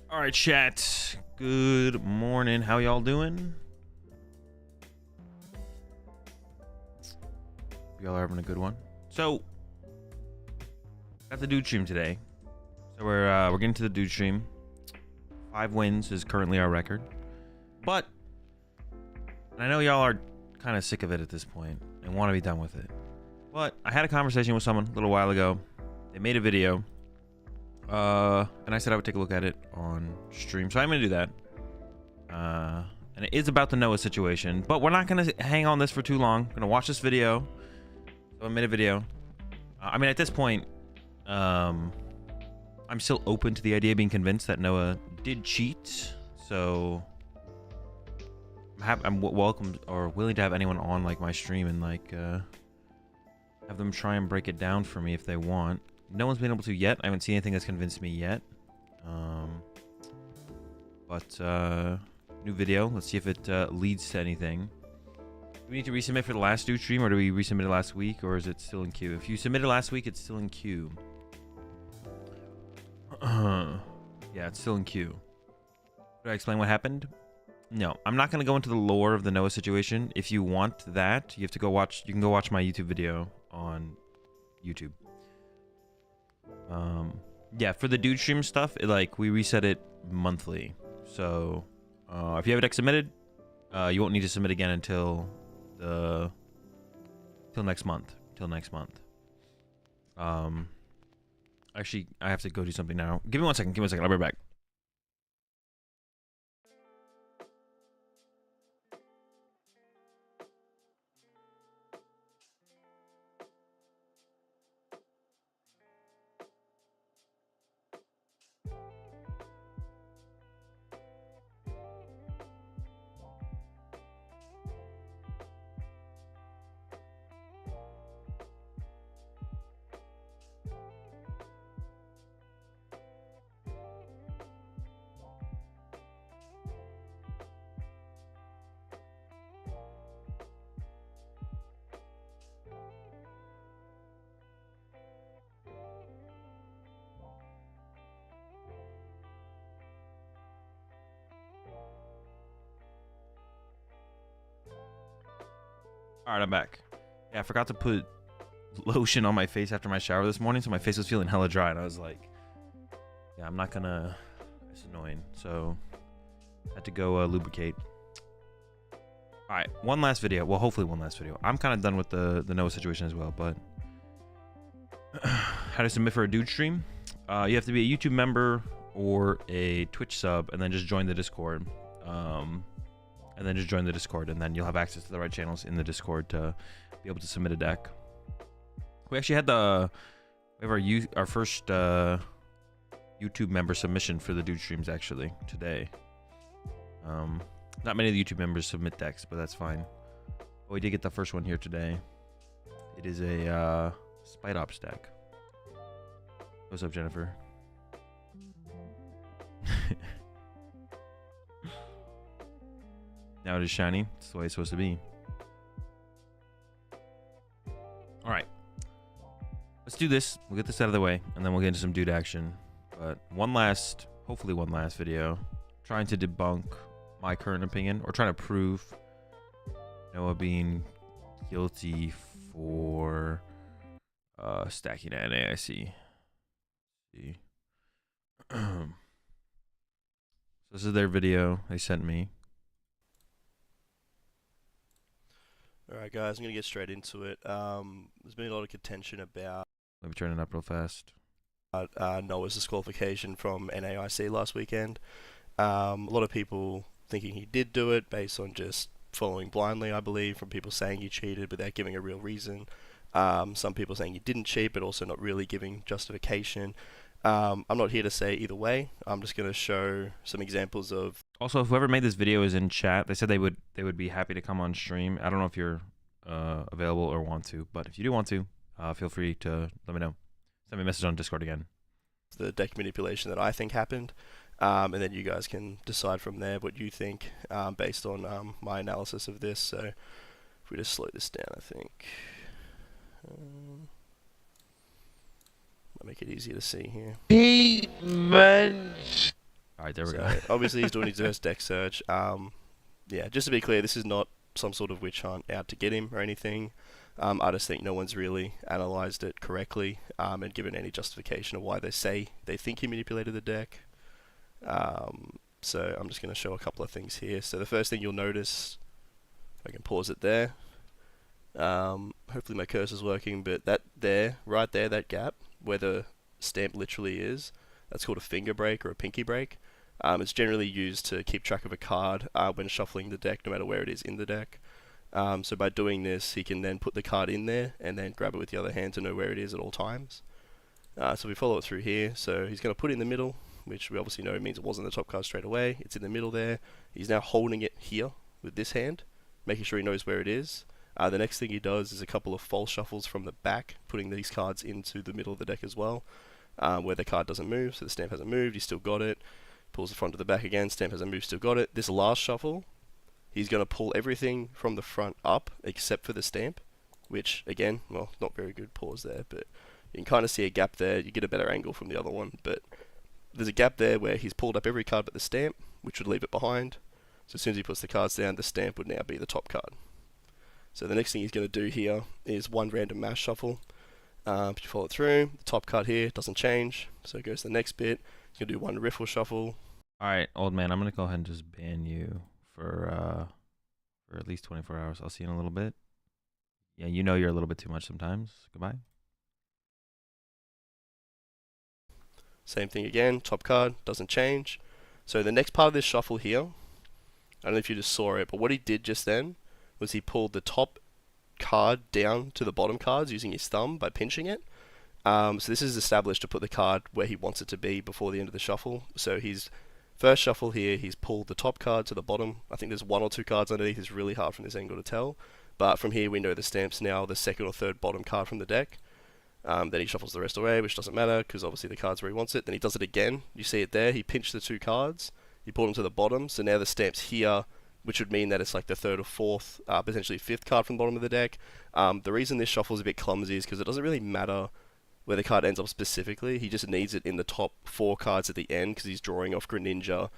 All right, chat. Good morning. How y'all doing? Y'all are having a good one. So, got the DooD stream today. So we're getting to the DooD stream. 5 wins is currently our record. But I know y'all are kind of sick of it at this point and want to be done with it. But I had a conversation with someone a little while ago. They made a video. And I said I would take a look at it on stream, so I'm gonna do that. And it is about the Noah situation, but we're not gonna hang on this for too long. I'm gonna watch this video. So I made a video. I mean, at this point, I'm still open to the idea of being convinced that Noah did cheat. So I'm welcome or willing to have anyone on like my stream and like have them try and break it down for me if they want. No one's been able to yet. I haven't seen anything that's convinced me yet. New video. Let's see if it leads to anything. Do we need to resubmit for the last DooD stream, or do we resubmit it last week, or is it still in queue? If you submitted last week, it's still in queue. Yeah, it's still in queue. Did I explain what happened? No, I'm not going to go into the lore of the Noah situation. If you want that, you have to go watch. You can go watch my YouTube video on YouTube. Yeah, for the DooD stream stuff, we reset it monthly. So if you have it submitted, you won't need to submit again until next month. Actually, I have to go do something now. Give me 1 second. I'll be right back. All right, I'm back. Yeah, I forgot to put lotion on my face after my shower this morning, so my face was feeling hella dry, and I was like, yeah, I'm not gonna, it's annoying, so I had to go lubricate. All right, one last video. Well, hopefully one last video. I'm kind of done with the Noah situation as well, but how to submit for a DooD stream? You have to be a YouTube member or a Twitch sub, and then just join the Discord. And then you'll have access to the right channels in the Discord to be able to submit a deck. We actually had our first YouTube member submission for the DooD streams actually today. Not many of the YouTube members submit decks, but that's fine. But we did get the first one here today. It is a Spite Ops deck. What's up, Jennifer? Now it is shiny. That's the way it's supposed to be. All right. Let's do this. We'll get this out of the way, and then we'll get into some DooD action. But hopefully one last video, trying to debunk my current opinion, or trying to prove Noah being guilty for stacking an AIC. See. So this is their video they sent me. Alright guys, I'm going to get straight into it. There's been a lot of contention about Let me turn it up real fast. Noah's disqualification from NAIC last weekend. A lot of people thinking he did do it based on just following blindly, I believe, from people saying he cheated without giving a real reason. Some people saying he didn't cheat, but also not really giving justification. I'm not here to say either way. I'm just going to show some examples of... Also, whoever made this video is in chat. They said they would be happy to come on stream. I don't know if you're available or want to, but if you do want to, feel free to let me know. Send me a message on Discord again. The deck manipulation that I think happened, and then you guys can decide from there what you think based on my analysis of this. So if we just slow this down, I think I'll make it easier to see here. Alright, there we So go. obviously he's doing his first deck search. Yeah, just to be clear, this is not some sort of witch hunt out to get him or anything. I just think no one's really analysed it correctly and given any justification of why they say they think he manipulated the deck. So I'm just going to show a couple of things here. So the first thing you'll notice, if I can pause it there, hopefully my cursor's working, but that there, right there, that gap where the stamp literally is, that's called a finger break or a pinky break. It's generally used to keep track of a card when shuffling the deck, no matter where it is in the deck. So by doing this, he can then put the card in there and then grab it with the other hand to know where it is at all times. So we follow it through here. So he's going to put it in the middle, which we obviously know means it wasn't the top card straight away. It's in the middle there. He's now holding it here with this hand, making sure he knows where it is. The next thing he does is a couple of false shuffles from the back, putting these cards into the middle of the deck as well, where the card doesn't move. So the stamp hasn't moved, he's still got it. Pulls the front to the back again, stamp hasn't moved, still got it. This last shuffle, he's going to pull everything from the front up except for the stamp, which again, well, not very good pause there, but you can kind of see a gap there. You get a better angle from the other one, but there's a gap there where he's pulled up every card but the stamp, which would leave it behind. So as soon as he puts the cards down, the stamp would now be the top card. So the next thing he's going to do here is one random mash shuffle. If you follow it through, the top card here doesn't change, so it goes to the next bit. He's going to do one riffle shuffle. Alright, old man, I'm going to go ahead and just ban you for at least 24 hours. I'll see you in a little bit. Yeah, you know you're a little bit too much sometimes. Goodbye. Same thing again, top card doesn't change. So the next part of this shuffle here, I don't know if you just saw it, but what he did just then was he pulled the top card down to the bottom cards using his thumb by pinching it. So this is established to put the card where he wants it to be before the end of the shuffle. So his first shuffle here, he's pulled the top card to the bottom. I think there's one or two cards underneath. It's really hard from this angle to tell. But from here we know the stamp's now the second or third bottom card from the deck. Then he shuffles the rest away, which doesn't matter because obviously the card's where he wants it. Then he does it again. You see it there. He pinched the two cards. He pulled them to the bottom. So now the stamp's here, which would mean that it's like the third or fourth, potentially fifth card from the bottom of the deck. The reason this shuffle is a bit clumsy is because it doesn't really matter where the card ends up specifically. He just needs it in the top four cards at the end because he's drawing off Greninja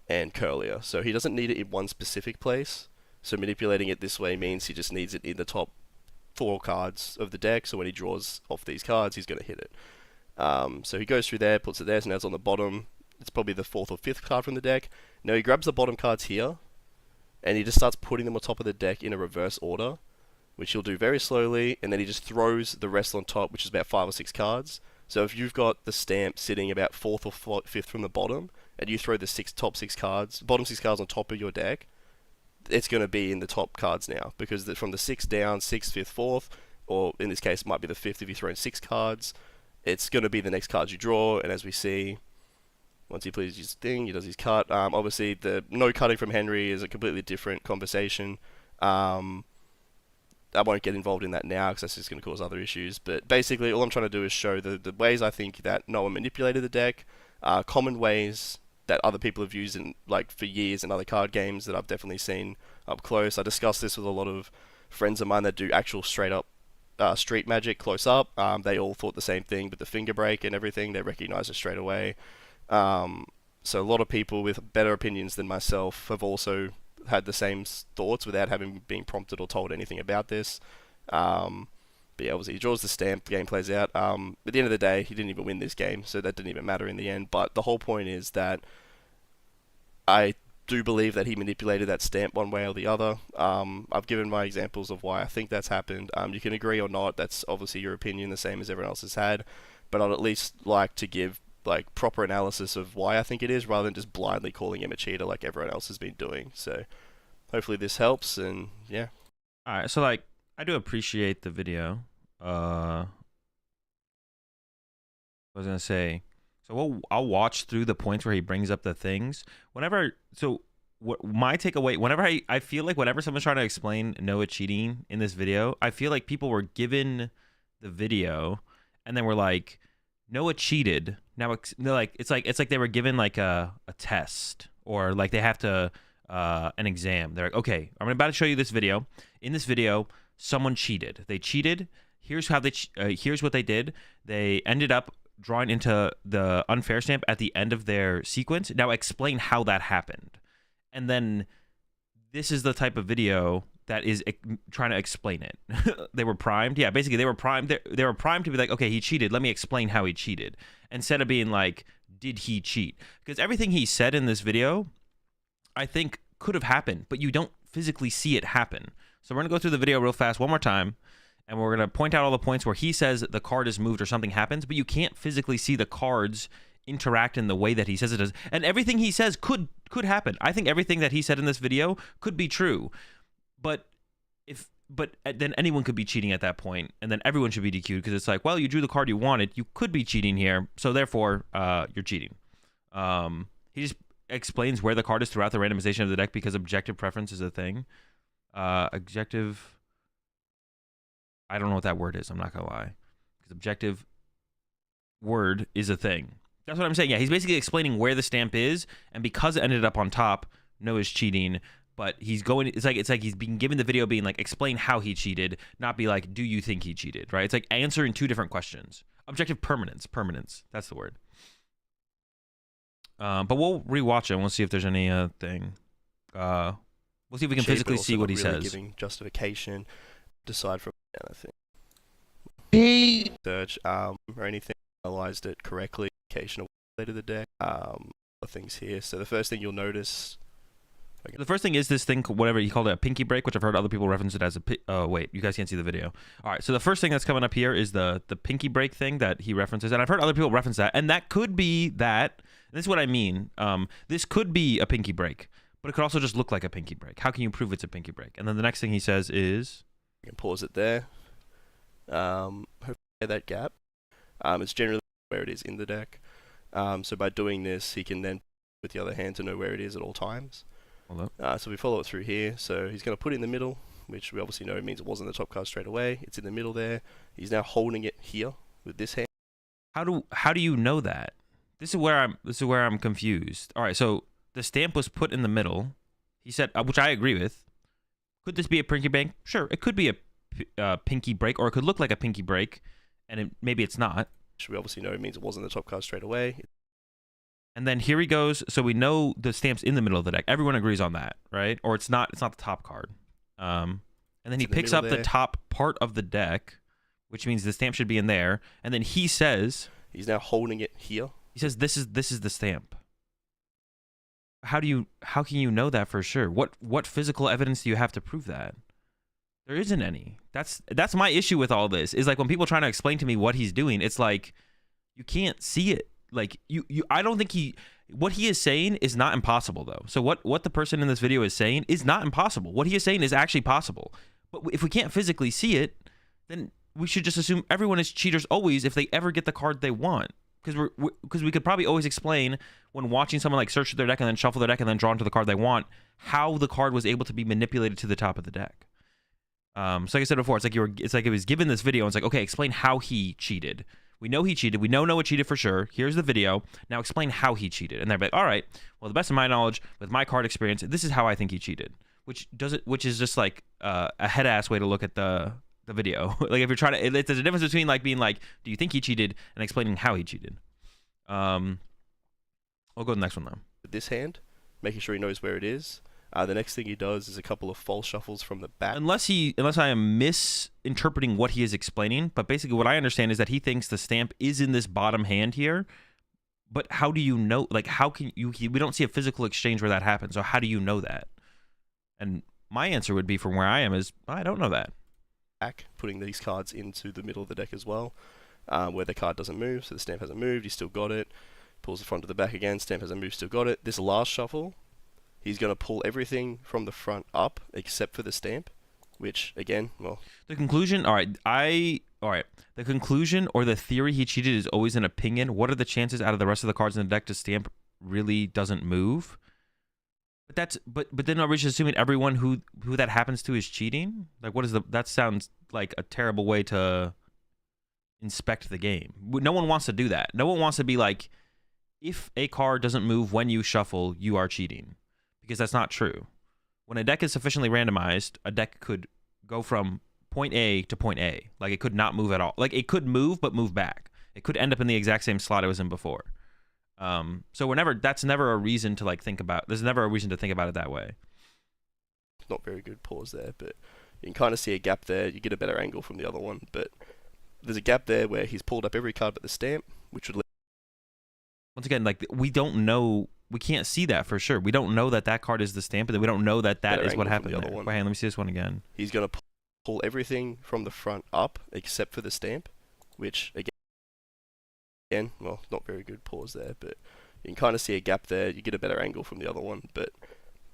and Curlier. So he doesn't need it in one specific place. So manipulating it this way means he just needs it in the top four cards of the deck. So when he draws off these cards, he's going to hit it. So he goes through there, puts it there, so now it's on the bottom. It's probably the fourth or fifth card from the deck. Now he grabs the bottom cards here, and he just starts putting them on top of the deck in a reverse order, which he'll do very slowly, and then he just throws the rest on top, which is about 5 or 6 cards. So if you've got the stamp sitting about 4th or 5th from the bottom, and you throw the top 6 cards, bottom 6 cards on top of your deck, it's going to be in the top cards now, because from the 6 down, 6th, 5th, 4th, or in this case it might be the 5th if you throw in 6 cards, it's going to be the next cards you draw. And as we see, once he plays his thing, he does his cut. Obviously, the no cutting from Henry is a completely different conversation. I won't get involved in that now because that's just going to cause other issues. But basically, all I'm trying to do is show the ways I think that Noah manipulated the deck, common ways that other people have used in for years in other card games that I've definitely seen up close. I discussed this with a lot of friends of mine that do actual straight up street magic close up. They all thought the same thing, but the finger break and everything, they recognized it straight away. So a lot of people with better opinions than myself have also had the same thoughts without having been prompted or told anything about this. But yeah, obviously he draws the stamp, the game plays out. At the end of the day, he didn't even win this game, so that didn't even matter in the end. But the whole point is that I do believe that he manipulated that stamp one way or the other. I've given my examples of why I think that's happened. You can agree or not, that's obviously your opinion, the same as everyone else has had. But I'd at least like to give proper analysis of why I think it is, rather than just blindly calling him a cheater like everyone else has been doing. So hopefully this helps, and yeah. Alright, so I do appreciate the video. I was gonna say, so I'll watch through the points where he brings up the things. What my takeaway, whenever I feel like whenever someone's trying to explain Noah cheating in this video, I feel like people were given the video and then were like, Noah cheated. Now it's like they were given a test, or they have to an exam. They're like, okay, I'm about to show you this video. In this video, someone cheated. They cheated. Here's how here's what they did. They ended up drawing into the unfair stamp at the end of their sequence. Now explain how that happened. And then this is the type of video that is trying to explain it. They were primed. Yeah, basically they were primed. They were primed to be like, okay, he cheated. Let me explain how he cheated. Instead of being like, did he cheat? Because everything he said in this video, I think could have happened, but you don't physically see it happen. So we're going to go through the video real fast one more time, and we're going to point out all the points where he says the card is moved or something happens, but you can't physically see the cards interact in the way that he says it does. And everything he says could happen. I think everything that he said in this video could be true. But then anyone could be cheating at that point, and then everyone should be DQ'd, because it's like, well, you drew the card you wanted. You could be cheating here, so therefore you're cheating. He just explains where the card is throughout the randomization of the deck, because objective preference is a thing. Objective, I don't know what that word is. I'm not gonna lie, because objective word is a thing. That's what I'm saying. Yeah, he's basically explaining where the stamp is, and because it ended up on top, Noah's cheating. But he's going. It's like he's being given the video, being like, explain how he cheated, not be like, do you think he cheated? Right? It's like answering two different questions. Objective permanence. That's the word. But we'll rewatch it and we'll see if there's any thing. We'll see if we can physically see what he says. Giving justification, decide from anything. Search or anything, analyzed it correctly. Occasional later the deck. Things here. So the first thing you'll notice. Okay. The first thing is this thing, whatever he called it, a pinky break, which I've heard other people reference it as a. Oh wait, you guys can't see the video. All right, so the first thing that's coming up here is the pinky break thing that he references, and I've heard other people reference that, and that could be that. This is what I mean. This could be a pinky break, but it could also just look like a pinky break. How can you prove it's a pinky break? And then the next thing he says is, you can pause it there. Hopefully that gap. It's generally where it is in the deck. So by doing this, he can then with the other hand to know where it is at all times. So we follow it through here. So he's going to put it in the middle, which we obviously know means it wasn't the top card straight away. It's in the middle there. He's now holding it here with this hand. How do you know that? This is where I'm confused. All right, so the stamp was put in the middle. He said, which I agree with. Could this be a pinky break? Sure, it could be a pinky break, or it could look like a pinky break, and maybe it's not. Which we obviously know means it wasn't the top card straight away. And then here he goes. So we know the stamp's in the middle of the deck. Everyone agrees on that, right? Or it's not the top card. And then he picks up the top part of the deck, which means the stamp should be in there. And then he says, he's now holding it here. He says this is the stamp. how can you know that for sure? What physical evidence do you have to prove that? There isn't any. That's my issue with all this, is like when people are trying to explain to me what he's doing, it's like you can't see it. Like you I don't think what he is saying is not impossible though. So what the person in this video is saying is not impossible. What he is saying is actually possible. But if we can't physically see it, then we should just assume everyone is cheaters always if they ever get the card they want. Because we could probably always explain when watching someone like search their deck and then shuffle their deck and then draw into the card they want, how the card was able to be manipulated to the top of the deck. So like I said before, it's like it was given this video and it's like, okay, explain how he cheated. We know he cheated. We know Noah cheated for sure. Here's the video. Now explain how he cheated. And they're like, all right, well, the best of my knowledge, with my card experience, this is how I think he cheated. Which is just like a head ass way to look at the video. Like if you're trying to, there's a difference between like being like, do you think he cheated, and explaining how he cheated. I'll go to the next one though. With this hand, making sure he knows where it is. The next thing he does is a couple of false shuffles from the back. Unless I am misinterpreting what he is explaining, but basically what I understand is that he thinks the stamp is in this bottom hand here. But how do you know? Like, how can you? We don't see a physical exchange where that happens. So how do you know that? And my answer would be, from where I am, is I don't know that. Back, putting these cards into the middle of the deck as well, where the card doesn't move, so the stamp hasn't moved. He's still got it. Pulls the front to the back again. Stamp hasn't moved. Still got it. This last shuffle, he's going to pull everything from the front up except for the stamp, which, again, well... The conclusion, all right, the conclusion or the theory he cheated is always an opinion. What are the chances out of the rest of the cards in the deck to stamp really doesn't move? But then are we just assuming everyone who that happens to is cheating? Like, that sounds like a terrible way to inspect the game. No one wants to do that. No one wants to be like, if a card doesn't move when you shuffle, you are cheating. Because that's not true. When a deck is sufficiently randomized, a deck could go from point A to point A. Like, it could not move at all. Like, it could move, but move back. It could end up in the exact same slot it was in before. So that's never a reason to, like, think about. There's never a reason to think about it that way. Not very good pause there, but you can kind of see a gap there. You get a better angle from the other one, but there's a gap there where he's pulled up every card but the stamp, which would... Once again, like, we don't know... We can't see that for sure. We don't know that card is the stamp, and we don't know that is what happened there. Wait, let me see this one again. He's going to pull everything from the front up except for the stamp, which, again, well, not very good pause there, but you can kind of see a gap there. You get a better angle from the other one, but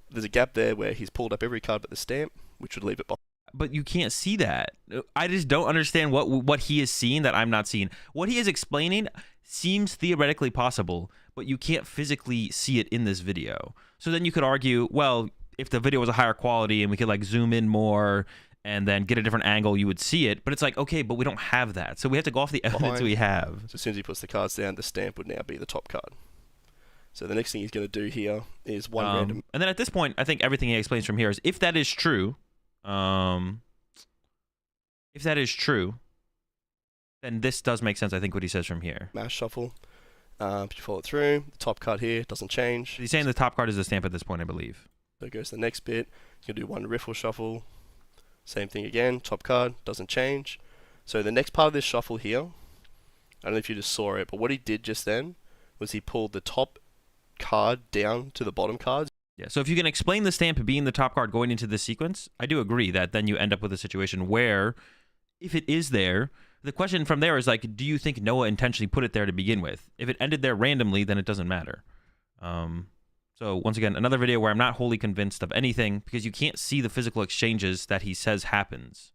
there's a gap there where he's pulled up every card but the stamp, which would leave it behind. But you can't see that. I just don't understand what he is seeing that I'm not seeing. What he is explaining seems theoretically possible, but you can't physically see it in this video. So then you could argue, well, if the video was a higher quality and we could, like, zoom in more and then get a different angle, you would see it. But it's like, okay, but we don't have that. So we have to go off the evidence we have. So as soon as he puts the cards down, the stamp would now be the top card. So the next thing he's going to do here is one random... And then at this point, I think everything he explains from here is, if that is true... if that is true, then this does make sense, I think, what he says from here. Mash shuffle. If you follow it through, the top card here doesn't change. He's saying the top card is the stamp at this point, I believe. So it goes to the next bit. You can do one riffle shuffle. Same thing again. Top card doesn't change. So the next part of this shuffle here, I don't know if you just saw it, but what he did just then was he pulled the top card down to the bottom cards. Yeah, so if you can explain the stamp being the top card going into this sequence, I do agree that then you end up with a situation where, if it is there, the question from there is, like, do you think Noah intentionally put it there to begin with? If it ended there randomly, then it doesn't matter. So once again, another video where I'm not wholly convinced of anything, because you can't see the physical exchanges that he says happens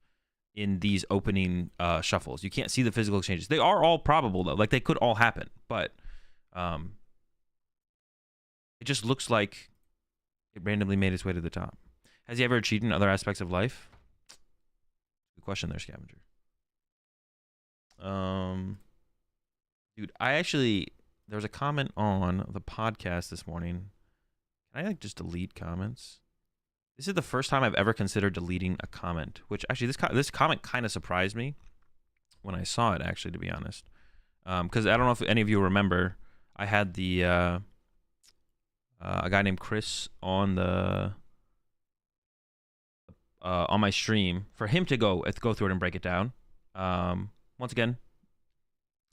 in these opening shuffles. You can't see the physical exchanges. They are all probable, though. Like, they could all happen, but it just looks like it randomly made its way to the top. Has he ever cheated in other aspects of life? Good question there, Scavenger. Dude, there was a comment on the podcast this morning. Can I, like, just delete comments? This is the first time I've ever considered deleting a comment, which actually this comment kind of surprised me when I saw it, actually, to be honest. Because I don't know if any of you remember, I had the a guy named Chris on my stream for him to go through it and break it down. Once again,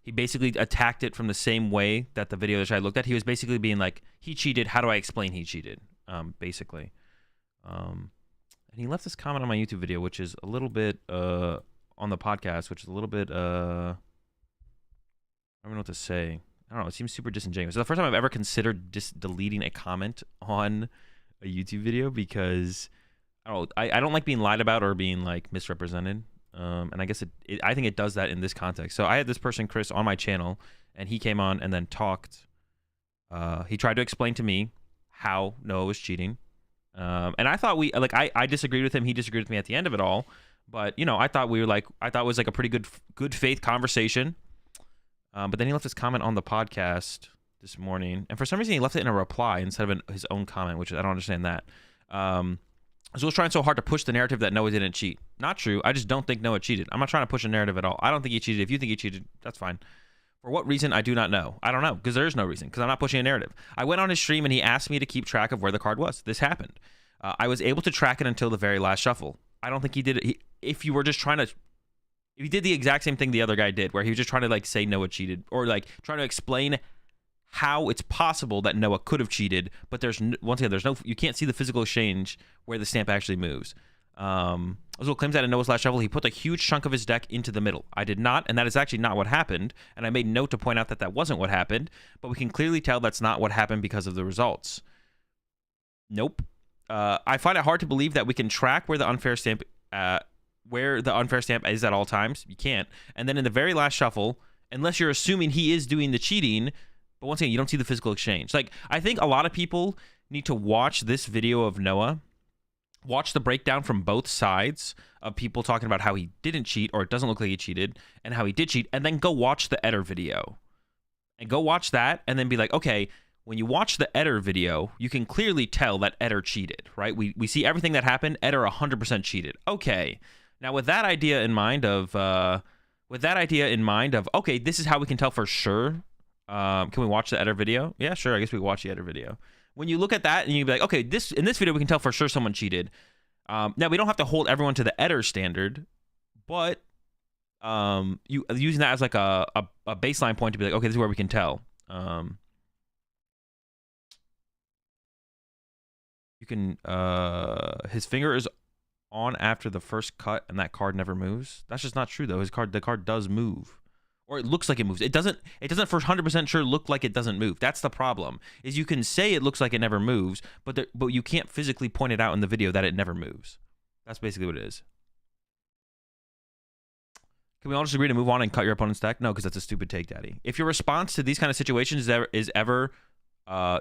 he basically attacked it from the same way that the video that I looked at. He was basically being like, he cheated. How do I explain he cheated? Basically. And he left this comment on my YouTube video, which is a little bit, on the podcast, which is a little bit, I don't know what to say. I don't know. It seems super disingenuous. It's the first time I've ever considered deleting a comment on a YouTube video because I don't like being lied about or being like misrepresented. And I guess I think it does that in this context. So I had this person, Chris, on my channel, and he came on and then talked. He tried to explain to me how Noah was cheating. And I thought I disagreed with him. He disagreed with me at the end of it all. But, you know, I thought it was like a pretty good faith conversation. But then he left his comment on the podcast this morning, and for some reason he left it in a reply instead of his own comment, which I don't understand that. Azul's trying so hard to push the narrative that Noah didn't cheat. Not true. I just don't think Noah cheated. I'm not trying to push a narrative at all. I don't think he cheated. If you think he cheated, that's fine. For what reason, I do not know. I don't know, because there is no reason, because I'm not pushing a narrative. I went on his stream, and he asked me to keep track of where the card was. This happened. I was able to track it until the very last shuffle. I don't think he did it. If you were just trying to... If he did the exact same thing the other guy did, where he was just trying to like say Noah cheated, or like trying to explain how it's possible that Noah could have cheated, but once again, you can't see the physical exchange where the stamp actually moves. Azul claims that in Noah's last shuffle, he put a huge chunk of his deck into the middle. I did not, and that is actually not what happened, and I made note to point out that that wasn't what happened, but we can clearly tell that's not what happened because of the results. Nope. I find it hard to believe that we can track where the unfair stamp is at all times. You can't. And then in the very last shuffle, unless you're assuming he is doing the cheating, but once again, you don't see the physical exchange. Like, I think a lot of people need to watch this video of Noah, watch the breakdown from both sides of people talking about how he didn't cheat, or it doesn't look like he cheated, and how he did cheat, and then go watch the Eder video. And go watch that, and then be like, okay, when you watch the Eder video, you can clearly tell that Eder cheated, right? We see everything that happened. Eder 100% cheated. Okay. Now, with that idea in mind of, okay, this is how we can tell for sure. Can we watch the Eder video? Yeah, sure. I guess we can watch the Eder video. When you look at that and you be like, okay, in this video we can tell for sure someone cheated. Now we don't have to hold everyone to the Eder standard, but using that as like a baseline point to be like, okay, this is where we can tell. You can his finger is on after the first cut and that card never moves. That's just not true though. The card does move, or it looks like it moves. It doesn't for 100% sure look like it doesn't move. That's the problem. Is you can say it looks like it never moves, but you can't physically point it out in the video that it never moves. That's basically what it is. Can we all just agree to move on and cut your opponent's deck? No, because that's a stupid take, Daddy. If your response to these kind of situations is ever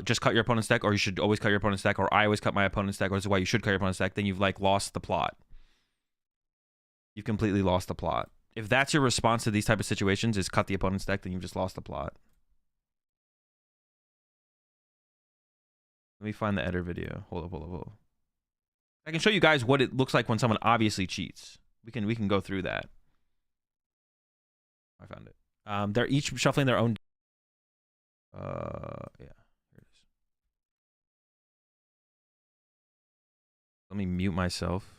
just cut your opponent's deck, or you should always cut your opponent's deck, or I always cut my opponent's deck, or this is why you should cut your opponent's deck, then you've like lost the plot. You've completely lost the plot. If that's your response to these type of situations is cut the opponent's deck, then you've just lost the plot. Let me find the Eder video. Hold up. I can show you guys what it looks like when someone obviously cheats. We can go through that. I found it. They're each shuffling their own. Yeah. Let me mute myself.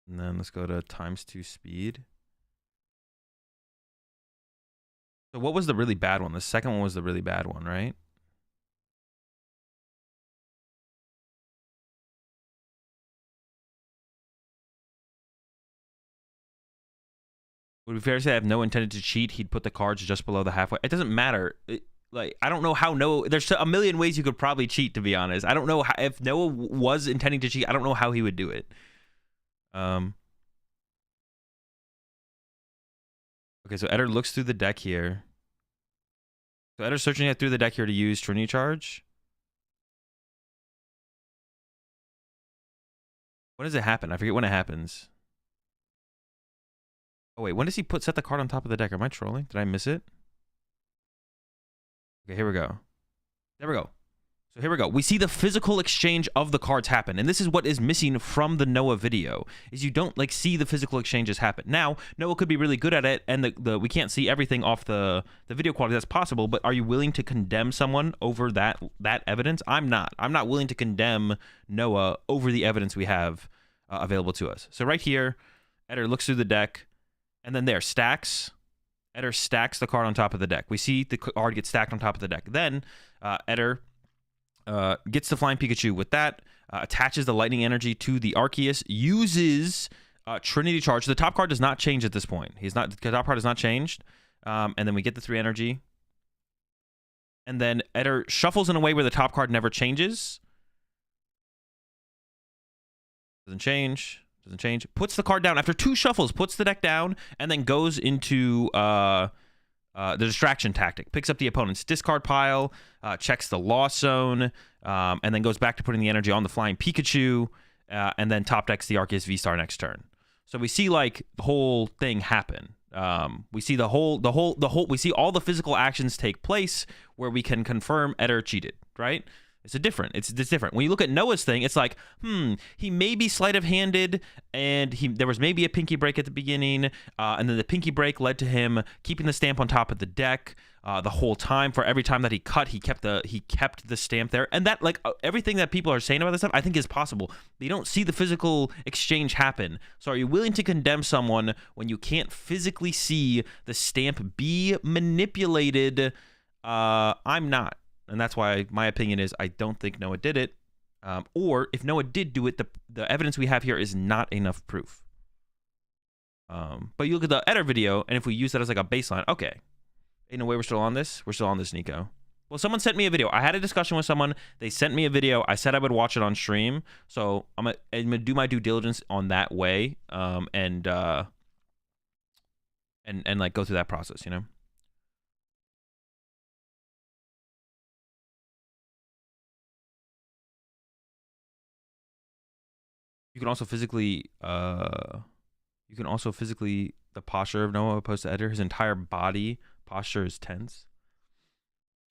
And then let's go to ×2 speed. So what was the really bad one? The second one was the really bad one, right? Would it be fair to say I have no intended to cheat? He'd put the cards just below the halfway. It doesn't matter. Like, I don't know how Noah... There's a million ways you could probably cheat, to be honest. I don't know how, if Noah was intending to cheat. I don't know how he would do it. Okay, so Eder looks through the deck here. So Eder's searching it through the deck here to use Trinity Charge. When does it happen? I forget when it happens. Oh wait, when does he set the card on top of the deck? Am I trolling? Did I miss it? Okay, here we go. There we go. So here we go. We see the physical exchange of the cards happen. And this is what is missing from the Noah video, is you don't like see the physical exchanges happen. Now, Noah could be really good at it, and we can't see everything off the video quality. That's possible, but are you willing to condemn someone over that evidence? I'm not. I'm not willing to condemn Noah over the evidence we have available to us. So right here, Eder looks through the deck, and then there, stacks, Eder stacks the card on top of the deck. We see the card get stacked on top of the deck. Then Eder gets the Flying Pikachu with that, attaches the Lightning Energy to the Arceus, uses Trinity Charge. The top card does not change at this point. The top card has not changed. And then we get the 3 energy. And then Eder shuffles in a way where the top card never changes. Doesn't change. Puts the card down after 2 shuffles, puts the deck down, and then goes into the distraction tactic. Picks up the opponent's discard pile, checks the loss zone, and then goes back to putting the energy on the Flying Pikachu, and then top decks the Arceus V-Star next turn. So we see like the whole thing happen. We see we see all the physical actions take place where we can confirm Eder cheated, right? It's different. When you look at Noah's thing, it's like, he may be sleight of handed, and there was maybe a pinky break at the beginning, and then the pinky break led to him keeping the stamp on top of the deck the whole time. For every time that he cut, he kept the stamp there, and that, like, everything that people are saying about this stuff, I think is possible. They don't see the physical exchange happen. So are you willing to condemn someone when you can't physically see the stamp be manipulated? I'm not. And that's why my opinion is I don't think Noah did it. Or if Noah did do it, the evidence we have here is not enough proof. But you look at the Eder video, and if we use that as like a baseline, okay. In a way, we're still on this. We're still on this, Nico. Well, someone sent me a video. I had a discussion with someone. They sent me a video. I said I would watch it on stream. So I'm gonna do my due diligence on that way. And like go through that process, you know? You can also physically, the posture of Noah opposed to Eder. His entire body posture is tense.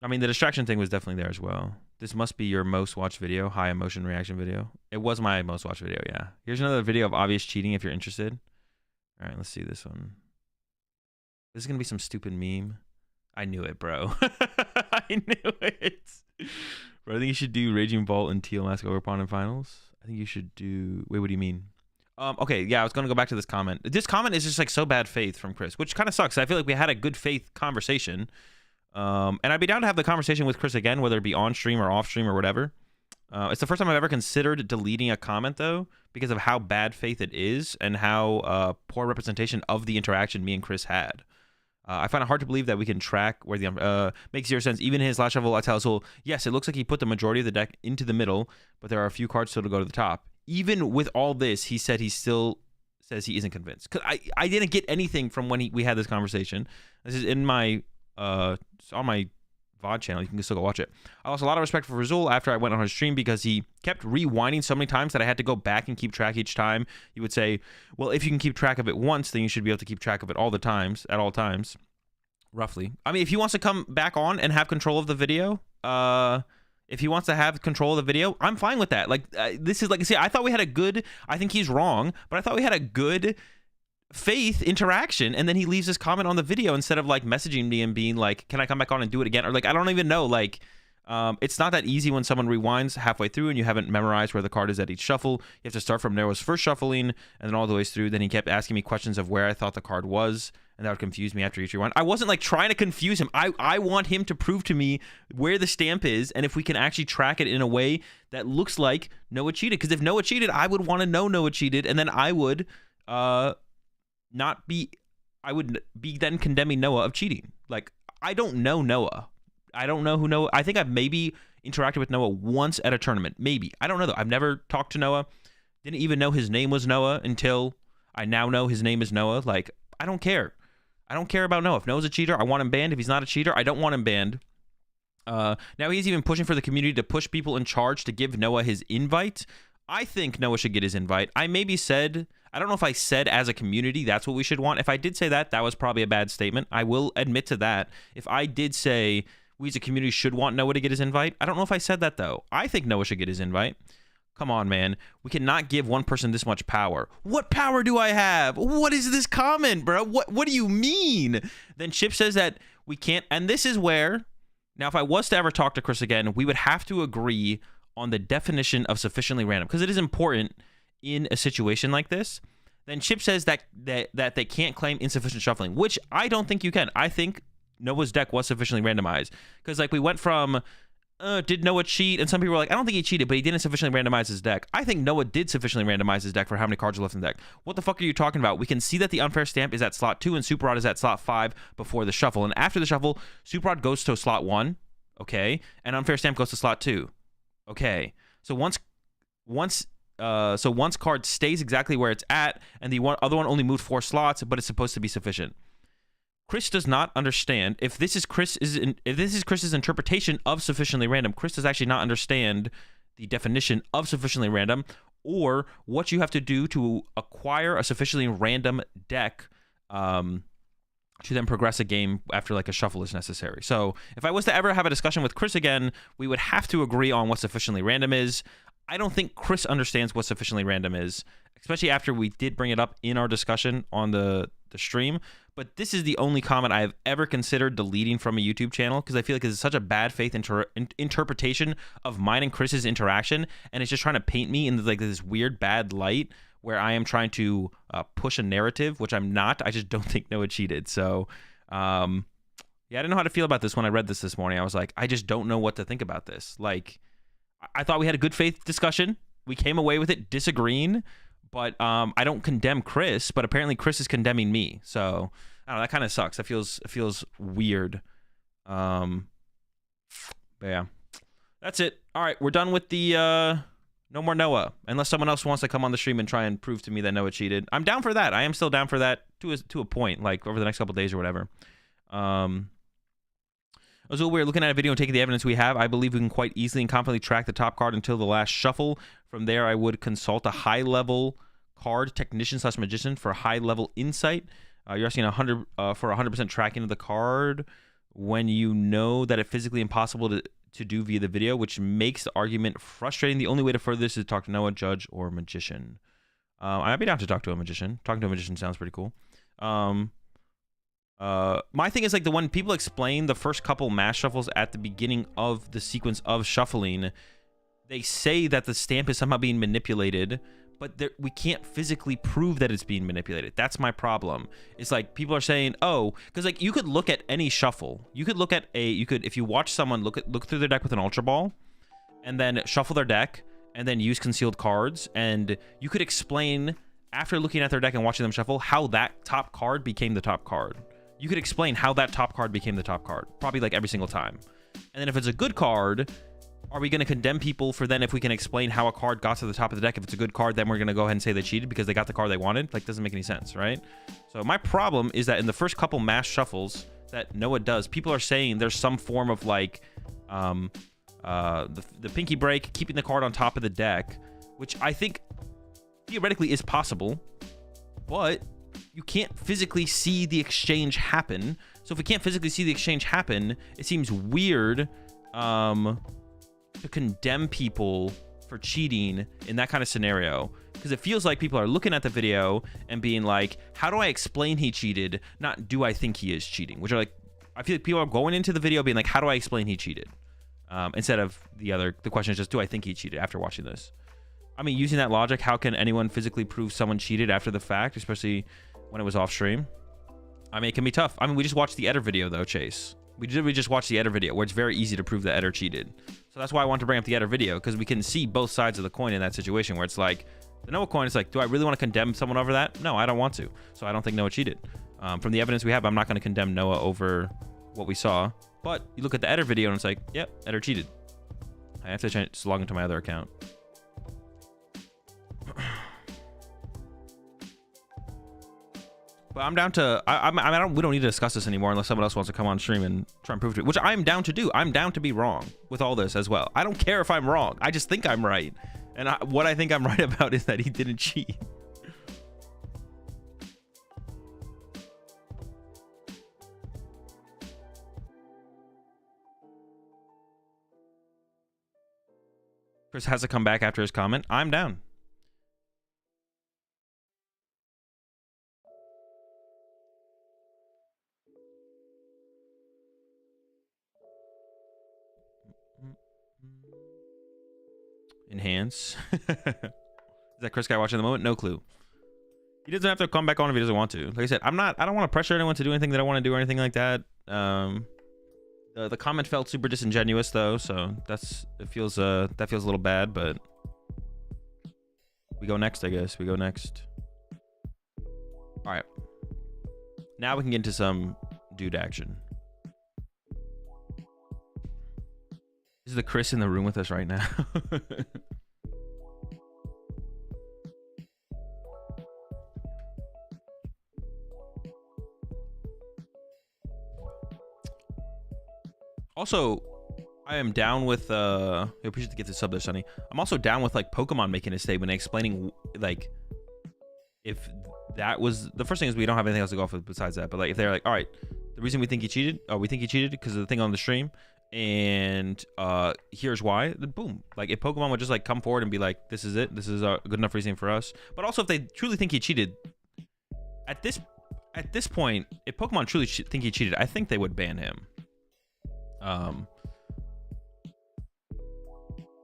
I mean, the distraction thing was definitely there as well. This must be your most watched video, high emotion reaction video. It was my most watched video, yeah. Here's another video of obvious cheating if you're interested. All right, let's see this one. This is going to be some stupid meme. I knew it, bro. I knew it. Bro, I think you should do Raging Bolt and Teal Mask Overpawn in finals. I think you should do... Wait, what do you mean? Okay, yeah, I was going to go back to this comment. This comment is just like so bad faith from Chris, which kind of sucks. I feel like we had a good faith conversation. And I'd be down to have the conversation with Chris again, whether it be on stream or off stream or whatever. It's the first time I've ever considered deleting a comment, though, because of how bad faith it is and how poor representation of the interaction me and Chris had. I find it hard to believe that we can track where the makes zero sense. Even in his last level, I tell Azul, yes, it looks like he put the majority of the deck into the middle, but there are a few cards still to go to the top. Even with all this, he said he still says he isn't convinced. Because I didn't get anything from when we had this conversation. This is in my on my VOD channel. You can still go watch it. I lost a lot of respect for Azul after I went on his stream because he kept rewinding so many times that I had to go back and keep track each time. He would say, well, if you can keep track of it once, then you should be able to keep track of it at all times, roughly. I mean, if he wants to come back on and have control of the video, if he wants to have control of the video, I'm fine with that. Like, this is like, see, I thought we had a good, I think he's wrong, but I thought we had a good faith interaction, and then he leaves his comment on the video instead of like messaging me and being like, can I come back on and do it again? Or like, I don't even know, like, it's not that easy when someone rewinds halfway through and you haven't memorized where the card is at each shuffle. You have to start from Noah's first shuffling and then all the way through. Then he kept asking me questions of where I thought the card was, and that would confuse me after each rewind. I wasn't like trying to confuse him. I want him to prove to me where the stamp is and if we can actually track it in a way that looks like Noah cheated. Because if Noah cheated, I would want to know Noah cheated, and then I would I would be then condemning Noah of cheating. Like, I don't know Noah. I don't know who Noah. I think I've maybe interacted with Noah once at a tournament. Maybe. I don't know though. I've never talked to Noah. Didn't even know his name was Noah until I now know his name is Noah. Like, I don't care. I don't care about Noah. If Noah's a cheater, I want him banned. If he's not a cheater, I don't want him banned. Now he's even pushing for the community to push people in charge to give Noah his invite. I think Noah should get his invite. I maybe said, I don't know if I said as a community that's what we should want. If I did say that, that was probably a bad statement. I will admit to that. If I did say we as a community should want Noah to get his invite, I don't know if I said that though. I think Noah should get his invite. Come on, man. We cannot give one person this much power. What power do I have? What is this comment, bro? What do you mean? Then Chip says that we can't, and this is where, now if I was to ever talk to Chris again, we would have to agree on the definition of sufficiently random, because it is important in a situation like this then Chip says that they can't claim insufficient shuffling, which I don't think you can. I think Noah's deck was sufficiently randomized because like we went from did Noah cheat, and some people were like, I don't think he cheated, but he didn't sufficiently randomize his deck. I think Noah did sufficiently randomize his deck for how many cards are left in the deck. What the fuck are you talking about? We can see that the unfair stamp is at slot 2 and Super Rod is at slot 5 before the shuffle, and after the shuffle, Super Rod goes to slot 1, okay, and unfair stamp goes to slot 2, okay. So once card stays exactly where it's at, and the other one only moved 4 slots, but it's supposed to be sufficient. Chris does not understand if this is Chris's interpretation of sufficiently random. Chris does actually not understand the definition of sufficiently random or what you have to do to acquire a sufficiently random deck to then progress a game after like a shuffle is necessary. So if I was to ever have a discussion with Chris again, we would have to agree on what sufficiently random is. I don't think Chris understands what sufficiently random is, especially after we did bring it up in our discussion on the stream. But this is the only comment I have ever considered deleting from a YouTube channel because I feel like it's such a bad faith interpretation of mine and Chris's interaction, and it's just trying to paint me in like this weird bad light where I am trying to push a narrative, which I'm not. I just don't think Noah cheated. So, yeah, I didn't know how to feel about this when I read this morning. I was like, I just don't know what to think about this. Like, I thought we had a good faith discussion. We came away with it disagreeing. But I don't condemn Chris, but apparently Chris is condemning me. So I don't know, that kind of sucks. It feels weird. But yeah, that's it. All right, we're done with the no more Noah. Unless someone else wants to come on the stream and try and prove to me that Noah cheated, I'm down for that. I am still down for that to a point, like over the next couple days or whatever. Azul, we're looking at a video and taking the evidence we have. I believe we can quite easily and confidently track the top card until the last shuffle. From there, I would consult a high-level card technician/magician for high-level insight. You're asking for 100% tracking of the card when you know that it's physically impossible to do via the video, which makes the argument frustrating. The only way to further this is to talk to Noah, judge, or magician. I'd be down to talk to a magician. Talking to a magician sounds pretty cool. My thing is like when people explain the first couple mass shuffles at the beginning of the sequence of shuffling, they say that the stamp is somehow being manipulated, but we can't physically prove that it's being manipulated. That's my problem. It's like people are saying, oh, because like you could look at any shuffle. You could look at if you watch someone look through their deck with an Ultra Ball, and then shuffle their deck, and then use concealed cards, and you could explain after looking at their deck and watching them shuffle how that top card became the top card. You could explain how that top card became the top card, probably like every single time. And then if it's a good card, are we going to condemn people for then if we can explain how a card got to the top of the deck? If it's a good card, then we're going to go ahead and say they cheated because they got the card they wanted? Like, doesn't make any sense, right? So my problem is that in the first couple mass shuffles that Noah does, people are saying there's some form of like the pinky break, keeping the card on top of the deck, which I think theoretically is possible, but you can't physically see the exchange happen. So if we can't physically see the exchange happen, it seems weird to condemn people for cheating in that kind of scenario, because it feels like people are looking at the video and being like, how do I explain he cheated, not do I think he is cheating, which are like, I feel like people are going into the video being like, how do I explain he cheated, instead of the question is just, do I think he cheated after watching this? I mean, using that logic, how can anyone physically prove someone cheated after the fact, especially when it was off stream? I mean, it can be tough. I mean, we just watched the Eder video though, Chase. We just watched the Eder video where it's very easy to prove that Eder cheated. So that's why I want to bring up the Eder video, because we can see both sides of the coin in that situation where it's like, the Noah coin is like, do I really want to condemn someone over that? No, I don't want to. So I don't think Noah cheated. From the evidence we have, I'm not going to condemn Noah over what we saw. But you look at the Eder video and it's like, yep, Eder cheated. I have to log into my other account. But I'm down to, we don't need to discuss this anymore unless someone else wants to come on stream and try and prove it, which I'm down to do. I'm down to be wrong with all this as well. I don't care if I'm wrong. I just think I'm right. And what I think I'm right about is that he didn't cheat. Chris has to come back after his comment. I'm down. Enhance. Is that Chris guy watching the moment? No clue. He doesn't have to come back on if he doesn't want to. Like I said, I don't want to pressure anyone to do anything that I want to do or anything like that. The comment felt super disingenuous though, so that feels a little bad, but we go next, I guess. We go next. All right. Now we can get into some dude action. This is the Chris in the room with us right now. Also, I am down with I appreciate to get the sub there, Sonny. I'm also down with like Pokemon making a statement and explaining like if that was the first thing is we don't have anything else to go off with besides that. But like if they're like, all right, the reason we think he cheated, we think he cheated because of the thing on the stream, and here's why. Then boom, like if Pokemon would just like come forward and be like, this is it, this is a good enough reason for us. But also if they truly think he cheated, at this point, if Pokemon truly think he cheated, I think they would ban him.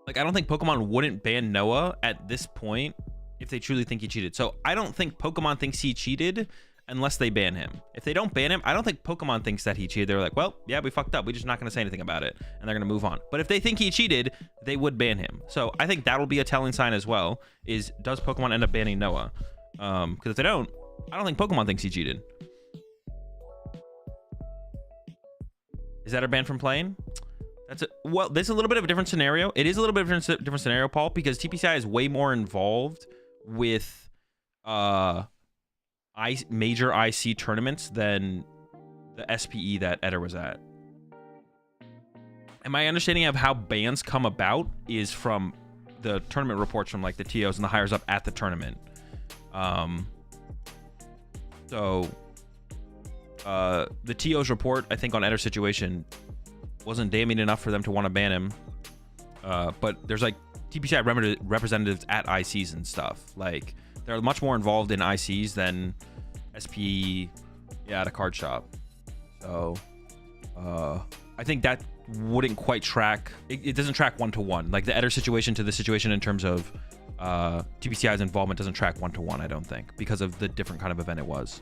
Like I don't think Pokemon wouldn't ban Noah at this point if they truly think he cheated. So I don't think Pokemon thinks he cheated unless they ban him. If they don't ban him, I don't think Pokemon thinks that he cheated. They're like, well, yeah, we fucked up. We're just not going to say anything about it. And they're going to move on. But if they think he cheated, they would ban him. So I think that'll be a telling sign as well, is does Pokemon end up banning Noah? Because if they don't, I don't think Pokemon thinks he cheated. Is that a ban from playing? Well, this is a little bit of a different scenario. It is a little bit of a different scenario, Paul, because TPCI is way more involved with major IC tournaments than the SPE that Eder was at. And my understanding of how bans come about is from the tournament reports from like the TOs and the hires up at the tournament. The TO's report, I think, on Eder's situation wasn't damning enough for them to want to ban him. But there's like TPCI representatives at ICs and stuff. Like they're much more involved in ICs than SPE at a card shop. So I think that wouldn't quite track. It doesn't track one-to-one. Like the Eder situation to the situation in terms of TPCI's involvement doesn't track one-to-one, I don't think, because of the different kind of event it was.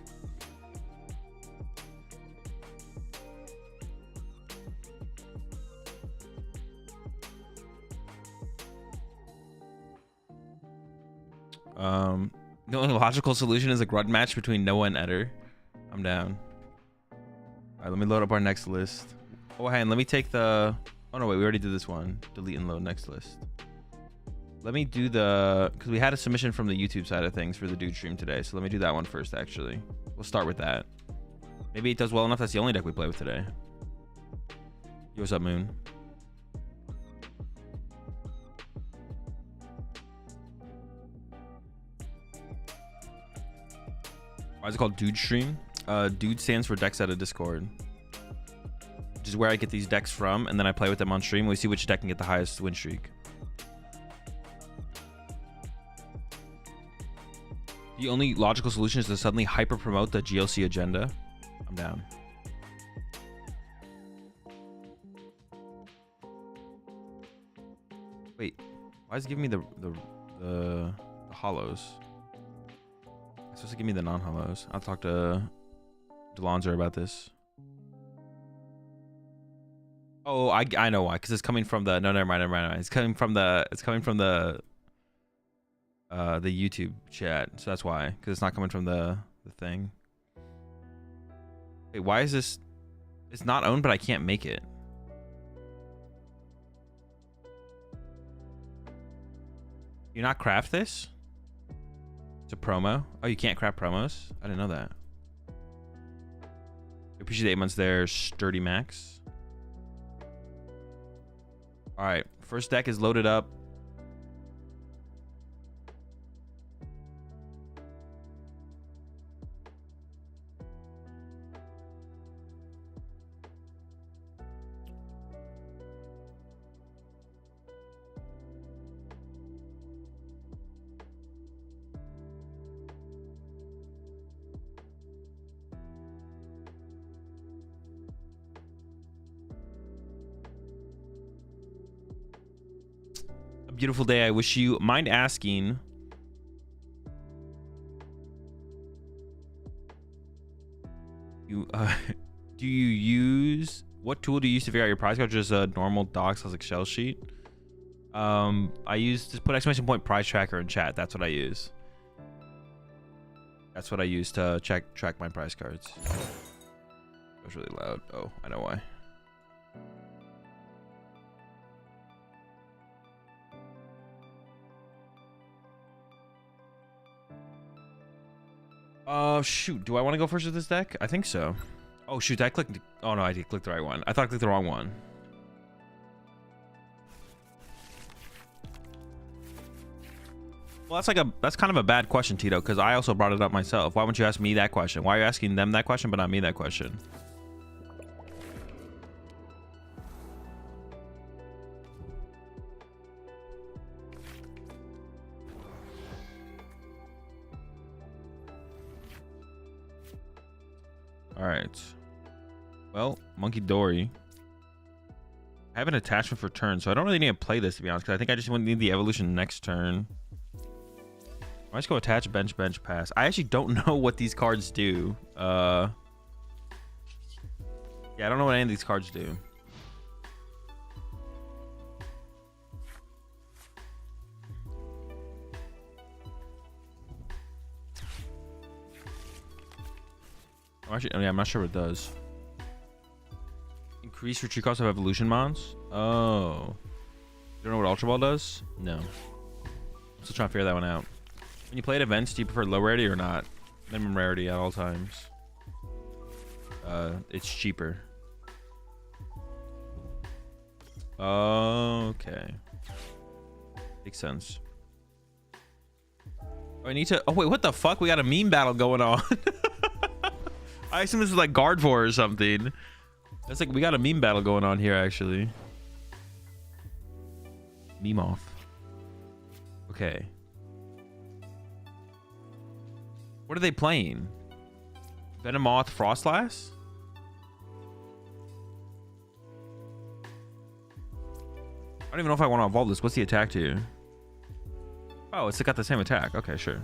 The only logical solution is a grud match between Noah and Eder. I'm down. All right, let me load up our next list. Oh, hang on, let me take the... Oh, no, wait, we already did this one. Delete and load next list. Let me do the... Because we had a submission from the YouTube side of things for the dude stream today. So let me do that one first, actually. We'll start with that. Maybe it does well enough. That's the only deck we play with today. Yo, what's up, Moon? Why is it called Dude Stream? Dude stands for decks out of Discord, which is where I get these decks from, and then I play with them on stream. We see which deck can get the highest win streak. The only logical solution is to suddenly hyper promote the GLC agenda. I'm down. Wait, why is it giving me the hollows? It's supposed to give me the non-hollows. I'll talk to Delonzer about this. Oh, I know why. Because it's coming from the never mind. It's coming from the YouTube chat. So that's why. Because it's not coming from the thing. Wait, why is this? It's not owned, but I can't make it. You not craft this? It's a promo. Oh, you can't craft promos? I didn't know that. I appreciate the 8 months there, Sturdy Max. All right, first deck is loaded up. Beautiful day. I wish you. Mind asking Do you use, what tool do you use to figure out your prize card? Just a normal docs like shell sheet. I use, just put exclamation point prize tracker in chat. That's what I use. That's what I use to track my prize cards. That was really loud. Oh, I know why. Shoot. Do I want to go first with this deck? I think so. Oh, shoot. I clicked. Oh, no. I did click the right one. I thought I clicked the wrong one. Well, that's kind of a bad question, Tito, because I also brought it up myself. Why wouldn't you ask me that question? Why are you asking them that question, but not me that question? All right. Well, Monkey Dory. I have an attachment for turn, so I don't really need to play this, to be honest, because I think I just need the evolution next turn. I just go attach, bench, pass. I actually don't know what these cards do. Yeah, I don't know what any of these cards do. I'm not sure what it does. Increase retreat cost of evolution mons? Oh. You don't know what Ultra Ball does? No. I'm still trying to figure that one out. When you play at events, do you prefer low rarity or not? Minimum rarity at all times. It's cheaper. Okay. Makes sense. Oh, I need to... Oh, wait, what the fuck? We got a meme battle going on. I assume this is like Guard 4 or something. That's like, we got a meme battle going on here, actually. Meme-off. Okay. What are they playing? Venomoth Frostlass? I don't even know if I want to evolve this. What's the attack to? Oh, it's got the same attack. Okay, sure.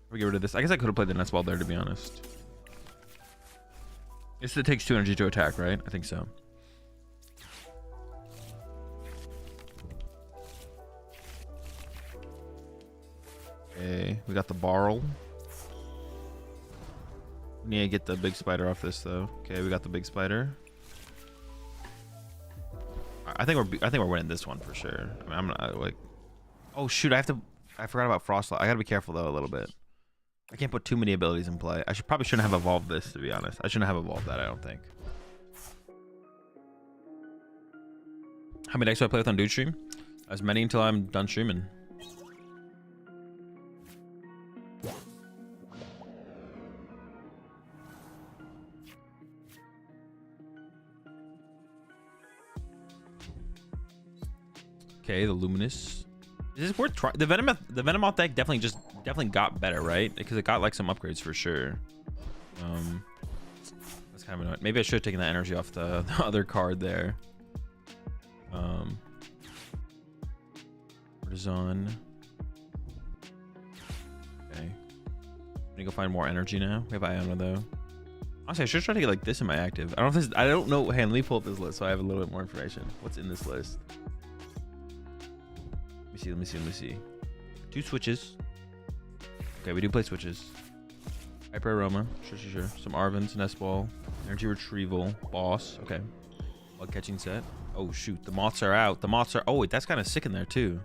We get rid of this. I guess I could have played the Nest Ball there, to be honest. It takes 2 energy to attack, right? I think so. Okay, we got the Barrel. We need to get the big spider off this, though. Okay, we got the big spider. I think we're winning this one for sure. I mean, I'm not like. Oh shoot! I forgot about Frostlass. I gotta be careful though a little bit. I can't put too many abilities in play. I probably shouldn't have evolved this, to be honest. I shouldn't have evolved that, I don't think. How many decks do I play with on DooD stream? As many until I'm done streaming. Okay, the Luminous. Is this worth trying? The Venomoth deck definitely got better, right? Because it got like some upgrades for sure. That's kind of annoying. Maybe I should have taken that energy off the other card there. Artisan. Okay. I'm gonna go find more energy now. We have Iona though. Honestly, I should try to get like this in my active. I don't know if this. I don't know. Hey, let me pull up this list so I have a little bit more information. What's in this list? Let me see. 2 switches. Okay, we do play switches. Hyper Aroma. Sure. Some Arvins, Nest Ball, Energy Retrieval, Boss. Okay. Bug catching set. Oh shoot, the moths are out. The moths are. Oh wait, that's kind of sick in there too.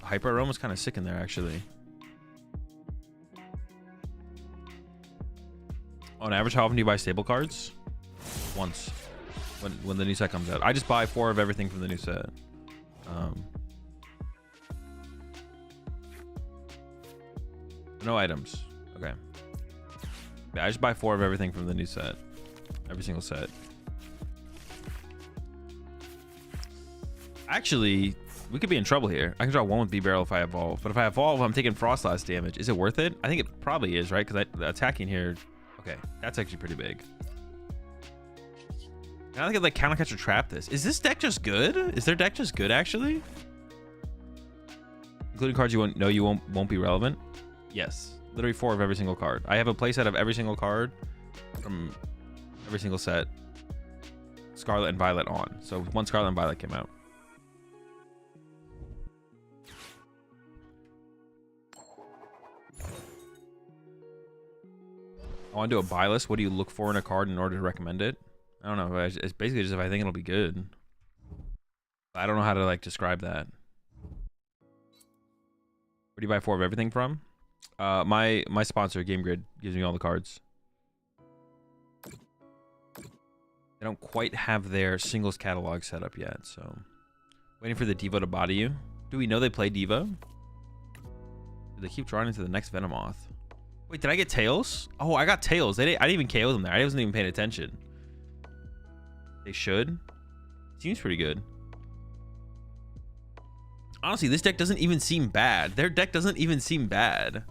Hyper Aroma's kind of sick in there actually. On average, how often do you buy stable cards? Once. When the new set comes out. I just buy 4 of everything from the new set. No items. Okay. Yeah, I just buy 4 of everything from the new set. Every single set. Actually, we could be in trouble here. I can draw 1 with B-Barrel if I evolve. But if I evolve, I'm taking Frostlass damage. Is it worth it? I think it probably is, right? Because the attacking here... Okay, that's actually pretty big. I don't think like counter catch or trap this. Is this deck just good? Is their deck just good actually? Including cards you won't be relevant. Yes, literally 4 of every single card. I have a playset of every single card from every single set. Scarlet and Violet on. So one Scarlet and Violet came out. I want to do a buy list. What do you look for in a card in order to recommend it? I don't know. It's basically just if I think it'll be good. I don't know how to like describe that. Where do you buy 4 of everything from? My sponsor, Game Grid, gives me all the cards. They don't quite have their singles catalog set up yet, so waiting for the Devo to body you. Do we know they play Devo? Do they keep drawing into the next Venomoth? Wait, did I get Tails? Oh, I got Tails. I didn't even KO them there. I wasn't even paying attention. They should. Seems pretty good. Honestly, this deck doesn't even seem bad. Their deck doesn't even seem bad.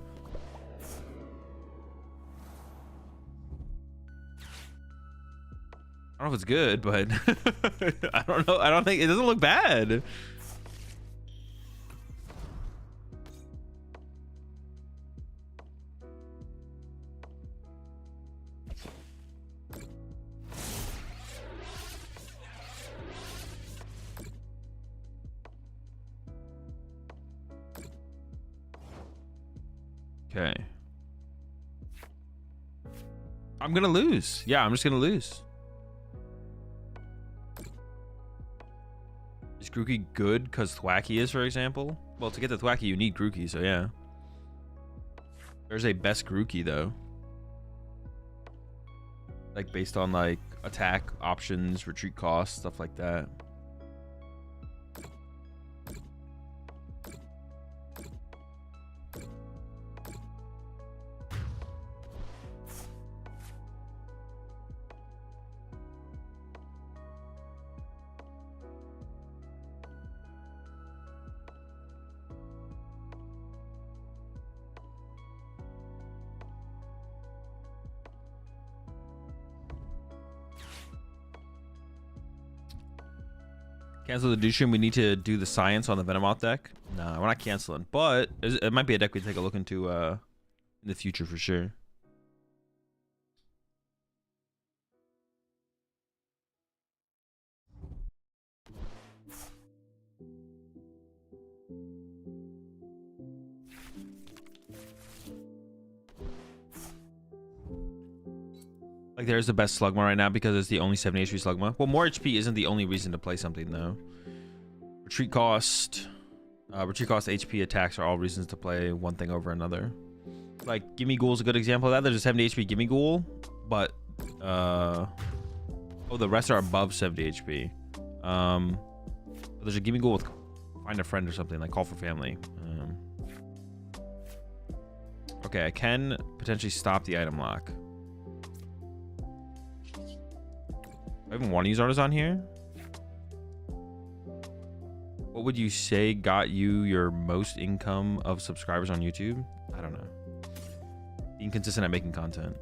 I don't know if it's good, but I don't know. I don't think it doesn't look bad. Okay. I'm gonna lose. Yeah, I'm just gonna lose. Is Grookey good because Thwacky is, for example? Well, to get the Thwacky, you need Grookey, so yeah. There's a best Grookey, though. Like, based on, like, attack options, retreat costs, stuff like that. Cancel the DooD stream. We need to do the science on the Venomoth deck. No, we're not canceling, but it might be a deck we take a look into in the future for sure. Like, there's the best Slugma right now because it's the only 70 HP Slugma. Well, more HP isn't the only reason to play something, though. Retreat cost, HP, attacks are all reasons to play one thing over another. Like, Gimme Ghoul is a good example of that. There's a 70 HP Gimme Ghoul, but, oh, the rest are above 70 HP. There's a Gimme Ghoul with Find a Friend or something, like Call for Family. Okay, I can potentially stop the item lock. I even want to use Artisan here. What would you say got you your most income of subscribers on YouTube? I don't know. Being consistent at making content.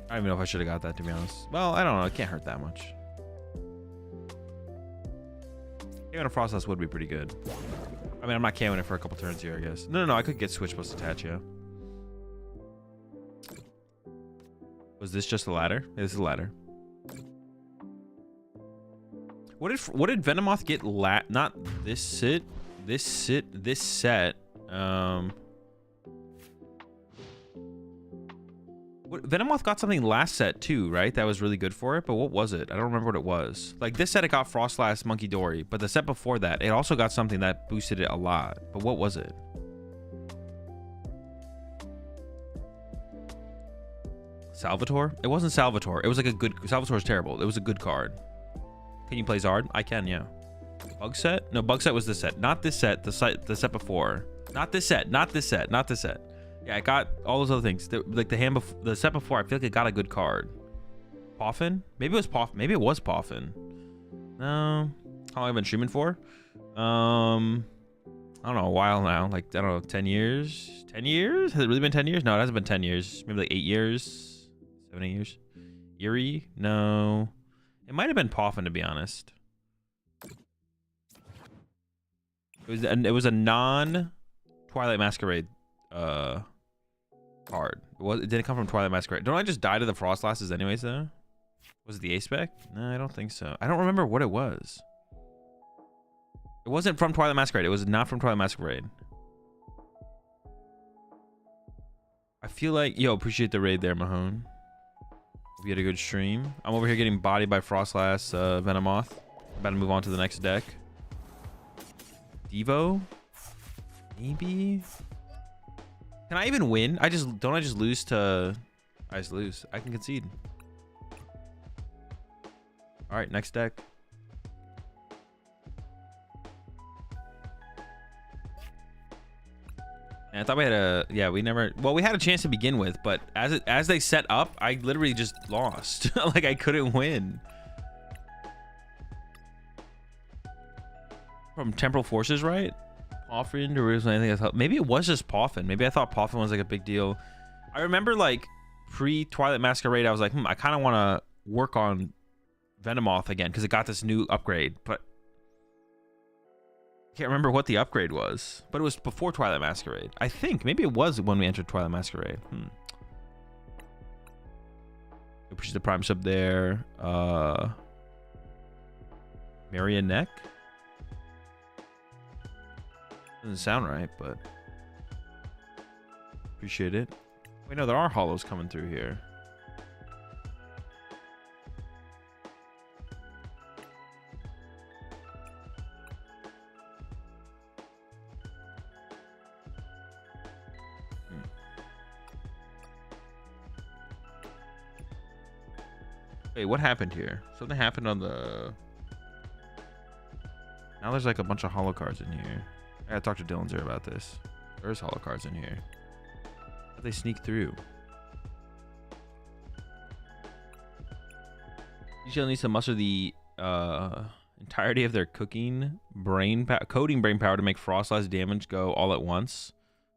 I don't even know if I should have got that, to be honest. Well, I don't know. It can't hurt that much. Even a Frostlass would be pretty good. I mean, I'm not camming it for a couple turns here, I guess. No. I could get Switch plus attach, yeah. Was this just the ladder? Yeah, this is the ladder. What did Venomoth get not this set? This set. Venomoth got something last set too, right? That was really good for it, but what was it? I don't remember what it was. Like, this set it got Frostlass, Monkey Dory, but the set before that, it also got something that boosted it a lot. But what was it? Salvatore? It wasn't Salvatore. It was like a good... Salvatore's terrible. It was a good card. Can you play Zard? I can, yeah. Bug set? No, Bug set was this set. Not this set. The set before. Not this set. Not this set. Not this set. Yeah, I got all those other things. Like the set before, I feel like it got a good card. Palafin? Maybe it was Palafin. Maybe it was Palafin. No. How long have I been streaming for? I don't know, a while now. Like, I don't know, 10 years? 10 years? Has it really been 10 years? No, it hasn't been 10 years. Maybe like 8 years? 7, 8 years? Eerie? No. It might have been Palafin, to be honest. It was a non-Twilight Masquerade card. It didn't come from Twilight Masquerade. Don't I just die to the Frost Lasses anyways, though? Was it the A-Spec? No, I don't think so. I don't remember what it was. It wasn't from Twilight Masquerade. It was not from Twilight Masquerade. I feel like... Yo, appreciate the raid there, Mahone. Hope you had a good stream. I'm over here getting bodied by Frostlass Venomoth. About to move on to the next deck. Devo? Maybe? Can I even win? Don't I just lose to... I just lose. I can concede. Alright, next deck. And I thought we had a... Yeah, we never... Well, we had a chance to begin with, but as they set up, I literally just lost. Like, I couldn't win. From Temporal Forces, right? Palafin, or was anything else? Maybe it was just Palafin. Maybe I thought Palafin was like a big deal. I remember like pre-Twilight Masquerade, I was like, I kind of want to work on Venomoth again because it got this new upgrade, but I can't remember what the upgrade was. But it was before Twilight Masquerade. I think maybe it was when we entered Twilight Masquerade. Push the Prime sub there. Marionette. Doesn't sound right, but appreciate it. Wait, no, there are hollows coming through here. Wait, what happened here? Something happened on the... Now there's like a bunch of hollow cards in here. I gotta talk to Dylan's here about this. There's hollow cards in here. How'd they sneak through? Usually needs to muster the entirety of their coding brain power to make Frostlass damage go all at once.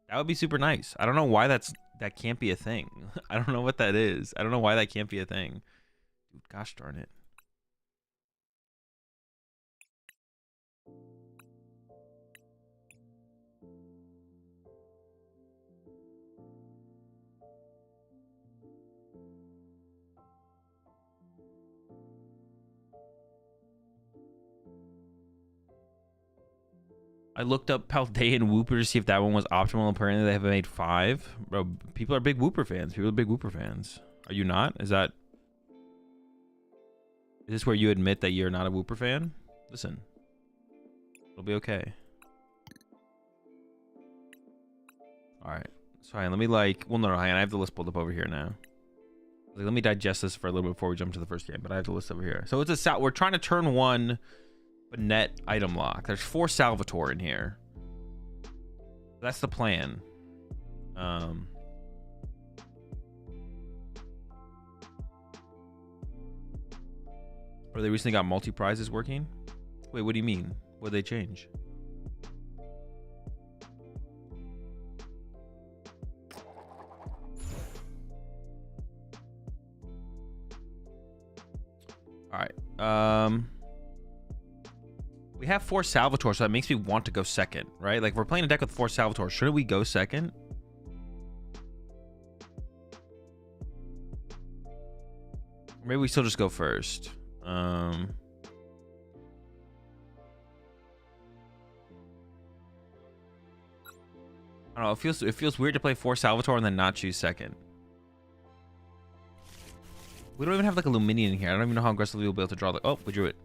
That would be super nice. I don't know why that can't be a thing. I don't know what that is. I don't know why that can't be a thing. Dude, gosh darn it. I looked up Paldean and Wooper to see if that one was optimal. Apparently they have made 5. Bro, people are big Wooper fans. People are big Wooper fans. Are you not? Is this where you admit that you're not a Wooper fan? Listen. It'll be okay. Alright. Sorry, let me like... Well, no, hang on. I have the list pulled up over here now. Let me digest this for a little bit before we jump to the first game. But I have the list over here. So it's a... We're trying to turn one... Banette item lock. There's 4 Salvatore in here. That's the plan. Or they recently got multi-prizes working? Wait, what do you mean? What did they change? Alright. We have 4 Salvatore, so that makes me want to go second, right? Like, if we're playing a deck with 4 Salvatore, shouldn't we go second? Or maybe we still just go first. I don't know. It feels weird to play 4 Salvatore and then not choose second. We don't even have like a Luminion in here. I don't even know how aggressively we'll be able to draw. Oh, we drew it.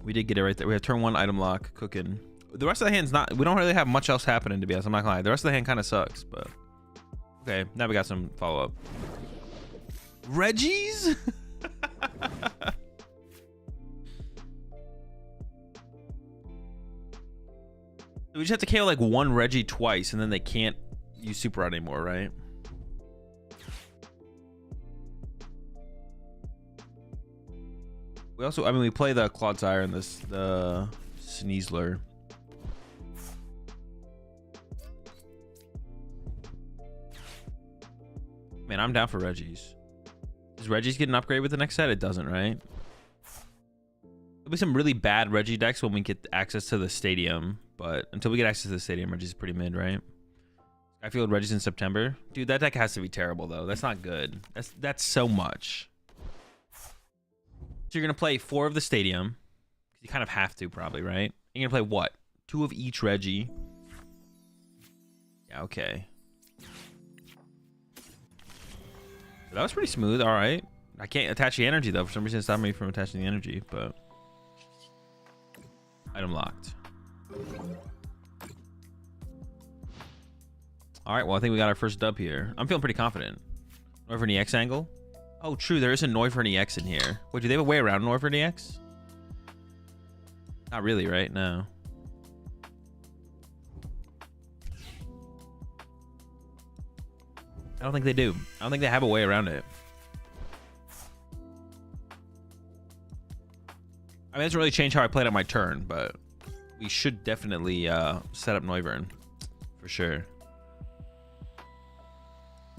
We did get it right there. We have turn 1 item lock cooking. The rest of the hand's not... We don't really have much else happening, to be honest. I'm not gonna lie. The rest of the hand kind of sucks, but... Okay, now we got some follow-up. Regi's? We just have to KO like 1 Regi twice, and then they can't use Super Rod anymore, right? also, I mean, we play the Clodsire and the Sneasler. Man, I'm down for Regi's. Does Regi's get an upgrade with the next set? It doesn't, right? There'll be some really bad Regi decks when we get access to the stadium, but until we get access to the stadium, Regi's pretty mid, right? I feel Regi's in September. Dude, that deck has to be terrible, though. That's not good. That's so much. So you're going to play 4 of the stadium. You kind of have to, probably, right? You're going to play what? 2 of each Regi. Yeah, okay. That was pretty smooth. All right. I can't attach the energy, though. For some reason, it stopped me from attaching the energy, but... Item locked. All right, well, I think we got our first dub here. I'm feeling pretty confident. Noivern EX angle. Oh, true. There is a Noivern EX in here. Wait, do they have a way around Noivern EX? Not really, right? No. I don't think they do. I don't think they have a way around it. I mean, it doesn't really change how I played on my turn, but we should definitely set up Noivern for sure.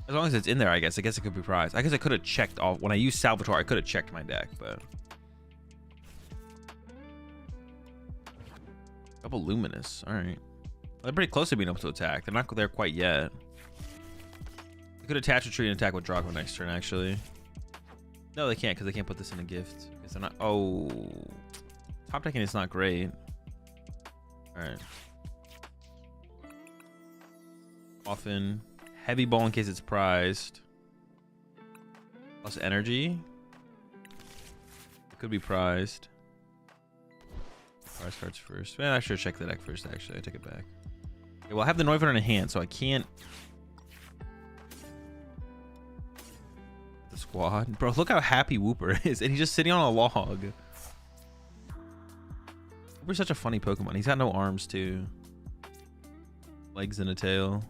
As long as it's in there, I guess. I guess it could be prized. I guess I could have checked off. When I used Salvatore, I could have checked my deck, but... Double Luminous. All right. They're pretty close to being able to attack. They're not there quite yet. They could attach a tree and attack with Draco next turn, actually. No, they can't, because they can't put this in a gift. Because they're not... Oh. Top decking is not great. All right. Often... Heavy ball in case it's prized. Plus energy. It could be prized. Prize cards first. Man, I should check the deck first, actually. I take it back. Okay, well, I have the Noivern in hand, so I can't... The squad. Bro, look how happy Wooper is. And he's just sitting on a log. Wooper's such a funny Pokemon. He's got no arms, too. Legs and a tail.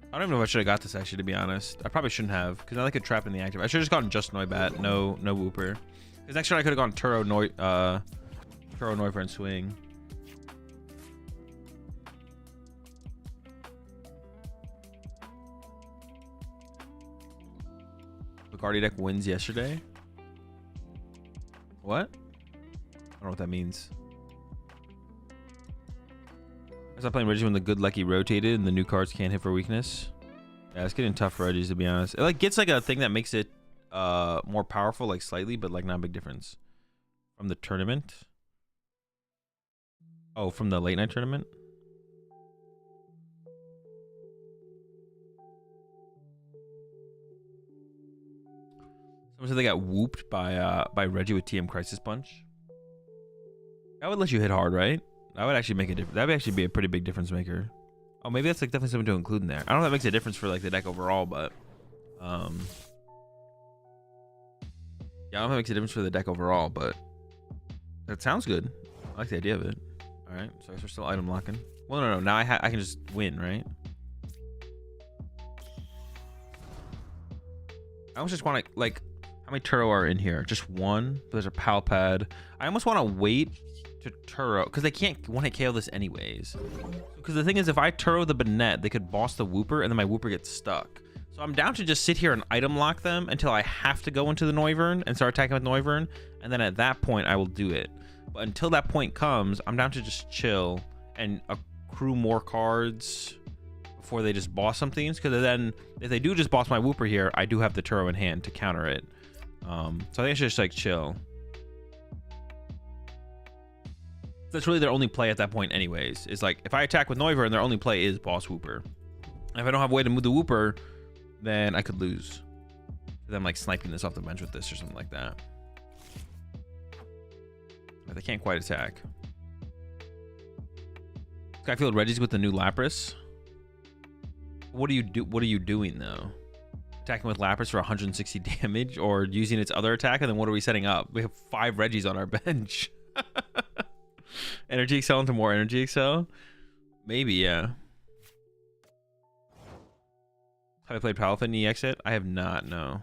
I don't even know if I should have got this, actually, to be honest. I probably shouldn't have, because I like a trap in the active. I should have just gotten just Noibat, no Wooper. Because next turn I could have gone Turo, Noivern, and Swing. The Guardy deck wins yesterday. What? I don't know what that means. I was not playing Regi when the good Lucky rotated and the new cards can't hit for weakness. Yeah, it's getting tough for Regis, to be honest. It like gets like a thing that makes it more powerful, like slightly, but like not a big difference. From the tournament. Oh, from the late night tournament. Someone said they got whooped by Regi with TM Crisis Punch. That would let you hit hard, right? That would actually make a difference. That would actually be a pretty big difference maker. Oh, maybe that's like definitely something to include in there. I don't know if that makes a difference for like the deck overall, but yeah, I don't know if it makes a difference for the deck overall, but that sounds good. I like the idea of it. All right, so I guess we're still item locking. Well, no. Now I can just win, right? I almost just want to like, how many Turo are in here? Just one. There's a Pal Pad. I almost want to wait to Turo, because they can't one-hit KO this anyways. Because the thing is, if I Turo the Banette, they could boss the Wooper, and then my Wooper gets stuck. So I'm down to just sit here and item lock them until I have to go into the Noivern and start attacking with Noivern, and then at that point, I will do it. But until that point comes, I'm down to just chill and accrue more cards before they just boss some things, because then, if they do just boss my Wooper here, I do have the Turo in hand to counter it. So I think I should just, like, chill. That's really their only play at that point anyways. Is like, if I attack with Noivern, their only play is boss Wooper. And if I don't have a way to move the Wooper, then I could lose. Then I'm like sniping this off the bench with this or something like that. But they can't quite attack. Skyfield Regi's with the new Lapras. What are you doing though? Attacking with Lapras for 160 damage, or using its other attack, and then what are we setting up? We have 5 Regis on our bench. Energy Excel into more Energy Excel? Maybe, yeah. Have I played Palafin EX it? I have not, no.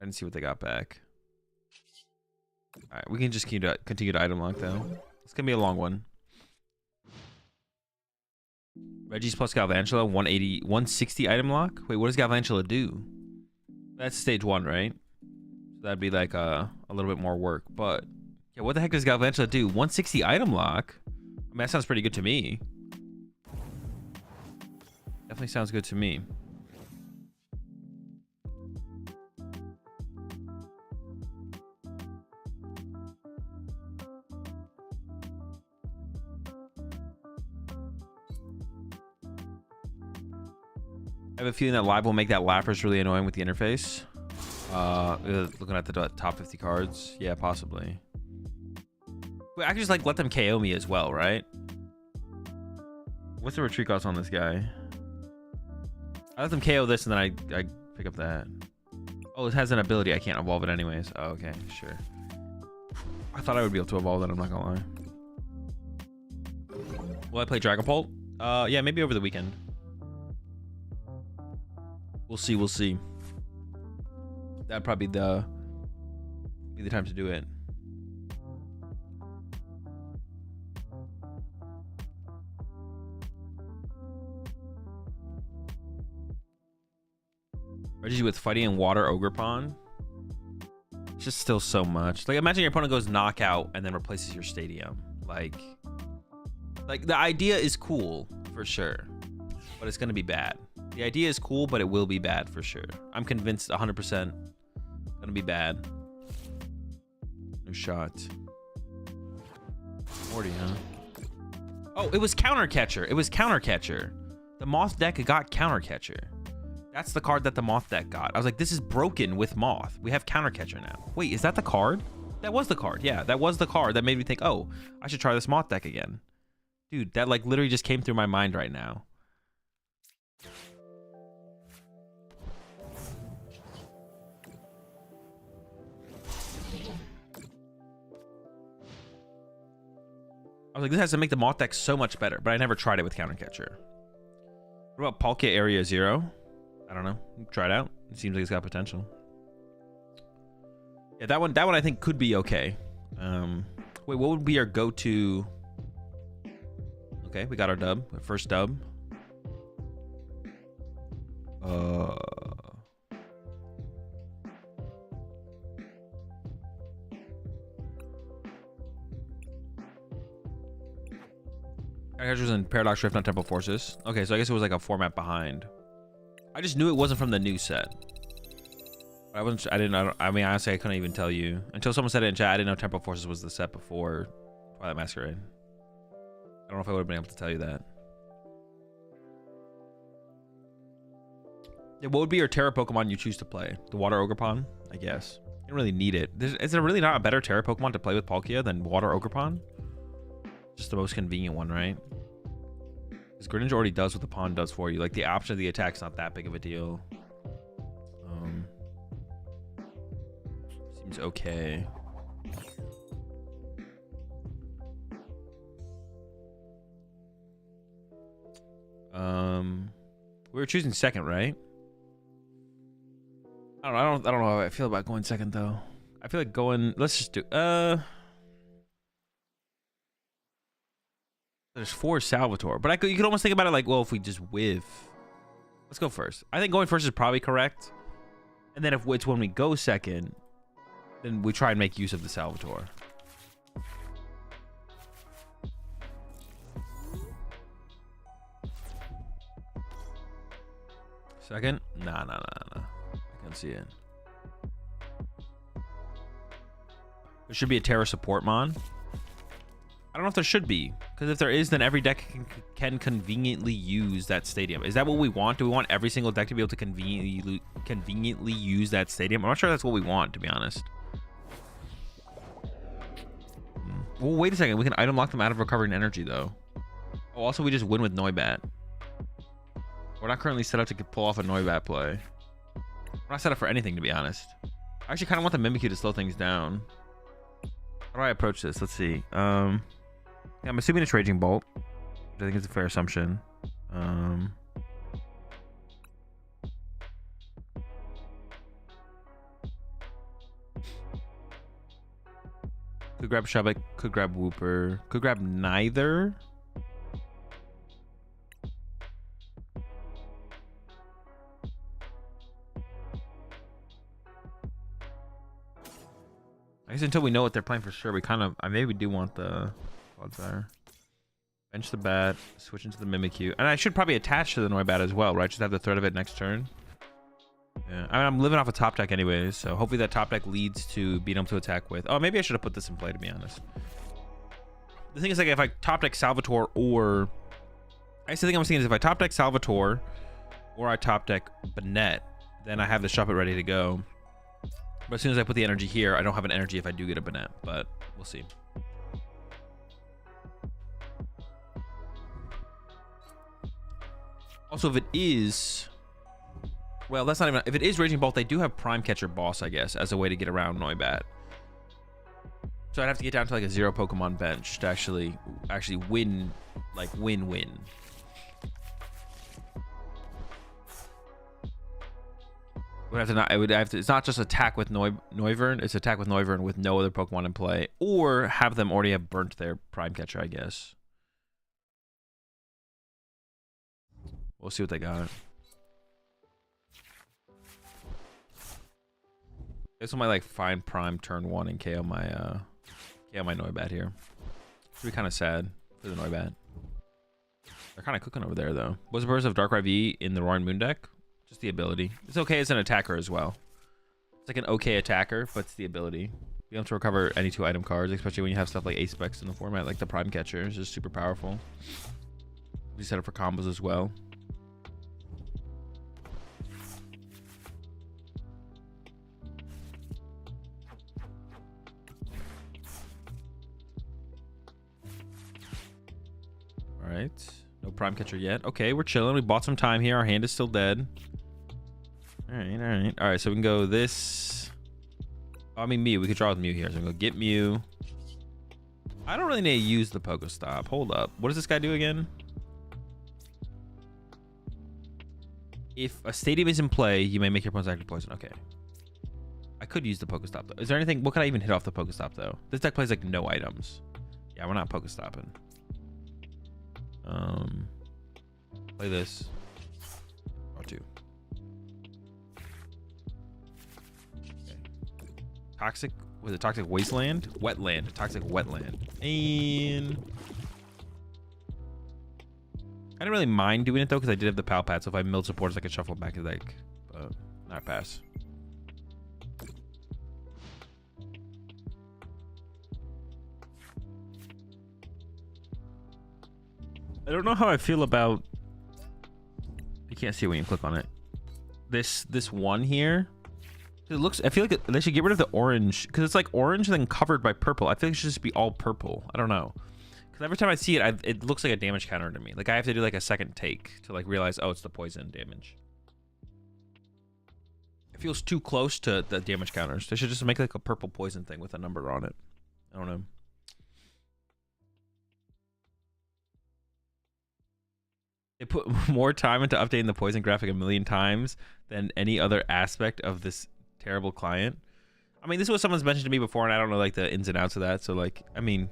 I didn't see what they got back. Alright, we can just continue to item lock though. It's gonna be a long one. Regi's plus Galvantula, 180, 160 item lock? Wait, what does Galvantula do? That's stage 1, right? So that'd be like a little bit more work, but yeah, what the heck does Galvantula do? 160 item lock? I mean, that sounds pretty good to me. Definitely sounds good to me. I have a feeling that live will make that Lapras really annoying with the interface. Looking at the top 50 cards, yeah, possibly. Wait, I can just like let them KO me as well, right? What's the retreat cost on this guy? I let them KO this and then I pick up that. Oh, it has an ability. I can't evolve it anyways. Oh, okay, sure. I thought I would be able to evolve that. I'm not gonna lie. Will I play Dragapult? Yeah, maybe over the weekend. We'll see. We'll see. That'd probably be the time to do it. Regi with fighting in water ogre pond. It's just still so much. Like, imagine your opponent goes knockout and then replaces your stadium. Like the idea is cool for sure, but it's gonna be bad. The idea is cool, but it will be bad for sure. I'm convinced 100% gonna be bad. No shot. 40, huh? Oh, it was counter catcher. It was counter catcher. The Moth deck got counter catcher. That's the card that the Moth deck got. I was like, this is broken with Moth. We have counter catcher now. Wait, is that the card? That was the card. Yeah, that was the card that made me think, oh, I should try this Moth deck again. Dude, that like literally just came through my mind right now. I was like, this has to make the Moth deck so much better, but I never tried it with counter catcher. What about Palkia Area 0? I don't know. Try it out. It seems like it's got potential. Yeah, that one I think could be okay. Wait, what would be our go-to? Okay, we got our dub. Our first dub. Characters in Paradox Rift, not Temple Forces. Okay, so I guess it was like a format behind. I just knew it wasn't from the new set. I mean, honestly, I couldn't even tell you. Until someone said it in chat, I didn't know Temple Forces was the set before Twilight Masquerade. I don't know if I would have been able to tell you that. Yeah, what would be your Terra Pokemon you choose to play? The Water Ogerpon? I guess. You don't really need it. Is there really not a better Terra Pokemon to play with Palkia than Water Ogerpon? Just the most convenient one, right? Because Greninja already does what the pond does for you. Like, the option of the attack's not that big of a deal. Seems okay. We were choosing second, right? I don't know how I feel about going second though. I feel like going. Let's just do. There's 4 Salvatore, but you could almost think about it like, well, if we just whiff. Let's go first. I think going first is probably correct. And then if it's when we go second, then we try and make use of the Salvatore. Second? Nah. I can't see it. There should be a Terra support mon. I don't know if there should be, because if there is, then every deck can conveniently use that stadium. Is that what we want? Do we want every single deck to be able to conveniently use that stadium? I'm not sure that's what we want, to be honest. Well, wait a second. We can item lock them out of recovering energy, though. Oh, also, we just win with Noibat. We're not currently set up to pull off a Noibat play. We're not set up for anything, to be honest. I actually kind of want the Mimikyu to slow things down. How do I approach this? Let's see. Yeah, I'm assuming it's Raging Bolt, which I think is a fair assumption. Could grab Shubik, could grab Wooper, could grab neither. I guess until we know what they're playing for sure, we kind of, maybe we do want the Clodsire. Bench the bat, switch into the Mimikyu. And I should probably attach to the Noibat as well, right? Just have the threat of it next turn. Yeah, I mean, I'm living off a top deck anyways, so hopefully that top deck leads to being able to attack with. Oh, maybe I should have put this in play, to be honest. The thing is, like, if I top deck Salvatore or... I guess the thing I'm saying is if I top deck Salvatore or I top deck Banette, then I have the Shuppet ready to go. But as soon as I put the energy here, I don't have an energy if I do get a Banette, but we'll see. Also, if it is... Well, that's not even... If it is Raging Bolt, they do have Prime Catcher Boss, I guess, as a way to get around Noibat. So I'd have to get down to like a 0 Pokemon bench to actually win, like win-win. It's not just attack with Noivern, it's attack with Noivern with no other Pokemon in play, or have them already have burnt their Prime Catcher, I guess. We'll see what they got. This one might like find Prime turn 1 and KO my Noibat here. It's be kind of sad for the Noibat. They're kind of cooking over there though. Was the Burst of Darkrai V in the Roaring Moon deck? Just the ability. It's okay as an attacker as well. It's like an okay attacker, but it's the ability. Be able to recover any 2 item cards, especially when you have stuff like Ace Specs in the format, like the Prime Catcher is just super powerful. We set up for combos as well. All right, no Prime Catcher yet. Okay, we're chilling. We bought some time here. Our hand is still dead. All right. So we can go this. Oh, I mean, Mew. We could draw with Mew here. So I'm gonna get Mew. I don't really need to use the Pokestop. Hold up. What does this guy do again? If a stadium is in play, you may make your opponent's active poison. Okay. I could use the Pokestop though. Is there anything? What can I even hit off the Pokestop though? This deck plays like no items. Yeah, we're not Pokestopping. Play this. Draw 2. Okay. Toxic. Was it Toxic Wasteland? Wetland. Toxic Wetland. And I didn't really mind doing it though because I did have the Pal Pad. So if I milled supports, I could shuffle back to the deck. Not pass. I don't know how I feel about... You can't see it when you click on it. This one here. It looks... I feel like they should get rid of the orange. Because it's like orange and then covered by purple. I feel like it should just be all purple. I don't know. Because every time I see it, it looks like a damage counter to me. Like I have to do like a second take to like realize, oh, it's the poison damage. It feels too close to the damage counters. They should just make like a purple poison thing with a number on it. I don't know. They put more time into updating the poison graphic 1,000,000 times than any other aspect of this terrible client. I mean, this is what someone's mentioned to me before, and I don't know like the ins and outs of that. So like, I mean,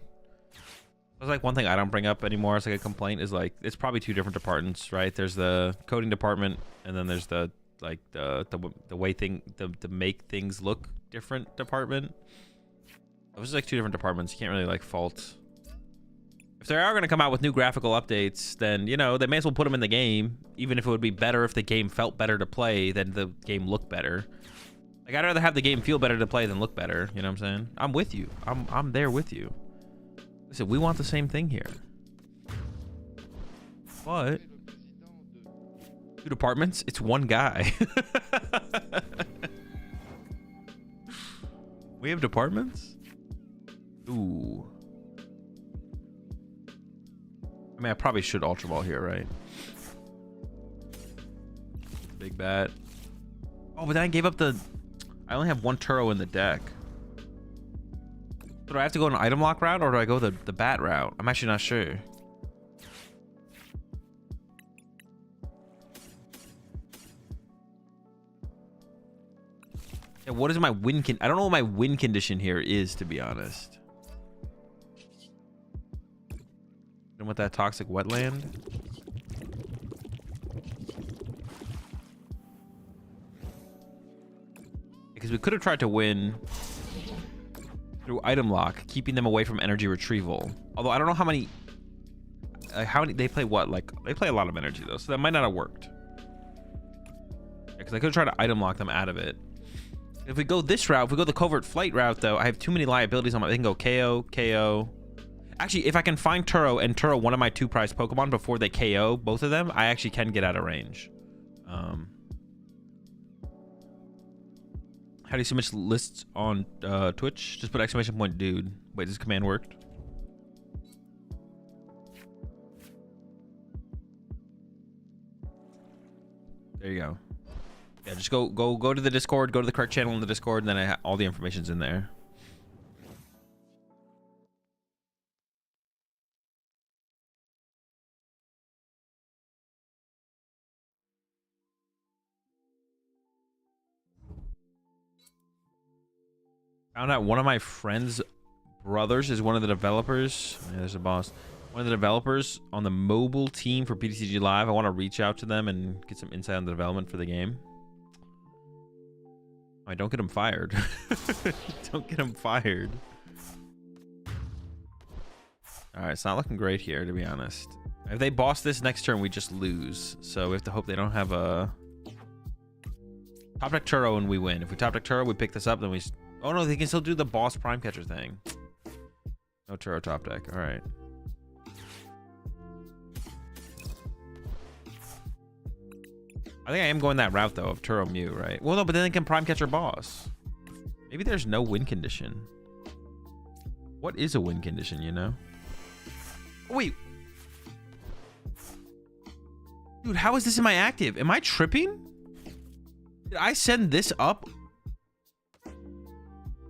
there's like one thing I don't bring up anymore as like a complaint is like it's probably 2 different departments, right? There's the coding department, and then there's the like the way the make things look different department. Those are like 2 different departments. You can't really like fault. If they are going to come out with new graphical updates, then, you know, they may as well put them in the game, even if it would be better if the game felt better to play than the game looked better. Like, I'd rather have the game feel better to play than look better, you know what I'm saying? I'm with you. I'm there with you. Listen, we want the same thing here. But 2 departments, it's 1 guy. We have departments? Ooh. I mean, I probably should Ultra Ball here, right? Big bat. Oh, but then I gave up the... I only have 1 Turo in the deck. So do I have to go an item lock route, or do I go the bat route? I'm actually not sure. Yeah, what is my win I don't know what my win condition here is, to be honest. And with that toxic wetland. Because we could have tried to win through item lock, keeping them away from energy retrieval. Although I don't know how many they play what? Like, they play a lot of energy though, so that might not have worked. Because I could have tried to item lock them out of it. If we go this route, if we go the covert flight route though, I have too many liabilities on my, they can go KO, KO. Actually, if I can find Turo and Turo one of my 2 prized Pokemon before they KO both of them, I actually can get out of range. How do you see much lists on Twitch? Just put exclamation point dude. Wait, this command worked? There you go. Yeah, just go to the Discord, go to the correct channel in the Discord, and then all the information's in there. Found out one of my friend's brothers is one of the developers. Yeah, there's a boss. One of the developers on the mobile team for PTCG Live. I want to reach out to them and get some insight on the development for the game. I don't get him fired. Don't get him fired. All right, it's not looking great here, to be honest. If they boss this next turn, we just lose. So we have to hope they don't have a top deck Turo and we win. If we top deck Turo, we pick this up, then we. Oh no, they can still do the boss prime catcher thing. No Turo top deck. All right. I think I am going that route though of Turo Mew, right? Well, no, but then they can prime catcher boss. Maybe there's no win condition. What is a win condition, you know? Oh, wait. Dude, how is this in my active? Am I tripping? Did I send this up?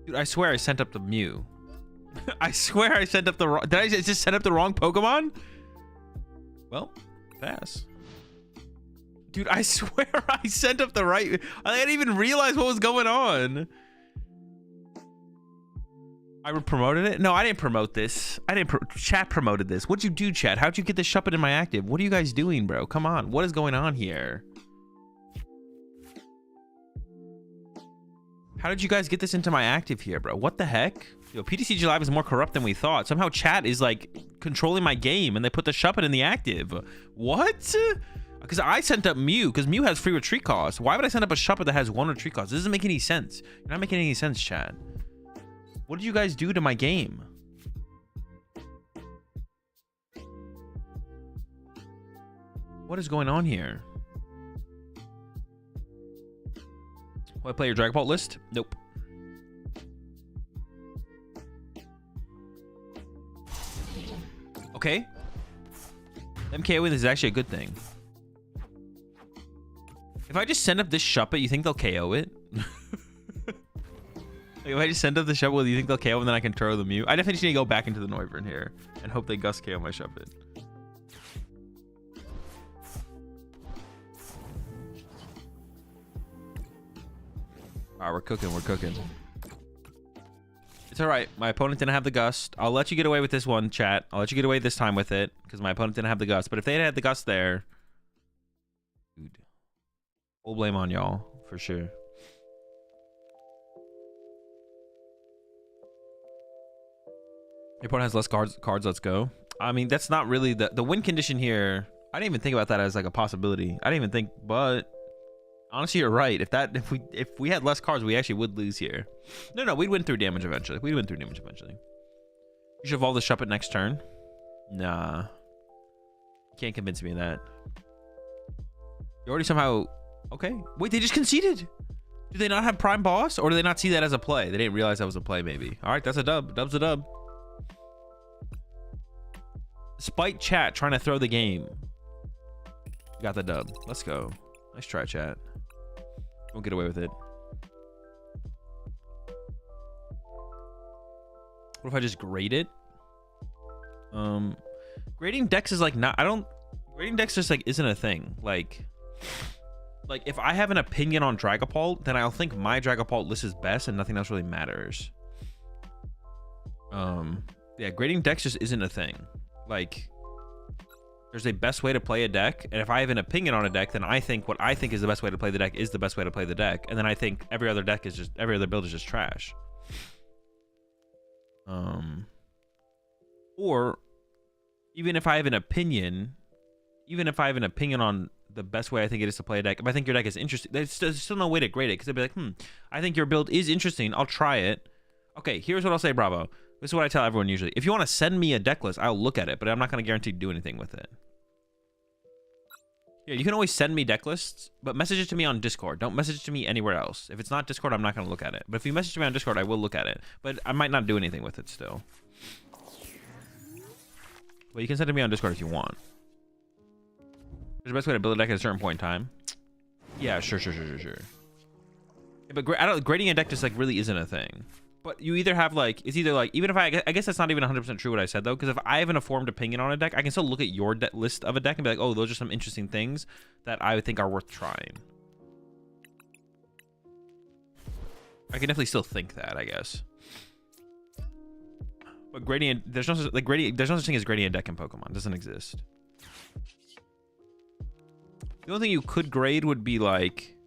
Dude, I swear I sent up the Mew. I swear I sent up the wrong... Did I just send up the wrong Pokemon? Well, pass. Dude, I swear I sent up the right... I didn't even realize what was going on. I promoted it? No, I didn't promote this. I didn't... Chat promoted this. What'd you do, chat? How'd you get this Shuppet in my active? What are you guys doing, bro? Come on. What is going on here? How did you guys get this into my active here, bro? What the heck? Yo, PTCG Live is more corrupt than we thought. Somehow chat is like controlling my game and they put the Shuppet in the active. What? Because I sent up Mew, because Mew has free retreat cost. Why would I send up a Shuppet that has 1 retreat cost? This doesn't make any sense. You're not making any sense, chat. What did you guys do to my game? What is going on here? Will I play your Dragon Ball list? Nope. Okay. Them KOing is actually a good thing. If I just send up this Shuppet, you think they'll KO it? Like, if I just send up the Shuppet, you think they'll KO and then I can throw the Mew? I definitely need to go back into the Noivern here and hope they Gust KO my Shuppet. Alright, we're cooking, we're cooking. It's alright. My opponent didn't have the Gust. I'll let you get away with this one, chat. I'll let you get away this time with it, because my opponent didn't have the Gust. But if they had the Gust there... Dude. Full blame on y'all, for sure. Your opponent has less cards, let's go. I mean, that's not really... The win condition here... I didn't even think about that as like a possibility. I didn't even think, but... Honestly, you're right. If we had less cards, we actually would lose here. No, we'd win through damage eventually. We'd win through damage eventually. You should evolve the Shuppet next turn. Nah. You can't convince me of that. You already somehow... Okay. Wait, they just conceded. Do they not have Prime Boss? Or do they not see that as a play? They didn't realize that was a play, maybe. Alright, that's a dub. Dub's a dub. Despite chat trying to throw the game. You got the dub. Let's go. Nice try, chat. We'll get away with it. What if I just grade it? Grading decks is like not... Grading decks just like isn't a thing. Like if I have an opinion on Dragapult, then I'll think my Dragapult list is best and nothing else really matters. Yeah, grading decks just isn't a thing. Like, there's a best way to play a deck, and if I have an opinion on a deck, then I think what I think is the best way to play the deck is the best way to play the deck, and then I think every other build is just trash. Or even if I have an opinion on the best way I think it is to play a deck, if I think your deck is interesting, there's still no way to grade it, because I'd be like, I think your build is interesting, I'll try it. Okay, here's what I'll say, Bravo. This is what I tell everyone usually. If you want to send me a deck list, I'll look at it, but I'm not going to guarantee to do anything with it. Yeah, you can always send me deck lists, but message it to me on Discord. Don't message it to me anywhere else. If it's not Discord, I'm not going to look at it. But if you message me on Discord, I will look at it. But I might not do anything with it still. But you can send it to me on Discord if you want. There's the best way to build a deck at a certain point in time. Yeah, sure. Yeah, but grading a deck just like really isn't a thing. But you either have like, it's either like, even if I guess that's not even 100% true what I said though, because if I have an informed opinion on a deck, I can still look at your list of a deck and be like, oh, those are some interesting things that I think are worth trying. I can definitely still think that, I guess. But gradient, there's no such thing as gradient deck in Pokemon. It doesn't exist. The only thing you could grade would be like,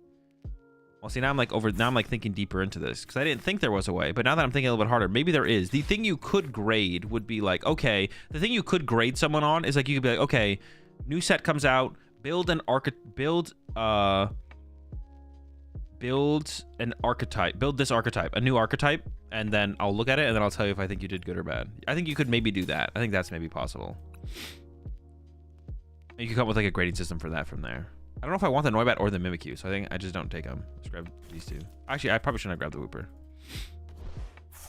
well, see, now I'm like thinking deeper into this because I didn't think there was a way, but now that I'm thinking a little bit harder, maybe there is. The thing you could grade would be like, okay, the thing you could grade someone on is like, you could be like, okay, new set comes out, build an archetype, build this archetype, a new archetype, and then I'll look at it and then I'll tell you if I think you did good or bad. I think you could maybe do that. I think that's maybe possible. You could come up with like a grading system for that from there. I don't know if I want the Noibat or the Mimikyu, so I think I just don't take them. Let's grab these two. Actually, I probably shouldn't have grabbed the Wooper.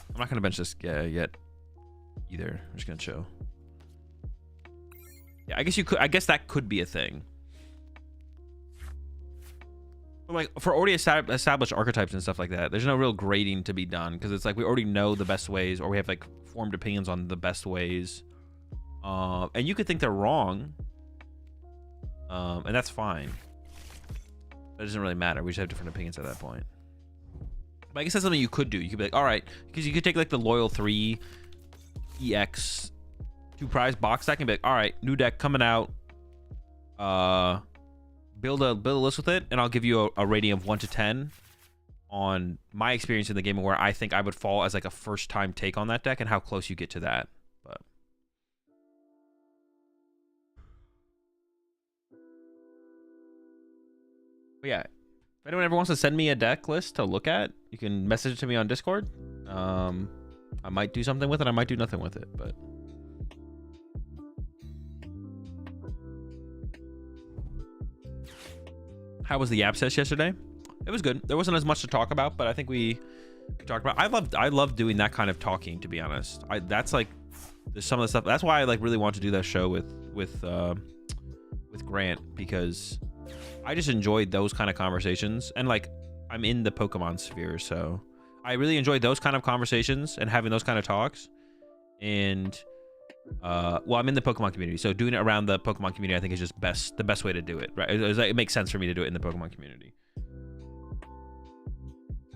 I'm not going to bench this yet either. I'm just going to chill. Yeah, I guess you could. I guess that could be a thing. But like for already established archetypes and stuff like that, there's no real grading to be done because it's like we already know the best ways, or we have like formed opinions on the best ways. And you could think they're wrong. And that's fine. It doesn't really matter. We just have different opinions at that point. But I guess that's something you could do. You could be like, all right, because you could take like the Loyal 3 EX 2 prize box deck and be like, all right, new deck coming out. Build a list with it, and I'll give you a rating of 1 to 10 on my experience in the game and where I think I would fall as like a first time take on that deck and how close you get to that. But yeah, if anyone ever wants to send me a deck list to look at, you can message it to me on Discord. I might do something with it. I might do nothing with it, but. How was the abscess yesterday? It was good. There wasn't as much to talk about, but I think we talked about. I love doing that kind of talking, to be honest. That's like there's some of the stuff. That's why I like really want to do that show with Grant, because I just enjoyed those kind of conversations, and like I'm in the Pokemon sphere, so I really enjoyed those kind of conversations and having those kind of talks. And well, I'm in the Pokemon community, so doing it around the Pokemon community I think is just the best way to do it, right? It makes sense for me to do it in the Pokemon community.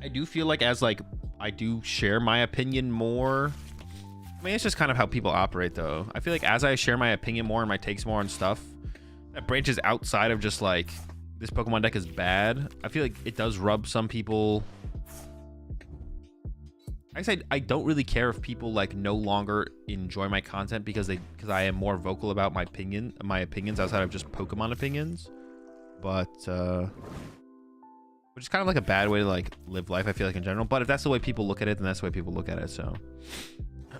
I do feel like as like I do share my opinion more. I mean, it's just kind of how people operate, though. I feel like as I share my opinion more and my takes more on stuff that branches outside of just like this Pokemon deck is bad, I feel like it does rub some people. I guess I don't really care if people like no longer enjoy my content because I am more vocal about my opinions outside of just Pokemon opinions. But which is kind of like a bad way to like live life, I feel like, in general. But if that's the way people look at it, then that's the way people look at it. So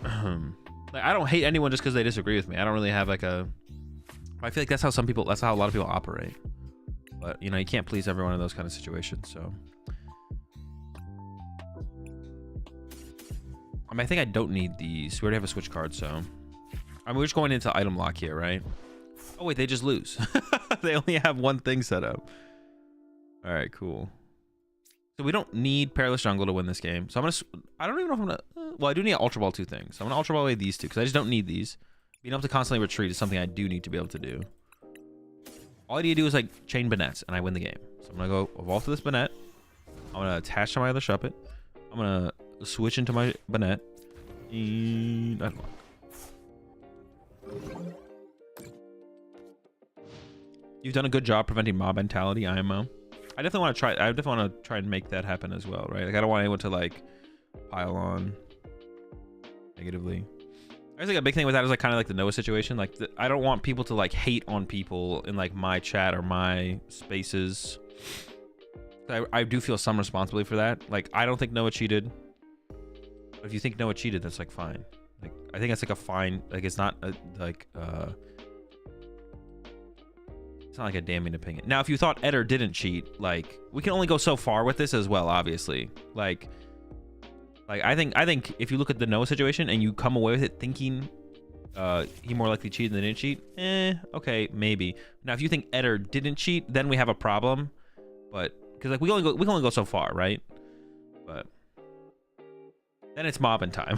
like, I don't hate anyone just because they disagree with me. I don't really have like a. I feel like that's how a lot of people operate. But you know, you can't please everyone in those kind of situations. So I mean, I think I don't need these. We already have a switch card, so I mean, we're just going into item lock here, right? Oh wait, they just lose. They only have one thing set up. All right, cool. So we don't need Perilous Jungle to win this game. So I don't even know if I'm gonna. Well, I do need an Ultra Ball 2 things. So I'm gonna Ultra Ball away these two because I just don't need these. Being able to constantly retreat is something I do need to be able to do. All I need to do is like chain Banette and I win the game. So I'm gonna go evolve to this Banette. I'm gonna attach to my other Shuppet. I'm gonna switch into my Banette and unlock. You've done a good job preventing mob mentality, IMO. I definitely want to try. I definitely want to try and make that happen as well, right? Like I don't want anyone to like pile on negatively. I think a big thing with that is like kind of like the Noah situation. Like I don't want people to like hate on people in like my chat or my spaces. I do feel some responsibility for that. Like I don't think Noah cheated. But if you think Noah cheated, that's like fine. Like I think that's like a fine. Like it's not a, like it's not like a damning opinion. Now, if you thought Eder didn't cheat, like we can only go so far with this as well. Obviously, like I think if you look at the Noah situation and you come away with it thinking he more likely cheated than didn't cheat, okay, maybe. Now, if you think Eder didn't cheat, then we have a problem. But because like we can only go so far, right? But then it's mobbing time.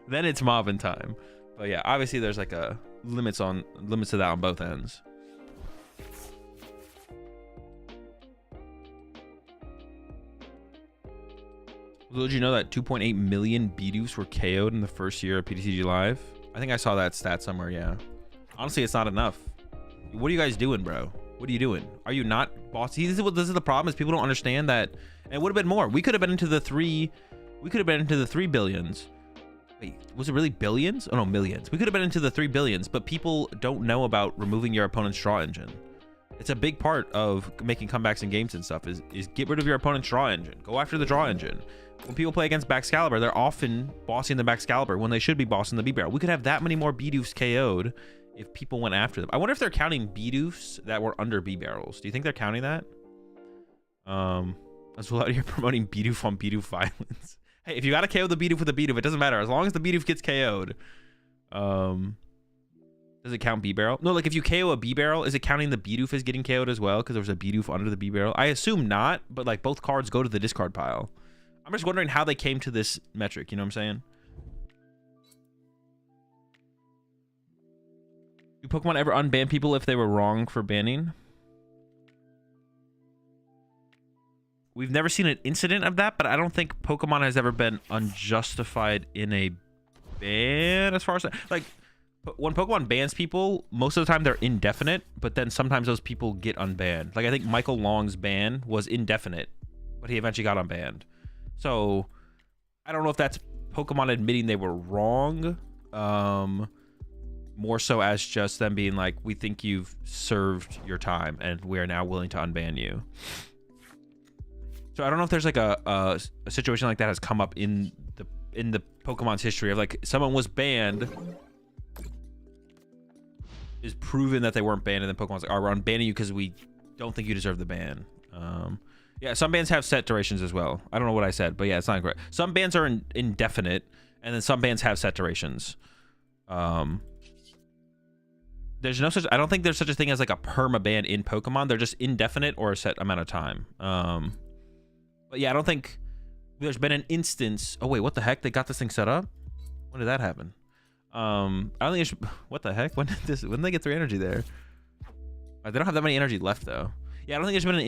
Then it's mobbing time. But yeah, obviously there's like a limits to that on both ends. Did you know that 2.8 million Bidoofs were KO'd in the first year of PTCG Live? I think I saw that stat somewhere, yeah. Honestly, it's not enough. What are you guys doing, bro? What are you doing? Are you not boss? See, this is the problem, is people don't understand that. And it would have been more. We could have been into the 3 billions. Wait, was it really billions? Oh no, millions. We could have been into the 3 billions, but people don't know about removing your opponent's draw engine. It's a big part of making comebacks in games and stuff is get rid of your opponent's draw engine. Go after the draw engine. When people play against Baxcalibur, they're often bossing the Baxcalibur when they should be bossing the B-Barrel. We could have that many more B-Doofs KO'd if people went after them. I wonder if they're counting B-Doofs that were under B-Barrels. Do you think they're counting that? As well out here promoting B-Doof on B-Doof violence. Hey, if you gotta KO the B-Doof with a B-Doof, it doesn't matter. As long as the B-Doof gets KO'd. Does it count B-Barrel? No, like if you KO a B-Barrel, is it counting the B-Doof as getting KO'd as well? Because there was a B-Doof under the B-Barrel. I assume not, but like both cards go to the discard pile. I'm just wondering how they came to this metric, you know what I'm saying? Do Pokemon ever unban people if they were wrong for banning? We've never seen an incident of that, but I don't think Pokemon has ever been unjustified in a ban as far as like when Pokemon bans people, most of the time they're indefinite, but then sometimes those people get unbanned. Like I think Michael Long's ban was indefinite, but he eventually got unbanned. So I don't know if that's Pokemon admitting they were wrong, more so as just them being like, we think you've served your time and we are now willing to unban you. So I don't know if there's like a situation like that has come up in the Pokemon's history of like someone was banned, is proven that they weren't banned, and then Pokemon's like, "All right, we're unbanning you because we don't think you deserve the ban." Yeah, some bans have set durations as well. I don't know what I said, but yeah, it's not correct. Some bans are indefinite, and then some bans have set durations. There's no such. I don't think there's such a thing as like a perma ban in Pokemon. They're just indefinite or a set amount of time. But yeah, I don't think there's been an instance. Oh wait, what the heck? They got this thing set up? When did that happen? I don't think it should. What the heck? When did they get 3 energy there? They don't have that many energy left though. Yeah, I don't think there's been an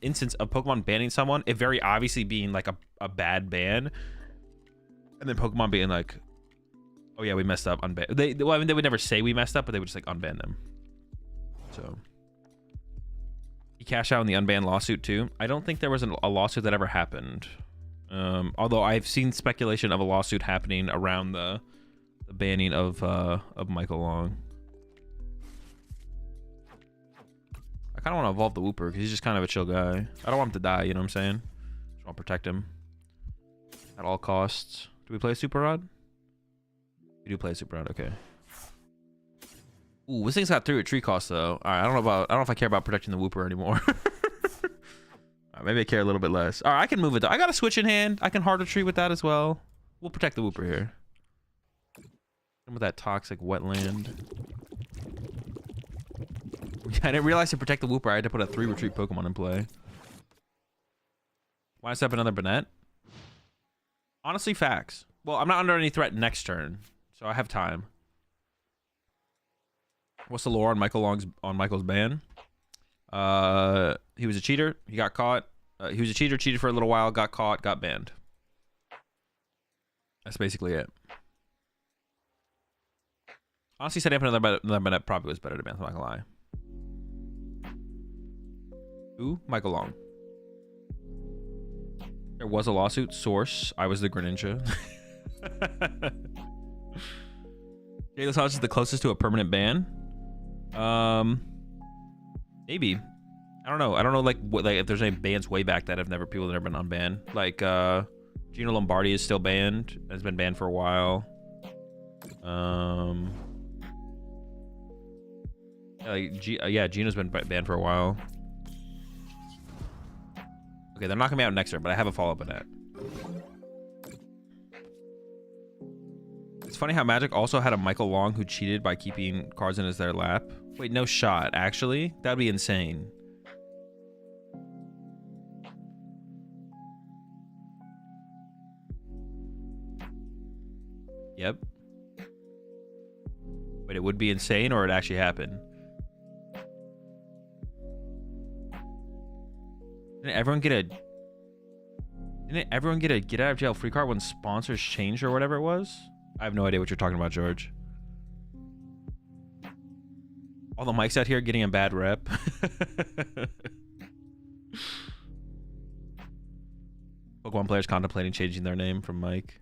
instance of Pokemon banning someone, it very obviously being like a bad ban, and then Pokemon being like, "Oh yeah, we messed up." Unban. Well, I mean, they would never say we messed up, but they would just like unban them. So he cashed out in the unbanned lawsuit too. I don't think there was a lawsuit that ever happened. Although I've seen speculation of a lawsuit happening around the banning of Michael Long. I kind of want to evolve the Wooper because he's just kind of a chill guy. I don't want him to die, you know what I'm saying? Just want to protect him at all costs. Do we play a Super Rod? We do play a Super Rod, okay. Ooh, this thing's got 3 retreat costs though. All right, I don't know if I care about protecting the Wooper anymore. Right, maybe I care a little bit less. All right, I can move it though. I got a switch in hand. I can hard retreat with that as well. We'll protect the Wooper here. With that toxic wetland. I didn't realize to protect the Wooper I had to put a 3 retreat Pokemon in play. Why set up another Banette? Honestly, facts. Well, I'm not under any threat next turn, so I have time. What's the lore on Michael's ban? He was a cheater. He got caught. He was a cheater, cheated for a little while, got caught, got banned. That's basically it. Honestly, setting up another Banette probably was better to ban. I'm not gonna lie. Who? Michael Long. There was a lawsuit. Source. I was the Greninja. Jail's House is the closest to a permanent ban. Maybe. I don't know. I don't know like what if there's any bans way back that have people that have never been unbanned. Like Gino Lombardi is still banned. Has been banned for a while. Yeah, Gino's been banned for a while. Okay, they're knocking me out next turn, but I have a follow-up on that. It's funny how Magic also had a Michael Long who cheated by keeping cards in their lap. Wait, no shot. Actually, that'd be insane. Yep. But it would be insane, or it actually happened. Didn't everyone get a get out of jail free card when sponsors changed or whatever it was? I have no idea what you're talking about, George. All the mics out here getting a bad rep. Pokemon players contemplating changing their name from Mike.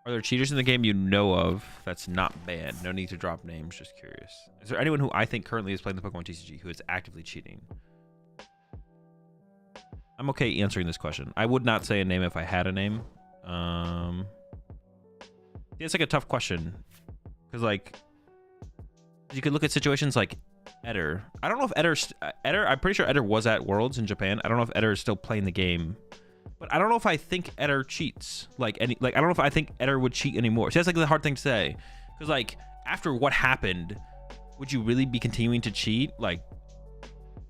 Are there cheaters in the game you know of that's not banned? No need to drop names, just curious. Is there anyone who I think currently is playing the Pokemon TCG who is actively cheating? I'm okay answering this question. I would not say a name if I had a name. It's like a tough question. Because like, you could look at situations like Eder. I don't know if Eder, I'm pretty sure Eder was at Worlds in Japan. I don't know if Eder is still playing the game. But I don't know if I think Eder cheats. I don't know if I think Eder would cheat anymore. See, that's like the hard thing to say. Because like, after what happened, would you really be continuing to cheat? Like,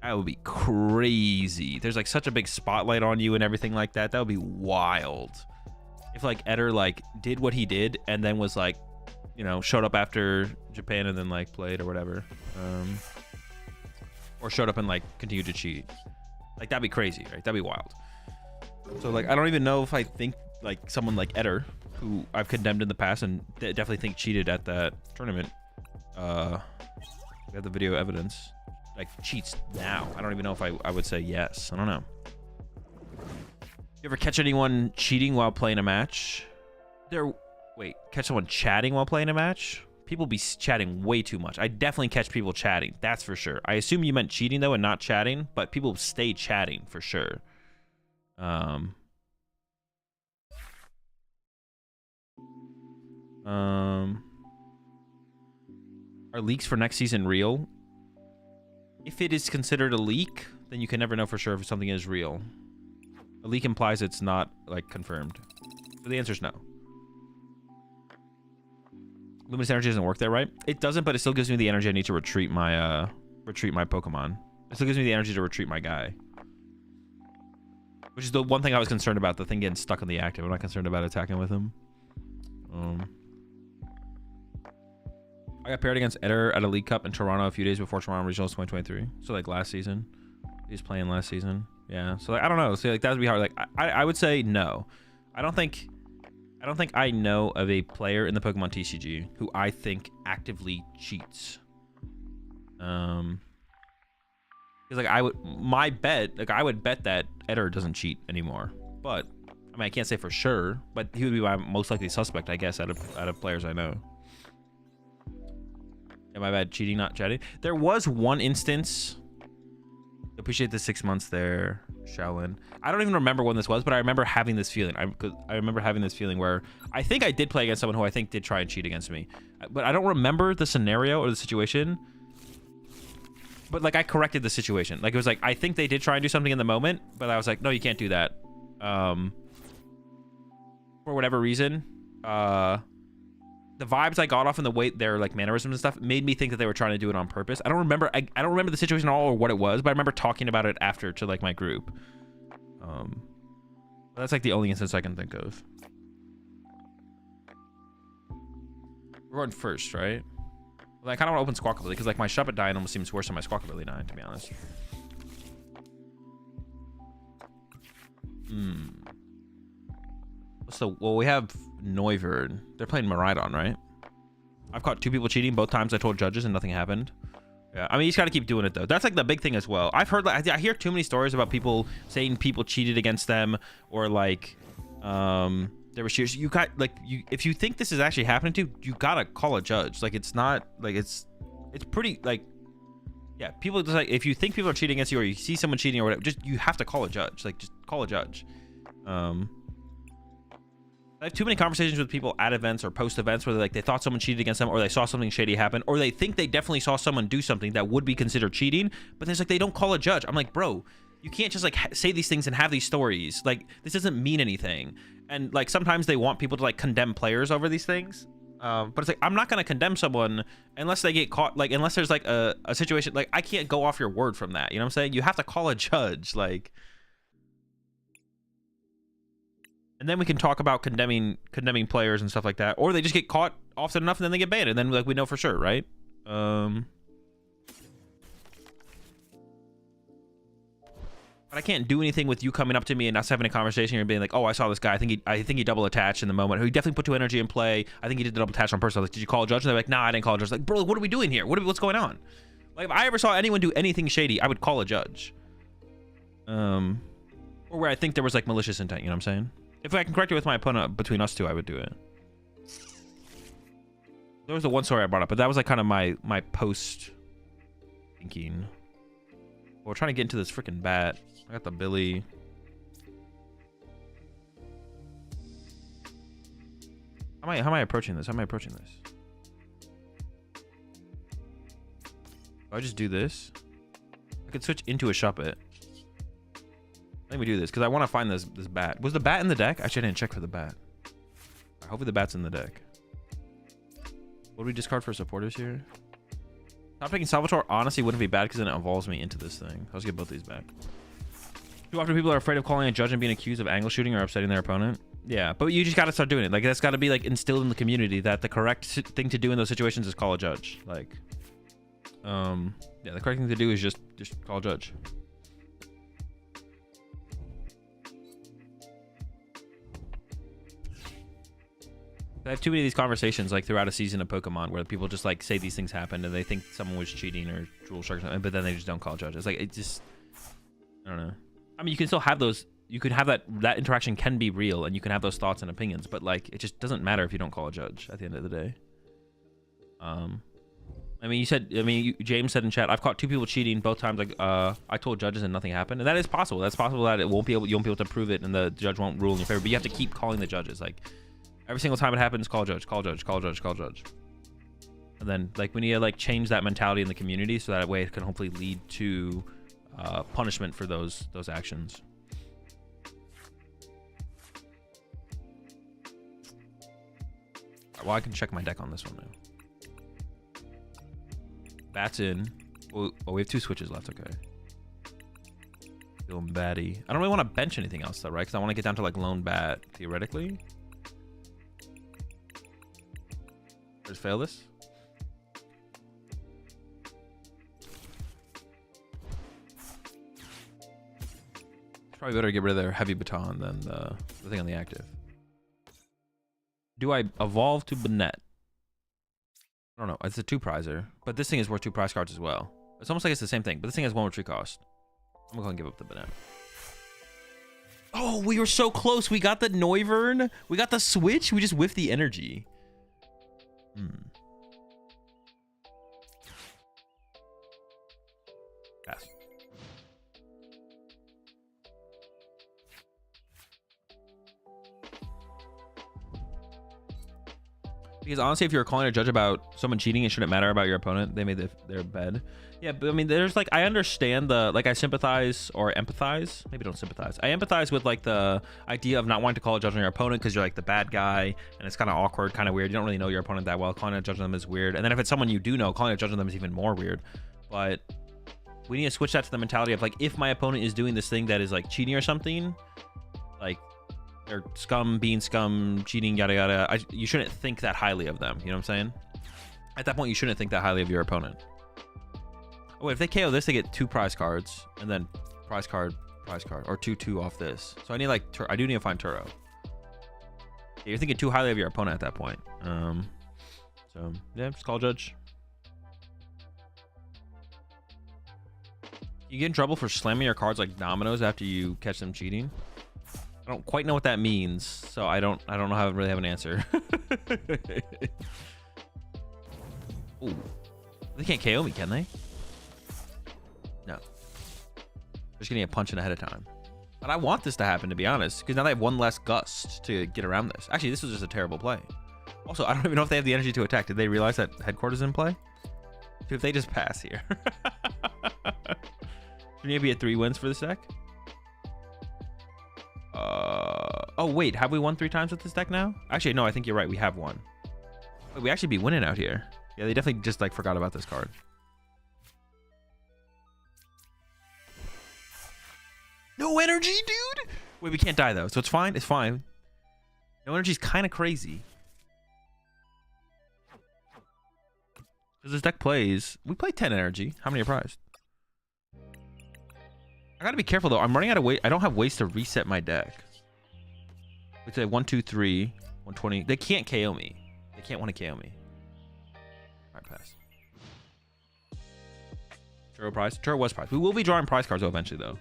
that would be crazy. There's like such a big spotlight on you and everything like that. That would be wild. If like Eder like did what he did and then was like, you know, showed up after Japan and then like played or whatever. Or showed up and like continued to cheat. Like, that'd be crazy, right? That'd be wild. So like, I don't even know if I think like someone like Eder, who I've condemned in the past and definitely think cheated at that tournament. We have the video evidence. Like, cheats now. I don't even know if I would say yes. I don't know. You ever catch anyone cheating while playing a match? Wait, catch someone chatting while playing a match? People be chatting way too much. I definitely catch people chatting. That's for sure. I assume you meant cheating though and not chatting, but people stay chatting for sure. Are leaks for next season real? If it is considered a leak, then you can never know for sure if something is real. A leak implies it's not like confirmed. So the answer is no. Luminous energy doesn't work there, right? It doesn't, but it still gives me the energy I need to retreat my Pokemon. It still gives me the energy to retreat my guy. Which is the one thing I was concerned about, the thing getting stuck on the active. I'm not concerned about attacking with him. I got paired against Eder at a League Cup in Toronto a few days before Toronto Regionals 2023. So like last season. He was playing last season. Yeah. So like, I don't know. So like that would be hard. Like I would say no. I don't think I know of a player in the Pokemon TCG who I think actively cheats. Because like I would bet that Eder doesn't cheat anymore. But I mean, I can't say for sure, but he would be my most likely suspect, I guess, out of players I know. Am I bad cheating, not chatting? There was one instance. Appreciate the 6 months there, Shaolin. I don't even remember when this was, but I remember having this feeling. I remember having this feeling where I think I did play against someone who I think did try and cheat against me. But I don't remember the scenario or the situation. But like, I corrected the situation. Like, it was like, I think they did try and do something in the moment, but I was like, no, you can't do that. For whatever reason. The vibes I got off in the way their like mannerisms and stuff made me think that they were trying to do it on purpose. I don't remember the situation at all or what it was, but I remember talking about it after to like my group. That's like the only instance I can think of. We're going first, right? Well, I kind of want to open Squawkabilly because like my Shuppet Dine almost seems worse than my Squawkabilly Dine, to be honest. what's the... Well, we have Noivern. They're playing Miraidon, right? I've caught 2 people cheating. Both times I told judges and nothing happened. Yeah, I mean, he's got to keep doing it, though. That's, like, the big thing as well. I've heard... Like, I hear too many stories about people saying people cheated against them or, like... there were cheaters. You got... Like, if you think this is actually happening to you, you gotta call a judge. Like, it's not... Like, it's pretty, like... Yeah, people just, like... If you think people are cheating against you or you see someone cheating or whatever, just... You have to call a judge. Like, just call a judge. I have too many conversations with people at events or post events where they thought someone cheated against them or they saw something shady happen or they think they definitely saw someone do something that would be considered cheating, but there's like they don't call a judge. I'm like, bro, you can't just like say these things and have these stories. Like, this doesn't mean anything. And like sometimes they want people to like condemn players over these things. But it's like, I'm not going to condemn someone unless they get caught, like unless there's like a situation, like I can't go off your word from that. You know what I'm saying? You have to call a judge, like. And then we can talk about condemning players and stuff like that, or they just get caught often enough and then they get banned, and then like we know for sure, right? But I can't do anything with you coming up to me and us having a conversation and being like, "Oh, I saw this guy. I think he double attached in the moment. He definitely put 2 energy in play. I think he did the double attach on purpose." I was like, "Did you call a judge?" And they're like, "Nah, I didn't call a judge." Like, bro, what are we doing here? What's going on? Like, if I ever saw anyone do anything shady, I would call a judge. Or where I think there was like malicious intent. You know what I'm saying? If I can correct it with my opponent between us two, I would do it. There was the one story I brought up, but that was like kind of my post thinking. We're trying to get into this freaking bat. I got the Billy. How am I approaching this? How am I approaching this? Do I just do this? I could switch into a Shuppet. Let me do this because I want to find this bat. Was the bat in the deck? Actually, I didn't check for the bat. Right, hopefully the bat's in the deck. What do we discard for supporters here? Not picking Salvatore honestly wouldn't be bad because then it evolves me into this thing. Let's get both these back. Too often people are afraid of calling a judge and being accused of angle shooting or upsetting their opponent. Yeah, but you just got to start doing it. Like, that's got to be like instilled in the community that the correct thing to do in those situations is call a judge. Like, yeah, the correct thing to do is just call a judge. I have too many of these conversations like throughout a season of Pokemon where people just like say these things happened and they think someone was cheating or Jewel Shark or something, but then they just don't call judges. Like, it just, I don't know. I mean, you can still have those. You could have that interaction can be real and you can have those thoughts and opinions, but like it just doesn't matter if you don't call a judge at the end of the day. I mean, James said in chat, I've caught 2 people cheating both times. Like, I told judges and nothing happened, and that is possible. That's possible that you won't be able to prove it and the judge won't rule in your favor. But you have to keep calling the judges. Like, every single time it happens, call judge, call judge, call judge, call judge. And then like we need to like change that mentality in the community so that way it can hopefully lead to punishment for those actions. Well, I can check my deck on this one now. Bats in. Oh, we have 2 switches left. Okay. Feeling batty. I don't really want to bench anything else though, right? Because I want to get down to like lone bat theoretically. Just fail this. Probably better get rid of their heavy baton than the thing on the active. Do I evolve to Banette? I don't know. It's a 2-prizer, but this thing is worth 2 prize cards as well. It's almost like it's the same thing, but this thing has 1 retreat cost. I'm gonna go and give up the Banette. Oh, we were so close. We got the Noivern. We got the switch. We just whiffed the energy. Pass. Because honestly, if you're calling a judge about someone cheating, it shouldn't matter about your opponent. They made their bed. Yeah, but I mean, there's like, I understand the, like, I sympathize or empathize. Maybe don't sympathize. I empathize with like the idea of not wanting to call a judge on your opponent because you're like the bad guy and it's kind of awkward, kind of weird. You don't really know your opponent that well. Calling a judge on them is weird. And then if it's someone you do know, calling a judge on them is even more weird. But we need to switch that to the mentality of like, if my opponent is doing this thing that is like cheating or something, like they're scum, being scum, cheating, yada yada, you shouldn't think that highly of them. You know what I'm saying? At that point, you shouldn't think that highly of your opponent. Oh, wait, if they KO this, they get 2 prize cards, and then prize card, or 2/2 off this. So I need like, I do need to find Turo. You're thinking too highly of your opponent at that point. So yeah, just call judge. You get in trouble for slamming your cards like dominoes after you catch them cheating. I don't quite know what that means, so I don't know how to really have an answer. Ooh. They can't KO me, can they? No. Just getting a punch in ahead of time. But I want this to happen, to be honest, because now they have one less gust to get around this. Actually, this was just a terrible play. Also, I don't even know if they have the energy to attack. Did they realize that headquarters is in play? Dude, if they just pass here. Should maybe be at 3 wins for this deck? Oh, wait. Have we won 3 times with this deck now? Actually, no, I think you're right. We have won. Wait, we actually be winning out here. Yeah, they definitely just, like, forgot about this card. No energy, dude! Wait, we can't die, though, so it's fine. It's fine. No energy is kind of crazy. Because this deck plays... We play 10 energy. How many are prized? I gotta be careful, though. I'm running out of ways. I don't have ways to reset my deck. We say 1, 2, 3, 120. They can't KO me. They can't want to KO me. Alright, pass. Turo prize. Turo was prize. We will be drawing prize cards, though, eventually, though.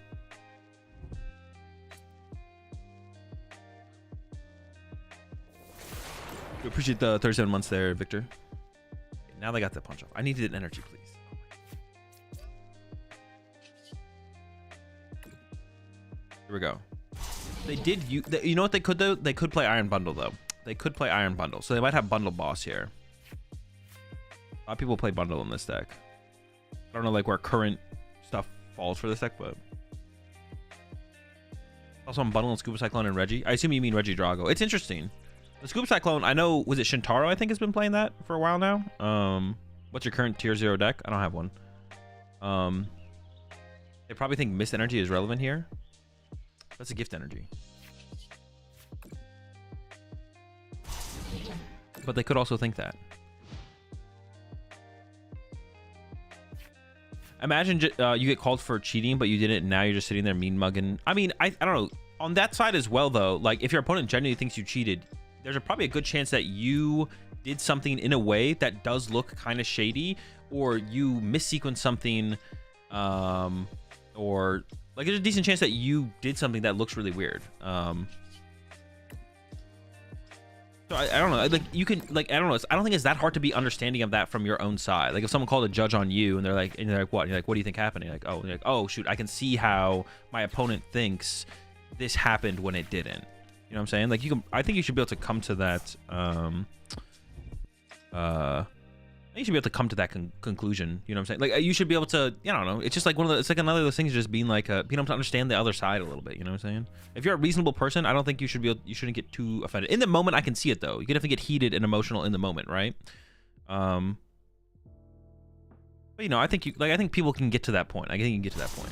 We appreciate the 37 months there, Victor. Okay, now they got the punch off. I needed an energy, please. Here we go. They did you know what they could do? They could play Iron Bundle, though. They could play Iron Bundle, so they might have Bundle Boss here. A lot of people play Bundle in this deck. I don't know like where current stuff falls for this deck, but also I'm bundling Scuba Cyclone and Regi. I assume you mean Regi Drago. It's interesting. The Scuba Cyclone, I know, was it Shintaro, I think, has been playing that for a while now. What's your current tier 0 deck? I don't have one. They probably think Mist Energy is relevant here. That's a gift energy. But they could also think that. Imagine you get called for cheating, but you didn't, and now you're just sitting there mean mugging. I mean, I don't know. On that side as well, though, like if your opponent genuinely thinks you cheated, there's probably a good chance that you did something in a way that does look kind of shady, or you missequenced something, or like there's a decent chance that you did something that looks really weird. So I don't know. Like you can like I don't know. I don't think it's that hard to be understanding of that from your own side. Like if someone called a judge on you and they're like what? And you're like, what do you think happened? And you're like, oh shoot, I can see how my opponent thinks this happened when it didn't. You know what I'm saying? Like you can. I think you should be able to come to that. You should be able to come to that conclusion. You know what I'm saying? Like you should be able to. I don't know. It's just like one of the. It's like another of those things. Just being like being able to understand the other side a little bit. You know what I'm saying? If you're a reasonable person, I don't think you should be. You shouldn't get too offended. In the moment, I can see it though. You can definitely get heated and emotional in the moment, right? But you know, I think I think people can get to that point. I think you can get to that point.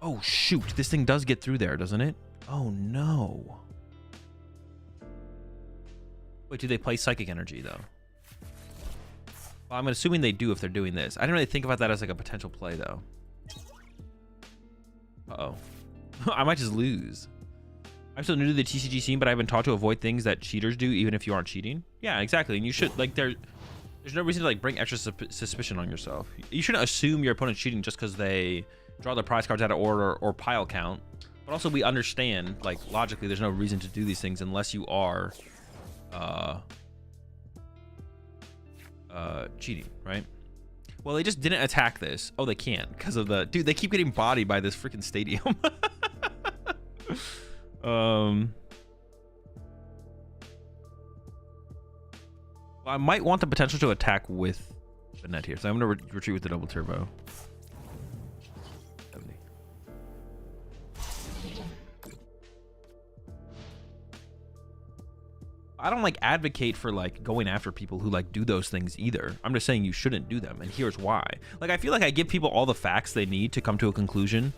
Oh shoot! This thing does get through there, doesn't it? Oh no. Wait, do they play Psychic Energy though? Well, I'm assuming they do if they're doing this. I didn't really think about that as like a potential play though. Uh-oh. I might just lose. I'm still new to the TCG scene, but I've been taught to avoid things that cheaters do, even if you aren't cheating. Yeah, exactly. And you should like there's no reason to like bring extra suspicion on yourself. You shouldn't assume your opponent's cheating just because they draw their prize cards out of order or pile count. But also we understand, like logically, there's no reason to do these things unless you are cheating, right? Well, they just didn't attack this. Oh, they can't because of the dude. They keep getting bodied by this freaking stadium. Well, I might want the potential to attack with Banette here, so I'm gonna retreat with the double turbo. 70. I don't like advocate for like going after people who like do those things either. I'm just saying you shouldn't do them, and here's why. Like I feel like I give people all the facts they need to come to a conclusion,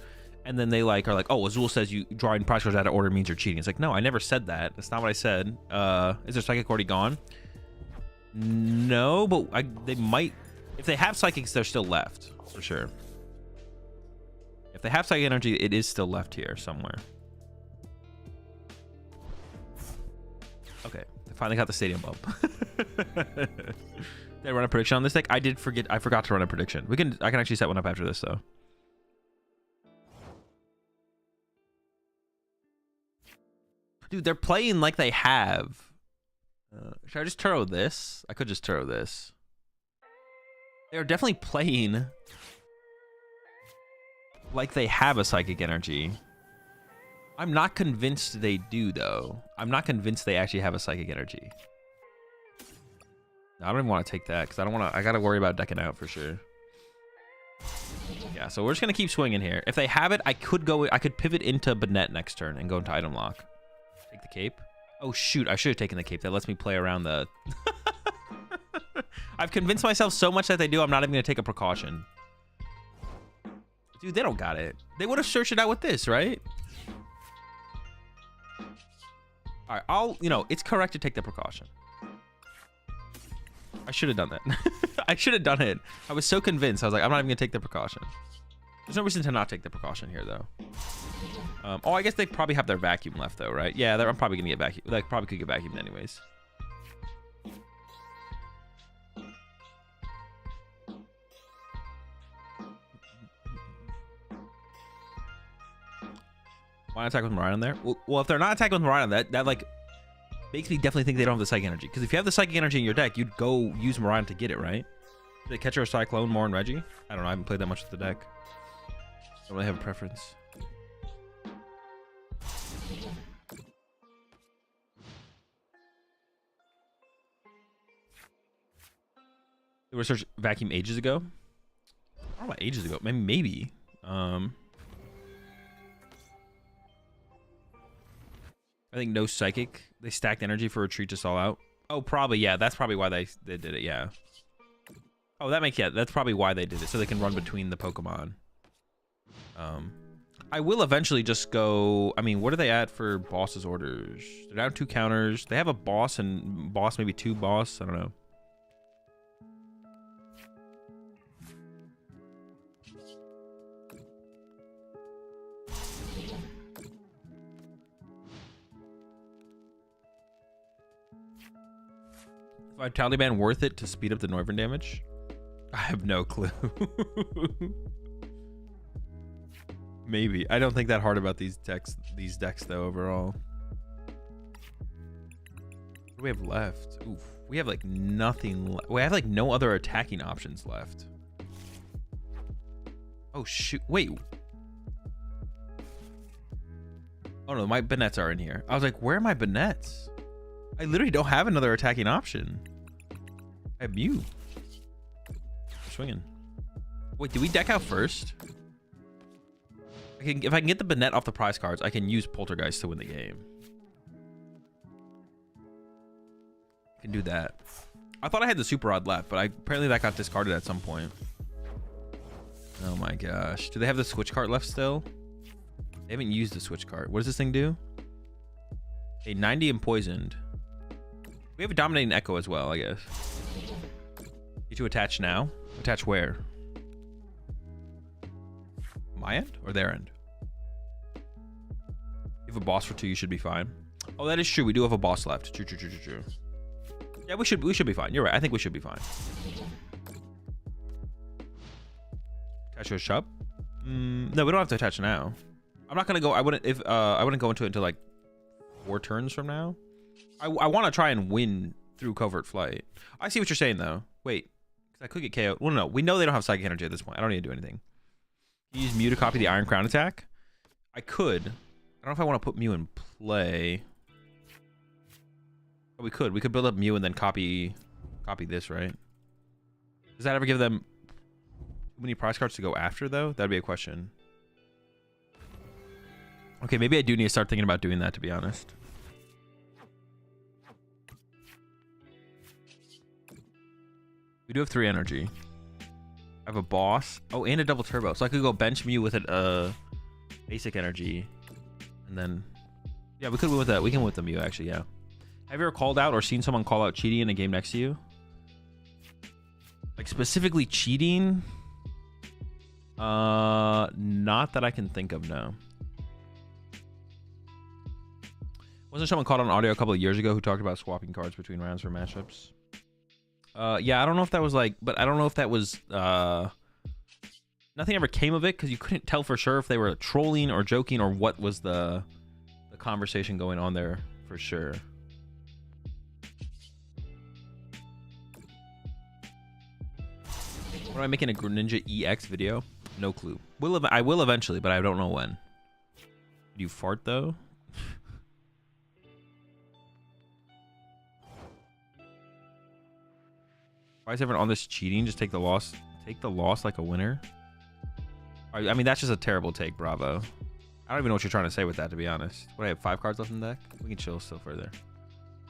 and then they like are like, oh, Azul says you drawing prize cards out of order means you're cheating. It's like, no, I never said that. That's not what I said. Is their psychic already gone? No, but they might. If they have psychics, they're still left for sure. If they have psychic energy, it is still left here somewhere. Okay, I finally got the stadium bump. Did I run a prediction on this deck? I did forget. I forgot to run a prediction. I can actually set one up after this though. Dude, they're playing like they have. Should I just Turo this? I could just Turo this. They're definitely playing like they have a Psychic Energy. I'm not convinced they do, though. I'm not convinced they actually have a Psychic Energy. I don't even want to take that because I don't want to. I got to worry about decking out for sure. Yeah, so we're just gonna keep swinging here. If they have it, I could go. I could pivot into Banette next turn and go into item lock. Take the cape. Oh shoot! I should have taken the cape. That lets me play around the. I've convinced myself so much that they do. I'm not even gonna take a precaution. Dude, they don't got it. They would have searched it out with this, right? All right, you know, it's correct to take the precaution. I should have done that. I should have done it. I was so convinced. I was like, I'm not even gonna take the precaution. There's no reason to not take the precaution here, though. Oh, I guess they probably have their vacuum left, though, right? Yeah, I'm probably gonna get vacuum. Like, probably could get vacuumed anyways. Why not attack with Miraidon there? Well, if they're not attacking with Miraidon, that like makes me definitely think they don't have the Psychic Energy. Because if you have the Psychic Energy in your deck, you'd go use Miraidon to get it, right? Did they catch or Cyclone more in Regi? I don't know. I haven't played that much with the deck. Don't really have a preference. They were searched vacuum ages ago. I don't know about ages ago. Maybe. I think no Psychic. They stacked energy for retreat to stall out. Oh, probably, yeah. That's probably why they did it, yeah. Oh, that's probably why they did it. So they can run between the Pokemon. I will eventually just go... I mean, what are they at for boss's orders? They're down 2 counters. They have a boss and boss, maybe 2 boss. I don't know. Vitality Band worth it to speed up the Noivern damage? I have no clue. Maybe. I don't think that hard about these decks though overall. What do we have left? Oof. We have like nothing we have like no other attacking options left. Oh shoot. Wait. Oh no, my Banettes are in here. I was like, where are my Banettes? I literally don't have another attacking option. I have Mew. I'm swinging. Wait, did we deck out first? If I can get the Banette off the prize cards, I can use Poltergeist to win the game. I can do that. I thought I had the Super Rod left, but apparently that got discarded at some point. Oh my gosh. Do they have the Switch card left still? They haven't used the Switch card. What does this thing do? A 90 and poisoned. We have a Dominating Echo as well, I guess. Need to attach now? Attach where? My end or their end? You have a boss for 2, you should be fine. Oh, that is true. We do have a boss left. True. Yeah, we should be fine. You're right. I think we should be fine. Attach to a shop? No, we don't have to attach now. I'm not gonna go. I wouldn't go into it until like 4 turns from now. I want to try and win through Covert Flight. I see what you're saying though. Wait, because I could get KO'd. Well, no, we know they don't have Psychic Energy at this point. I don't need to do anything. You use Mew to copy the Iron Crown attack. I could. I don't know if I want to put Mew in play. But we could. We could build up Mew and then copy this, right? Does that ever give them too many prize cards to go after though? That'd be a question. Okay, maybe I do need to start thinking about doing that, to be honest. We do have 3 energy. I have a boss. Oh, and a double turbo. So I could go bench Mew with a basic energy. And then... yeah, we could win with that. We can win with the Mew, actually, yeah. Have you ever called out or seen someone call out cheating in a game next to you? Like, specifically cheating? Not that I can think of, no. Wasn't someone caught on audio a couple of years ago who talked about swapping cards between rounds for matchups? Yeah, I don't know if that was like, but I don't know if that was, nothing ever came of it because you couldn't tell for sure if they were trolling or joking or what was the conversation going on there for sure. When am I making a Greninja EX video? No clue. I will eventually, but I don't know when. Do you fart though? Why is everyone on this cheating? Just take the loss. Take the loss like a winner. I mean, that's just a terrible take, Bravo. I don't even know what you're trying to say with that, to be honest. What, I have 5 cards left in the deck? We can chill still further.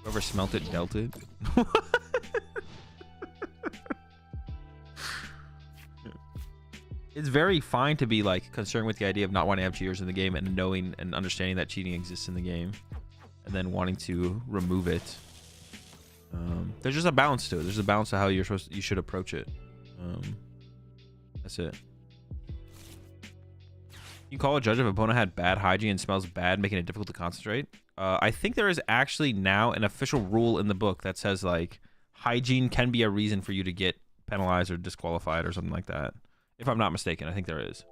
Whoever smelt it, dealt it. It's very fine to be like concerned with the idea of not wanting to have cheaters in the game and knowing and understanding that cheating exists in the game, and then wanting to remove it. There's just a balance to it. There's a balance to how you should approach it. That's it. You call a judge if an opponent had bad hygiene and smells bad, making it difficult to concentrate. I think there is actually now an official rule in the book that says like hygiene can be a reason for you to get penalized or disqualified or something like that. If I'm not mistaken, I think there is.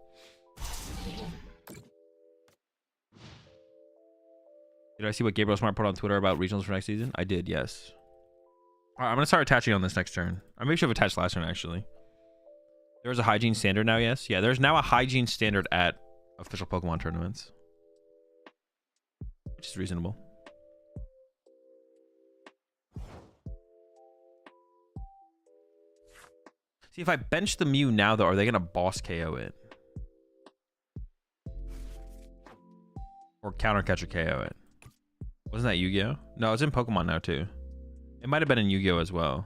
Did I see what Gabriel Smart put on Twitter about regionals for next season? I did, yes. All right, I'm going to start attaching on this next turn. I maybe should have attached last turn, actually. There's a hygiene standard now, yes? Yeah, there's now a hygiene standard at official Pokemon tournaments. Which is reasonable. See, if I bench the Mew now, though, are they going to boss KO it? Or counter catcher KO it? Wasn't that Yu-Gi-Oh? No, it's in Pokemon now, too. It might have been in Yu-Gi-Oh as well.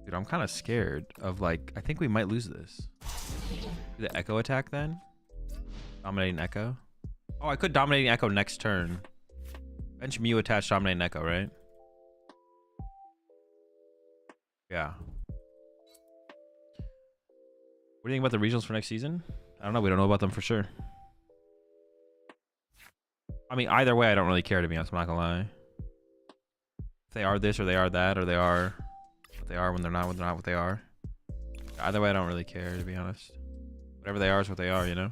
Dude, I'm kind of scared of, like, I think we might lose this. Do the Echo attack then? Dominating Echo? Oh, I could Dominating Echo next turn. Bench Mew attach Dominating Echo, right? Yeah. What do you think about the regionals for next season? I don't know. We don't know about them for sure. I mean, either way, I don't really care, to be honest. I'm not gonna lie. If they are this or they are that, or they are what they are when they're not what they are. Either way, I don't really care, to be honest. Whatever they are is what they are, you know?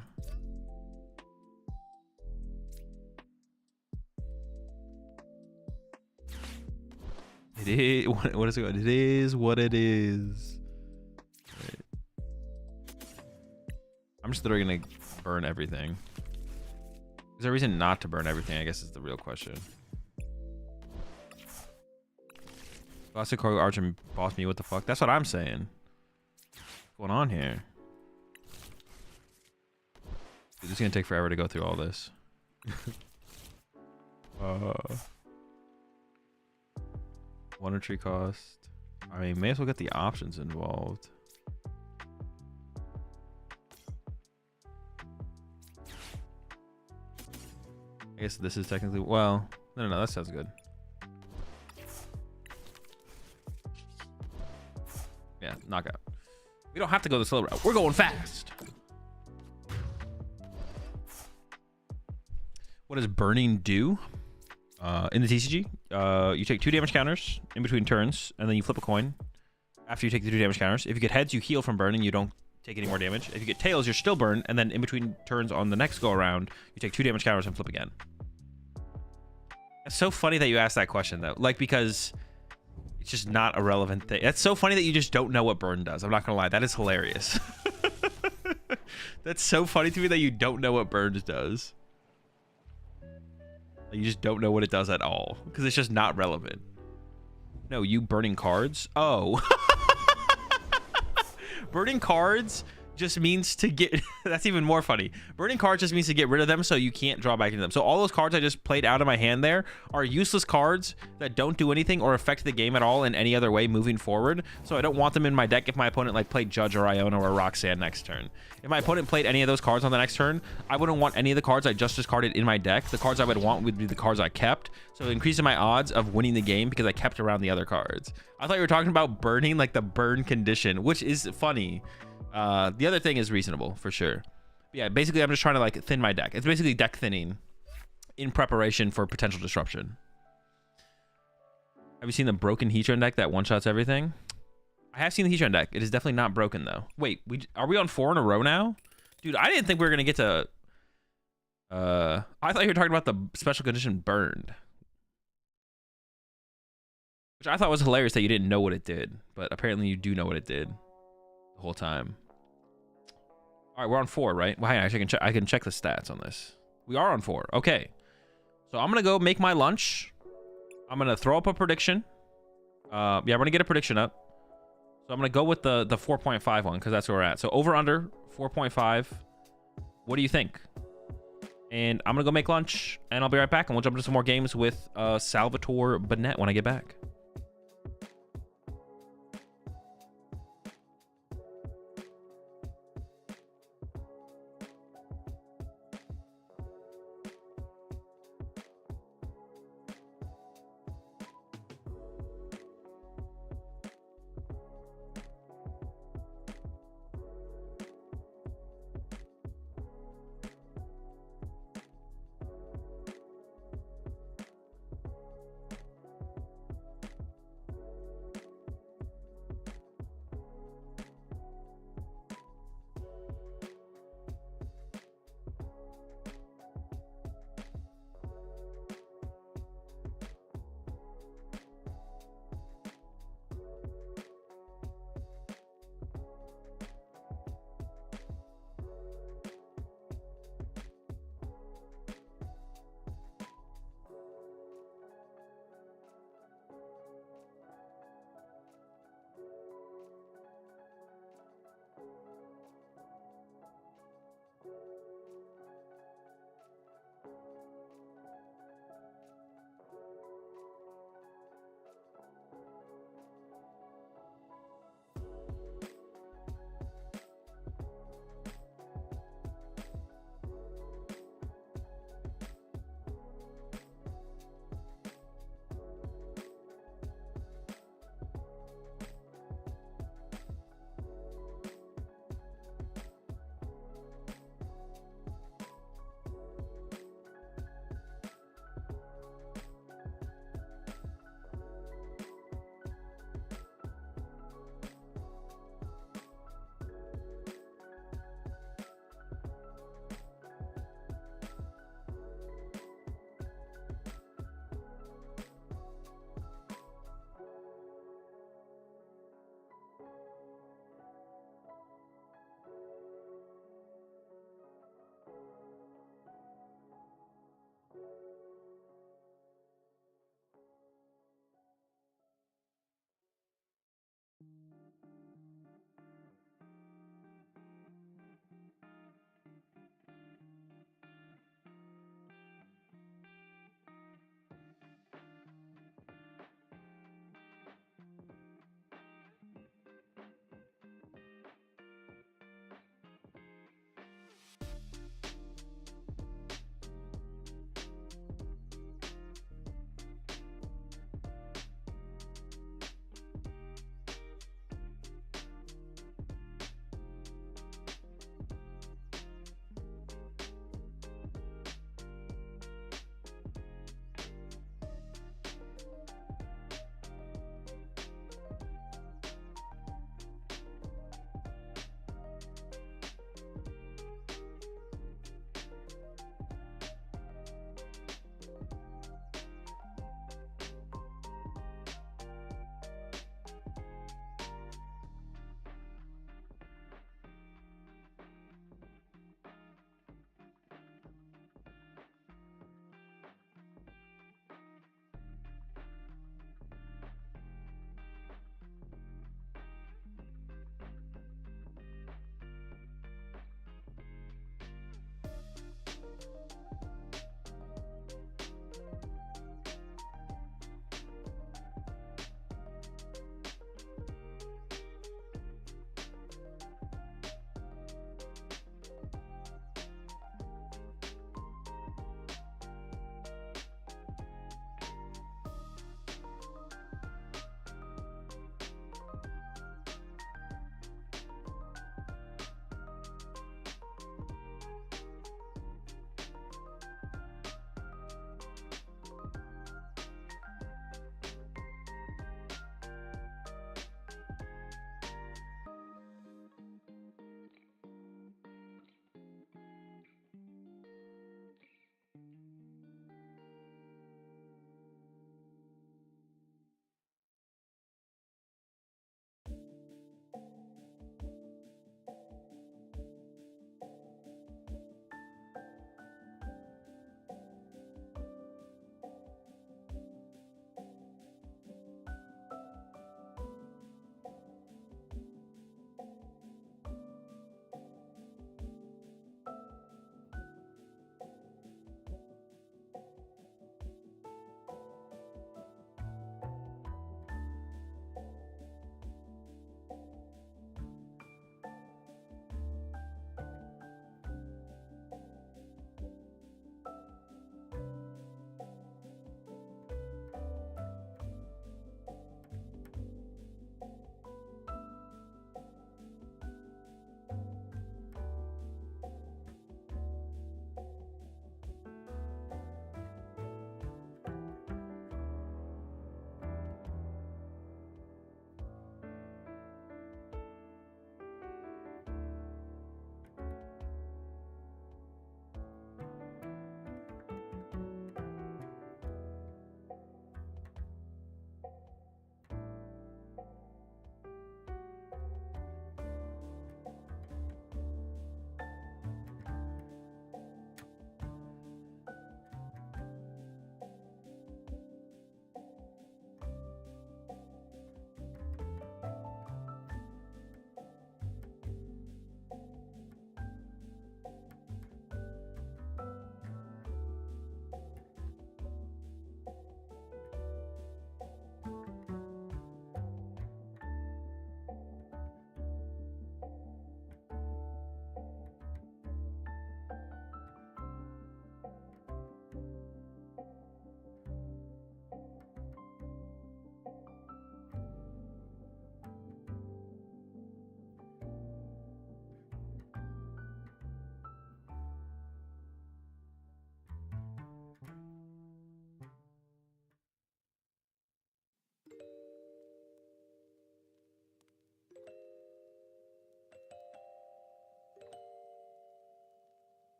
It is what is it? It is what it is. Right. I'm just literally gonna burn everything. Is there a reason not to burn everything? I guess is the real question. Classic Core Arch and Boss Me, what the fuck? That's what I'm saying. What's going on here? Dude, this is gonna take forever to go through all this. One entry cost. I mean, may as well get the options involved. I guess this is technically, well, no, that sounds good. Yeah, knockout. We don't have to go the slow route. We're going fast. What does burning do? In the TCG, you take 2 damage counters in between turns, and then you flip a coin after you take the 2 damage counters. If you get heads, you heal from burning. You don't take any more damage. If you get tails, you're still burned, and then in between turns on the next go around, you take 2 damage counters and flip again. It's so funny that you asked that question, though. Like, because it's just not a relevant thing. That's so funny that you just don't know what burn does. I'm not gonna lie. That is hilarious. That's so funny to me that you don't know what burn does. You just don't know what it does at all because it's just not relevant. No, you burning cards? Oh. Burning cards just means to get that's even more funny. Burning cards just means to get rid of them so you can't draw back into them. So all those cards I just played out of my hand there are useless cards that don't do anything or affect the game at all in any other way moving forward. So I don't want them in my deck if my opponent like played Judge or Iona or Roxanne next turn. If my opponent played any of those cards on the next turn, I wouldn't want any of the cards I just discarded in my deck. The cards I would want would be the cards I kept. So increasing my odds of winning the game because I kept around the other cards. I thought you were talking about burning, like the burn condition, which is funny. The other thing is reasonable for sure. Yeah, basically I'm just trying to like thin my deck. It's basically deck thinning in preparation for potential disruption. Have you seen the broken Heatran deck that one-shots everything? I have seen the Heatran deck. It is definitely not broken though. Wait, are we on 4 in a row now? Dude, I didn't think we were gonna get to I thought you were talking about the special condition burned. Which I thought was hilarious that you didn't know what it did, but apparently you do know what it did the whole time. All right, we're on 4, right? Well, actually, I can check the stats on this. We are on 4. Okay. So I'm going to go make my lunch. I'm going to throw up a prediction. Yeah, we're going to get a prediction up. So I'm going to go with the 4.5 one because that's where we're at. So over under 4.5. What do you think? And I'm going to go make lunch and I'll be right back and we'll jump into some more games with Salvatore Banette when I get back.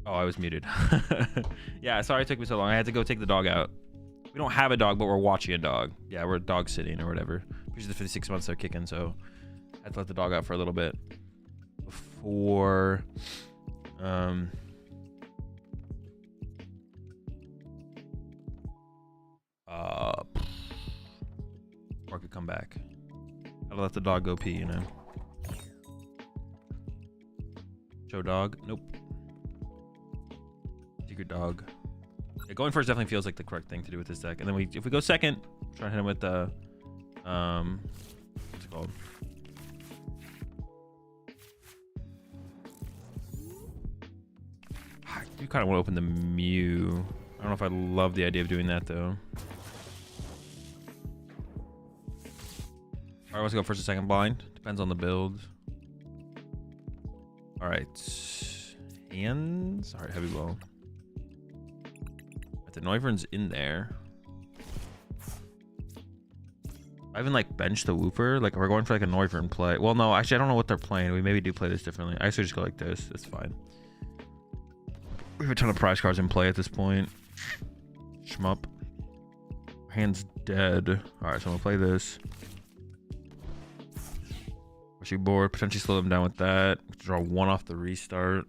Oh, I was muted. Yeah, sorry it took me so long. I had to go take the dog out. We don't have a dog, but we're watching a dog. Yeah, we're dog sitting or whatever. Because the 56 months are kicking, so I had to let the dog out for a little bit before before I could come back. Gotta let the dog go pee, you know. Show dog. Nope. Secret dog. Yeah, going first definitely feels like the correct thing to do with this deck. And then if we go second, try to hit him with the what's it called? I do kind of want to open the Mew. I don't know if I love the idea of doing that though. Alright, let's go first or second blind. Depends on the build. Alright. Hands. Alright, heavy blow. The Noivern's in there. I even like bench the Wooper. Like we're going for like a Noivern play. Well, no, actually I don't know what they're playing. We maybe do play this differently. I actually just go like this. That's fine. We have a ton of prize cards in play at this point. Shmup. Hand's dead. Alright, so I'm gonna play this. She board. Potentially slow them down with that. Draw one off the restart.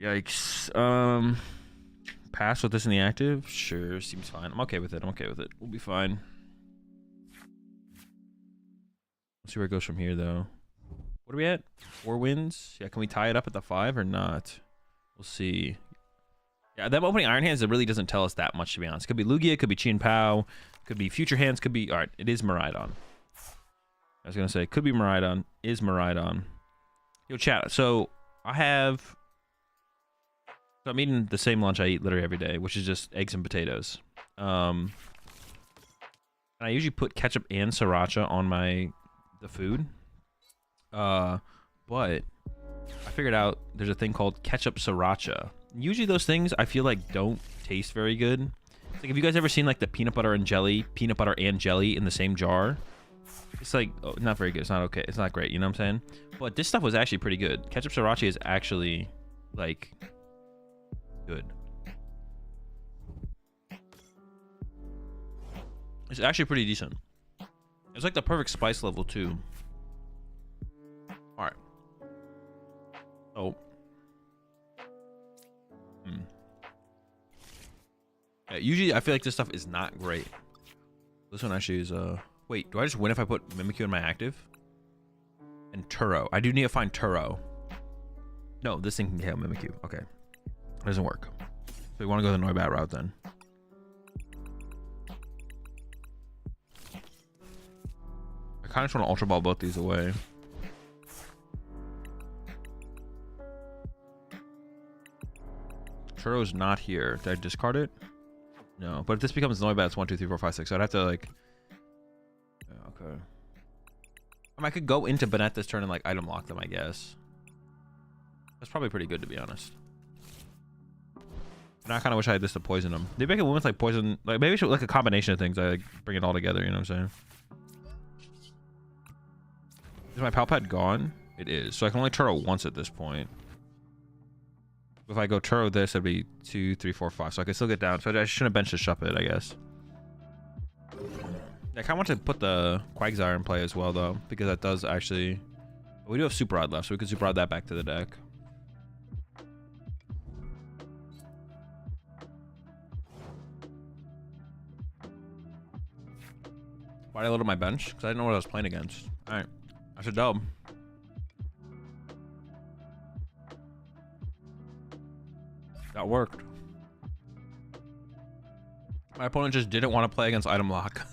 Yikes. Pass with this in the active? Sure, seems fine. I'm okay with it. I'm okay with it. We'll be fine. Let's see where it goes from here, though. What are we at? 4 wins? Yeah, can we tie it up at the 5 or not? We'll see. Yeah, them opening Iron Hands, it really doesn't tell us that much, to be honest. Could be Lugia, could be Chien Pao, could be Future Hands, could be... Alright, it is Miraidon. I was gonna say, could be Miraidon. Is Miraidon. Yo, chat. So, I have... So I'm eating the same lunch I eat literally every day, which is just eggs and potatoes. And I usually put ketchup and sriracha on the food. But I figured out there's a thing called ketchup sriracha. Usually those things I feel like don't taste very good. It's like, have you guys ever seen like the peanut butter and jelly in the same jar? It's like, oh, not very good. It's not okay. It's not great. You know what I'm saying? But this stuff was actually pretty good. Ketchup sriracha is actually like... good. It's actually pretty decent. It's like the perfect spice level too. All right. Oh. Yeah, usually I feel like this stuff is not great. This one actually is wait, do I just win if I put Mimikyu in my active? And Turo. I do need to find Turo. No, this thing can kill Mimikyu. Okay. Doesn't work. So we want to go the Noibat route then. I kind of just want to Ultra Ball both these away. Turo's not here. Did I discard it? No. But if this becomes Noibat, it's 1, 2, 3, 4, 5, 6. So I'd have to like... Yeah, okay. I mean, I could go into Banette this turn and like item lock them, I guess. That's probably pretty good, to be honest. And I kind of wish I had this to poison them. They make it with like poison, like maybe should like a combination of things. I like bring it all together. You know what I'm saying? Is my Palpad gone? It is. So I can only Turo once at this point. If I go Turo this, it'd be 2, 3, 4, 5. So I can still get down. So I shouldn't have benched the Shuppet, I guess. I kind of want to put the Quagsire in play as well, though, because that does actually. We do have Super Rod left, so we could Super Rod that back to the deck. Why did I load up my bench? Because I didn't know what I was playing against. Alright. I should dub. That worked. My opponent just didn't want to play against item lock.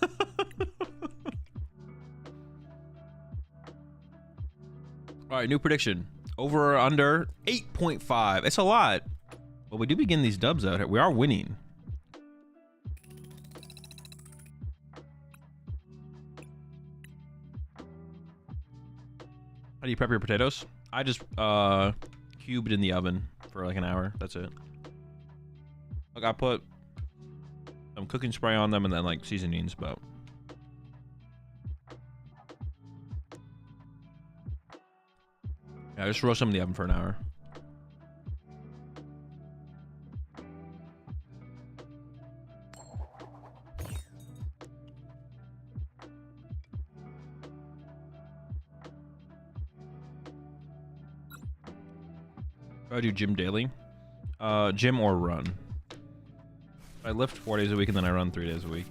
Alright, new prediction. Over or under 8.5. It's a lot. But we do begin these dubs out here. We are winning. How do you prep your potatoes? I just cubed in the oven for like an hour. That's it. Like I put some cooking spray on them and then like seasonings, but yeah, just roast them in the oven for an hour. I do gym daily. Gym or run. I lift 4 days a week and then I run 3 days a week.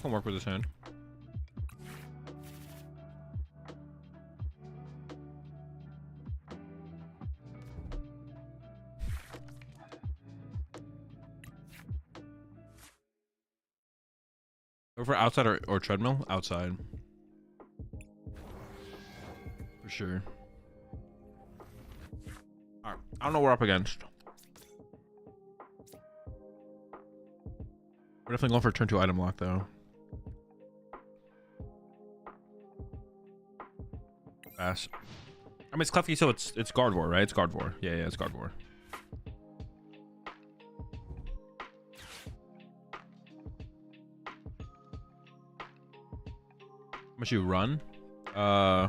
can work with this hand. Go for outside or treadmill? Outside. For sure. Alright, I don't know what we're up against. We're definitely going for turn 2 item lock though. Pass. I mean it's Klefki, so it's Gardevoir, right? It's Gardevoir. Yeah, it's Gardevoir. How much you run? I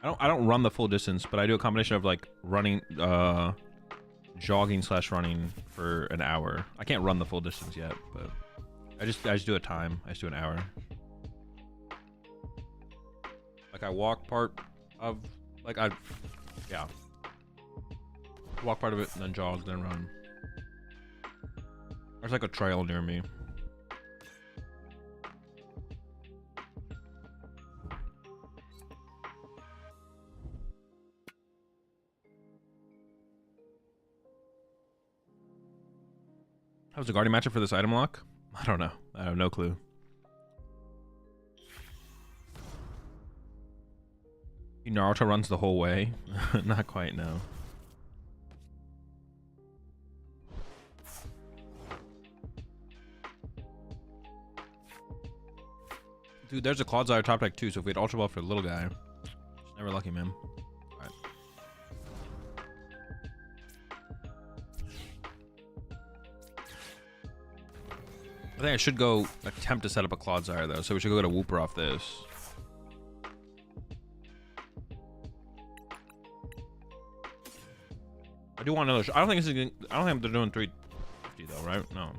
don't run the full distance, but I do a combination of like running, jogging / running for an hour. I can't run the full distance yet, but I just do a time. I just do an hour. Like I walk part of, like yeah. Walk part of it and then jog, then run. There's like a trail near me. How's the Guardy matchup for this item lock? I don't know. I have no clue. Naruto runs the whole way. Not quite, no. Dude, there's a Clodsire top deck too, so if we had Ultra Ball for the little guy, just never lucky, man. Alright. I think I should go attempt to set up a Clodsire though, so we should go get a Wooper off this. I do want another. I don't think this is. I don't think they're doing 350 though, right? No.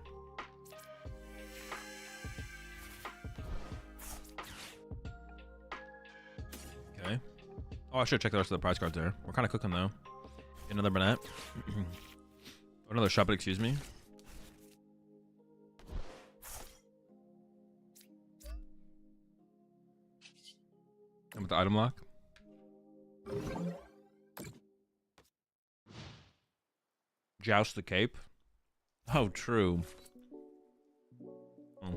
Okay. Oh, I should check the rest of the prize cards there. We're kind of cooking though. Another Banette. Another Shuppet, excuse me. And with the item lock. Joust the cape. Oh, true. Oh.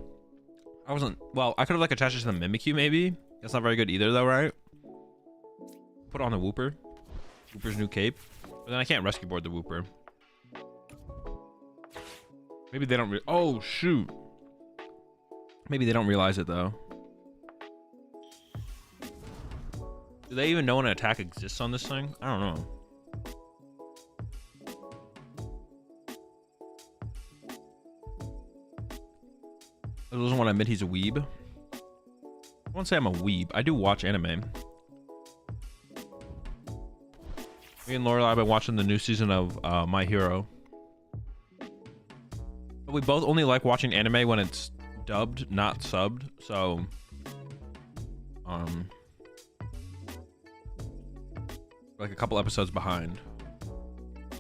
I wasn't. Well, I could have like attached it to the Mimikyu maybe. That's not very good either though, right? Put on a Wooper. Wooper's new cape. But then I can't rescue board the Wooper. Maybe they don't. Oh shoot. Maybe they don't realize it though. Do they even know an attack exists on this thing? I don't know. He doesn't want to admit he's a weeb. I won't say I'm a weeb. I do watch anime. Me and Laura have been watching the new season of My Hero. But we both only like watching anime when it's dubbed, not subbed. So, like a couple episodes behind.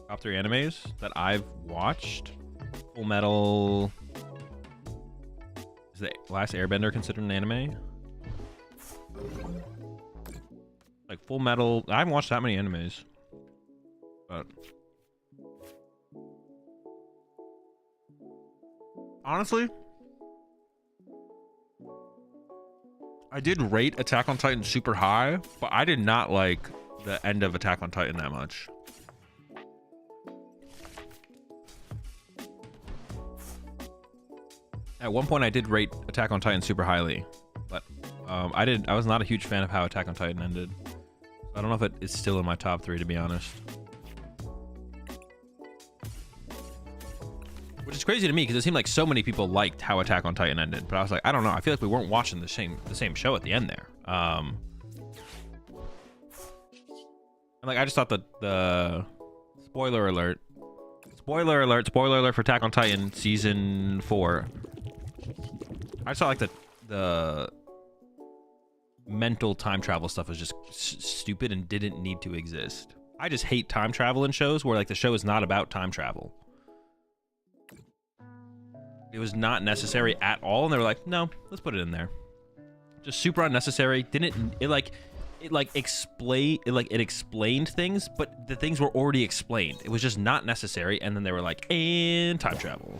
Top 3 animes that I've watched. Full Metal. Is the Last Airbender considered an anime? Like Full Metal. I haven't watched that many animes. But honestly, I did rate Attack on Titan super high, but I did not like the end of Attack on Titan that much. At one point I did rate Attack on Titan super highly, but I was not a huge fan of how Attack on Titan ended. I don't know if it is still in my top 3 to be honest. Which is crazy to me because it seemed like so many people liked how Attack on Titan ended, but I was like, I don't know. I feel like we weren't watching the same show at the end there. And like I just thought that the spoiler alert for Attack on Titan season 4. I just thought like the mental time travel stuff was just stupid and didn't need to exist. I just hate time travel in shows where like the show is not about time travel. It was not necessary at all, and they were like, no, let's put it in there. Just super unnecessary. It explained things, but the things were already explained. It was just not necessary, and then they were like, and time travel.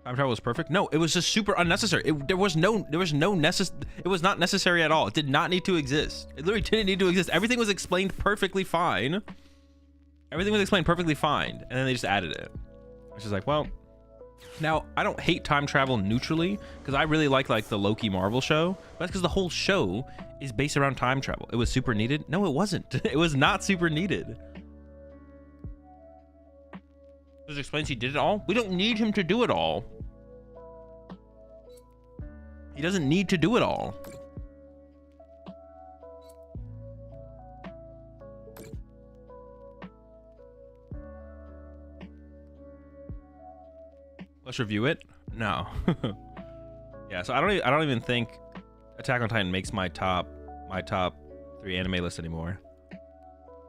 Time travel was perfect. No, it was just super unnecessary. It was not necessary at all. It did not need to exist. It literally didn't need to exist. Everything was explained perfectly fine. Everything was explained perfectly fine, and then they just added it. It's just like, well, now I don't hate time travel neutrally because I really like the Loki Marvel show. But that's because the whole show is based around time travel. It was super needed. No, it wasn't. It was not super needed. Just explains he did it all. We don't need him to do it all. He doesn't need to do it all. Let's review it. No. Yeah, so I don't even think Attack on Titan makes my top 3 anime list anymore.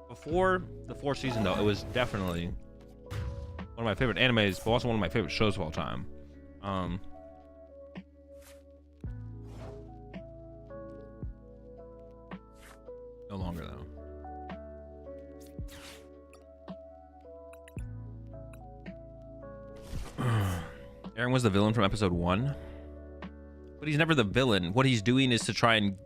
Before the 4th season though, it was definitely one of my favorite animes, but also one of my favorite shows of all time. No longer though. Eren was the villain from episode 1, but he's never the villain. What he's doing is to try and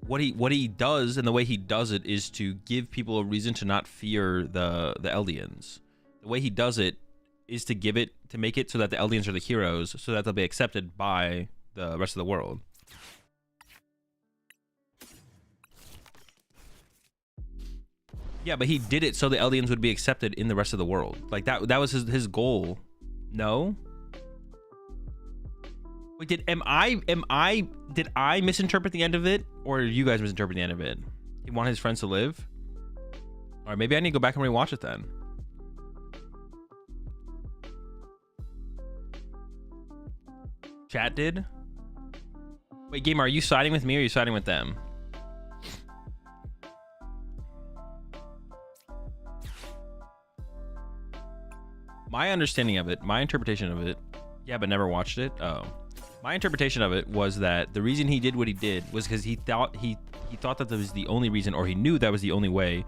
what he does, and the way he does it is to give people a reason to not fear the Eldians. The way he does it is to make it so that the Eldians are the heroes, so that they'll be accepted by the rest of the world. Yeah, but he did it so the Eldians would be accepted in the rest of the world. Like that was his goal. No? Wait, did I misinterpret the end of it, or did you guys misinterpret the end of it? He wanted his friends to live? Alright, maybe I need to go back and rewatch it then. Chat did? Wait, Gamer, are you siding with me or are you siding with them? My understanding of it, my interpretation of it, yeah, but never watched it. Oh, my interpretation of it was that the reason he did what he did was because he thought that that was the only reason, or he knew that was the only way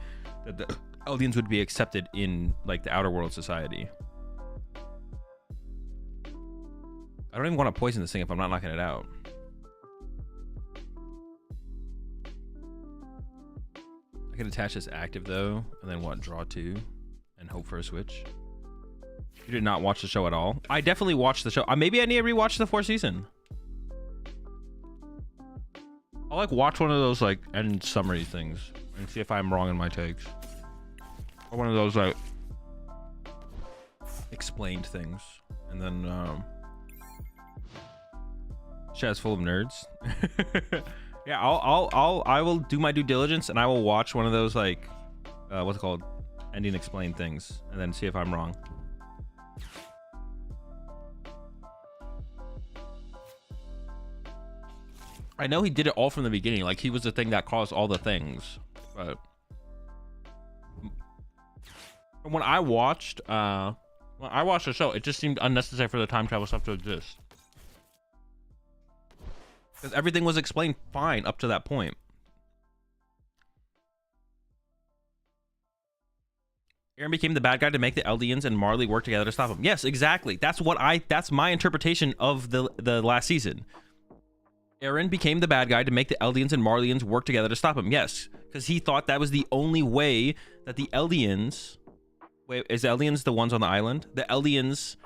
that the Eldians would be accepted in like the outer world society. I don't even want to poison this thing if I'm not knocking it out. I can attach this active though, and then what? Draw 2 and hope for a switch. You did not watch the show at all? I definitely watched the show. Maybe I need to rewatch the 4th season. I'll like watch one of those like end summary things and see if I'm wrong in my takes. Or one of those like explained things. And then chat's full of nerds. Yeah, I will do my due diligence and I will watch one of those like what's it called? Ending explained things and then see if I'm wrong. I know he did it all from the beginning, like he was the thing that caused all the things, but when I watched the show, it just seemed unnecessary for the time travel stuff to exist. Because everything was explained fine up to that point. Eren became the bad guy to make the Eldians and Marley work together to stop him. Yes, exactly. That's my interpretation of the last season. Eren became the bad guy to make the Eldians and Marleyans work together to stop him. Yes, because he thought that was the only way that the Eldians... Wait, is the Eldians the ones on the island? The Eldians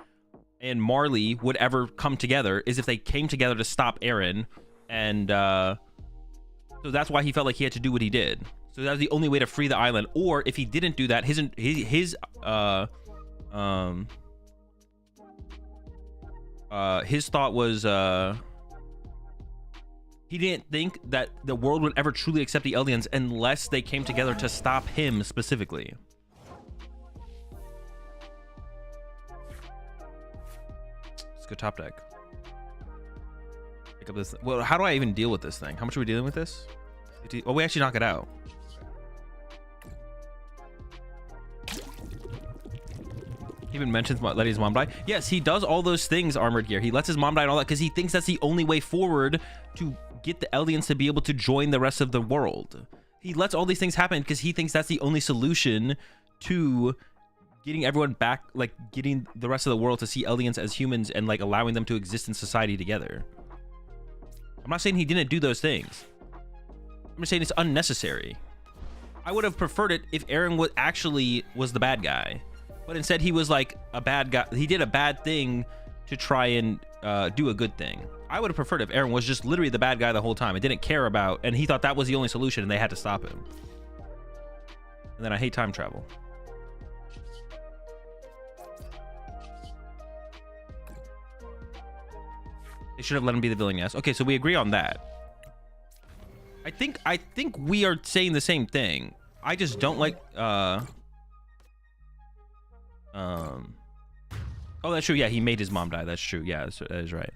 and Marley would ever come together is if they came together to stop Eren. And so that's why he felt like he had to do what he did. So that was the only way to free the island. Or if he didn't do that, his thought was... he didn't think that the world would ever truly accept the Eldians unless they came together to stop him specifically. Let's go top deck. Pick up this. Well, how do I even deal with this thing? How much are we dealing with this? Oh, we actually knock it out. He even mentions letting his mom die. Yes, he does all those things, Armored Gear. He lets his mom die and all that because he thinks that's the only way forward to get the Eldians to be able to join the rest of the world. He lets all these things happen because he thinks that's the only solution to getting everyone back, like getting the rest of the world to see Eldians as humans and like allowing them to exist in society together. I'm not saying he didn't do those things. I'm just saying it's unnecessary. I would have preferred it if Aaron was the bad guy, but instead he was like a bad guy. He did a bad thing to try and do a good thing. I would have preferred if Aaron was just literally the bad guy the whole time and didn't care about, and he thought that was the only solution and they had to stop him. And then I hate time travel. They should have let him be the villain, yes. Okay, so we agree on that. I think we are saying the same thing. I just don't like oh, that's true. Yeah, he made his mom die. That's true. Yeah, that is right.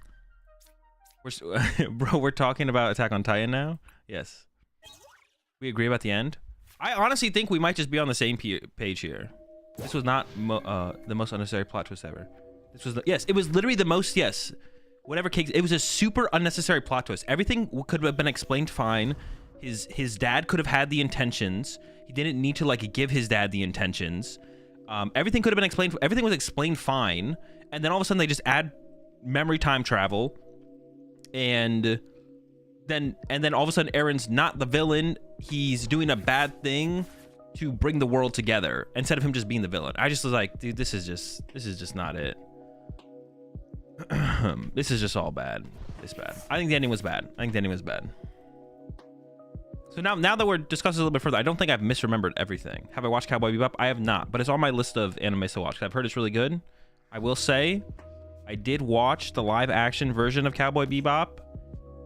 Bro, we're talking about Attack on Titan now? Yes. We agree about the end? I honestly think we might just be on the same page here. This was not the most unnecessary plot twist ever. This was yes, it was literally the most, yes. Whatever case, it was a super unnecessary plot twist. Everything could have been explained fine. His dad could have had the intentions. He didn't need to like give his dad the intentions. Everything could have been explained. Everything was explained fine. And then all of a sudden they just add memory time travel. And then all of a sudden Aaron's not the villain. He's doing a bad thing to bring the world together instead of him just being the villain. I just was like, dude, this is just not it. This is just all bad. It's bad. I think the ending was bad. So now that we're discussing a little bit further, I don't think I've misremembered everything. Have I watched Cowboy Bebop? I have not, but it's on my list of animes to watch. I've heard it's really good. I will say, I did watch the live action version of Cowboy Bebop.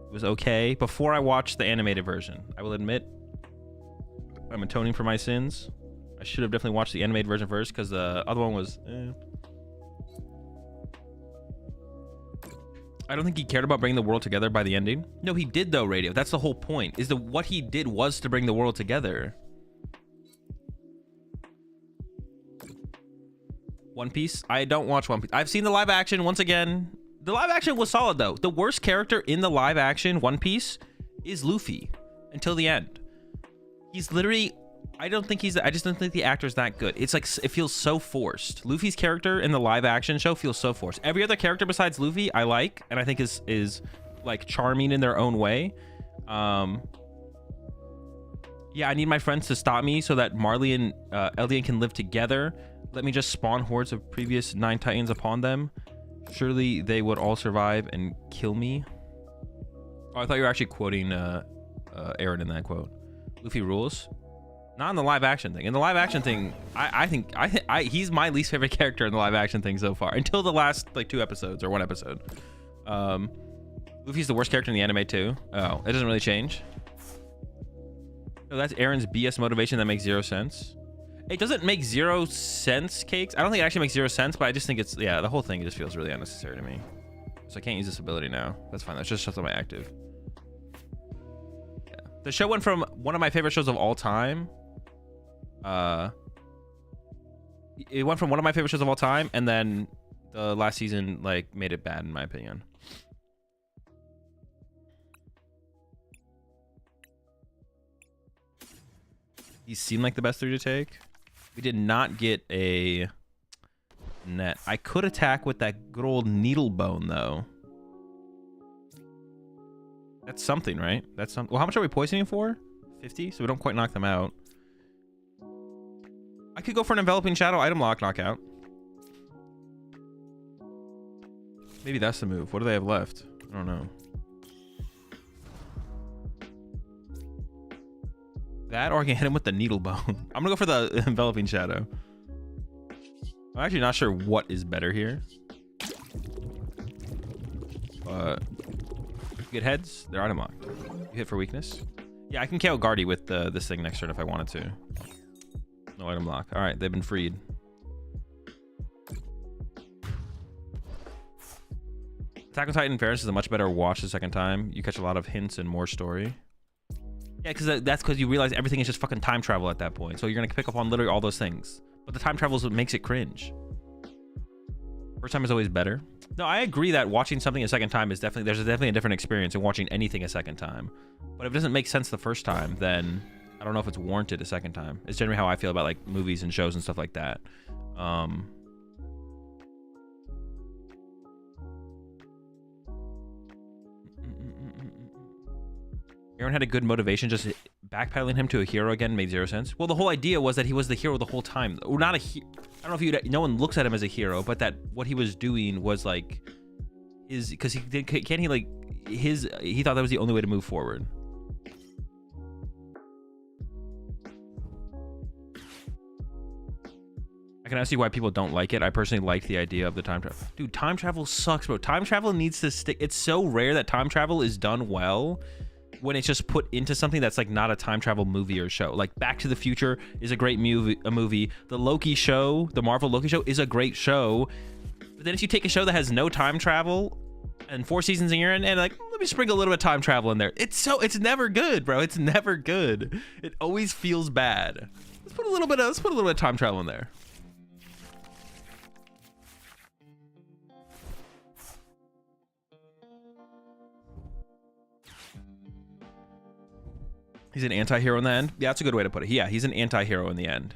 It was okay. Before I watched the animated version, I will admit, I'm atoning for my sins. I should have definitely watched the animated version first because the other one was I don't think he cared about bringing the world together by the ending. No, he did though, Radio. That's the whole point. What he did was to bring the world together. One Piece? I don't watch One Piece. I've seen the live action once again. The live action was solid though. The worst character in the live action One Piece is Luffy until the end. He's literally, I just don't think the actor's that good. It's like, it feels so forced. Luffy's character in the live action show feels so forced. Every other character besides Luffy I like, and I think is like charming in their own way. Yeah, I need my friends to stop me so that Marley and Eldian can live together. Let me just spawn hordes of previous 9 Titans upon them. Surely they would all survive and kill me. Oh, I thought you were actually quoting Aaron in that quote. Luffy rules. Not in the live action thing. In the live action thing, I think he's my least favorite character in the live action thing so far. Until the last like 2 episodes or 1 episode. Luffy's the worst character in the anime too. Oh, it doesn't really change. No, that's Aaron's BS motivation that makes 0 sense. It doesn't make 0 sense, Cakes. I don't think it actually makes 0 sense, but I just think it's, yeah, the whole thing just feels really unnecessary to me. So I can't use this ability now. That's fine. That's just shuts on my active. Yeah. The show went from one of my favorite shows of all time. It went from one of my favorite shows of all time, and then the last season like made it bad in my opinion. He seemed like the best 3 to take. We did not get a net. I could attack with that good old needle bone though. That's something, right? That's something. Well, how much are we poisoning for? 50, so we don't quite knock them out. I could go for an enveloping shadow item lock knockout. Maybe that's the move. What do they have left? I don't know. That, or I can hit him with the needle bone. I'm gonna go for the enveloping shadow. I'm actually not sure what is better here. But good heads, they're item locked. You hit for weakness. Yeah, I can KO Guardy with this thing next turn if I wanted to. No item lock. All right, they've been freed. Attack on Titan Fairness is a much better watch the second time. You catch a lot of hints and more story. Yeah, because that's because you realize everything is just fucking time travel at that point. So you're gonna pick up on literally all those things. But the time travel is what makes it cringe. First time is always better. No, I agree that watching something a second time is there's definitely a different experience in watching anything a second time. But if it doesn't make sense the first time, then I don't know if it's warranted a second time. It's generally how I feel about like movies and shows and stuff like that. Aaron had a good motivation, just backpedaling him to a hero again made zero sense. Well, the whole idea was that he was the hero the whole time. Or not a hero. I don't know if you, no one looks at him as a hero, but that what he was doing was like his, because he did, can't he like his, he thought that was the only way to move forward. I can see why people don't like it. I personally like the idea of the time travel. Dude, time travel sucks, bro. Time travel needs to stick. It's so rare that time travel is done well when it's just put into something that's like not a time travel movie or show. Like Back to the Future is a great movie. The Loki show, the Marvel Loki show is a great show. But then if you take a show that has no time travel and 4 seasons a year and like, let me sprinkle a little bit of time travel in there. It's never good, bro. It's never good. It always feels bad. Let's put a little bit of time travel in there. He's an anti-hero in the end. Yeah, that's a good way to put it. Yeah, he's an anti-hero in the end.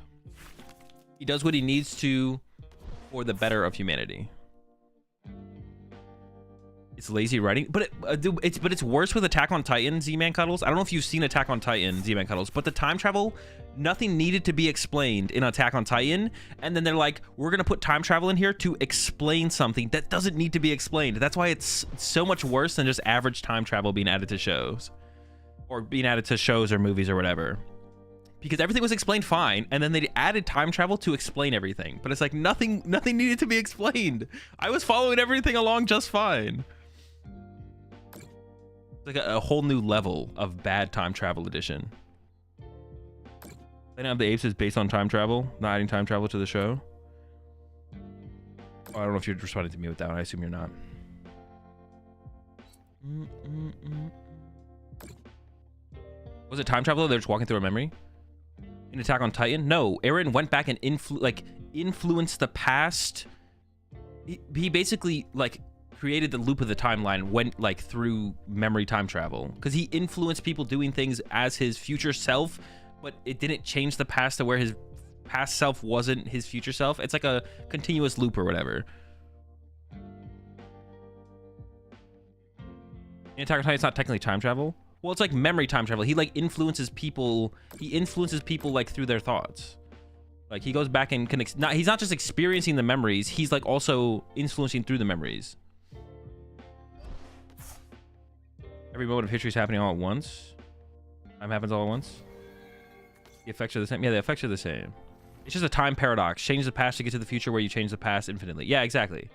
He does what he needs to for the better of humanity. It's lazy writing, but it's worse with Attack on Titan Z-Man Cuddles. I don't know if you've seen Attack on Titan Z-Man Cuddles, but the time travel, nothing needed to be explained in Attack on Titan, and then they're like, we're gonna put time travel in here to explain something that doesn't need to be explained. That's why it's so much worse than just average time travel being added to shows. Or being added to shows or movies or whatever, because everything was explained fine, and then they added time travel to explain everything. But it's like nothing needed to be explained. I was following everything along just fine. It's like a whole new level of bad time travel edition. Planet of the Apes is based on time travel, not adding time travel to the show. Oh, I don't know if you're responding to me with that one. I assume you're not. Was it time travel? They're just walking through a memory in Attack on Titan. No, Eren went back and influenced the past. He basically like created the loop of the timeline, went like through memory time travel, because he influenced people doing things as his future self, but it didn't change the past to where his past self wasn't his future self. It's like a continuous loop or whatever. In Attack on Titan, it's not technically time travel. Well, it's like memory time travel. He like influences people. He influences people like through their thoughts. Like he goes back and connects. He's not just experiencing the memories. He's like also influencing through the memories. Every moment of history is happening all at once. Time happens all at once. The effects are the same. Yeah, the effects are the same. It's just a time paradox. Change the past to get to the future, where you change the past infinitely. Yeah, exactly.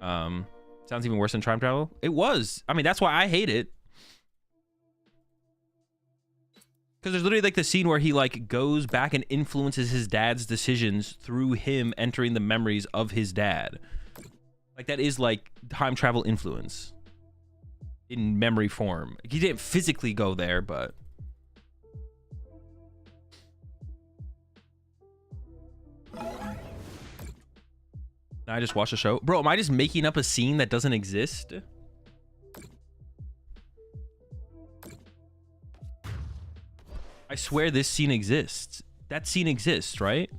Sounds even worse than time travel. It was. I mean, that's why I hate it. Because there's literally like the scene where he like goes back and influences his dad's decisions through him entering the memories of his dad. Like that is like time travel influence in memory form. He didn't physically go there, but now I just watched a show. Bro, am I just making up a scene that doesn't exist? I swear this scene exists. That scene exists, right?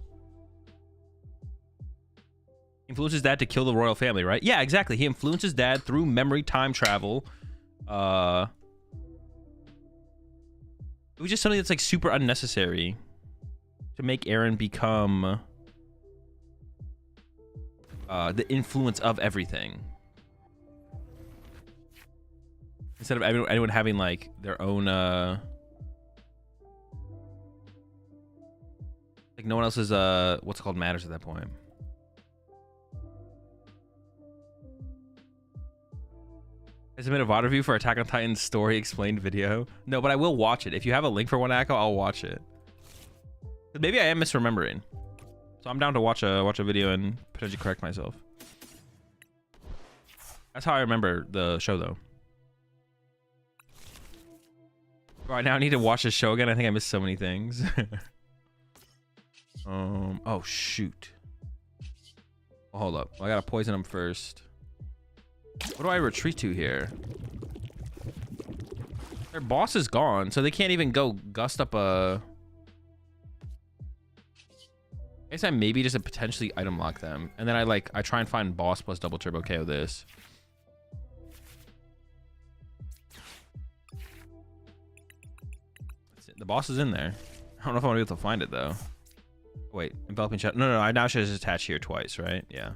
Influences dad to kill the royal family, right? Yeah, exactly. He influences dad through memory time travel. It was just something that's like super unnecessary to make Eren become the influence of everything. Instead of anyone having like their own like no one else's what's it called matters at that point. I submit a VOD review for Attack on Titan's story explained video. No, but I will watch it. If you have a link for one, Akko, I'll watch it. But maybe I am misremembering. So I'm down to watch a video and potentially correct myself. That's how I remember the show though. Right now I need to watch the show again. I think I missed so many things. Oh shoot. Well, hold up. I gotta poison him first. What do I retreat to here? Their boss is gone, so they can't even go gust up a... I guess I maybe just potentially item lock them. And then I try and find boss plus double turbo KO this. That's it. The boss is in there. I don't know if I'm gonna be able to find it though. Wait, enveloping shadow. No, I now should just attach here twice, right? Yeah.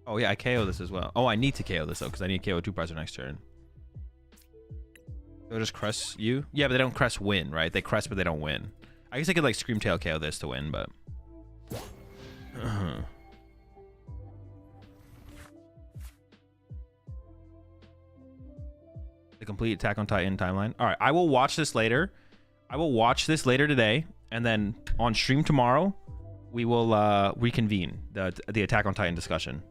Oh yeah, I KO this as well. Oh, I need to KO this though, because I need to KO 2 Pressure next turn. They'll just crest you? Yeah, but they don't crest win, right? They crest, but they don't win. I guess I could like Screamtail KO this to win, but... The complete Attack on Titan timeline. Alright, I will watch this later. I will watch this later today, and then on stream tomorrow, we will reconvene the Attack on Titan discussion.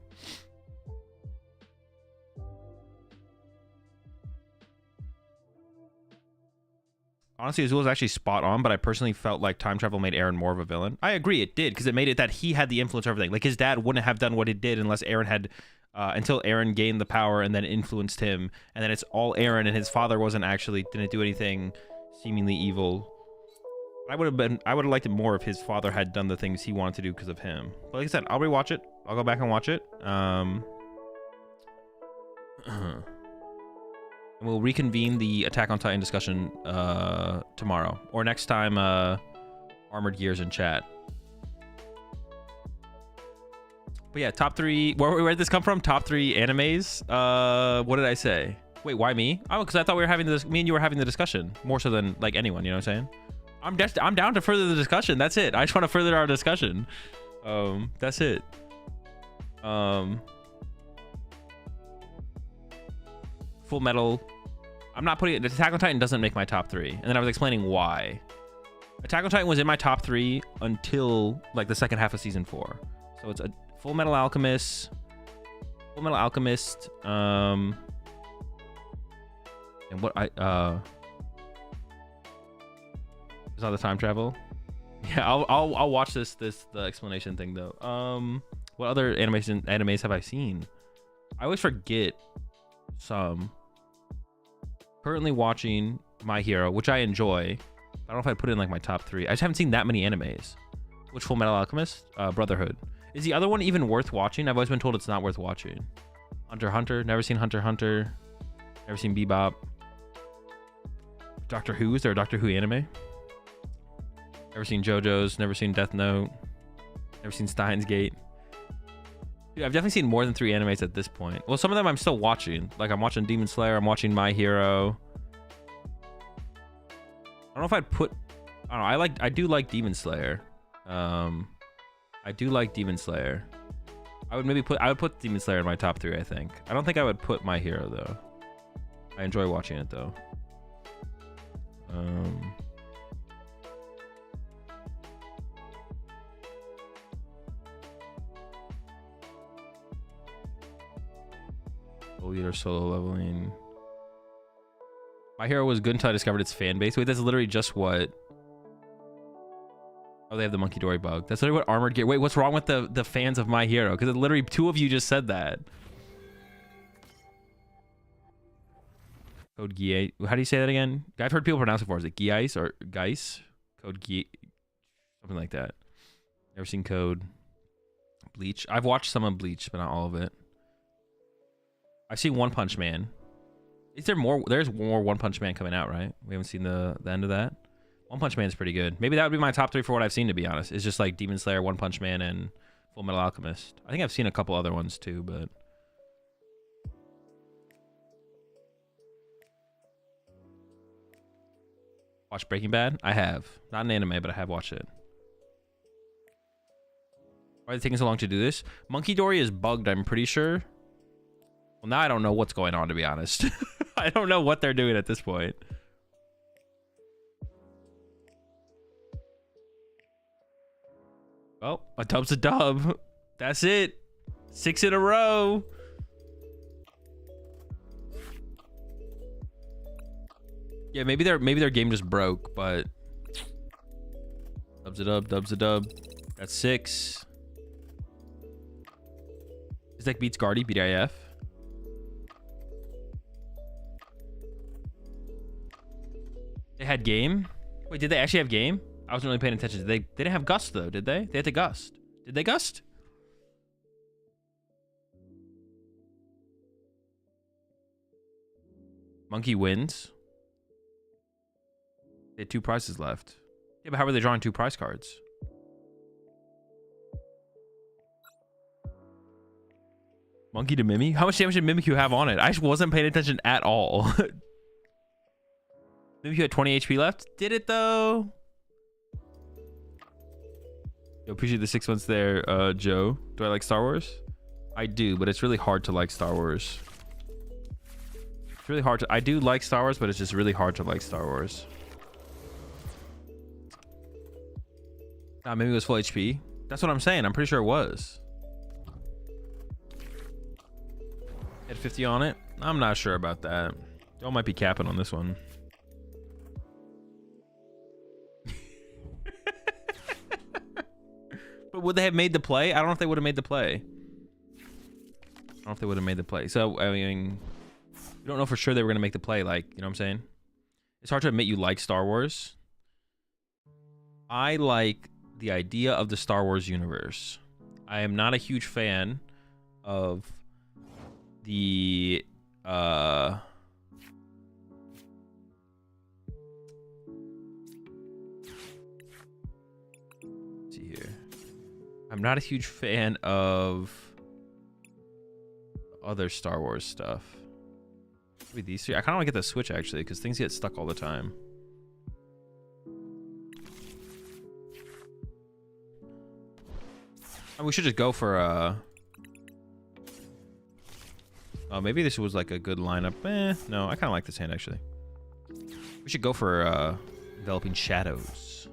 Honestly, Azul was actually spot on, but I personally felt like time travel made Aaron more of a villain. I agree, it did, because it made it that he had the influence over everything. Like, his dad wouldn't have done what he did unless Aaron had, until Aaron gained the power and then influenced him. And then it's all Aaron, and his father didn't do anything seemingly evil. I would have liked it more if his father had done the things he wanted to do because of him. But like I said, I'll rewatch it. I'll go back and watch it. And we'll reconvene the Attack on Titan discussion tomorrow or next time. Armored Gears in chat. But yeah, top 3. Where did this come from? Top 3 animes. What did I say? Wait, why me? Oh, because I thought we were having this. Me and you were having the discussion more so than like anyone. You know what I'm saying? I'm down to further the discussion. That's it. I just want to further our discussion. That's it. Full Metal. I'm not putting it. Attack on Titan doesn't make my top 3, and then I was explaining why. Attack on Titan was in my top 3 until like the second half of season 4. So it's a Full Metal Alchemist, and what is not the time travel. Yeah, I'll watch the explanation thing though. What other animes have I seen? I always forget some. Currently watching My Hero, which I enjoy. I don't know if I'd put it in like my top 3. I just haven't seen that many animes. Which Full Metal Alchemist? Brotherhood. Is the other one even worth watching? I've always been told it's not worth watching. Hunter x Hunter. Never seen Hunter x Hunter. Never seen Bebop. Doctor Who. Is there a Doctor Who anime? Never seen JoJo's. Never seen Death Note. Never seen Steins Gate. Dude, I've definitely seen more than 3 animes at this point. Well, some of them I'm still watching. Like, I'm watching Demon Slayer. I'm watching My Hero. I don't know if I'd put... I don't know. I do like Demon Slayer. I do like Demon Slayer. I would put Demon Slayer in my top 3, I think. I don't think I would put My Hero, though. I enjoy watching it, though. Leader solo leveling. My Hero was good until I discovered its fan base. Wait, that's literally just what... Oh, they have the Monkey Dory bug. That's literally what Armored Gear... Wait, what's wrong with the fans of My Hero? Because literally 2 of you just said that. Code Geass. How do you say that again? I've heard people pronounce it before. Is it Geass or Geis? Code Geass. Something like that. Never seen Code. Bleach. I've watched some of Bleach, but not all of it. I've seen One Punch Man. Is there more? There's more One Punch Man coming out, right? We haven't seen the end of that. One Punch Man is pretty good. Maybe that would be my top 3 for what I've seen, to be honest. It's just like Demon Slayer, One Punch Man, and Full Metal Alchemist. I think I've seen a couple other ones too, but... Watched Breaking Bad? I have. Not an anime, but I have watched it. Why are they taking so long to do this? Monkey Dory is bugged, I'm pretty sure. Well, now I don't know what's going on, to be honest. I don't know what they're doing at this point. Well, a dub's a dub. That's it. 6 in a row. Yeah, maybe their game just broke, but dubs it up, dubs a dub. That's 6. This deck beats Guardy, BDIF. They had game? Wait, did they actually have game? I wasn't really paying attention. They didn't have Gust though, did they? They had to Gust. Did they Gust? Monkey wins. They had 2 prizes left. Yeah, but how were they drawing 2 prize cards? Monkey to Mimi? How much damage did Mimikyu have on it? I wasn't paying attention at all. Mimikyu had 20 HP left. Did it though? Yo, appreciate the 6 months there, Joe. Do I like Star Wars? I do, but it's really hard to like Star Wars. It's really hard to... I do like Star Wars, but it's just really hard to like Star Wars. Nah, maybe it was full HP. That's what I'm saying. I'm pretty sure it was. Had 50 on it. I'm not sure about that. Y'all might be capping on this one. But would they have made the play? I don't know if they would have made the play. I don't know if they would have made the play. So, I mean, we don't know for sure they were going to make the play. Like, you know what I'm saying? It's hard to admit you like Star Wars. I like the idea of the Star Wars universe. I am not a huge fan of the let's see here. I'm not a huge fan of other Star Wars stuff. Maybe these 3. I kind of want to get the Switch actually, because things get stuck all the time. And we should just go for oh, maybe this was like a good lineup. No, I kind of like this hand actually. We should go for Enveloping Shadows.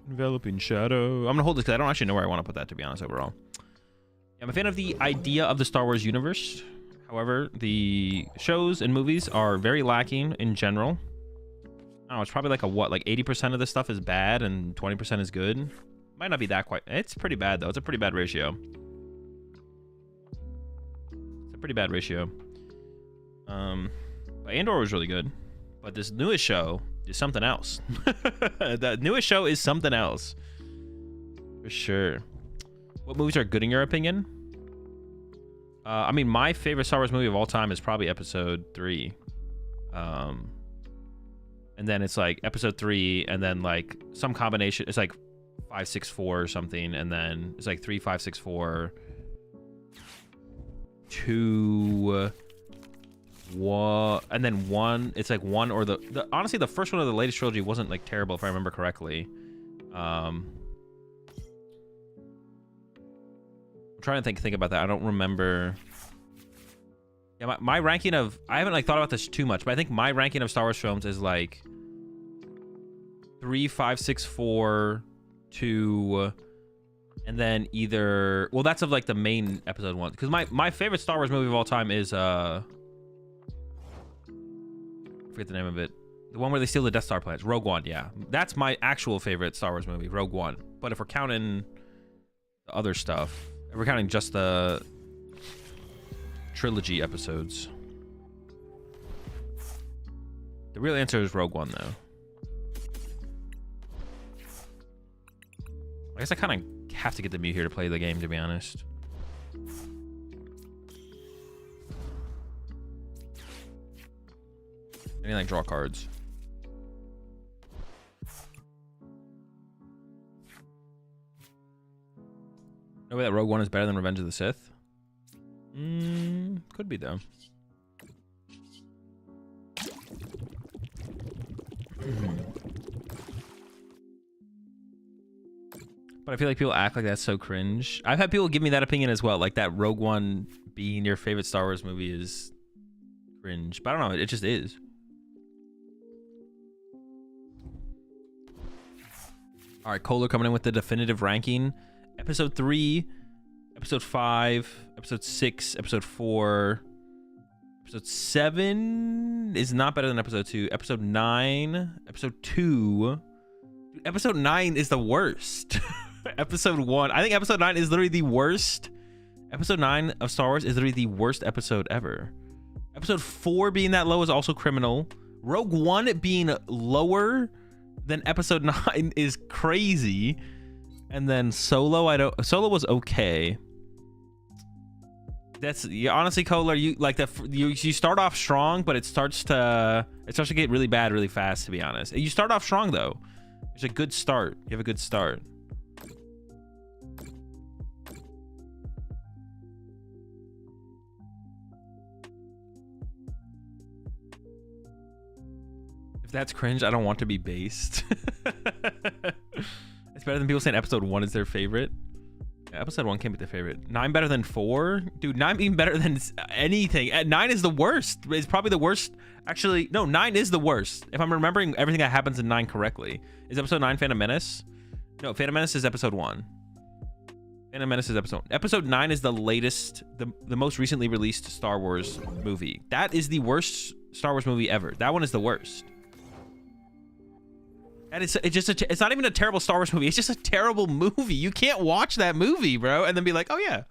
Enveloping Shadow. I'm gonna hold this because I don't actually know where I want to put that, to be honest, overall. Yeah, I'm a fan of the idea of the Star Wars universe. However, the shows and movies are very lacking in general. I don't know, it's probably like a what? Like 80% of this stuff is bad and 20% is good. Might not be that quite. It's pretty bad though. It's a pretty bad ratio. It's a pretty bad ratio. But Andor was really good. But this newest show is something else. The newest show is something else. For sure. What movies are good in your opinion? I mean, my favorite Star Wars movie of all time is probably Episode 3. And then it's like Episode 3, and then like some combination. It's like 5, 6, 4 or something, and then it's like 3, 5, 6, 4, 2, 1, and then 1. It's like 1 or the honestly the first one of the latest trilogy wasn't like terrible if I remember correctly. I'm trying to think about that. I don't remember. Yeah, my ranking of, I haven't like thought about this too much, but I think my ranking of Star Wars films is like 3, 5, 6, 4, 2, and then either, well, that's of like the main Episode 1, because my favorite Star Wars movie of all time is I forget the name of it, the one where they steal the Death Star planets. Rogue One. Yeah, that's my actual favorite Star Wars movie, Rogue One. But if we're counting the other stuff, if we're counting just the trilogy episodes, the real answer is Rogue One though. I guess I kind of have to get the mute here to play the game, to be honest. I need like draw cards. No way that Rogue One is better than Revenge of the Sith? Could be though. But I feel like people act like that's so cringe. I've had people give me that opinion as well, like that Rogue One being your favorite Star Wars movie is cringe. But I don't know, it just is. All right, Kohler coming in with the definitive ranking. Episode 3, Episode 5, Episode 6, Episode 4, Episode 7, 1 is not better than episode 2. Episode 9, episode 2. Dude, episode 9 is the worst. Episode 1. I think episode 9 is literally the worst. Episode 9 of Star Wars is literally the worst episode ever. Episode 4 being that low is also criminal. Rogue One being lower than episode 9 is crazy. And then Solo, Solo was okay. That's, yeah, honestly, Kohler, you like that. You start off strong, but it starts to get really bad really fast, to be honest. You start off strong though. It's a good start. You have a good start. If that's cringe, I don't want to be based. It's better than people saying episode 1 is their favorite. Yeah, episode 1 can't be their favorite. 9 better than 4? Dude, 9 being better than anything. 9 is the worst. It's probably the worst. Actually, no, 9 is the worst. If I'm remembering everything that happens in 9 correctly. Is episode 9 Phantom Menace? No, Phantom Menace is episode 1. Phantom Menace is episode 9 is the latest, the most recently released Star Wars movie. That is the worst Star Wars movie ever. That one is the worst. And it's not even a terrible Star Wars movie. It's just a terrible movie. You can't watch that movie, bro, and then be like, oh yeah.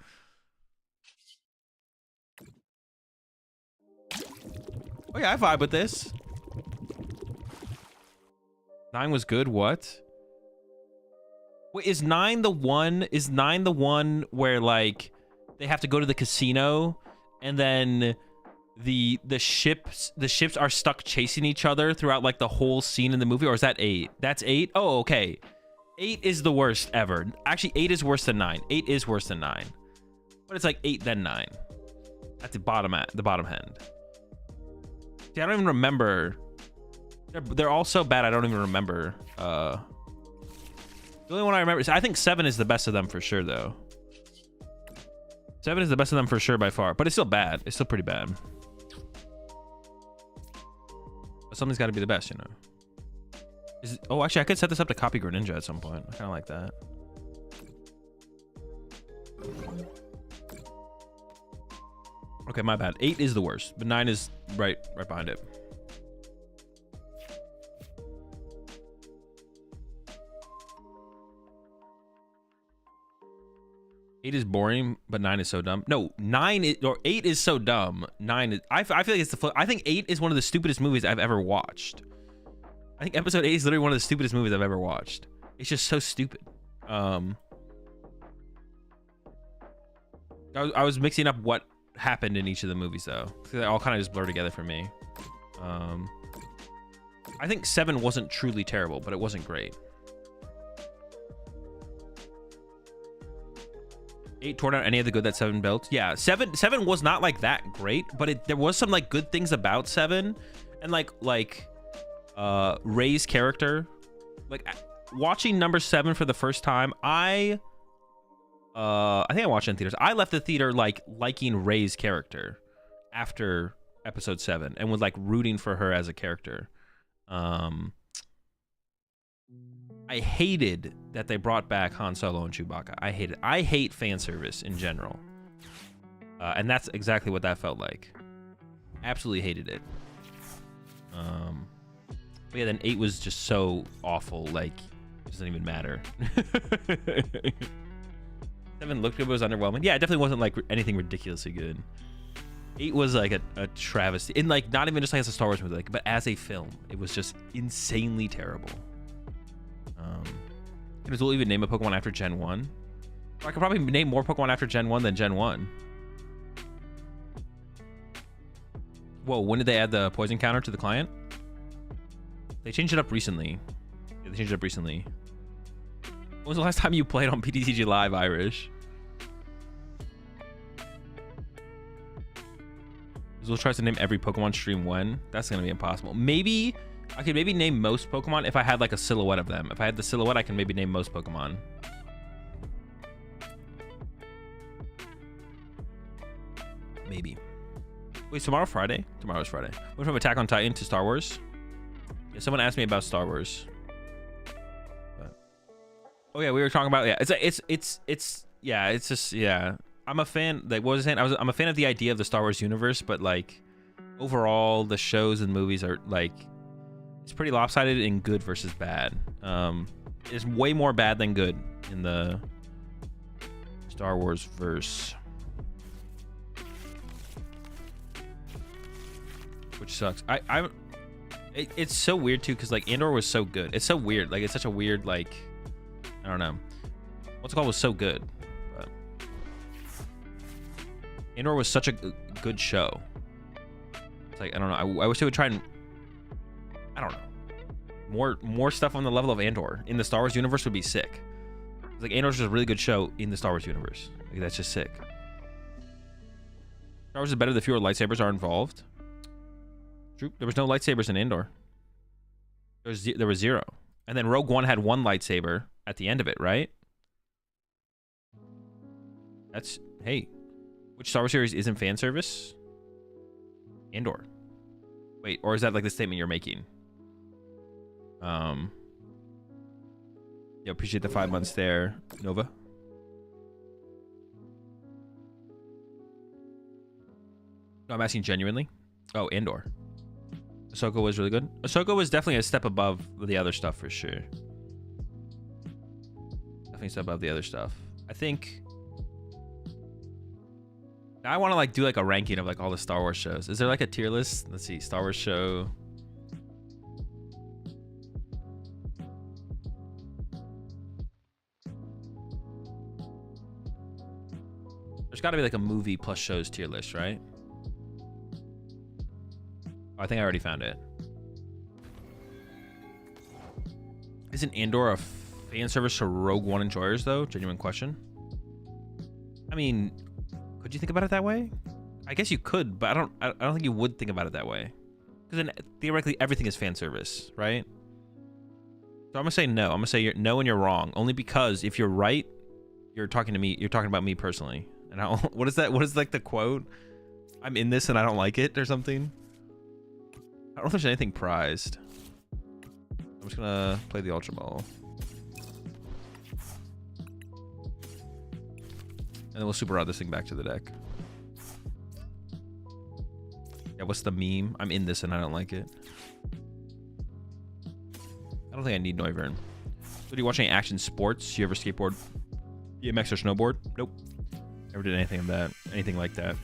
Oh yeah, I vibe with this. 9 was good, what? Wait, is 9 the one where like they have to go to the casino and then the ships are stuck chasing each other throughout like the whole scene in the movie? Or is that 8? That's 8. Oh, okay. 8 is the worst ever. Actually, 8 is worse than 9. 8 is worse than 9, but it's like 8 then 9 at the bottom end. See, I don't even remember. They're all so bad I don't even remember. The only one I remember is, I think 7 is the best of them for sure though. 7 is the best of them for sure by far, but it's still bad. It's still pretty bad. Something's got to be the best, you know. Oh, actually, I could set this up to copy Greninja at some point. I kind of like that. Okay, my bad. 8 is the worst, but 9 is right behind it. Eight is boring, but 9 is so dumb. No, 8 is so dumb. 9 is. I feel like it's the flip. I think 8 is one of the stupidest movies I've ever watched. I think episode 8 is literally one of the stupidest movies I've ever watched. It's just so stupid. I was mixing up what happened in each of the movies though. They all kind of just blur together for me. I think 7 wasn't truly terrible, but it wasn't great. 8 tore down any of the good that 7 built. Yeah, 7 was not like that great, but there was some like good things about 7, and like Rei's character. Like watching number 7 for the first time, I think I watched it in theaters. I left the theater like liking Rei's character after episode 7 and was like rooting for her as a character. I hated that they brought back Han Solo and Chewbacca. I hate fan service in general. And that's exactly what that felt like. Absolutely hated it. But yeah, then 8 was just so awful, like, it doesn't even matter. 7 looked good, but was underwhelming. Yeah, it definitely wasn't like anything ridiculously good. 8 was like a travesty. And like, not even just like as a Star Wars movie, like, but as a film, it was just insanely terrible. Can Azul even name a Pokemon after Gen 1? I could probably name more Pokemon after Gen 1 than Gen 1. Whoa, when did they add the poison counter to the client? They changed it up recently. Yeah, they changed it up recently. When was the last time you played on PTCG Live, Irish? Azul tries to name every Pokemon stream when. That's gonna be impossible. Maybe I could name most Pokemon if I had like a silhouette of them. If I had the silhouette, I can maybe name most Pokemon. Maybe. Wait, tomorrow Friday? Tomorrow's Friday. Went from Attack on Titan to Star Wars. Yeah, someone asked me about Star Wars. But, oh yeah, we were talking about, yeah. It's just, yeah. I'm a fan. Like, what was I saying? I'm a fan of the idea of the Star Wars universe, but like, overall, the shows and movies are like, it's pretty lopsided in good versus bad. It's way more bad than good in the Star Wars verse, which sucks. It's so weird too, because like Andor was so good. It's so weird. Like it's such a weird, like, I don't know. What's it called was so good, but Andor was such a good show. It's like, I don't know. I wish they would try and, I don't know, more stuff on the level of Andor in the Star Wars universe would be sick. It's like Andor's just a really good show in the Star Wars universe. Like, that's just sick. Star Wars is better the fewer lightsabers are involved. True. There was no lightsabers in Andor. There was 0. And then Rogue One had 1 lightsaber at the end of it, right? That's, hey, which Star Wars series isn't fan service? Andor. Wait, or is that like the statement you're making? Yeah, appreciate the 5 months there, Nova. No, I'm asking genuinely. Oh, Andor. Ahsoka was really good. Ahsoka was definitely a step above the other stuff for sure. Definitely a step above the other stuff. I think I want to like do like a ranking of like all the Star Wars shows. Is there like a tier list? Let's see. Star Wars show. There's got to be like a movie plus shows tier list, right? Oh, I think I already found it. Isn't Andor a fan service to Rogue One enjoyers though? Genuine question. I mean, could you think about it that way? I guess you could, but I don't think you would think about it that way. Because then theoretically everything is fan service, right? So I'm gonna say no. I'm gonna say you're no and you're wrong. Only because if you're right, you're talking to me. You're talking about me personally. And I don't, what is that? What is like the quote? I'm in this and I don't like it or something. I don't know if there's anything prized. I'm just gonna play the Ultra Ball. And then we'll super rod this thing back to the deck. Yeah, what's the meme? I'm in this and I don't like it. I don't think I need Noivern. So do you watch any action sports? You ever skateboard, BMX, or snowboard? Nope. Never did anything of that. Anything like that.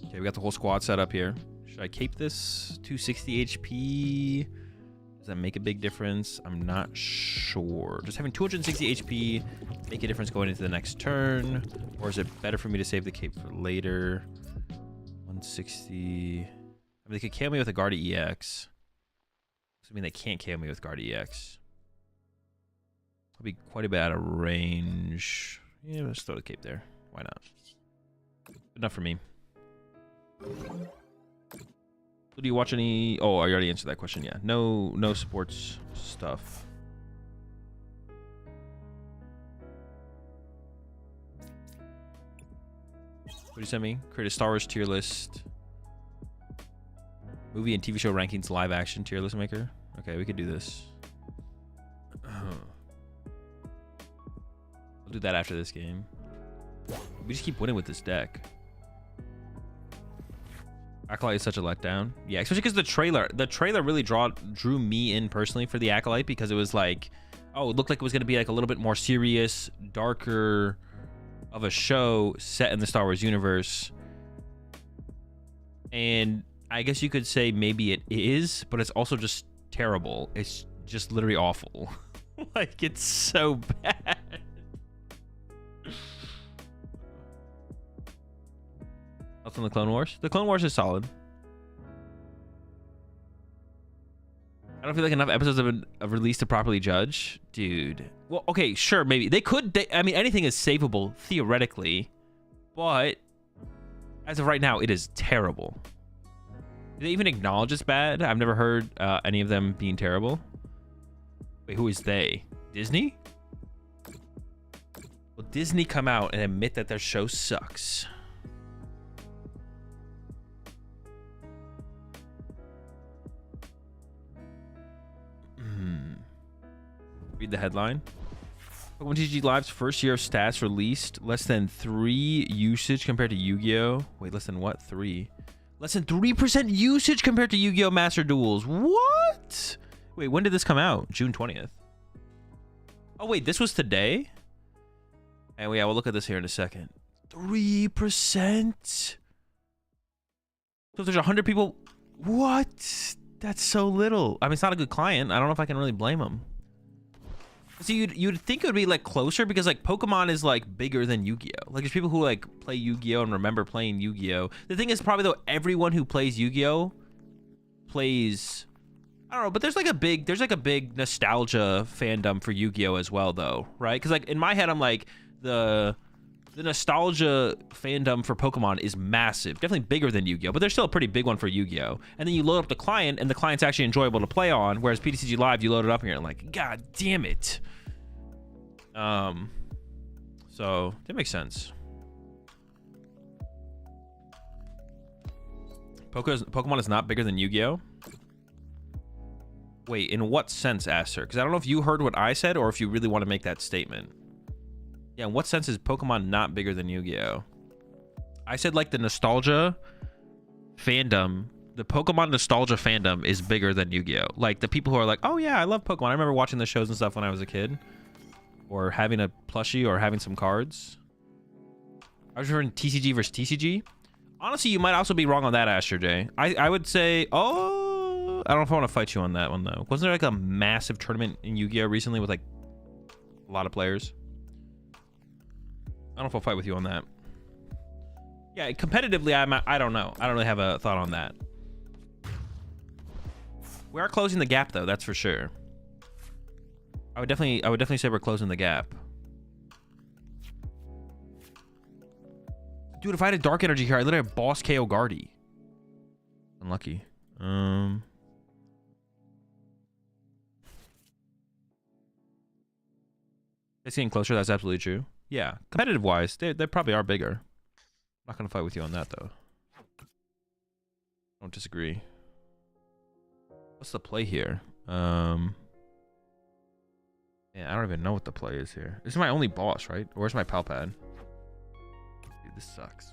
Okay, we got the whole squad set up here. Should I cape this? 260 HP. Does that make a big difference? I'm not sure. Does having 260 HP make a difference going into the next turn? Or is it better for me to save the cape for later? 160. I mean, they could KO me with a Guardy EX. I mean, they can't KO me with Guardy EX. I'll be quite a bit out of range. Yeah, let's throw the cape there. Why not? Good enough for me. Do you watch any? Oh, I already answered that question. Yeah, no sports stuff. What do you send me? Create a Star Wars tier list. Movie and TV show rankings live action tier list maker. Okay, we could do this. I'll do that after this game. We just keep winning with this deck. Acolyte is such a letdown. Yeah, especially because the trailer really drew me in personally for the Acolyte, because it was like, oh, it looked like it was going to be like a little bit more serious, darker of a show set in the Star Wars universe. And I guess you could say maybe it is, but it's also just terrible. It's just literally awful. Like, it's so bad. Thoughts on the Clone Wars? The Clone Wars is solid. I don't feel like enough episodes have been released to properly judge. Dude. Well, okay, sure, maybe. They could... I mean, anything is savable, theoretically. But, as of right now, it is terrible. Do they even acknowledge it's bad? I've never heard any of them being terrible. Wait, who is they? Disney? Will Disney come out and admit that their show sucks? Read the headline. PokemonTCG Live's first year of stats released. Less than 3 usage compared to Yu-Gi-Oh. Wait, less than what? 3. Less than 3% usage compared to Yu-Gi-Oh! Master Duels. What? Wait, when did this come out? June 20th. Oh, wait, this was today? And yeah, we'll look at this here in a second. 3%? So if there's 100 people... What? That's so little. I mean, it's not a good client. I don't know if I can really blame them. See, you'd think it would be like closer because like Pokemon is like bigger than Yu-Gi-Oh. Like there's people who like play Yu-Gi-Oh and remember playing Yu-Gi-Oh. The thing is probably though everyone who plays Yu-Gi-Oh plays, I don't know, but there's like a big nostalgia fandom for Yu-Gi-Oh as well though, right? Because like in my head I'm like the nostalgia fandom for Pokemon is massive, definitely bigger than Yu-Gi-Oh, but there's still a pretty big one for Yu-Gi-Oh. And then you load up the client and the client's actually enjoyable to play on, whereas PTCG Live you load it up and you're like, god damn it. So that makes sense. Pokemon is not bigger than Yu-Gi-Oh. Wait, in what sense, Aster? Because I don't know if you heard what I said or if you really want to make that statement. Yeah, in what sense is Pokemon not bigger than Yu-Gi-Oh? I said like the nostalgia fandom, the Pokemon nostalgia fandom is bigger than Yu-Gi-Oh. Like the people who are like, oh yeah, I love Pokemon. I remember watching the shows and stuff when I was a kid. Or having a plushie or having some cards. I was referring to TCG versus TCG. Honestly, you might also be wrong on that, Aster J. I would say, oh, I don't know if I want to fight you on that one though. Wasn't there like a massive tournament in Yu-Gi-Oh recently with like a lot of players? I don't know if I'll fight with you on that. Yeah, competitively, I don't know. I don't really have a thought on that. We are closing the gap though, that's for sure. I would definitely say we're closing the gap. Dude, if I had a dark energy here, I literally have boss KO Guardy. Unlucky. It's getting closer, that's absolutely true. Yeah, competitive wise, they probably are bigger. I'm not gonna fight with you on that though. Don't disagree. What's the play here? Yeah, I don't even know what the play is here. This is my only boss, right? Where's my Palpad? Dude, this sucks.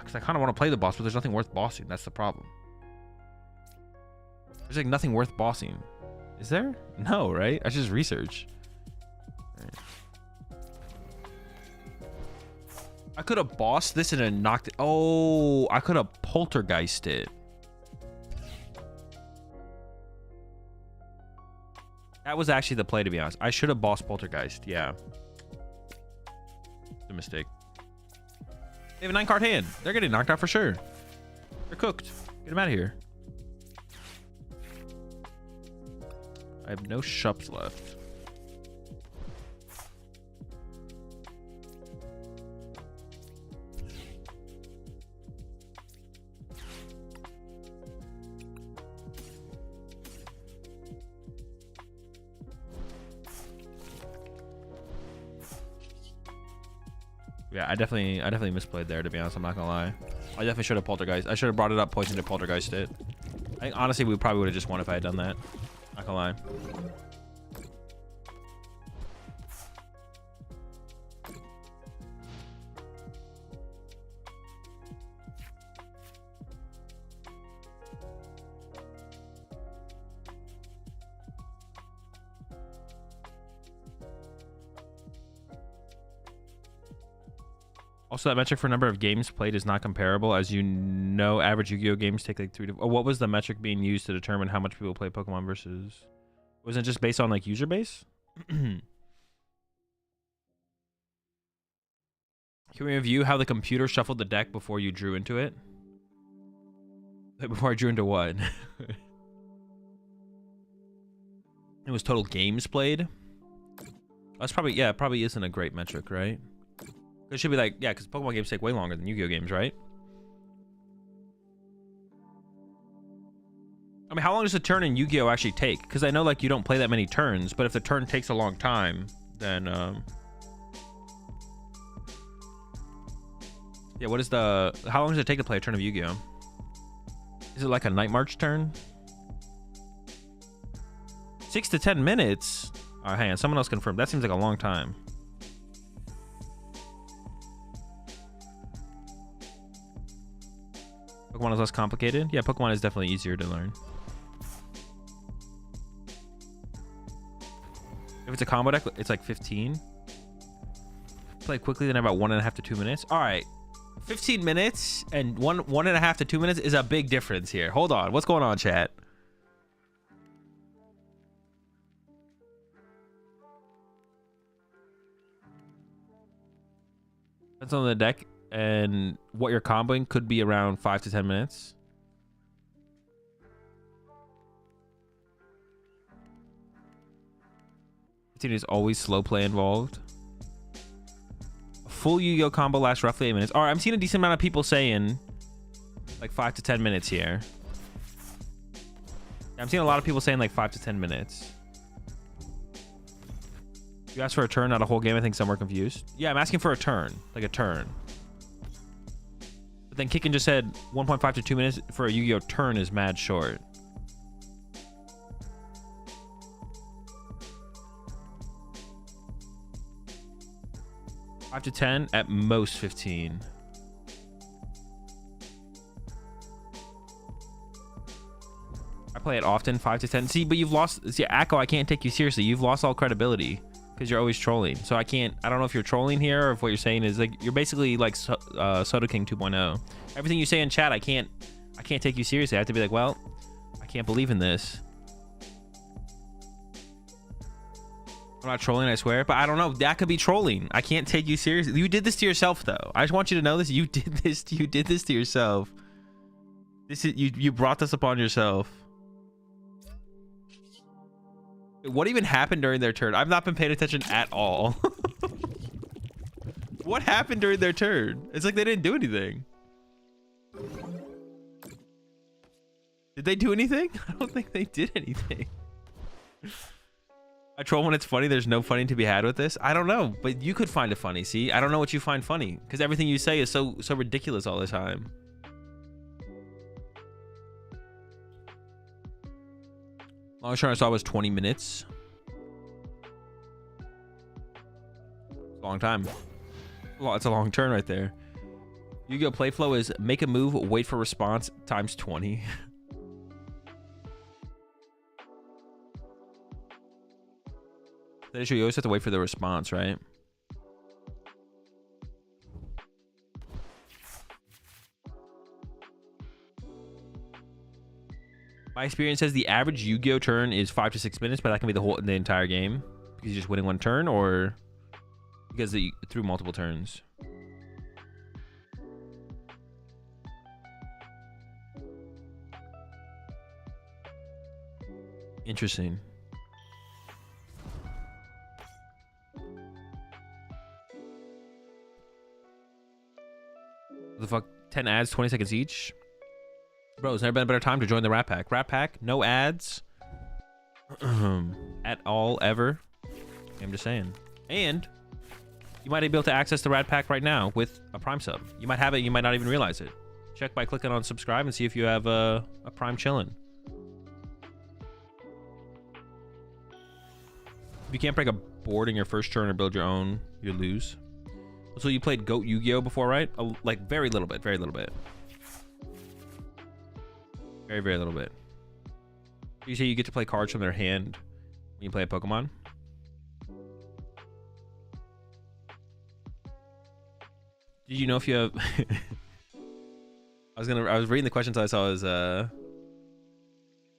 Because I kind of want to play the boss, but there's nothing worth bossing. That's the problem. There's like nothing worth bossing. Is there? No, right? I should just research. Right. I could have bossed this and then knocked it. Oh, I could have poltergeist it. That was actually the play, to be honest. I should have bossed poltergeist. Yeah. It's a mistake. They have a 9-card hand. They're getting knocked out for sure. They're cooked. Get them out of here. I have no shups left. Yeah, I definitely misplayed there, to be honest. I'm not gonna lie. I definitely should have poltergeist. I should have brought it up, poisoned it, poltergeist it. I think honestly we probably would have just won if I had done that. Not gonna lie. Also, that metric for number of games played is not comparable. As you know, average Yu-Gi-Oh games take like 3 to... Oh, what was the metric being used to determine how much people play Pokemon versus... Was it just based on like user base? Can we review how the computer shuffled the deck before you drew into it? Before I drew into what? It was total games played. That's probably... Yeah, it probably isn't a great metric, right? It should be like, yeah, because Pokemon games take way longer than Yu-Gi-Oh games, right? I mean, how long does a turn in Yu-Gi-Oh actually take? Because I know, like, you don't play that many turns, but if the turn takes a long time, then, yeah, what is the... How long does it take to play a turn of Yu-Gi-Oh? Is it like a Night March turn? 6 to 10 minutes? All right, hang on. Someone else confirmed. That seems like a long time. Pokemon is less complicated. Yeah, Pokemon is definitely easier to learn. If it's a combo deck, it's like 15. Play quickly, then about 1.5 to 2 minutes. All right, 15 minutes and 1.5 to 2 minutes is a big difference here. Hold on, what's going on, chat? Depends on the deck and what you're comboing. Could be around 5 to 10 minutes. There's always slow play involved. A full Yu-Gi-Oh combo lasts roughly 8 minutes. All right, I'm seeing a decent amount of people saying like 5 to 10 minutes here. I'm seeing a lot of people saying like 5 to 10 minutes. You asked for a turn, not a whole game. I think some are confused. Yeah, I'm asking for a turn, like a turn. But then Kicken just said 1.5 to 2 minutes for a Yu-Gi-Oh turn is mad short. To 10, at most 15. I play it often, 5 to 10. See, but you've lost. See, Akko, I can't take you seriously. You've lost all credibility because you're always trolling. So I can't. I don't know if you're trolling here or if what you're saying is like you're basically like Soda King 2.0. Everything you say in chat, I can't take you seriously. I have to be like, well, I can't believe in this. I'm not trolling, I swear, but I don't know. That could be trolling. I can't take you seriously. You did this to yourself, though. I just want you to know this. You did this. You did this to yourself. This is you brought this upon yourself. What even happened during their turn? I've not been paying attention at all. What happened during their turn? It's like they didn't do anything. Did they do anything? I don't think they did anything. I troll when it's funny. There's no funny to be had with this. I don't know, but you could find it funny. See, I don't know what you find funny because everything you say is so ridiculous all the time. Longest turn I saw was 20 minutes. It's a long time. Well, it's a long turn right there. Yu-Gi-Oh play flow is make a move, wait for response times 20. The issue, you always have to wait for the response, right? My experience says the average Yu-Gi-Oh turn is 5 to 6 minutes, but that can be the entire game because you're just winning one turn, or because through multiple turns. Interesting. The fuck, 10 ads, 20 seconds each. Bro, there's never been a better time to join the Rat Pack. Rat Pack, no ads at all, ever. I'm just saying. And you might be able to access the Rat Pack right now with a Prime sub. You might have it, you might not even realize it. Check by clicking on subscribe and see if you have a Prime chilling. If you can't break a board in your first turn or build your own, you lose. So you played Goat Yu-Gi-Oh before, right? Like very little bit, very little bit. Very, very little bit. You say you get to play cards from their hand when you play a Pokemon? Did you know if you have... I was reading the questions I saw as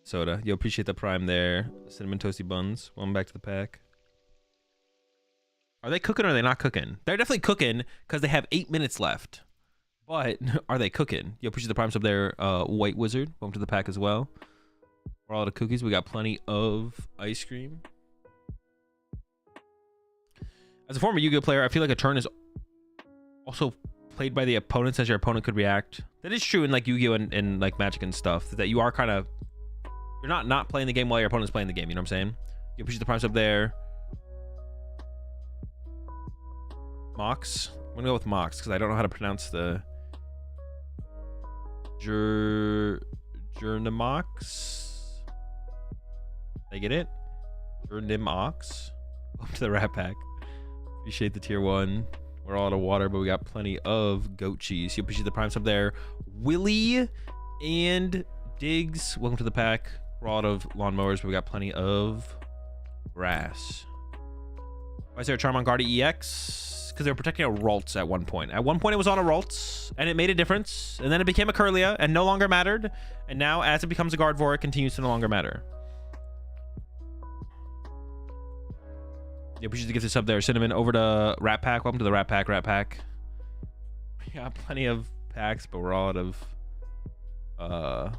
Soda. Yo, appreciate the Prime there. Cinnamon Toasty Buns. Welcome back to the pack. Are they cooking or are they not cooking? They're definitely cooking because they have 8 minutes left. But are they cooking? Yo, appreciate the Prime sub there, White Wizard. Welcome to the pack as well. For all the cookies, we got plenty of ice cream. As a former Yu-Gi-Oh player, I feel like a turn is also played by the opponents as your opponent could react. That is true in like Yu-Gi-Oh and like Magic and stuff. That you are kind of... You're not playing the game while your opponent's playing the game. You know what I'm saying? You appreciate the Prime sub there. Mox. I'm gonna go with Mox because I don't know how to pronounce the Jurnimox. Did I get it? Jurnimox. Welcome to the Rat Pack. Appreciate the tier 1. We're all out of water, but we got plenty of goat cheese. You appreciate the prime sub there. Willie and Diggs, welcome to the pack. We're all out of lawnmowers, but we got plenty of grass. Why is there a charm on Guardy EX? Because they were protecting a Ralts at one point. At one point, it was on a Ralts, and it made a difference. And then it became a Curlia, and no longer mattered. And now, as it becomes a Gardevoir, it continues to no longer matter. Yeah, we should get this up there. Cinnamon, over to Rat Pack. Welcome to the Rat Pack, Rat Pack. We got plenty of packs, but we're all out of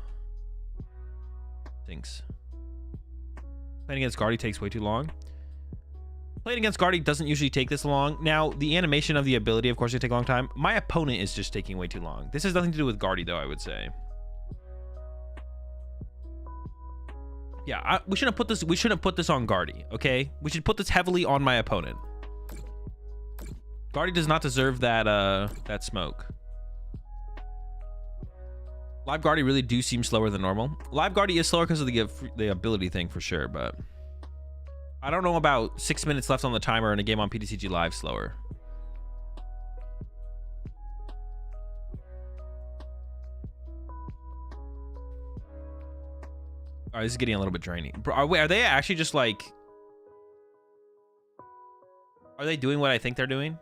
things. Playing against Guardy takes way too long. Playing against Guardy doesn't usually take this long. Now, the animation of the ability, of course, will take a long time. My opponent is just taking way too long. This has nothing to do with Guardy, though, I would say. Yeah, we shouldn't put this. We shouldn't put this on Guardy. Okay, we should put this heavily on my opponent. Guardy does not deserve that that smoke. Live Guardy really do seem slower than normal. Live Guardy is slower because of the ability thing for sure, but I don't know about 6 minutes left on the timer in a game on PTCG Live slower. All right, this is getting a little bit draining. Are they actually just like... Are they doing what I think they're doing?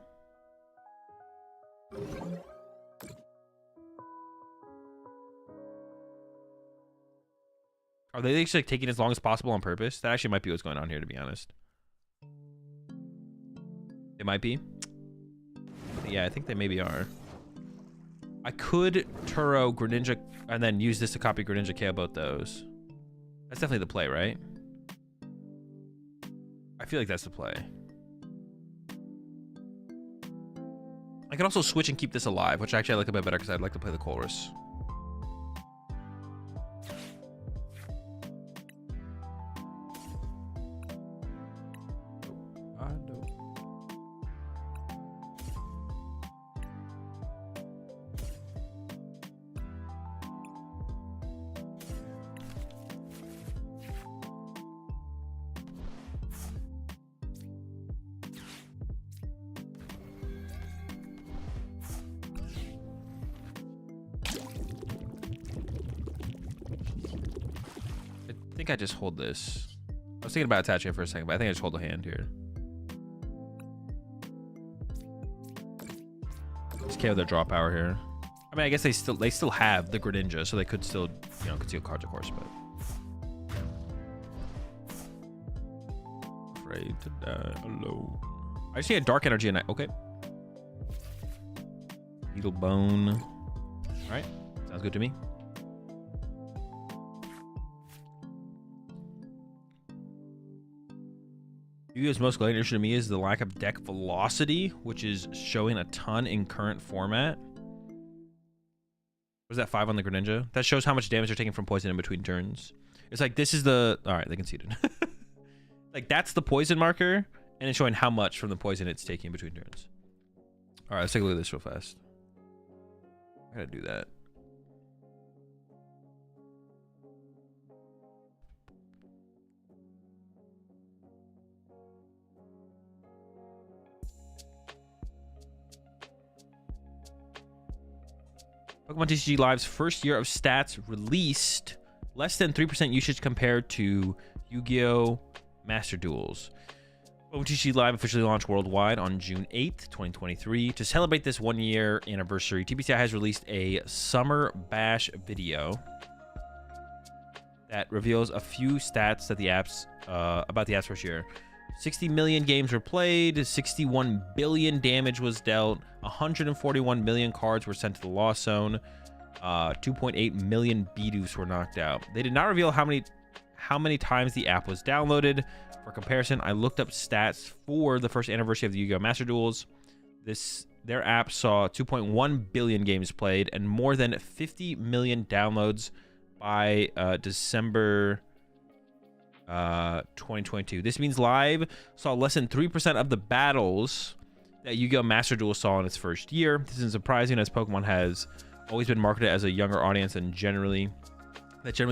Are they actually like, taking as long as possible on purpose? That actually might be what's going on here, to be honest. It might be. Yeah, I think they maybe are. I could Turo Greninja and then use this to copy Greninja KO both those. That's definitely the play, right? I feel like that's the play. I can also switch and keep this alive, which actually I like a bit better because I'd like to play the Chorus. I think I just hold this. I was thinking about attaching it for a second, but I think I just hold the hand here. Just KO their draw power here. I mean, I guess they still have the Greninja, so they could still, you know, conceal cards, of course, but afraid to die alone. I just need a dark energy and okay. Needle bone. All right, sounds good to me. Yu-Gi-Oh's most glaring issue to me is the lack of deck velocity, which is showing a ton in current format. Was that 5 on the Greninja? That shows how much damage they're taking from poison in between turns. It's like this is the... Alright, they conceded. Like that's the poison marker, and it's showing how much from the poison it's taking in between turns. Alright, let's take a look at this real fast. I gotta do that. PokemonTCG Live's first year of stats released. Less than 3% usage compared to Yu-Gi-Oh! Master Duels. PokemonTCG Live officially launched worldwide on June 8th, 2023. To celebrate this 1-year anniversary, TPCI has released a Summer Bash video that reveals a few stats that the apps about the app's first year. 60 million games were played, 61 billion damage was dealt, 141 million cards were sent to the Lost Zone, 2.8 million Bidoos were knocked out. They did not reveal how many times the app was downloaded. For comparison, I looked up stats for the first anniversary of the Yu-Gi-Oh! Master Duels. Their app saw 2.1 billion games played and more than 50 million downloads by December 2022. This means Live saw less than 3% of the battles that Yu-Gi-Oh! Master Duel saw in its first year. This isn't surprising, as Pokemon has always been marketed as a younger audience and generally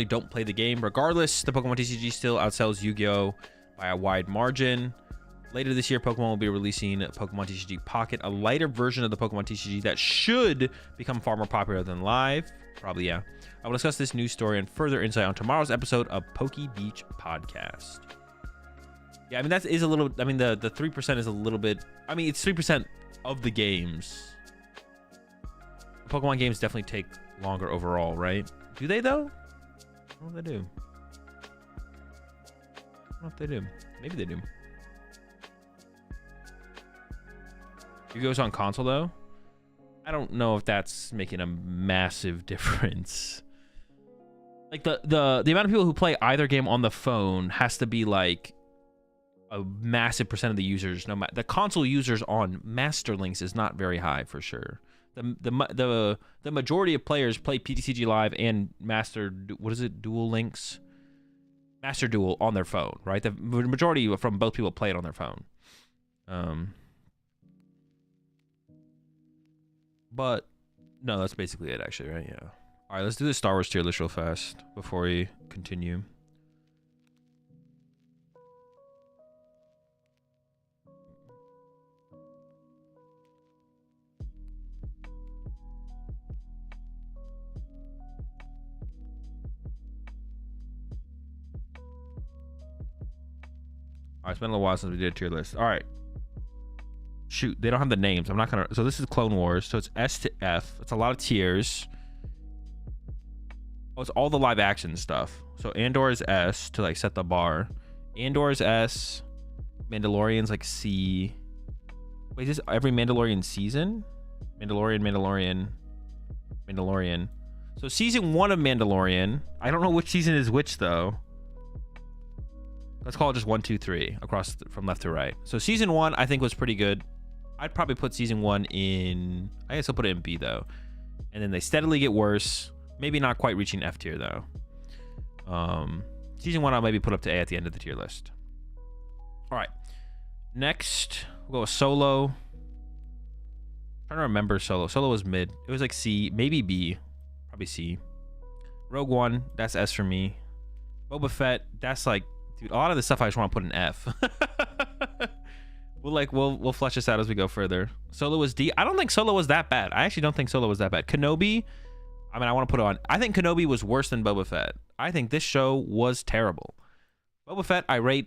don't play the game. Regardless, the PokemonTCG still outsells Yu-Gi-Oh! By a wide margin. Later this year, Pokemon will be releasing Pokemon TCG Pocket, a lighter version of the Pokemon TCG that should become far more popular than Live. Probably, yeah. I will discuss this news story and further insight on tomorrow's episode of Poke Beach Podcast. Yeah, I mean, that is a little... I mean, the 3% is a little bit... I mean, it's 3% of the games. Pokemon games definitely take longer overall, right? Do they, though? I don't know if they do. I don't know if they do. Maybe they do. It goes on console though. I don't know if that's making a massive difference. Like the amount of people who play either game on the phone has to be like a massive percent of the users. No matter the console users on Master Links is not very high for sure. The majority of players play PTCG Live and Dual Links, Master Duel on their phone, right? The majority from both people play it on their phone. But no, that's basically it actually, right? Yeah. All right, let's do the Star Wars tier list real fast before we continue. All right, it's been a little while since we did a tier list. All right. Shoot, they don't have the names. I'm not gonna. So this is Clone Wars. So it's S to F. It's a lot of tiers. Oh, it's all the live action stuff. So Andor is S to like set the bar. Andor is S. Mandalorian's like C. Wait, is this every Mandalorian season? Mandalorian. So season 1 of Mandalorian. I don't know which season is which though. Let's call it just 1, 2, 3 across from left to right. So season 1 I think was pretty good. I'd probably put season 1 in... I guess I'll put it in B, though. And then they steadily get worse. Maybe not quite reaching F tier, though. Season 1 I'll maybe put up to A at the end of the tier list. All right. Next, we'll go with Solo. I'm trying to remember Solo. Solo was mid. It was like C, maybe B. Probably C. Rogue One, that's S for me. Boba Fett, that's like... Dude, a lot of the stuff I just want to put in F. We'll flesh this out as we go further. Solo was D. I don't think Solo was that bad. I actually don't think Solo was that bad. Kenobi, I mean, I want to put it on. I think Kenobi was worse than Boba Fett. I think this show was terrible. Boba Fett, I don't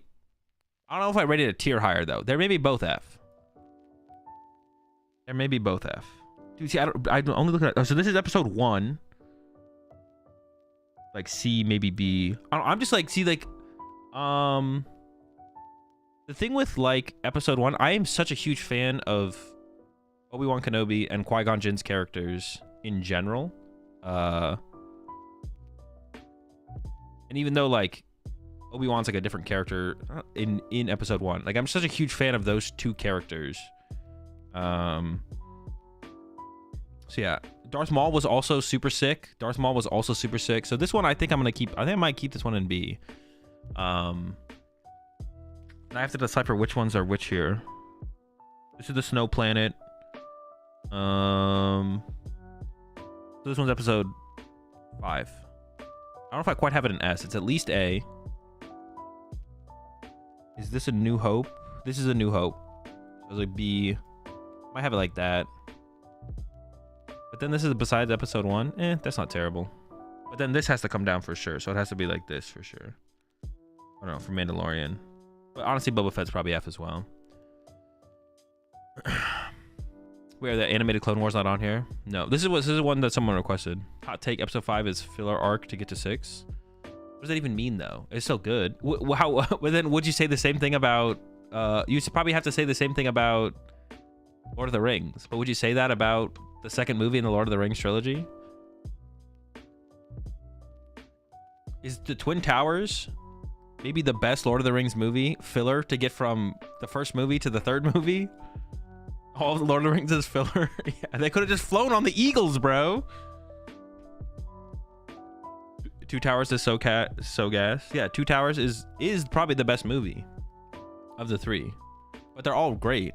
know if I rated a tier higher though. There may be both F. Dude, see, I'm only looking at. So this is episode 1. Like C, maybe B. I'm just like, see, like, the thing with like episode 1, I am such a huge fan of Obi-Wan Kenobi and Qui-Gon Jinn's characters in general. And even though like Obi-Wan's like a different character in episode 1, like I'm such a huge fan of those two characters. So yeah, Darth Maul was also super sick. So this one I think I might keep this one in B. I have to decipher which ones are which here. This is the Snow Planet. So this one's episode 5. I don't know if I quite have it in S. It's at least A. Is this a New Hope? This is a New Hope. So it's like B. Might have it like that. But then this is besides episode 1. That's not terrible. But then this has to come down for sure. So it has to be like this for sure. I don't know, for Mandalorian. But honestly, Boba Fett's probably F as well. Where the animated Clone Wars not on here? No, this is one that someone requested. Hot take: episode 5 is filler arc to get to 6. What does that even mean, though? It's so good. Well, then would you say the same thing about? You probably have to say the same thing about Lord of the Rings. But would you say that about the second movie in the Lord of the Rings trilogy? Is the Twin Towers maybe the best Lord of the Rings movie filler to get from the first movie to the third movie? All of the Lord of the Rings is filler. Yeah, they could have just flown on the Eagles, bro. Two Towers is so gas. Yeah, Two Towers is probably the best movie of the 3, but they're all great.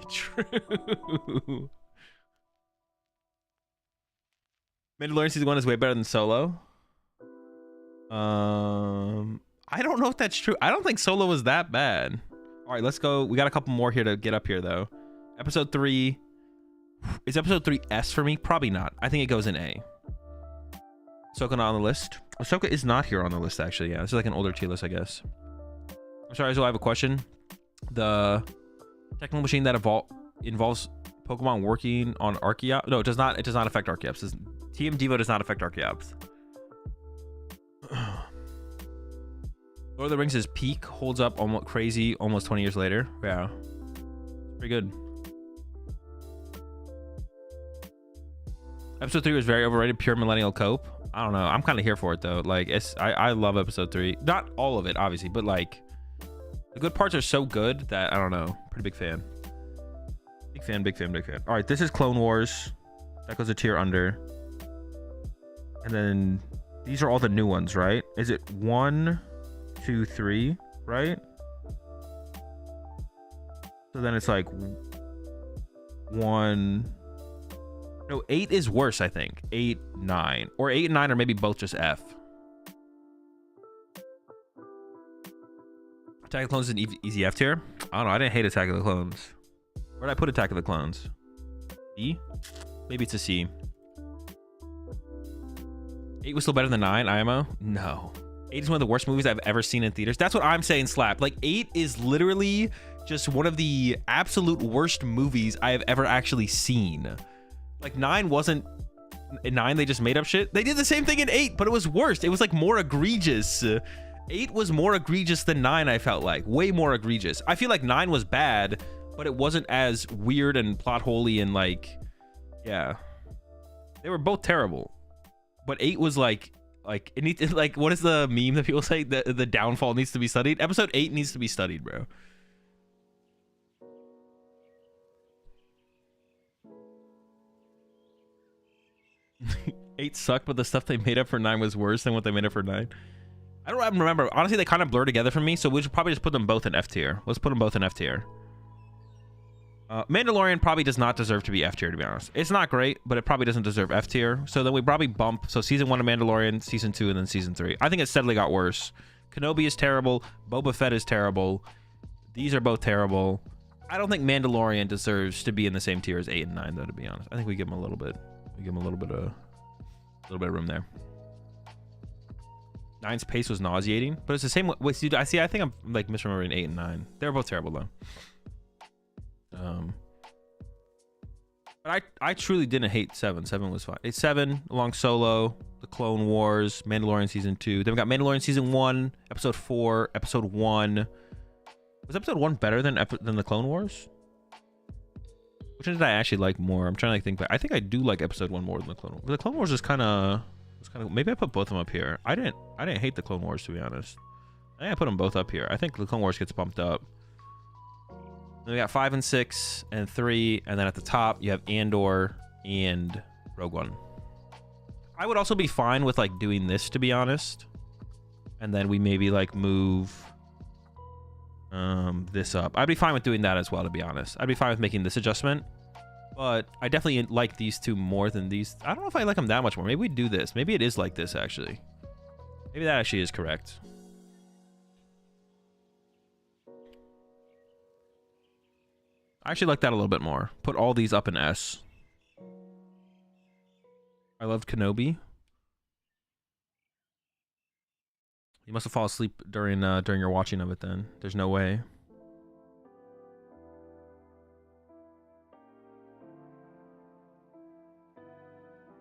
True. Mandalorian season 1 is way better than Solo. I I don't know if that's true. I don't think Solo was that bad. All right, let's go. We got a couple more here to get up here, though. Episode 3. Is episode 3 S for me? Probably not. I think it goes in A. Ahsoka not on the list. Ahsoka is not here on the list, actually. Yeah, this is like an older tier list, I guess. I'm sorry, Azul, I have a question. The technical machine that involves Pokemon working on Archeops. No, it does not. It does not affect Archeops. TM Devo does not affect Archeops. Lord of the Rings' peak holds up almost crazy almost 20 years later. Yeah. Pretty good. Episode 3 was very overrated. Pure millennial cope. I don't know. I'm kind of here for it, though. Like, I love episode 3. Not all of it, obviously, but like the good parts are so good that I don't know. Pretty big fan. Big fan, big fan, big fan. All right, this is Clone Wars. That goes a tier under. And then these are all the new ones, right? Is it 1, 2, 3, right? So then it's like 1. No, 8 is worse, I think. 8, 9. Or 8 and 9 are maybe both just F. Attack of the Clones is an easy F tier. I don't know. I didn't hate Attack of the Clones. Where did I put Attack of the Clones? B? Maybe it's a C. 8 was still better than 9, IMO? No. 8 is one of the worst movies I've ever seen in theaters. That's what I'm saying, Slap. Like, 8 is literally just one of the absolute worst movies I have ever actually seen. Like, 9 wasn't... In 9, they just made up shit. They did the same thing in 8, but it was worse. It was, like, more egregious. 8 was more egregious than 9, I felt like. Way more egregious. I feel like 9 was bad, but it wasn't as weird and plot-holy and, like... Yeah. They were both terrible. But 8 was, like it needs... Like, what is the meme that people say? The downfall needs to be studied? Episode 8 needs to be studied, bro. Eight sucked, but the stuff they made up for 9 was worse than what they made up for 9. I don't even remember. Honestly, they kind of blur together for me, so we should probably just put them both in F tier. Let's put them both in F tier. Mandalorian probably does not deserve to be F tier, to be honest. It's not great, but it probably doesn't deserve F tier. So then we probably bump. So season 1 of Mandalorian, season 2, and then season 3. I think it steadily got worse. Kenobi is terrible. Boba Fett is terrible. These are both terrible. I don't think Mandalorian deserves to be in the same tier as 8 and 9, though, to be honest. I think we give him a little bit. We give him a little bit of room there. 9's pace was nauseating, but it's the same. Wait, dude, I think I'm like misremembering 8 and 9. They're both terrible though. But I truly didn't hate 7. 7 was fine. It's 7 along Solo, the Clone Wars, Mandalorian season 2. Then we got Mandalorian season 1, episode 4, episode 1. Was episode 1 better than the Clone Wars? Which one did I actually like more? I'm trying to think back. I think I do like episode 1 more than the Clone Wars. The Clone Wars is kind of maybe I put both of them up here. I didn't hate the Clone Wars, to be honest. I think I put them both up here. I think the Clone Wars gets bumped up. Then we got 5 and 6 and 3, and then at the top you have Andor and Rogue One. I would also be fine with like doing this, to be honest. And then we maybe like move this up. I'd be fine with doing that as well, to be honest. I'd be fine with making this adjustment. But I definitely like these two more than these. I don't know if I like them that much more. Maybe we do this. Maybe it is like this, actually. Maybe that actually is correct. I actually like that a little bit more. Put all these up in S. I loved Kenobi. You must have fallen asleep during your watching of it then. There's no way.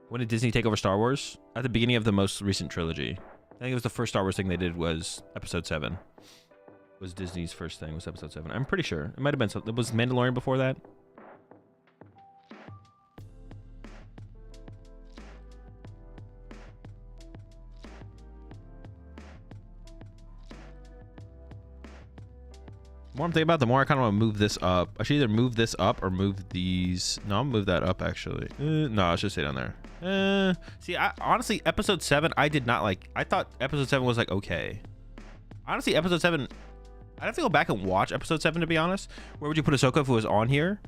When did Disney take over Star Wars? At the beginning of the most recent trilogy. I think it was the first Star Wars thing they did was episode 7. Was Disney's first thing, was episode 7. I'm pretty sure. It might have been something. Was Mandalorian before that? The more I'm thinking about it, the more I kind of want to move this up. I should either move this up or move these. No, I'll move that up, actually. No, I should stay down there. See, honestly, episode 7, I did not like. I thought episode 7 was like, okay. Honestly, episode 7, I'd have to go back and watch episode 7, to be honest. Where would you put Ahsoka if it was on here?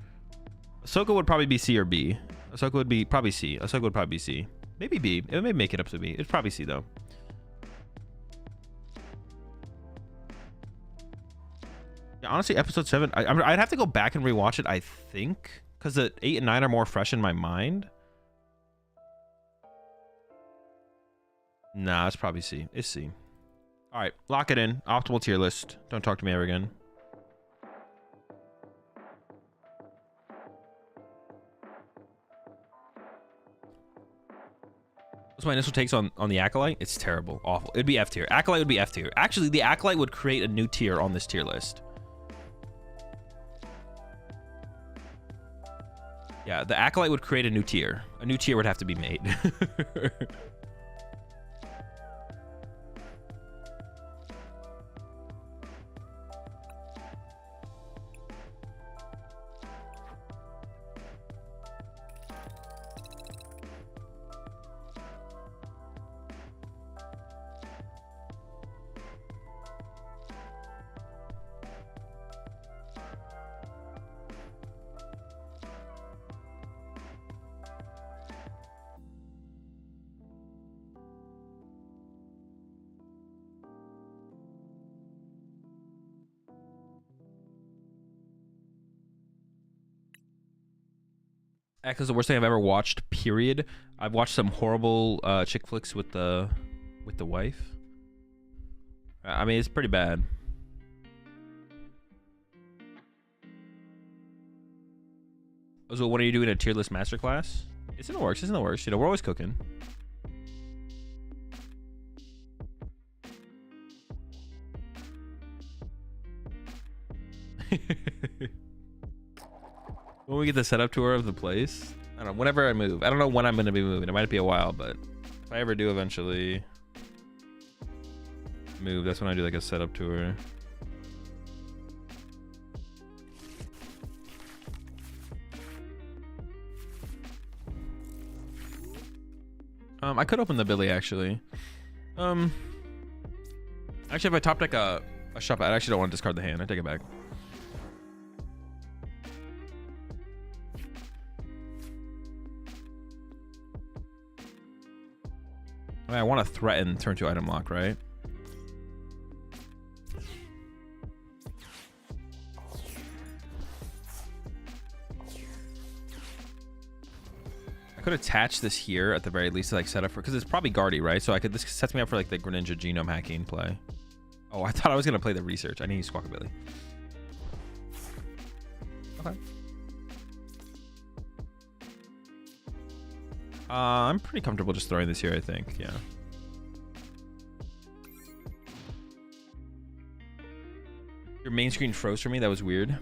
Ahsoka would probably be C or B. Ahsoka would be probably C. Ahsoka would probably be C. Maybe B. It may make it up to B. It's probably C, though. Yeah, honestly, episode 7, I'd have to go back and rewatch it, I think, because the 8 and 9 are more fresh in my mind. Nah, it's probably C. It's C. All right, lock it in. Optimal tier list. Don't talk to me ever again. What's my initial takes on the Acolyte? It's terrible. Awful. It'd be F tier. Acolyte would be F tier. Actually, the Acolyte would create a new tier on this tier list. Yeah, the Acolyte would create a new tier. A new tier would have to be made. X is the worst thing I've ever watched, period. I've watched some horrible chick flicks with the wife. I mean, it's pretty bad. So what are you doing, a tier list masterclass? It's in the works, it's in the works. You know, we're always cooking. When we get the setup tour of the place, I don't know, whenever I move. I don't know when I'm going to be moving. It might be a while, but if I ever do eventually move, that's when I do like a setup tour. I could open the Billy actually. Actually, if I top deck a shop, I actually don't want to discard the hand. I take it back. I mean, I want to threaten turn 2 item lock, right? I could attach this here at the very least to like set up for, because it's probably Guardy, right? So I could, this sets me up for like the Greninja genome hacking play. Oh, I thought I was gonna play the research. I need to Squawkabilly. Okay. I'm pretty comfortable just throwing this here, I think. Yeah. Your main screen froze for me. That was weird.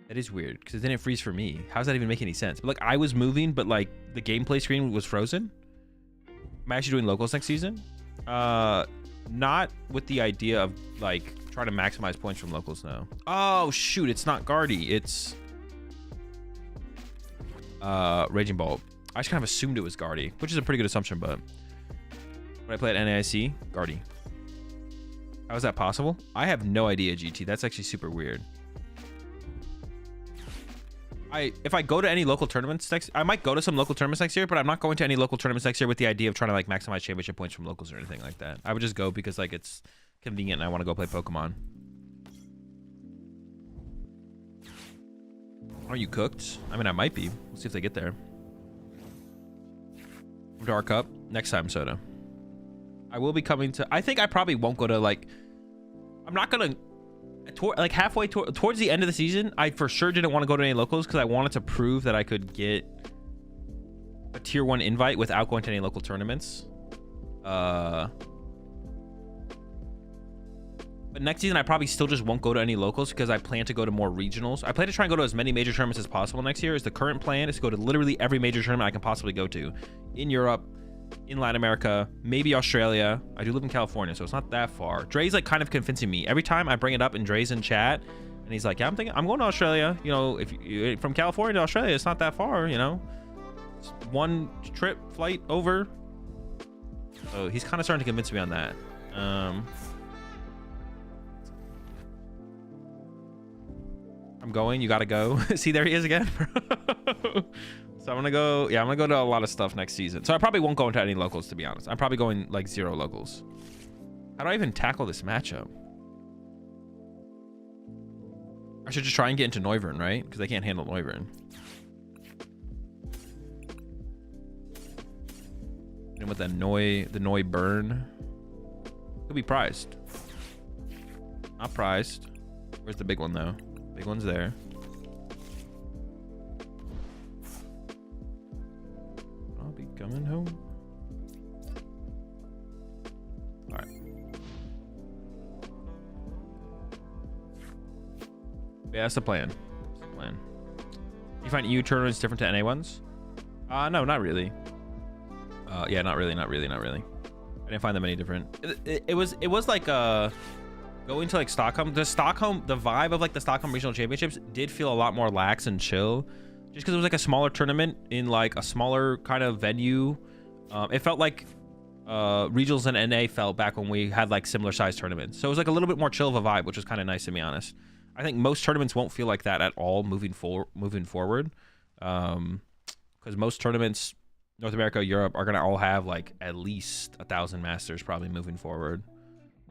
That is weird because it didn't freeze for me. How does that even make any sense? But like I was moving, but like the gameplay screen was frozen. I'm actually doing locals next season. Not with the idea of like trying to maximize points from locals now. Oh shoot, it's not Guardy. It's Raging Bolt. I just kind of assumed it was Guardy, which is a pretty good assumption, but when I play at NAIC, Guardy. How is that possible? I have no idea, GT. That's actually super weird. If I go to any local tournaments next, I might go to some local tournaments next year, but I'm not going to any local tournaments next year with the idea of trying to like maximize championship points from locals or anything like that. I would just go because like it's convenient and I want to go play Pokemon. Are you cooked? I mean, I might be. We'll see if they get there. Dark Up next time, Soda. I will be coming to. I think I probably won't go to like. I'm not gonna. Like halfway towards the end of the season, I for sure didn't want to go to any locals because I wanted to prove that I could get a tier 1 invite without going to any local tournaments. But next season, I probably still just won't go to any locals because I plan to go to more regionals. I plan to try and go to as many major tournaments as possible next year. Is the current plan is to go to literally every major tournament I can possibly go to in Europe, in Latin America, maybe Australia. I do live in California, so it's not that far. Dre's like kind of convincing me every time I bring it up and Dre's in chat and he's like, yeah, I'm going to Australia. You know, if you, from California to Australia, it's not that far, you know, it's one trip flight over. So he's kind of starting to convince me on that. I'm going, you gotta go. See, there he is again. So I'm gonna go, yeah, I'm gonna go to a lot of stuff next season. So I probably won't go into any locals, to be honest. I'm probably going like 0 locals. How do I even tackle this matchup? I should just try and get into Noivern, right? Because they can't handle Noivern. And with the Noi burn, could be prized. Not prized. Where's the big one though? Big one's there. I'll be coming home. All right. Yeah, that's the plan. That's the plan. You find EU tournaments different to NA ones? No, not really. Yeah, not really. I didn't find them any different. It was like going to like Stockholm. The vibe of like the Stockholm Regional Championships did feel a lot more lax and chill, just because it was like a smaller tournament in like a smaller kind of venue. It felt like regionals and NA felt back when we had like similar sized tournaments. So it was like a little bit more chill of a vibe, which was kind of nice, to be honest. I think most tournaments won't feel like that at all moving forward, because most tournaments, North America, Europe, are gonna all have like at least 1,000 masters probably moving forward.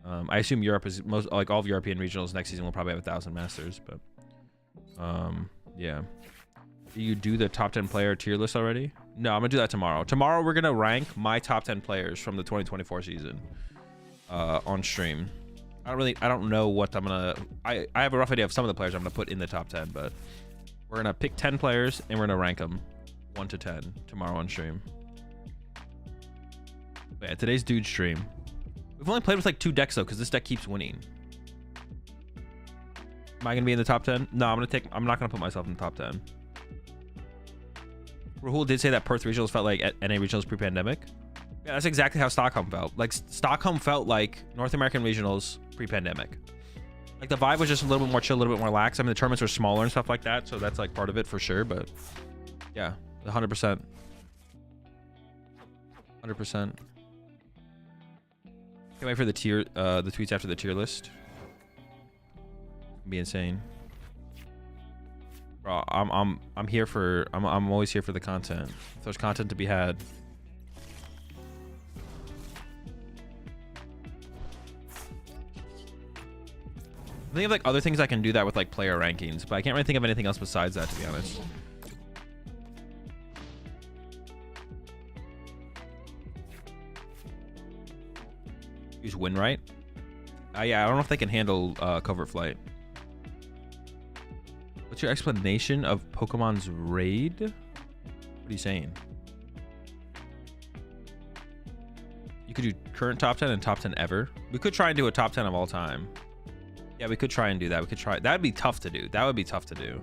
I assume Europe is most, like all of European regionals next season will probably have 1,000 masters, but yeah. Do you do the top 10 player tier list already? No, I'm gonna do that tomorrow. Tomorrow we're gonna rank my top 10 players from the 2024 season on stream. I don't know what I'm gonna. I have a rough idea of some of the players I'm gonna put in the top 10, but we're gonna pick 10 players and we're gonna rank them 1 to 10 tomorrow on stream. But yeah, today's DooD stream. We've only played with like 2 decks though, because this deck keeps winning. Am I gonna be in the top 10? No, I'm not gonna put myself in the top 10. Rahul did say that Perth regionals felt like NA regionals pre-pandemic. Yeah, that's exactly how Stockholm felt. Like Stockholm felt like North American regionals pre-pandemic. Like the vibe was just a little bit more chill, a little bit more lax. I mean, the tournaments were smaller and stuff like that, so that's like part of it for sure. But yeah, 100%. 100%. Can't wait for the tweets after the tier list. It'd be insane. Bro, I'm here for I'm always here for the content. If there's content to be had. I think of like other things I can do that with like player rankings, but I can't really think of anything else besides that, to be honest. Use win right. Yeah, I don't know if they can handle covert flight. What's your explanation of Pokemon's raid? What are you saying? You could do current top 10 and top 10 ever. We could try and do a top 10 of all time. Yeah, we could try and do that. We could try. That'd be tough to do. That would be tough to do.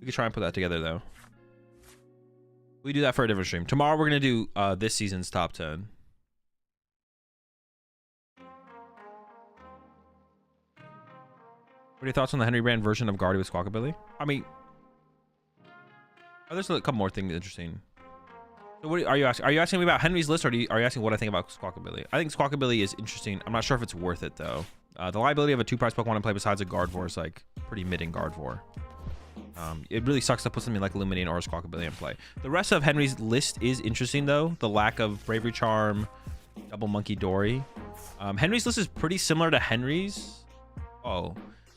We could try and put that together though. We do that for a different stream. Tomorrow we're gonna do this season's top 10. What are your thoughts on the Henry brand version of Guardy with Squawkabilly? I mean, there's a couple more things interesting. So what are you asking? Are you asking me about Henry's list, or are you asking what I think about Squawkabilly? I think Squawkabilly is interesting. I'm not sure if it's worth it though. The liability of a 2-price Pokemon in play besides a Gardevoir is like pretty mid in Gardevoir. It really sucks to put something like Lumineon or a Squawkabilly in play. The rest of Henry's list is interesting though. The lack of Bravery Charm, Double Monkey Dory. Henry's list is pretty similar to Henry's. Oh.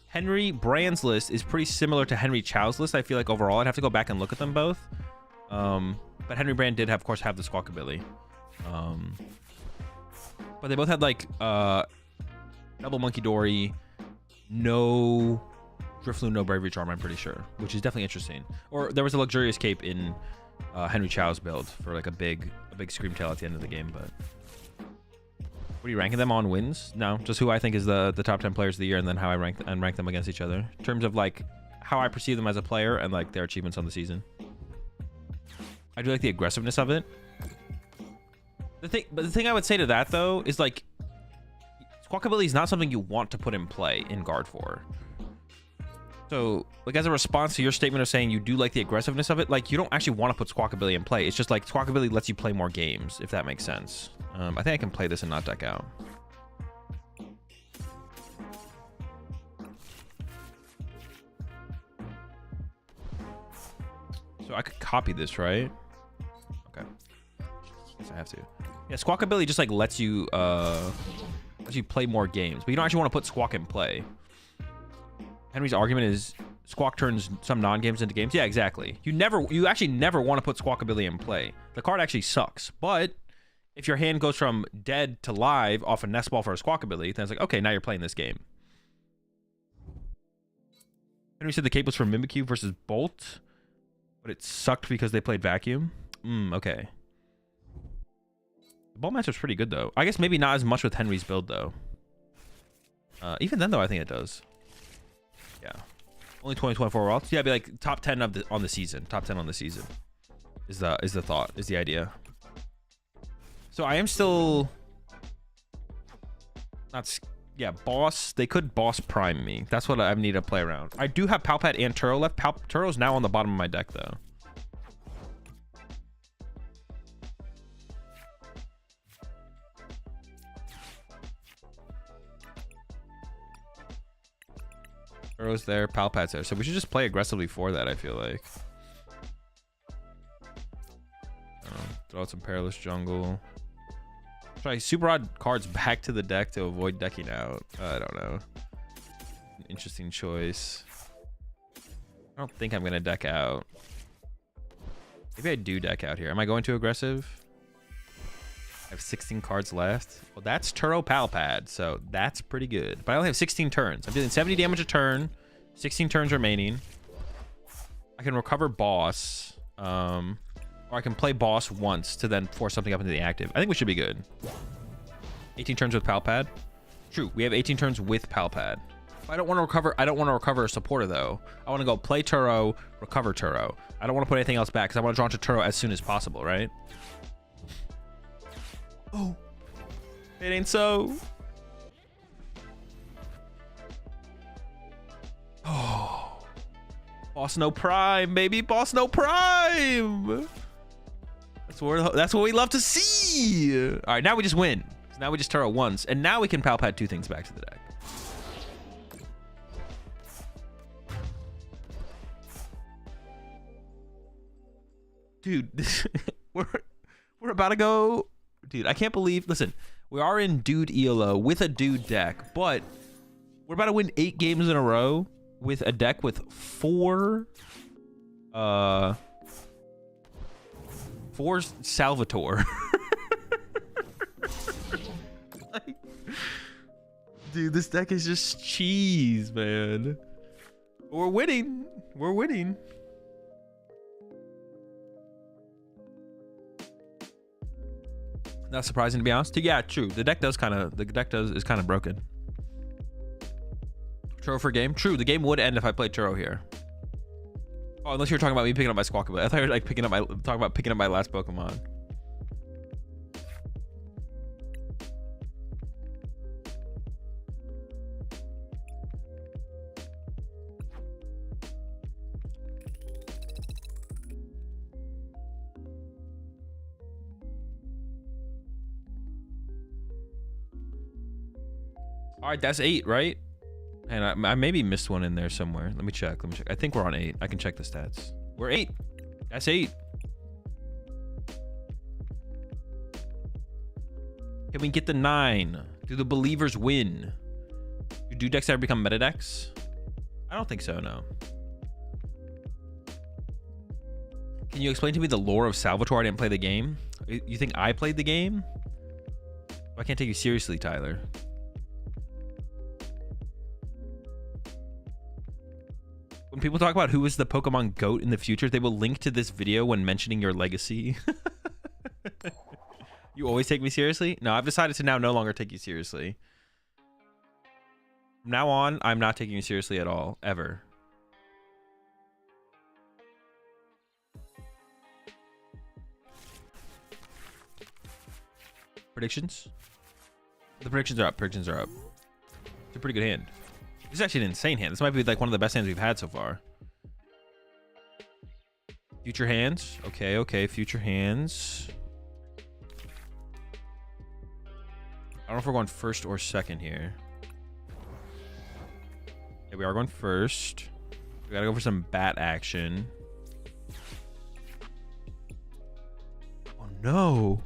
Henry Brand's list is pretty similar to Henry Chow's list. I feel like overall I'd have to go back and look at them both. But Henry Brand did, of course, have the Squawkabilly. But they both had like Double Monkey Dory, no Drifloon, no Bravery Charm, I'm pretty sure, which is definitely interesting. Or there was a Luxurious Cape in Henry Chow's build for like a big Screamtail at the end of the game. But what are you ranking them on wins? No, just who I think is the top 10 players of the year, and then how I rank them against each other in terms of like how I perceive them as a player and like their achievements on the season. I do like the aggressiveness of it. But the thing I would say to that though is like Squawkabilly is not something you want to put in play in Gardevoir. So like as a response to your statement of saying you do like the aggressiveness of it, like you don't actually want to put Squawkabilly in play. It's just like Squawkabilly lets you play more games, if that makes sense. I think I can play this and not deck out. So I could copy this, right? Okay. Guess I have to. Yeah, Squawkabilly just like lets you play more games, but you don't actually want to put Squawk in play. Henry's argument is Squawk turns some non-games into games. Yeah, exactly. You actually never want to put Squawkabilly in play. The card actually sucks, but if your hand goes from dead to live off a nest ball for a Squawkabilly, then it's like, okay, now you're playing this game. Henry said the cape was for Mimikyu versus Bolt, but it sucked because they played Vacuum. Okay. The Bolt match was pretty good, though. I guess maybe not as much with Henry's build, though. Even then, though, I think it does. Yeah. Only 2024 Worlds. Yeah, it'd be like top 10 on the season. Top 10 on the season is the thought, is the idea. So I am still not. Yeah, boss. They could boss prime me. That's what I need to play around. I do have Palpad and Turo left. Turo's now on the bottom of my deck, though. Turo's there. Palpad's there. So we should just play aggressively for that, I feel like. Throw out some Perilous Jungle. Try super odd cards back to the deck to avoid decking out. I don't know. An interesting choice. I don't think I'm gonna deck out. Maybe I do deck out here. Am I going too aggressive? I have 16 cards left. Well, that's Turo Palpad, so that's pretty good. But I only have 16 turns. I'm dealing 70 damage a turn. 16 turns remaining. I can recover boss. Or I can play boss once to then force something up into the active. I think we should be good. 18 turns with Palpad. True, we have 18 turns with Palpad. I don't want to recover. I don't want to recover a supporter though. I want to go play Turo, recover Turo. I don't want to put anything else back because I want to draw into Turo as soon as possible, right? Oh, it ain't so. Oh, Boss No Prime, baby, Boss No Prime. That's what we love to see. All right, now we just win. So now we just Turo once, and now we can Palpad two things back to the deck. Dude, we're about to go. Dude, I can't believe. Listen, we are in DooD ELO with a DooD deck, but we're about to win 8 games in a row with a deck with 4 Salvatore. Like, dude, this deck is just cheese, man. We're winning. We're winning. Not surprising, to be honest. Yeah, true. The deck is kind of broken. Turo for game. True, the game would end if I played Turo here. Oh, unless you're talking about me picking up my Squawkabilly. I thought you were like talking about picking up my last Pokemon. All right, that's 8, right? And I maybe missed one in there somewhere. Let me check. I think we're on 8. I can check the stats. We're 8. That's 8. Can we get the 9? Do the believers win? Do decks ever become meta decks? I don't think so, no. Can you explain to me the lore of Salvatore? I didn't play the game. You think I played the game? I can't take you seriously, Tyler. When people talk about who is the Pokemon GOAT in the future, they will link to this video when mentioning your legacy. You always take me seriously? No, I've decided to now no longer take you seriously. From now on, I'm not taking you seriously at all, ever. Predictions? The predictions are up. Predictions are up. It's a pretty good hand. This is actually an insane hand. This might be like one of the best hands we've had so far. Future hands. Okay, okay. Future hands. I don't know if we're going first or second here. Yeah, we are going first. We gotta go for some bat action. Oh no.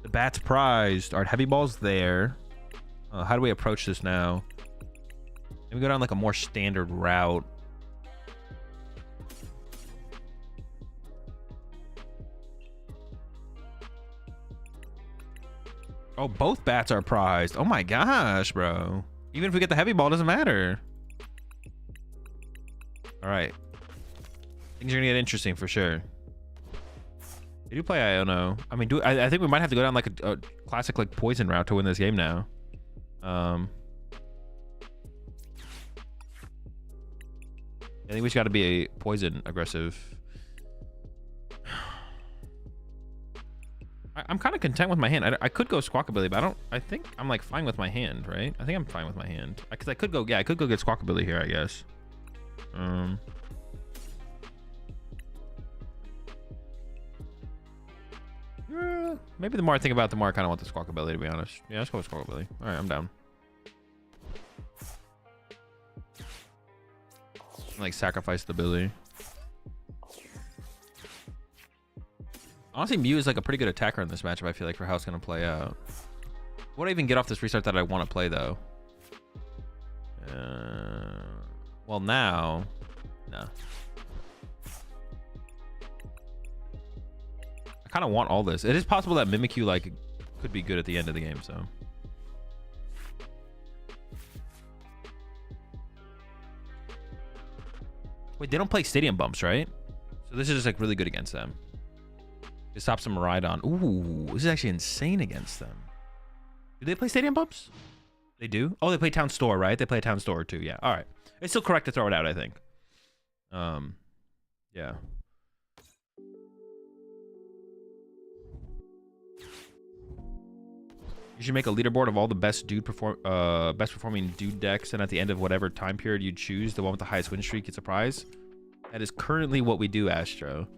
The bat's prized. Alright, heavy ball's there. How do we approach this now? Maybe go down like a more standard route. Oh, both bats are prized. Oh my gosh, bro. Even if we get the heavy ball, it doesn't matter. All right. Things are gonna get interesting for sure. They do play Iono. I mean, I think we might have to go down like a classic like poison route to win this game now. I think we just got to be a poison aggressive. I'm kind of content with my hand. I could go Squawkabilly, but I think I'm like fine with my hand, right? I think I'm fine with my hand because I could go. Yeah, I could go get Squawkabilly here, I guess. Maybe the more I think about it, the more I kind of want the Squawkabilly, to be honest. Yeah, let's go with Squawkabilly. All right, I'm down. Like sacrifice the Billy. Honestly, Mew is like a pretty good attacker in this matchup, I feel like, for how it's going to play out. What do I even get off this restart that I want to play, though? Well, now... No. I kind of want all this. It is possible that Mimikyu, like, could be good at the end of the game, so... Wait, they don't play Stadium Bumps, right? So this is just, like, really good against them. It stops some Miraidon. Ooh, this is actually insane against them. Do they play Stadium Bumps? They do? Oh, they play Town Store, right? They play Town Store too. Yeah. All right. It's still correct to throw it out, I think. Yeah. You should make a leaderboard of all the best best performing DooD decks, and at the end of whatever time period you choose, the one with the highest win streak gets a prize. That is currently what we do, Astro.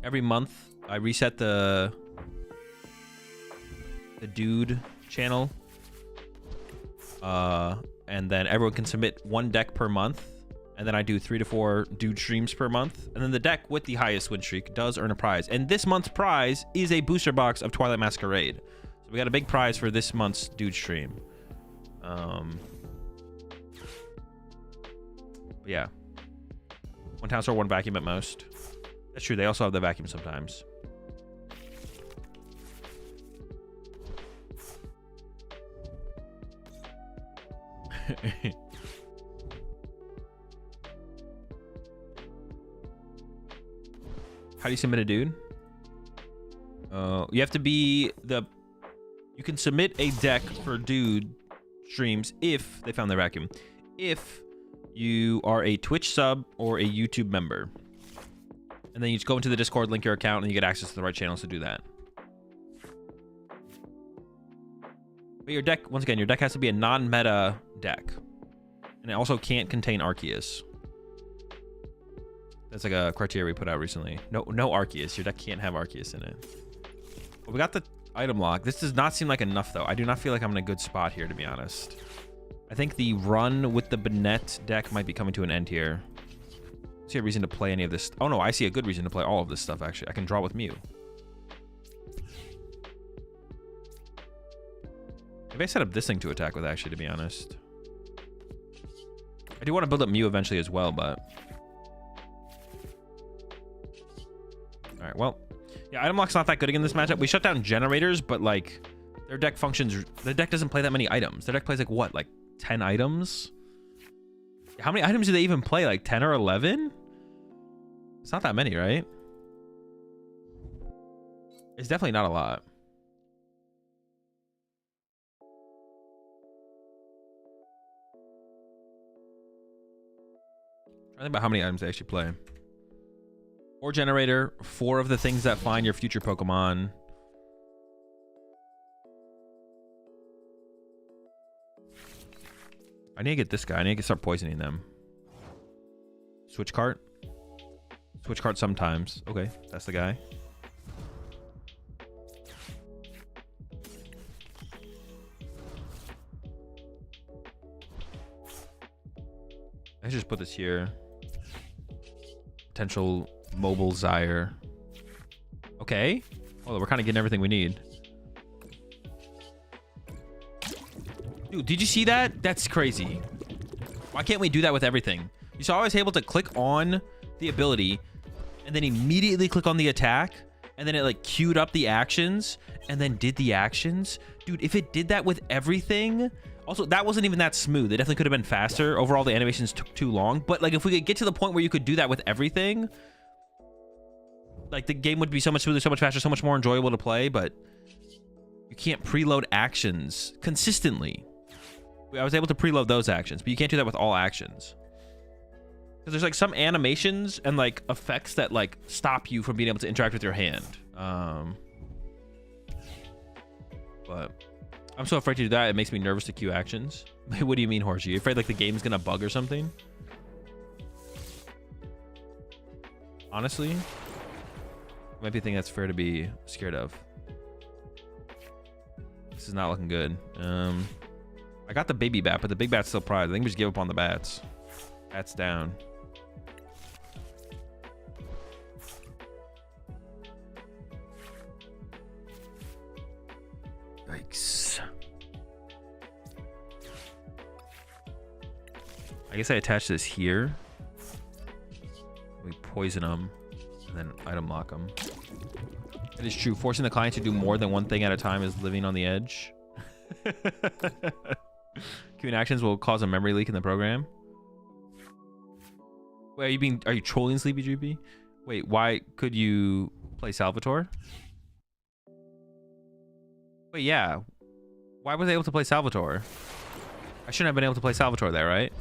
Every month, I reset the DooD channel, and then everyone can submit one deck per month, and then I do 3 to 4 DooD streams per month, and then the deck with the highest win streak does earn a prize. And this month's prize is a booster box of Twilight Masquerade. So we got a big prize for this month's DooD stream. Yeah, one Town Store, one vacuum at most. That's true. They also have the vacuum sometimes. How do you submit a DooD? You have to be the... You can submit a deck for DooD streams if they found their vacuum. If you are a Twitch sub or a YouTube member. And then you just go into the Discord, link your account, and you get access to the right channels to do that. But your deck, once again, your deck has to be a non-meta deck. And it also can't contain Arceus. That's like a criteria we put out recently. No Arceus. Your deck can't have Arceus in it. But we got the item lock. This does not seem like enough, though. I do not feel like I'm in a good spot here, to be honest. I think the run with the Banette deck might be coming to an end here. I see a reason to play any of this. Oh no, I see a good reason to play all of this stuff, actually. I can draw with Mew. Maybe I set up this thing to attack with, actually, to be honest. I do want to build up Mew eventually as well, but... Alright, well... Yeah, item lock's not that good in this matchup. We shut down generators, but, like... Their deck functions... Their deck doesn't play that many items. Their deck plays, like, what? Like, 10 items? How many items do they even play? Like, 10 or 11? It's not that many, right? It's definitely not a lot. I think about how many items they actually play. 4 generator, 4 of the things that find your future Pokemon. I need to get this guy. I need to start poisoning them. Switch cart. Switch cart sometimes. Okay, that's the guy. I should just put this here. Potential mobile Zyre. Okay. Oh, we're kind of getting everything we need. Dude, did you see that? That's crazy. Why can't we do that with everything? You saw I was able to click on the ability and then immediately click on the attack, and then it like queued up the actions and then did the actions. Dude, if it did that with everything, also that wasn't even that smooth. It definitely could have been faster. Overall, the animations took too long, but like if we could get to the point where you could do that with everything, like the game would be so much smoother, so much faster, so much more enjoyable to play. But you can't preload actions consistently. I was able to preload those actions, but you can't do that with all actions. Because there's like some animations and like effects that like stop you from being able to interact with your hand. But I'm so afraid to do that. It makes me nervous to queue actions. What do you mean, Horsey? You afraid like the game's gonna bug or something? Honestly, might be a thing that's fair to be scared of. This is not looking good. I got the baby bat, but the big bat's still prized. I think we just give up on the bats. Bats down. Yikes. I guess I attach this here. We poison them and then item lock them. It is true. Forcing the client to do more than one thing at a time is living on the edge. Queuing actions will cause a memory leak in the program. Wait, are you trolling Sleepy GP? Wait, why could you play Salvatore? Wait, yeah. Why was I able to play Salvatore? I shouldn't have been able to play Salvatore there, right?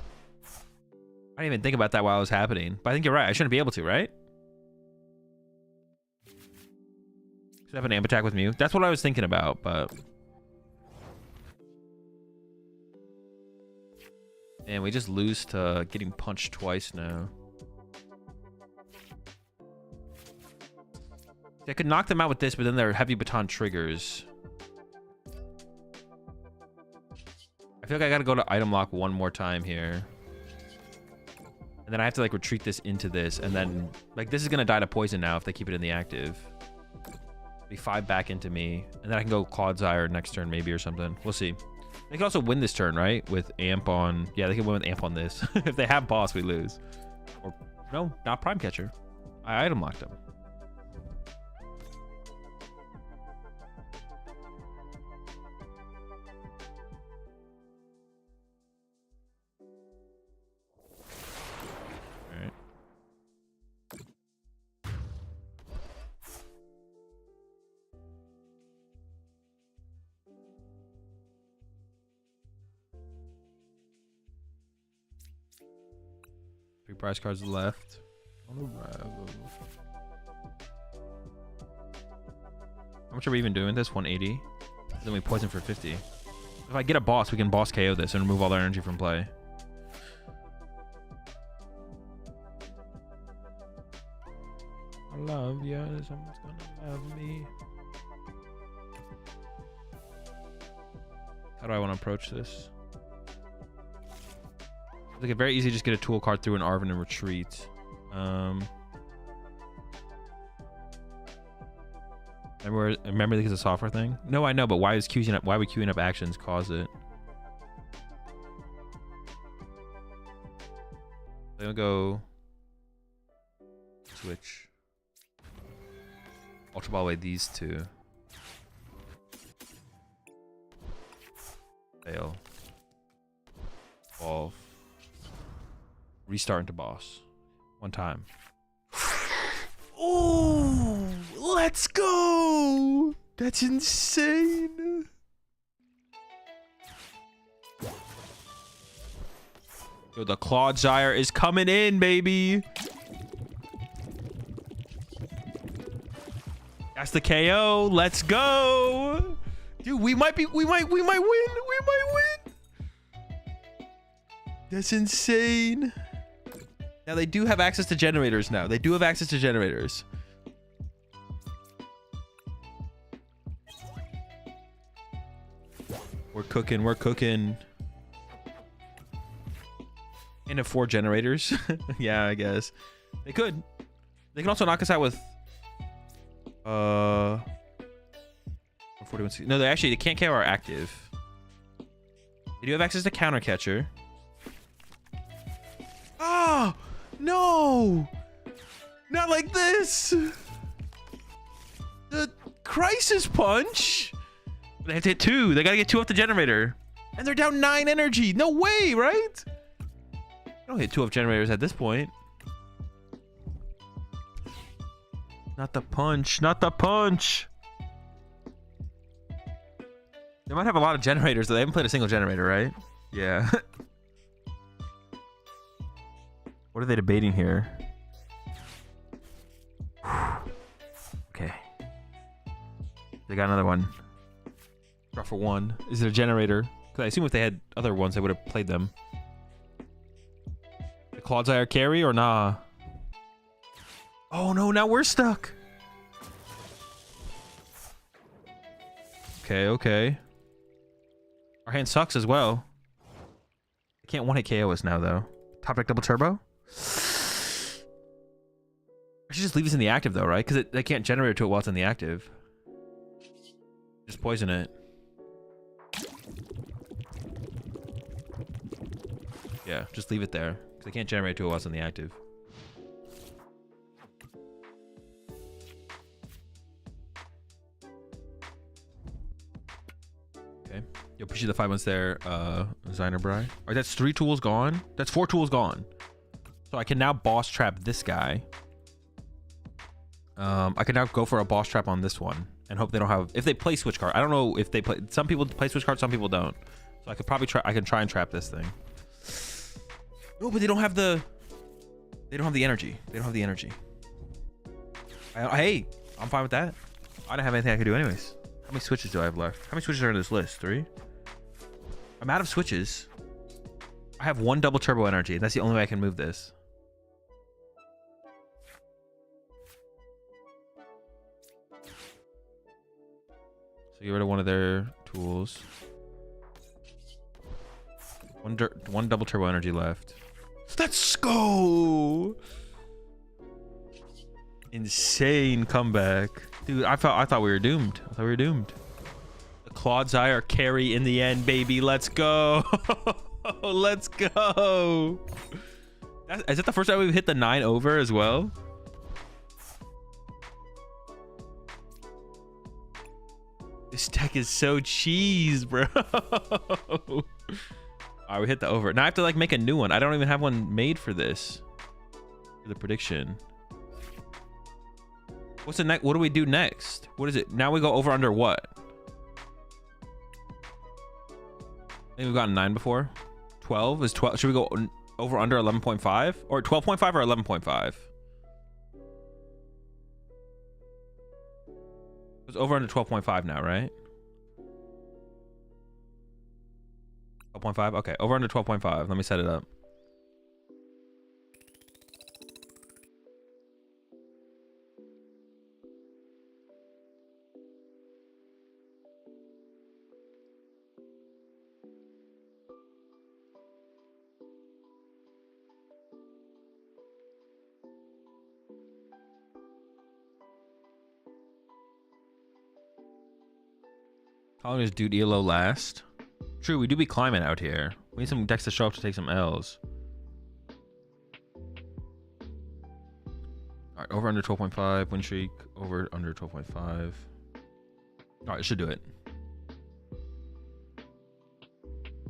I didn't even think about that while it was happening. But I think you're right. I shouldn't be able to, right? Should I have an amp attack with Mew? That's what I was thinking about, but... And we just lose to getting punched twice now. I could knock them out with this, but then their heavy baton triggers. I feel like I gotta go to item lock one more time here. And then I have to like retreat this into this, and then like this is gonna die to poison now if they keep it in the active. Be 5 back into me, and then I can go Clodsire next turn maybe or something. We'll see. They can also win this turn, right? With amp on... Yeah, they can win with amp on this. If they have boss, we lose. Or... No, not Prime Catcher. I item locked them. Alright. Prize cards left. How much are we even doing this? 180. Then we poison for 50. If I get a boss, we can boss KO this and remove all their energy from play. I love you. Someone's gonna love me. How do I want to approach this? It's like very easy to just get a tool card through an Arven and retreat. Remember this is a software thing? No, I know, but why would queuing up actions cause it? Then we'll go switch. Ultra Ball away these two. Fail. Evolve. Restart into boss. One time. Oh, let's go! That's insane. Yo, the Clodsire is coming in, baby. That's the KO. Let's go. Dude, we might win. That's insane. Now they do have access to generators now. We're cooking. And have 4 generators. Yeah, I guess. They could. They can also knock us out with 41. No, they can't KO our active. They do have access to counter catcher. Ah! No! Not like this! The Crisis Punch? They have to hit 2. They gotta get 2 off the generator. And they're down 9 energy. No way, right? Don't hit 2 off generators at this point. Not the punch. Not the punch. They might have a lot of generators, though. They haven't played a single generator, right? Yeah. What are they debating here? Okay. They got another one. Draw for 1. Is it a generator? Because I assume if they had other ones, they would have played them. The Clodsire carry or nah? Oh no, now we're stuck. Okay, okay. Our hand sucks as well. I can't one-hit KO us now, though. Top deck double turbo? I should just leave this in the active, though, right? Because they can't generate to it while it's in the active. Just poison it. Yeah, just leave it there. Because they can't generate to it while it's in the active. Okay. You'll push you the 5 ones there, Zynerbri. Alright, that's 3 tools gone. That's 4 tools gone. So I can now boss trap this guy. I can now go for a boss trap on this one and hope they don't have. If they play switch card, I don't know if they play. Some people play switch card, some people don't. So I could probably try. I can try and trap this thing. No, but they don't have the. They don't have the energy. They don't have the energy. Hey, I'm fine with that. I don't have anything I can do anyways. How many switches do I have left? How many switches are in this list? 3. I'm out of switches. I have 1 double turbo energy. That's the only way I can move this. So get rid of one of their tools. One double turbo energy left. Let's go! Insane comeback. Dude, I thought we were doomed. I thought we were doomed. The Clodsire carry in the end, baby. Let's go. Let's go. Is that the first time we've hit the 9 over as well? This deck is so cheese, bro. All right, we hit the over. Now I have to like make a new one. I don't even have one made for this. For the prediction. What's the next? What do we do next? What is it? Now we go over under what? I think we've gotten 9 before. 12 is 12. Should we go over under 11.5 or 12.5 or 11.5? It's over under 12.5 now, right? 12.5. Okay, over under 12.5. Let me set it up. How long does DooD ELO last? True, we do be climbing out here. We need some decks to show up to take some L's. Alright, over under 12.5. Win streak. Over under 12.5. Alright, it should do it.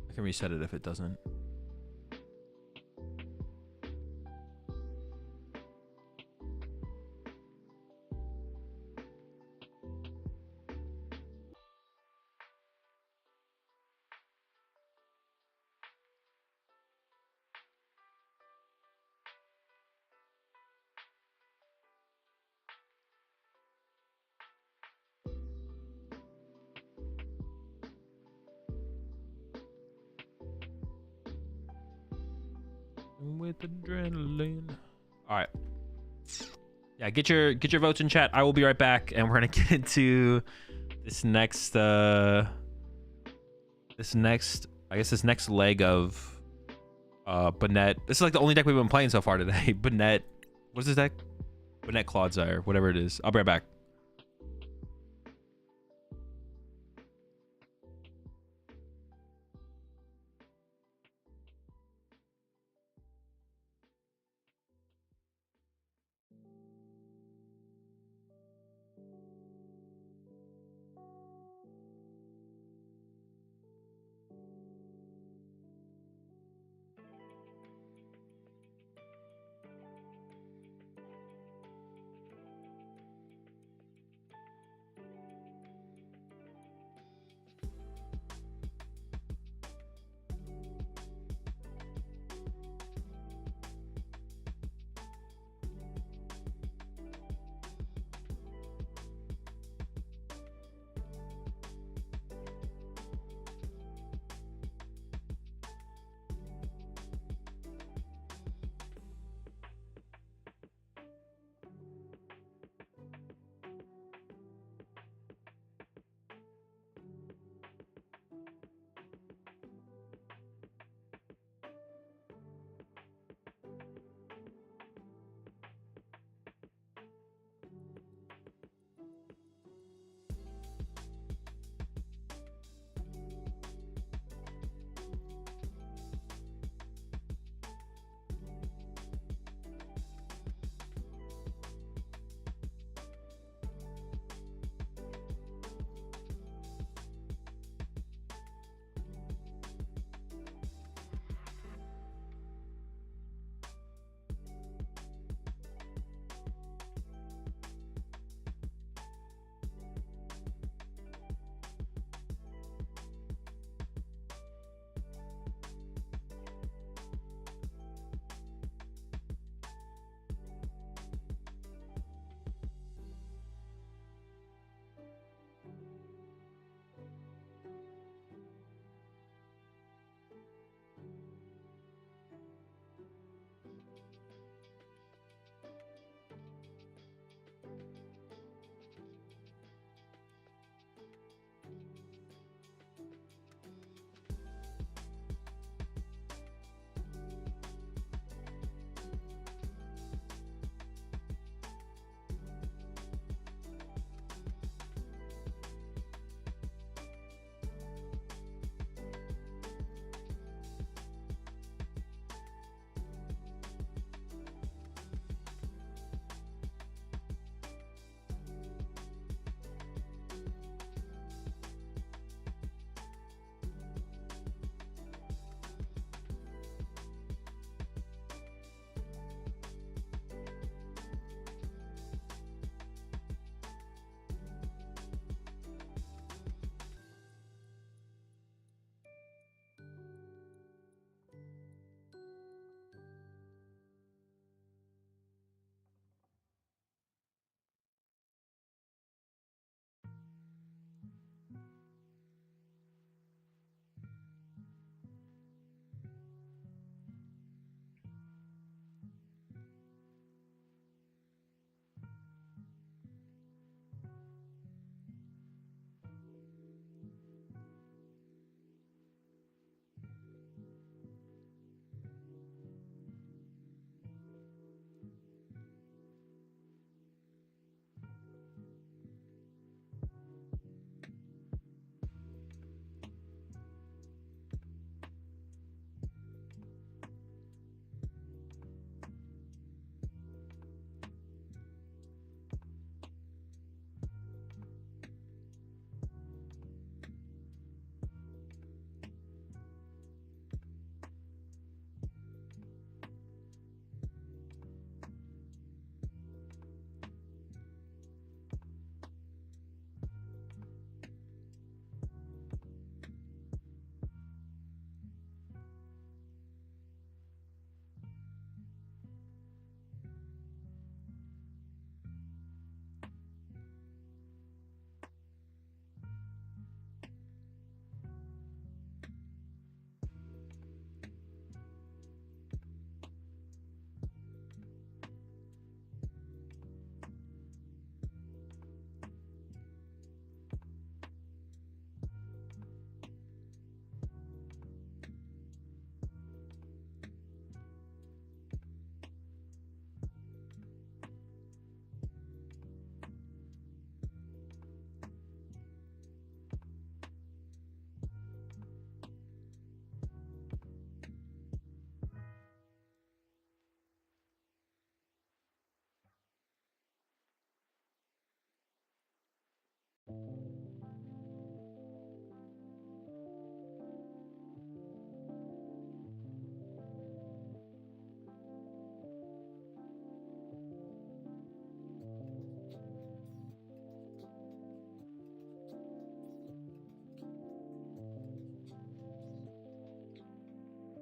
I can reset it if it doesn't. With adrenaline. All right. Yeah, get your votes in chat. I will be right back, and we're gonna get into this next I guess this next leg of Banette. This is like the only deck we've been playing so far today. Banette. What's this deck? Banette Clodsire, whatever it is. I'll be right back.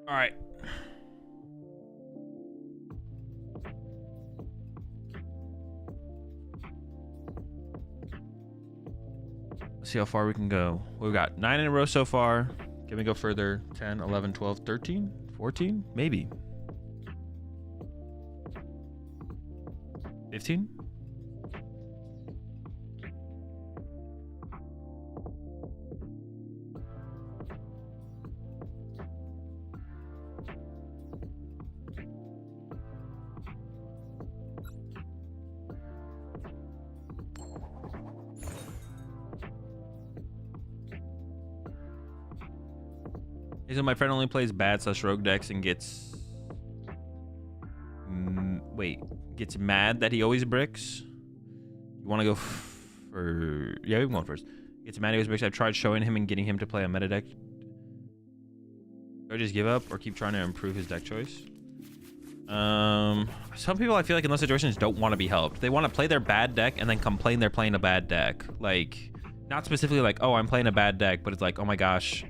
All right. Let's see how far we can go. We've got 9 in a row so far. Can we go further? 10, 11, 12, 13, 14? Maybe. 15? So my friend only plays bad / rogue decks and gets gets mad that he always bricks. You want to go for yeah, we're going first. Gets mad he always bricks. I've tried showing him and getting him to play a meta deck. Do I just give up or keep trying to improve his deck choice? Some people I feel like in those situations don't want to be helped. They want to play their bad deck and then complain they're playing a bad deck. Like, not specifically like, oh, I'm playing a bad deck, but it's like, oh my gosh.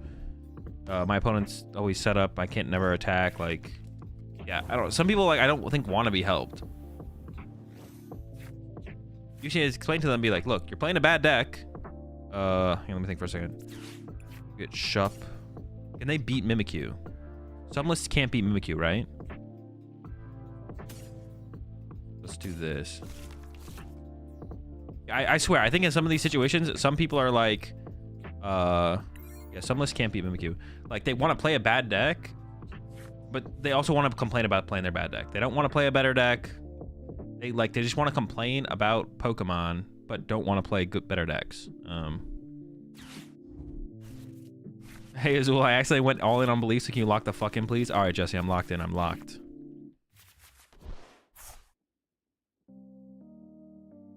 My opponent's always set up. I can't never attack. Like, yeah, I don't know. Some people, like, I don't think want to be helped. You should explain to them, be like, look, you're playing a bad deck. Here, let me think for a second. Get Shup. Can they beat Mimikyu? Some lists can't beat Mimikyu, right? Let's do this. I swear, I think in some of these situations, some people are like, yeah, some lists can't beat Mimikyu. Like, they want to play a bad deck, but they also want to complain about playing their bad deck. They don't want to play a better deck. They just want to complain about Pokemon, but don't want to play better decks. Hey, Azul, I accidentally went all in on belief, so can you lock the fuck in, please? All right, Jesse, I'm locked in. I'm locked.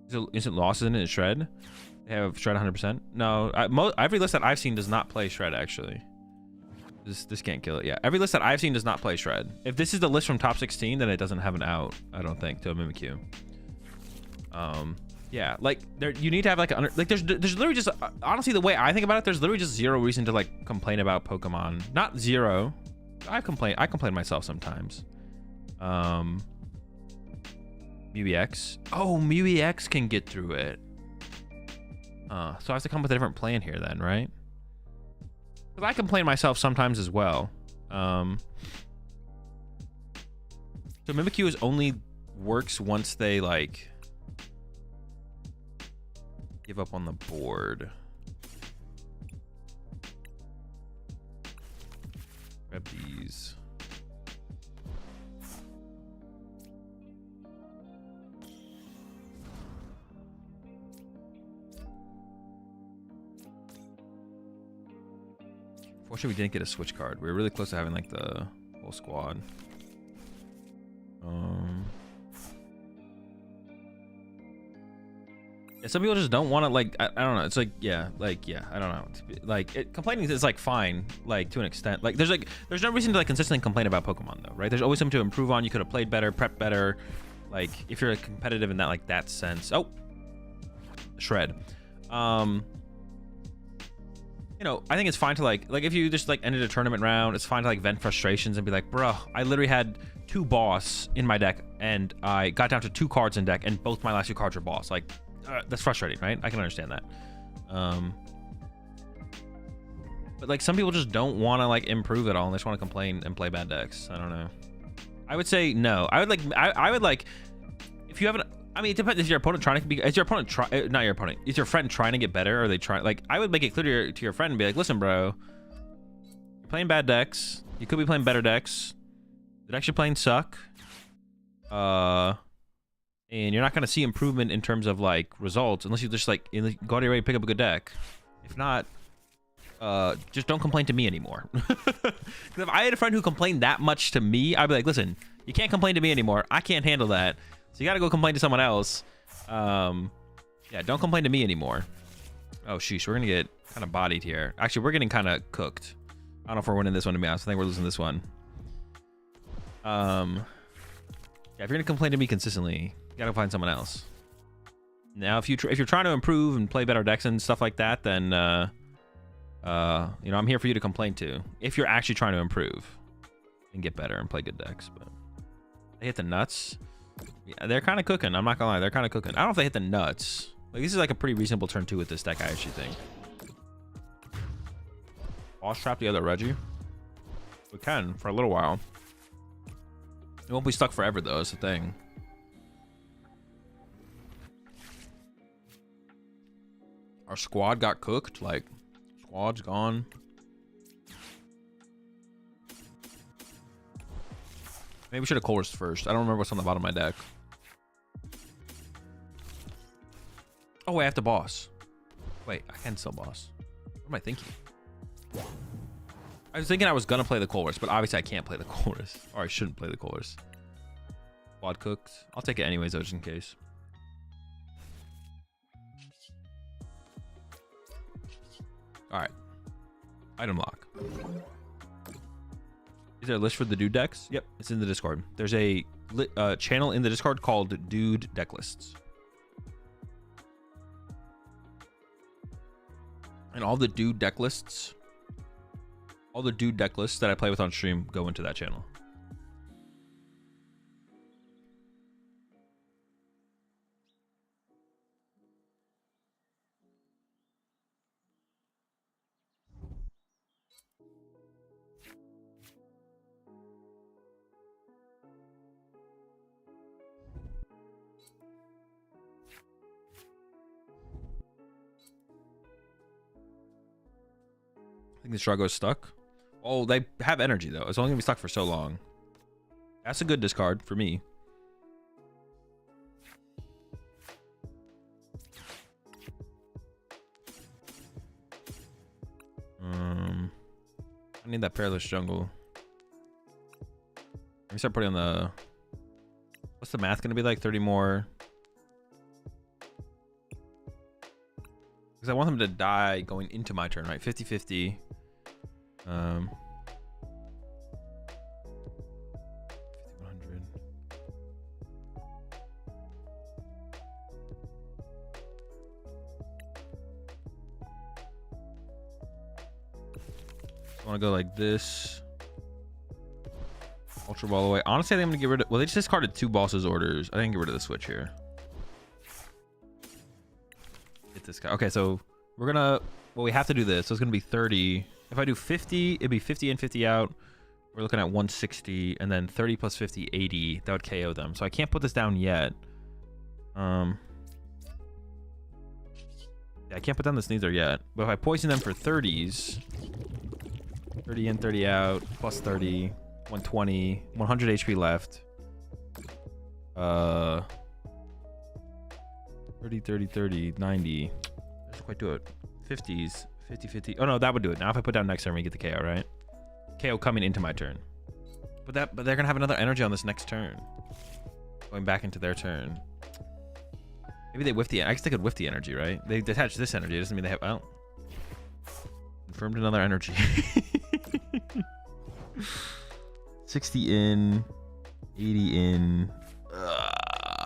Is it instant losses in Shred? They have Shred 100%. No, every list that I've seen does not play Shred, actually. This can't kill it. Yeah, every list that I've seen does not play Shred. If this is the list from top 16, then it doesn't have an out, I don't think, to a Mimikyu. Yeah, like, you need to have, like, there's literally just, honestly, the way I think about it, there's literally just zero reason to, like, complain about Pokemon. Not zero. I complain myself sometimes. MewEX. Oh, MewEX can get through it. So I have to come with a different plan here then, right? Because I complain myself sometimes as well. So Mimikyu is only works once they, like, give up on the board. Grab these. Fortunately, we didn't get a switch card. We were really close to having, like, the whole squad. Yeah, some people just don't want to, like, I don't know. It's like, yeah, I don't know. Like, complaining is, like, fine, like, to an extent. Like, there's no reason to, like, consistently complain about Pokemon, though, right? There's always something to improve on. You could have played better, prepped better. Like, if you're competitive in that, like, that sense. Oh, Shred. You know, I think it's fine to, like, if you just, like, ended a tournament round, it's fine to, like, vent frustrations and be like, bro, I literally had 2 boss in my deck, and I got down to 2 cards in deck, and both my last 2 cards are boss. Like, that's frustrating, right? I can understand that. But, like, some people just don't want to, like, improve at all, and they just want to complain and play bad decks. I don't know. I would say no. I would like, if you haven't, I mean, it depends. Is your opponent trying to be? Is your opponent not your opponent? Is your friend trying to get better? Or are they trying? Like, I would make it clear to your friend and be like, listen, bro, you're playing bad decks. You could be playing better decks. The decks you're playing suck. And you're not gonna see improvement in terms of, like, results unless you just, like, in the Guardy ready to pick up a good deck. If not, just don't complain to me anymore. Because if I had a friend who complained that much to me, I'd be like, listen, you can't complain to me anymore. I can't handle that. So you gotta go complain to someone else. Yeah, don't complain to me anymore. Oh, sheesh, we're gonna get kind of bodied here. Actually, we're getting kind of cooked. I don't know if we're winning this one, to be honest. I think we're losing this one. Yeah, if you're gonna complain to me consistently, you gotta find someone else. Now, if you're trying to improve and play better decks and stuff like that, then you know, I'm here for you to complain to. If you're actually trying to improve. and get better and play good decks. But they hit the nuts. Yeah, they're kind of cooking. I'm not gonna lie, they're kind of cooking. I don't know if they hit the nuts. Like, this is like a pretty reasonable turn 2 with this deck, I actually think. Boss trap the other Regi. We can for a little while. It won't be stuck forever though, is the thing. Our squad got cooked. Like, squad's gone. Maybe we should have Colressed first. I don't remember what's on the bottom of my deck. Oh, wait, I have to boss. Wait, I can still boss. What am I thinking? I was thinking I was gonna play the Colress, but obviously I can't play the Colress. Or I shouldn't play the Colress. Quad cooked. I'll take it anyways, though, just in case. Alright. Item lock. Is there a list for the DooD decks? Yep, it's in the Discord. There's a channel in the Discord called DooD Deck Lists. And all the DooD deck lists, that I play with on stream go into that channel. I think the Strago's stuck. Oh, they have energy though. It's only gonna be stuck for so long. That's a good discard for me. I need that Perilous Jungle. Let me start putting on the... What's the math gonna be like? 30 more. Because I want them to die going into my turn, right? 50-50. 5100. I want to go like this. Ultra Ball away. Honestly, I think I'm gonna get rid of... Well, they just discarded 2 bosses orders. I think I can get rid of the switch here. Get this guy. Okay, so we're gonna... Well, we have to do this. So it's gonna be 30. If I do 50, it'd be 50 in, 50 out. We're looking at 160, and then 30 plus 50, 80. That would KO them. So I can't put this down yet. Yeah, I can't put down this neither yet. But if I poison them for 30s, 30 in, 30 out, plus 30, 120, 100 HP left. 30, 30, 30, 90. Doesn't quite do it. 50s. 50, 50. Oh no, that would do it. Now if I put down next turn, we get the KO, right? KO coming into my turn. But they're gonna have another energy on this next turn. Going back into their turn. Maybe they whiff the... I guess they could whiff the energy, right? They detach this energy. It doesn't mean they have... Oh. Confirmed another energy. 60 in. 80 in.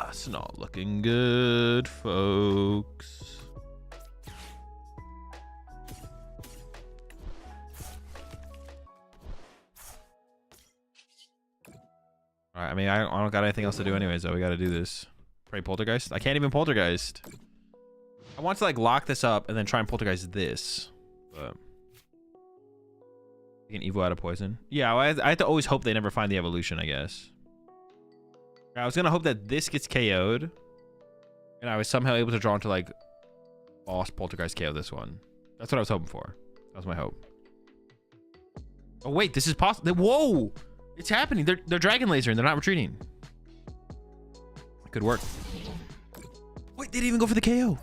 It's not looking good, folks. Alright, I mean, I don't got anything else to do anyways, so we gotta do this. Pray Poltergeist? I can't even Poltergeist. I want to, like, lock this up and then try and Poltergeist this. But... You can Evo out of poison. Yeah, I have to always hope they never find the evolution, I guess. I was gonna hope that this gets KO'd. And I was somehow able to draw into, like, boss Poltergeist KO this one. That's what I was hoping for. That was my hope. Oh, wait, this is possible. Whoa! It's happening. They're Dragon Laser and they're not retreating. Good work. Wait, they didn't even go for the KO.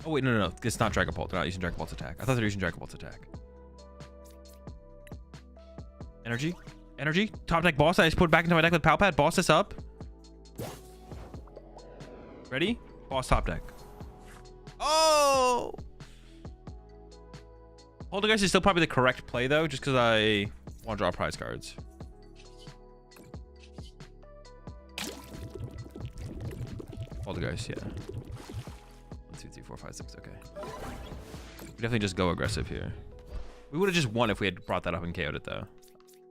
Oh, wait, no. It's not Dragon Bolt. They're not using Dragon Bolt's attack. I thought they were using Dragon Bolt's attack. Energy. Top deck boss. I just put it back into my deck with Palpad. Boss this up. Ready? Boss top deck. Oh! Poltergeist is still probably the correct play, though, just because I want to draw prize cards. Poltergeist, yeah. 1, 2, 3, 4, 5, 6. Okay. We definitely just go aggressive here. We would have just won if we had brought that up and KO'd it, though.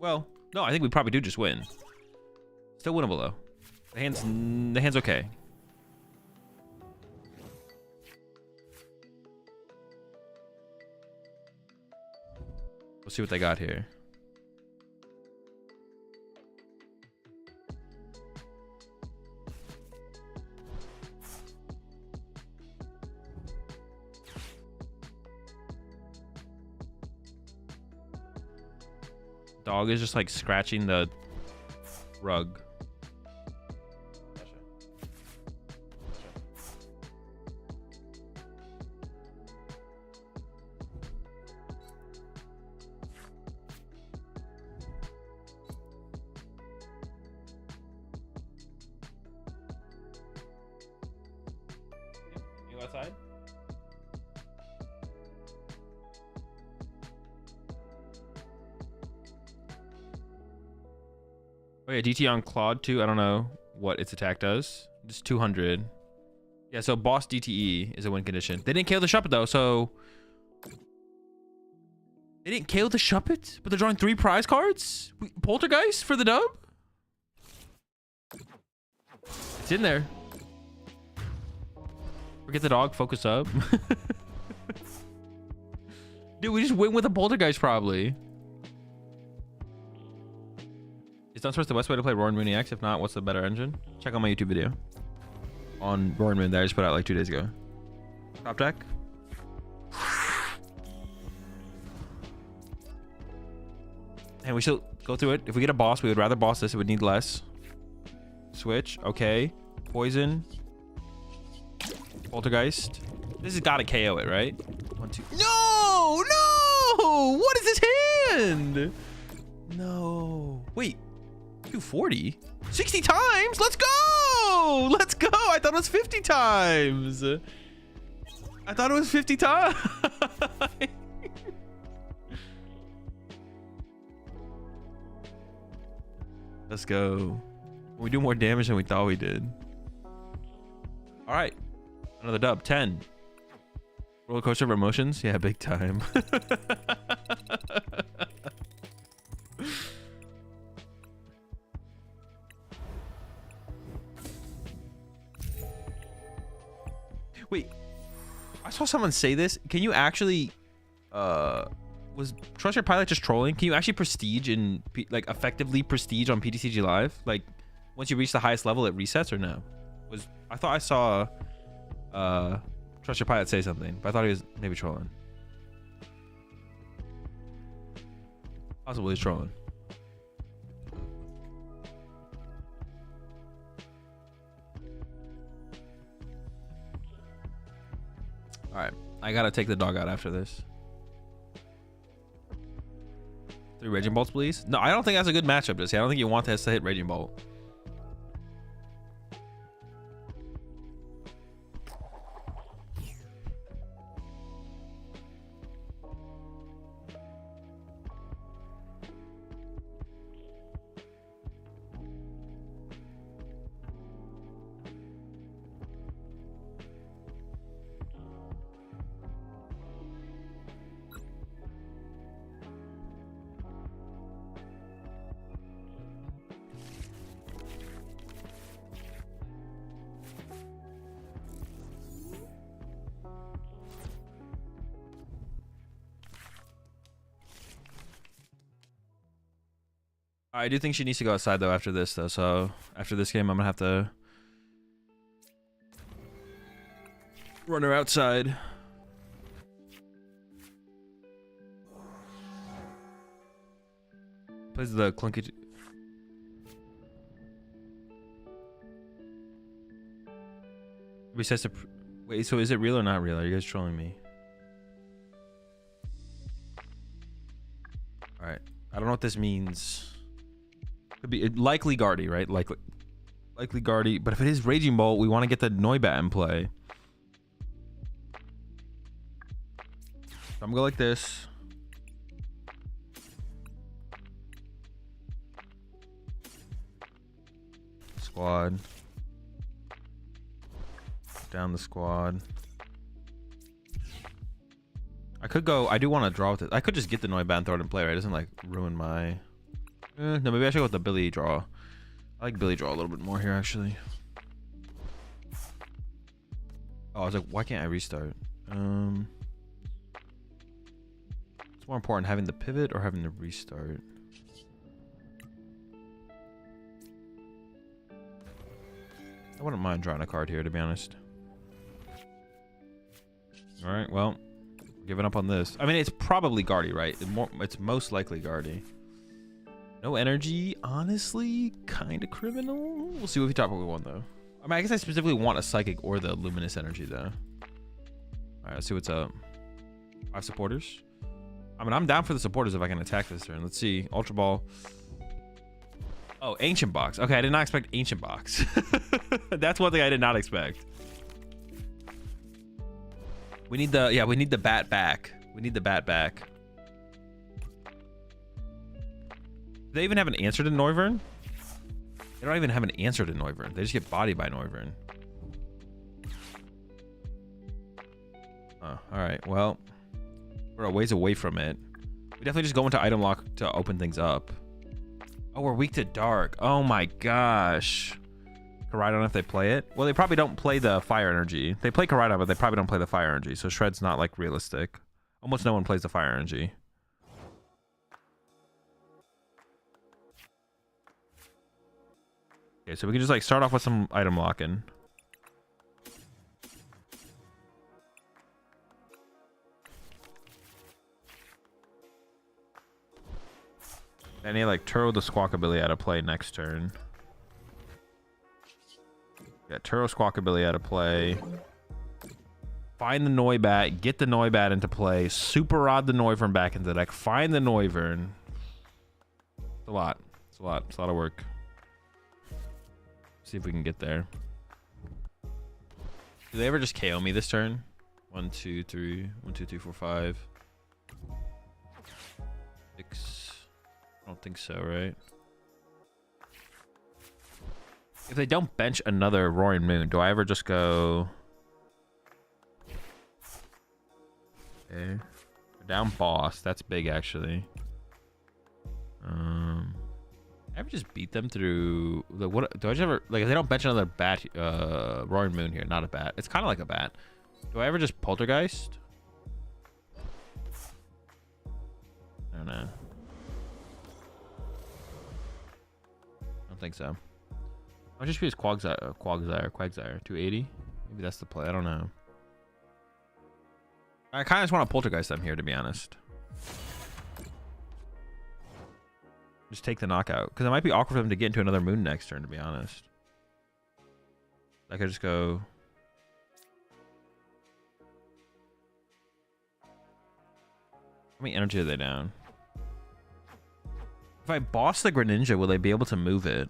Well, No, I think we probably do just win. Still winnable though. The hand's okay. We'll see what they got here. Dog is just like scratching the rug. You go outside? Oh yeah, DT on Claude too. I don't know what its attack does. Just 200. Yeah, so boss DTE is a win condition. They didn't KO the Shuppet though, so they didn't KO the Shuppet, but they're drawing 3 prize cards. Poltergeist for the dub. It's in there. Forget the dog. Focus up. Dude, we just win with a Poltergeist probably. Is Dunsparce the best way to play Roaring Moon EX? If not, what's the better engine? Check out my YouTube video on Roaring Moon that I just put out like 2 days ago. Top deck. And we still go through it. If we get a boss, we would rather boss this. It would need less. Switch. Okay. Poison. Poltergeist. This has got to KO it, right? 1, 2. No! No! What is his hand? No. Wait. 240? 60 times? Let's go! Let's go! I thought it was 50 times. I thought it was 50 times. Let's go. We do more damage than we thought we did. All right. Another dub. 10. Roller coaster of emotions? Yeah, big time. Wait, I saw someone say this. Can you actually, was Trust Your Pilot just trolling? Can you actually prestige in, like, effectively prestige on PTCG Live? Like, once you reach the highest level, it resets or no? I thought I saw, Trust Your Pilot say something, but I thought he was maybe trolling. Possibly he's trolling. All right, I gotta take the dog out after this. 3 Raging Bolts, please. No, I don't think that's a good matchup, Jesse. I don't think you want this to hit Raging Bolt. I do think she needs to go outside though after this though. So after this game, I'm gonna have to run her outside. Plays the clunky. Resets the. Wait, so is it real or not real? Are you guys trolling me? All right, I don't know what this means. Could be likely Guardy, right? Likely Guardy. But if it is Raging Bolt, we want to get the Noibat in play. So I'm gonna go like this. Squad. Down the squad. I could go. I do want to draw with it. I could just get the Noibat and throw it in play, right? It doesn't like ruin my. No, maybe I should go with the Billy draw. I like Billy draw a little bit more here, actually. Oh, I was like, why can't I restart? It's more important having the pivot or having the restart. I wouldn't mind drawing a card here, to be honest. All right, well, giving up on this. I mean, it's probably Guardy, right? It's most likely Guardy. No energy, honestly, kind of criminal. We'll see what we top what we want, though. I mean, I guess I specifically want a Psychic or the Luminous energy, though. All right, let's see what's up. 5 supporters. I mean, I'm down for the supporters if I can attack this turn. Let's see. Ultra Ball. Oh, Ancient Box. Okay, I did not expect Ancient Box. That's one thing I did not expect. We need the, yeah, we need the bat back. We need the bat back. Do they even have an answer to Noivern? They don't even have an answer to Noivern. They just get bodied by Noivern. Oh, all right. Well, we're a ways away from it. We definitely just go into item lock to open things up. Oh, we're weak to dark. Oh my gosh. Miraidon if they play it. Well, they probably don't play the fire energy. They play Miraidon, but they probably don't play the fire energy. So Shred's not like realistic. Almost no one plays the fire energy. Okay, so we can just like start off with some item locking. I need like Turo the Squawkabilly out of play next turn. Yeah, Turo Squawkabilly out of play. Find the Noibat, get the Noibat into play, Super Rod the Noivern back into the deck, find the Noivern. It's a lot. It's a lot. It's a lot of work. See if we can get there. Do they ever just KO me this turn? 1, 2, 3. 1, 2, 3, 4, 5. 6. I don't think so, right? If they don't bench another Roaring Moon, do I ever just go... Okay. Down boss. That's big, actually. I ever just beat them through... Like, what, do I just ever... Like, if they don't bench another bat... Roaring Moon here. Not a bat. It's kind of like a bat. Do I ever just Poltergeist? I don't know. I don't think so. I'll just use Quagsire. 280. Maybe that's the play. I don't know. I kind of just want to Poltergeist them here, to be honest. Just take the knockout. Because it might be awkward for them to get into another moon next turn, to be honest. I could just go... How many energy are they down? If I boss the Greninja, will they be able to move it?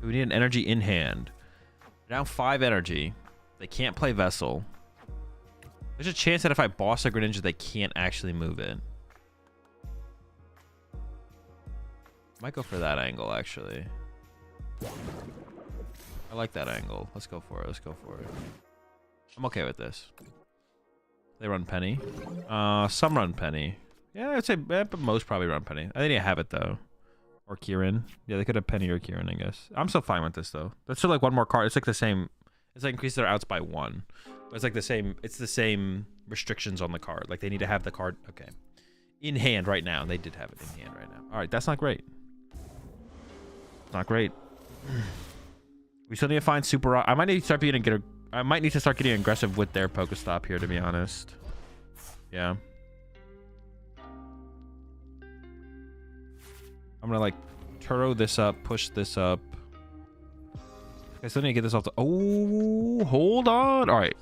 We need an energy in hand. They're down 5 energy. They can't play Vessel. There's a chance that if I boss a Greninja, they can't actually move it. Might go for that angle, actually. I like that angle. Let's go for it. Let's go for it. I'm okay with this. They run Penny. Some run Penny. Yeah, I'd say but most probably run Penny. I think they have it, though. Or Kieran. Yeah, they could have Penny or Kieran, I guess. I'm still fine with this, though. That's still like one more card. It's like the same. It's like increase their outs by 1. But it's like the same. It's the same restrictions on the card. Like they need to have the card. Okay. In hand right now. They did have it in hand right now. All right, that's not great. It's not great. We still need to find Super. I might need to start I might need to start getting aggressive with their Pokestop here, to be honest. Yeah. I'm gonna like Turo this up, push this up. I still need to get this off the... Oh, hold on. All right.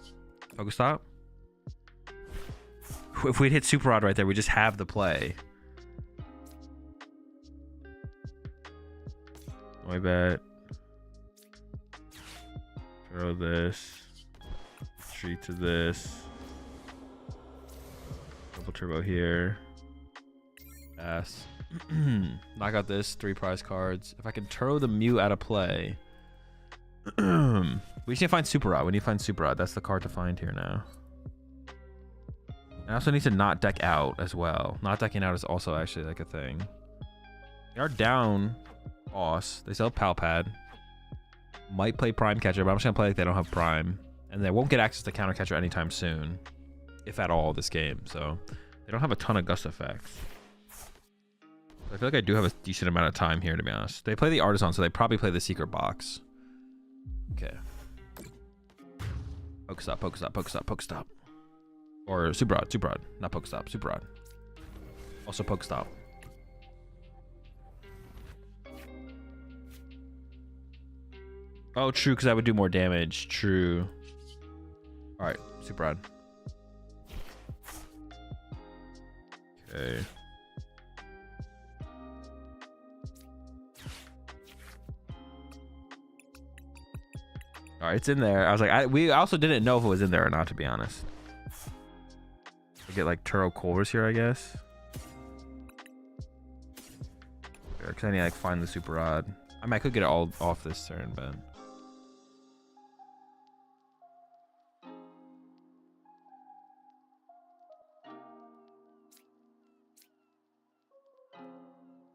Pokestop. If we'd hit Super Rod right there, we just have the play. My bad. Throw this. Retreat to this. Double turbo here. Pass. Knock out this. 3 prize cards. If I can Turo the Mew out of play. We just need to find Super Rod. We need to find Super Rod. That's the card to find here now. I also need to not deck out as well. Not decking out is also actually like a thing. They are down boss. They still have Palpad. Might play Prime Catcher, but I'm just gonna play like they don't have Prime. And they won't get access to Counter Catcher anytime soon. If at all, this game. So they don't have a ton of Gust effects. I feel like I do have a decent amount of time here, to be honest. They play the Artisan, so they probably play the Secret Box. Okay. Pokestop, Pokestop, Pokestop, Pokestop. Or Super Rod, Super Rod. Not Pokestop, Super Rod. Also Pokestop. Oh, true, because I would do more damage. True. Alright, Super Rod. Okay. All right, it's in there. I was like, we also didn't know if it was in there or not, to be honest. I get like Turo Culvers here, I guess. Because I need to like find the Super Rod. I mean, I could get it all off this turn, but.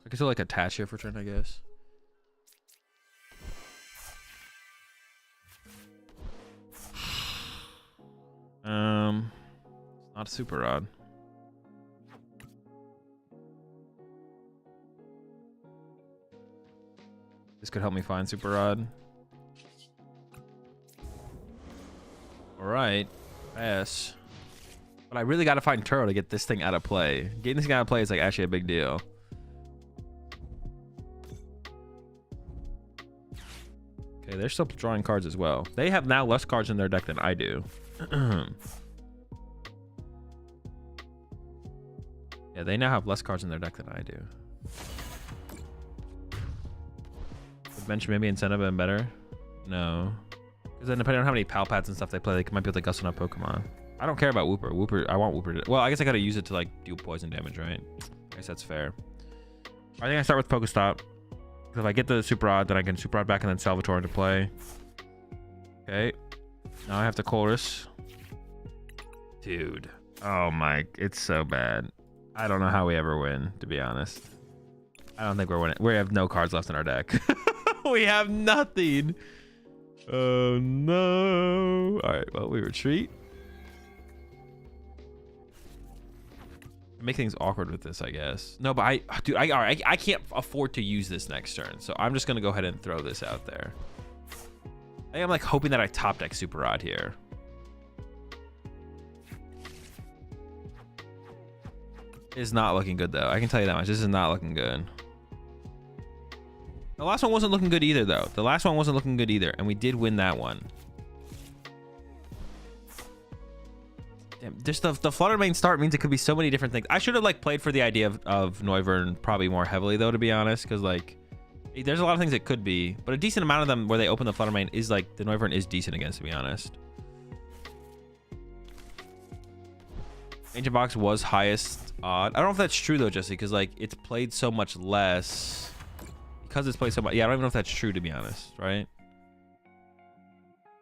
I can still like attach here for turn, I guess. It's not a Super Rod. This could help me find Super Rod. Alright. Pass. But I really gotta find Turo to get this thing out of play. Getting this thing out of play is like actually a big deal. Okay, they're still drawing cards as well. They have now less cards in their deck than I do. Yeah, they now have less cards in their deck than I do. Would bench maybe incentive and better? No. Because then depending on how many Palpads and stuff they play, they might be able to gust enough Pokemon. I don't care about Wooper. Wooper, I want Wooper to, well, I guess I gotta use it to like do poison damage, right? I guess that's fair. I think I start with Pokestop. If I get the Super Rod, then I can Super Rod back and then Salvatore into play. Okay. Now I have to Chorus. Dude. Oh my. It's so bad. I don't know how we ever win, to be honest. I don't think we're winning. We have no cards left in our deck. We have nothing. Oh no. Alright, well, we retreat. Make things awkward with this, I guess. No, but I can't afford to use this next turn, so I'm just gonna go ahead and throw this out there. I think I'm like hoping that I top deck Super Rod here. It's not looking good though. I can tell you that much. This is not looking good. The last one wasn't looking good either, though. The last one wasn't looking good either, and we did win that one. Damn, just the Flutter Mane start means it could be so many different things. I should have like played for the idea of Noivern probably more heavily though, to be honest, because like there's a lot of things it could be, but a decent amount of them where they open the Flutter Mane is like the Noivern is decent against, to be honest. Ancient Box was highest odd. I don't know if that's true though, Jesse, because like it's played so much less because it's played so much. Yeah, I don't even know if that's true, to be honest, right?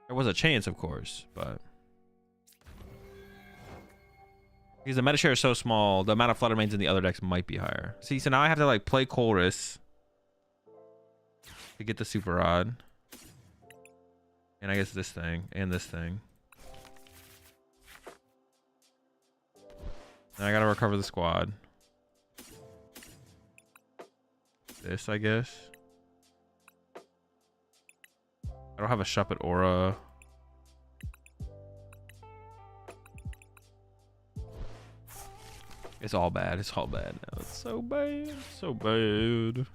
There was a chance, of course, but. Because the meta share is so small, the amount of Flutter Manes in the other decks might be higher. See, so now I have to like play Chorus to get the Super Rod. And I guess this thing and this thing. And I gotta recover the squad. This, I guess. I don't have a Shuppet Aura. It's all bad. It's all bad now. It's so bad. So bad.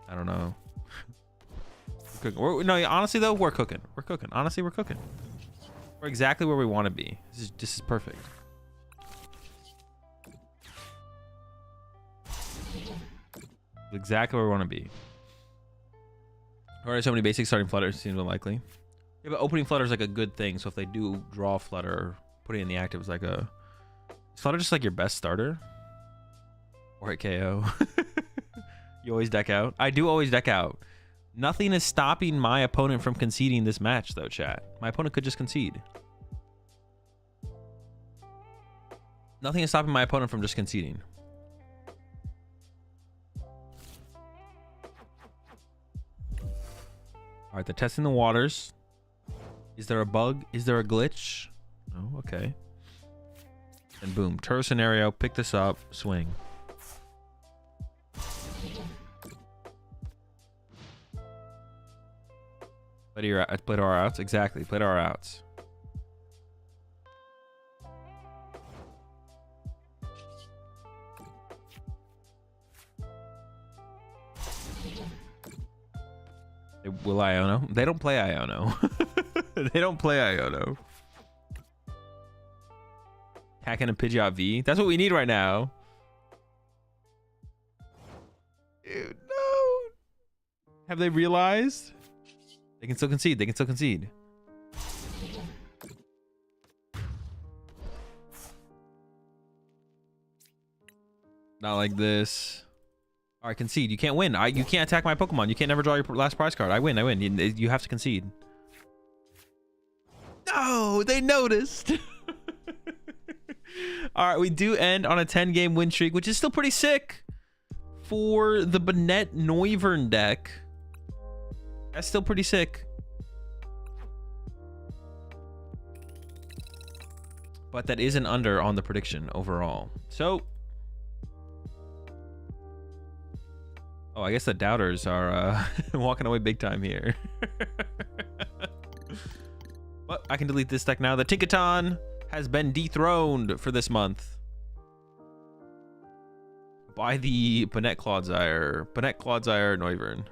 I don't know. No, honestly though, we're cooking. We're cooking. Honestly, we're cooking. We're exactly where we want to be. This is perfect. Exactly where we want to be. Alright, so many basic starting flutters seems unlikely. Yeah, but opening Flutter is like a good thing. So if they do draw Flutter, putting in the active is like a. Is Flutter just like your best starter? Or hit KO? You always deck out? I do always deck out. Nothing is stopping my opponent from conceding this match, though, chat. My opponent could just concede. Nothing is stopping my opponent from just conceding. All right, they're testing the waters. Is there a bug? Is there a glitch? Oh, okay. And boom, turtle scenario. Pick this up. Swing. Play to our outs. Exactly. Play to our outs. Will Iono? They don't play Iono. They don't play Iono. Hacking a Pidgeot V. That's what we need right now. Dude, no. Have they realized? They can still concede. They can still concede. Not like this. All right, concede. You can't win. You can't attack my Pokemon. You can't never draw your last prize card. I win. I win. You have to concede. No, they noticed. All right, we do end on a 10-game win streak, which is still pretty sick for the Banette Noivern deck. That's still pretty sick. But that is an under on the prediction overall. So, oh, I guess the doubters are walking away big time here. But I can delete this deck now. The Tinkaton has been dethroned for this month by the Banette Clodsire. Banette Clodsire Noivern.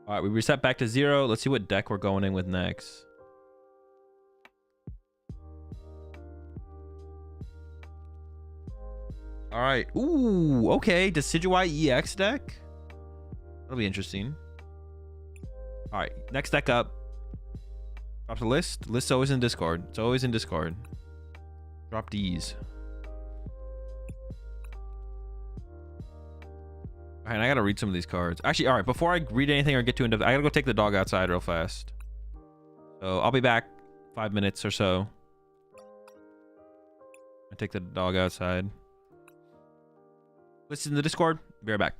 All right, we reset back to 0. Let's see what deck we're going in with next. All right. Ooh, okay. Decidueye EX deck. That'll be interesting. All right, next deck up. Drop the list. List's always in Discord. It's always in Discord. Drop D's. All right, I gotta read some of these cards. Actually, all right, before I read anything or get too in-depth, I gotta go take the dog outside real fast. So I'll be back 5 minutes or so. I take the dog outside. Listen to the Discord. Be right back.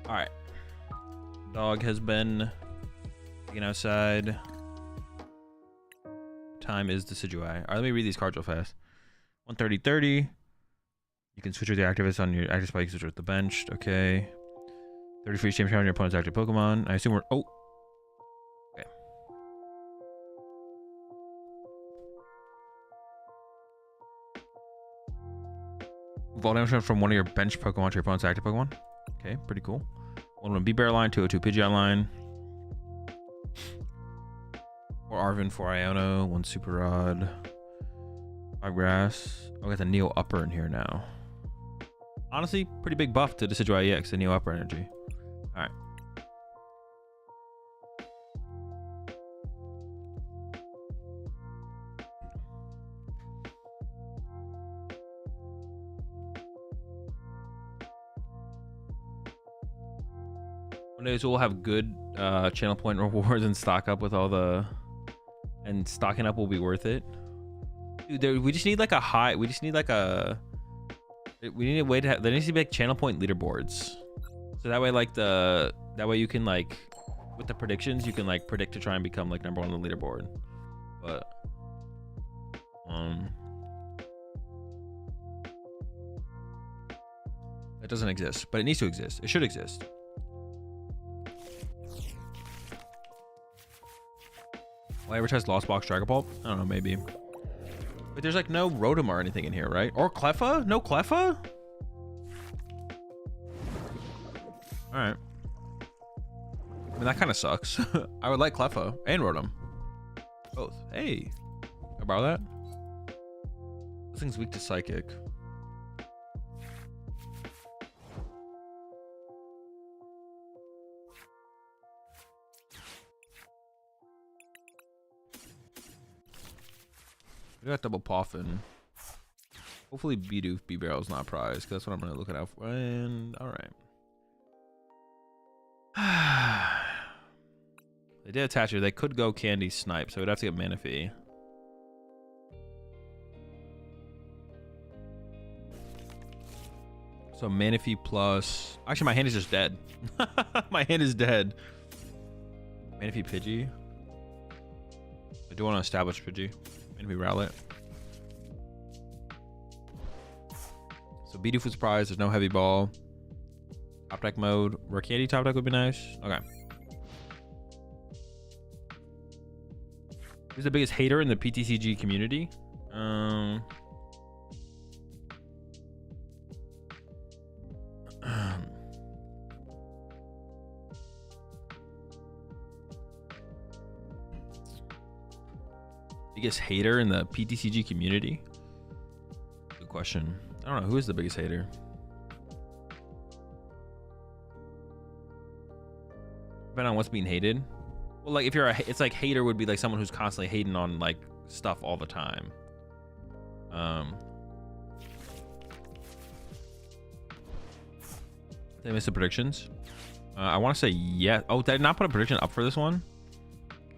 All right. Dog has been taken outside. Time is Decidueye. All right, let me read these cards real fast. 130-30. You can switch with the activists on your active spot. You can switch with the bench. Okay. 30 free exchange power on your opponent's active Pokemon. I assume we're... Oh. Okay. Vault damage from one of your bench Pokemon to your opponent's active Pokemon. Okay, pretty cool. 101 B-Bear line, 202 Pidgeot line. 4 Arven, 4 Iono, 1 Super Rod. 5 Grass. Oh, I got the Neo Upper in here now. Honestly, pretty big buff to Decidueye EX, the Neo Upper energy. Alright. One day we'll have good channel point rewards and stock up with all the... And stocking up will be worth it. Dude, we just need like a high... We just need like a... We need a way to have... There needs to be like channel point leaderboards. So that way like the... That way you can like... With the predictions, you can like predict to try and become like #1 on the leaderboard. But... It doesn't exist. But it needs to exist. It should exist. Will I ever test Lost Box Dragon Ball? I don't know, maybe. But there's like no Rotom or anything in here, right? Or Cleffa? No Cleffa? Alright. I mean, that kind of sucks. I would like Cleffa and Rotom. Both. Hey. Can I borrow that? This thing's weak to Psychic. We got double Palafin. Hopefully Bidoof B-Barrel is not a prize, because that's what I'm going to look out for. And, alright. They did attach her. They could go Candy Snipe, so we'd have to get Manaphy. So Manaphy plus... Actually, my hand is just dead. My hand is dead. Manaphy Pidgey. I do want to establish Pidgey. Manaphy Rowlet. So Bidoof was surprised. There's no heavy ball. Top deck mode. Rare Candy top deck would be nice. Okay. Who's the biggest hater in the PTCG community? Biggest hater in the PTCG community? Good question. I don't know. Who is the biggest hater? Depending on what's being hated. Well, like if you're it's like hater would be like someone who's constantly hating on like stuff all the time. Did I miss the predictions? I want to say yes. Oh, did I not put a prediction up for this one?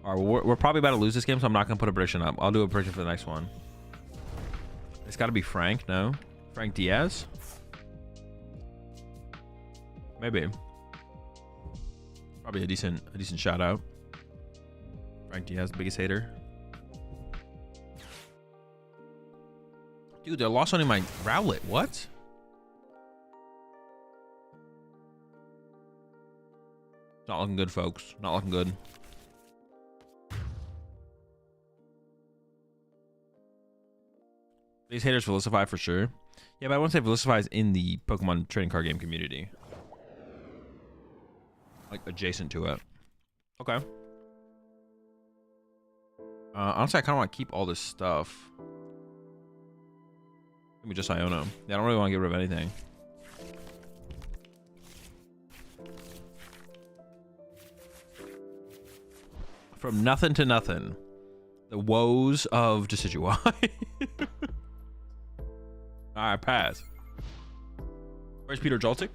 All right, we're probably about to lose this game, so I'm not gonna put a prediction up. I'll do a prediction for the next one. It's got to be Frank. No, Frank Diaz. Maybe. Probably a decent shout out. Frank Diaz, the biggest hater. Dude, they're lost on my Rowlet. What? Not looking good, folks. Not looking good. These haters Felicify for sure. Yeah, but I wouldn't say Felicify is in the Pokemon trading card game community. Like adjacent to it. Okay. Honestly, I kind of want to keep all this stuff. Let me just Iono. Yeah, I don't really want to get rid of anything. From nothing to nothing. The woes of Decidueye. Alright, pass. Where's Peter Joltik?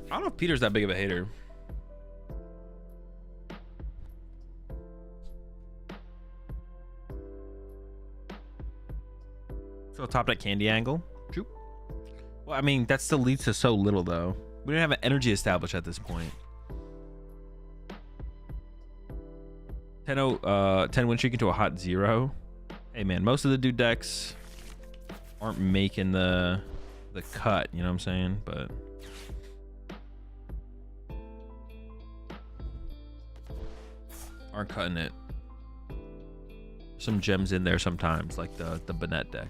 I don't know if Peter's that big of a hater. So top deck Candy Angle. Shoot. Well, I mean, that still leads to so little though. We didn't have an energy established at this point. 10 win streak into a hot 0. Hey man, most of the dude decks aren't making the cut, you know what I'm saying? But aren't cutting it. Some gems in there sometimes, like the Banette deck.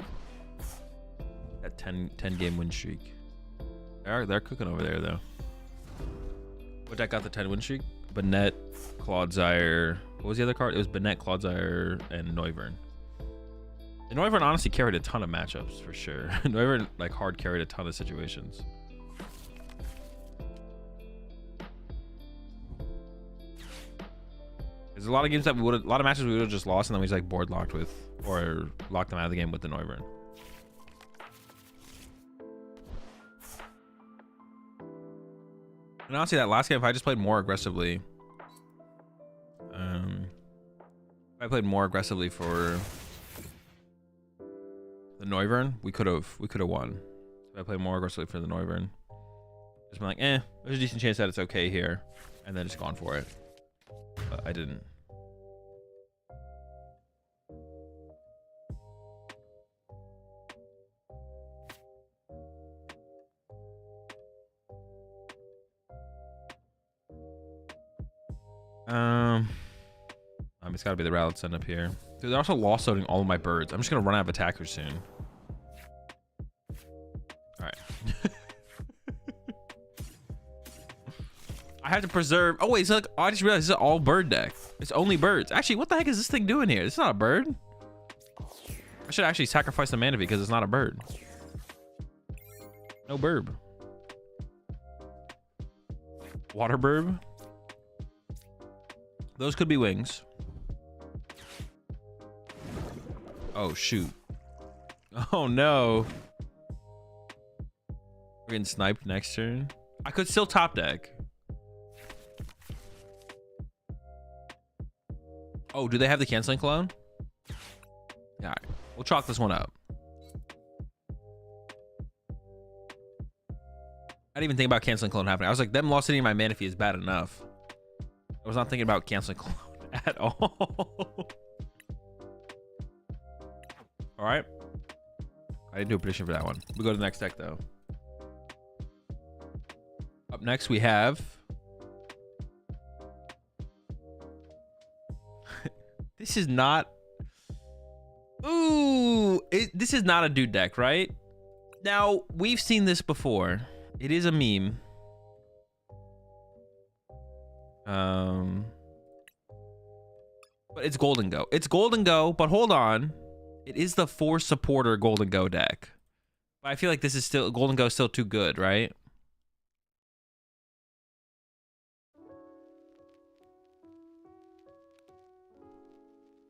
That 10 game win streak. They're cooking over there though. What deck got the 10 win streak? Banette, Clodsire. What was the other card? It was Banette, Clodsire, and Noivern. And Noivern honestly carried a ton of matchups for sure. Noivern like hard carried a ton of situations. There's a lot of games that we would, a lot of matches we would have just lost, and then we just like board locked with, or locked them out of the game with the Noivern. And honestly, that last game, if I just played more aggressively, if I played more aggressively for the Noivern, we could have won. If I played more aggressively for the Noivern, just been like, there's a decent chance that it's okay here, and then just gone for it. But I didn't. It's got to be the Rallot send up here. Dude, they're also lost loading all of my birds. I'm just gonna run out of attackers soon. All right. I have to preserve. Oh wait, so like, I just realized this is an all bird deck. It's only birds. Actually, what the heck is this thing doing here? It's not a bird. I should actually sacrifice the mana because it's not a bird. No burb. Water burb. Those could be wings. Oh shoot. Oh no. We're getting sniped next turn. I could still top deck. Oh, do they have the canceling clone? Alright, we'll chalk this one up. I didn't even think about canceling clone happening. I was like, them lost hitting my mana fee is bad enough. I was not thinking about canceling clone at all. All right. I didn't do a prediction for that one. We go to the next deck though. Up next we have this is not this is not a dude deck, right? Now we've seen this before. It is a meme. But it's Golden Go. It's Golden Go, but hold on. It is the 4 supporter Golden Go deck. But I feel like this is still, Golden Go is still too good, right?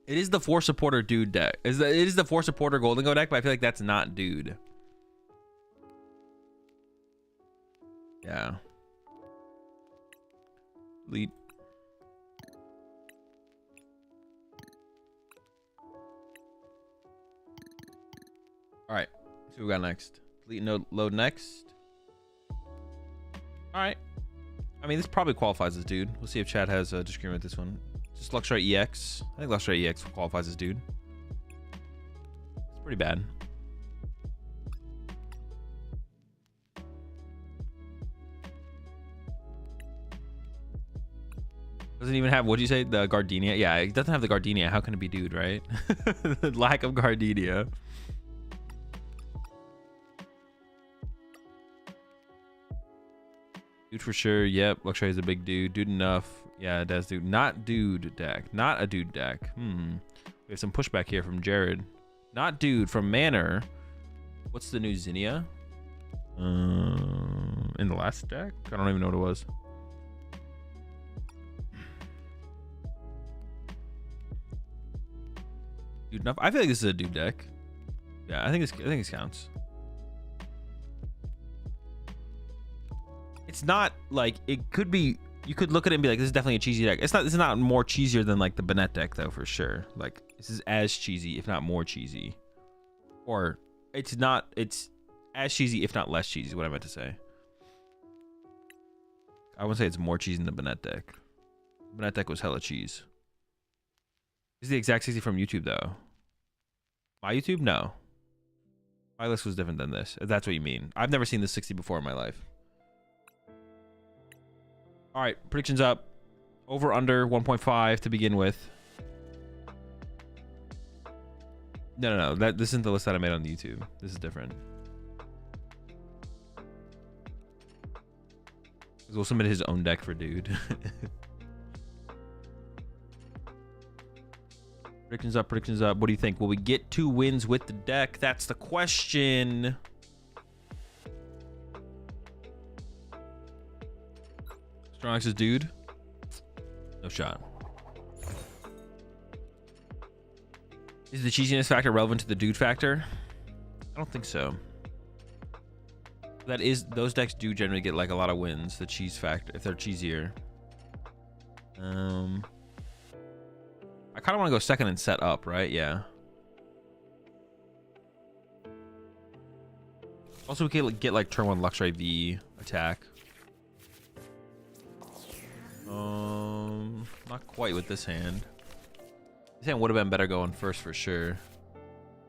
It is the 4 supporter dude deck. It is the 4 supporter Golden Go deck, but I feel like that's not dude. Yeah. Lead. All right, let's see what we got next. Delete node load next. All right. I mean, this probably qualifies as dude. We'll see if Chad has a disagreement with this one. Just Luxray EX. I think Luxray EX qualifies as dude. It's pretty bad. Doesn't even have, what'd you say? The Gardenia? Yeah, it doesn't have the Gardenia. How can it be dude, right? The lack of Gardenia. Dude for sure. Yep. Luxray is a big dude. Dude enough. Yeah, it does dude. Not dude deck. Not a dude deck. We have some pushback here from Jared. Not dude from Manor. What's the new Zinnia? In the last deck? I don't even know what it was. Dude enough. I feel like this is a dude deck. Yeah, I think this counts. It's not like, it could be, you could look at it and be like, this is definitely a cheesy deck. It's not, this is not more cheesier than like the Banette deck though, for sure. Like this is as cheesy, if not more cheesy. Or it's as cheesy, if not less cheesy is what I meant to say. I wouldn't say it's more cheese than the Banette deck. Banette deck was hella cheese. This is the exact 60 from YouTube though. My YouTube? No. My list was different than this, if that's what you mean. I've never seen this 60 before in my life. All right, predictions up. Over, under 1.5 to begin with. No. This isn't the list that I made on YouTube. This is different. We'll submit his own deck for DooD. Predictions up, predictions up. What do you think? Will we get 2 wins with the deck? That's the question. Strong X's DooD. No shot. Is the cheesiness factor relevant to the DooD factor? I don't think so. That is, those decks do generally get like a lot of wins, the cheese factor, if they're cheesier. I kind of want to go second and set up, right? Yeah. Also, we can get like turn 1 Luxray V attack. Not quite with this hand. This hand would have been better going first for sure.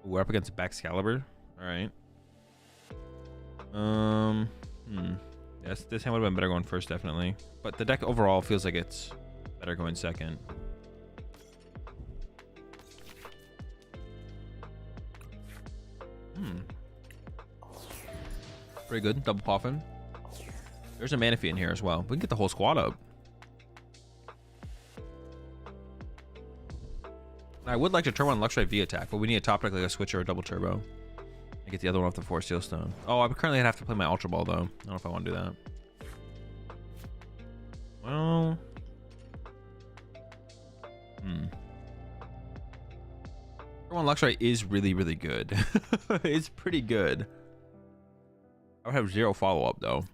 We're up against Baxcalibur. All right. Yes, this hand would have been better going first, definitely. But the deck overall feels like it's better going second. Pretty good. Double Palafin. There's a Manaphy in here as well. We can get the whole squad up. I would like to turn 1 Luxray V attack, but we need a top deck like a Switch or a Double Turbo. I get the other one off the 4 Steel Stone. Oh, I'm currently gonna have to play my Ultra Ball though. I don't know if I want to do that. Well, turn 1 Luxray is really, really good. It's pretty good. I would have 0 follow up though.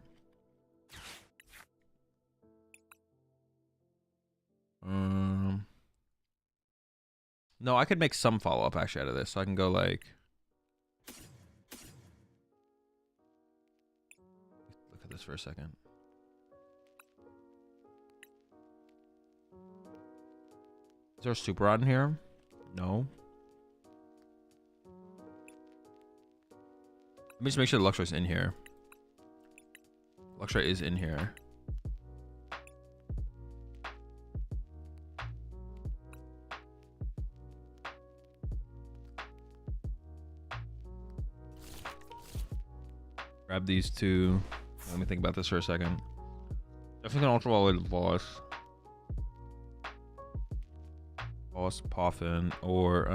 No, I could make some follow up actually out of this, so I can go like. Look at this for a second. Is there a Super Rod in here? No. Let me just make sure the Luxray's in here. Luxray is in here. Grab these 2. Let me think about this for a second. Definitely an Ultra Ball with Boss. Boss, Palafin, or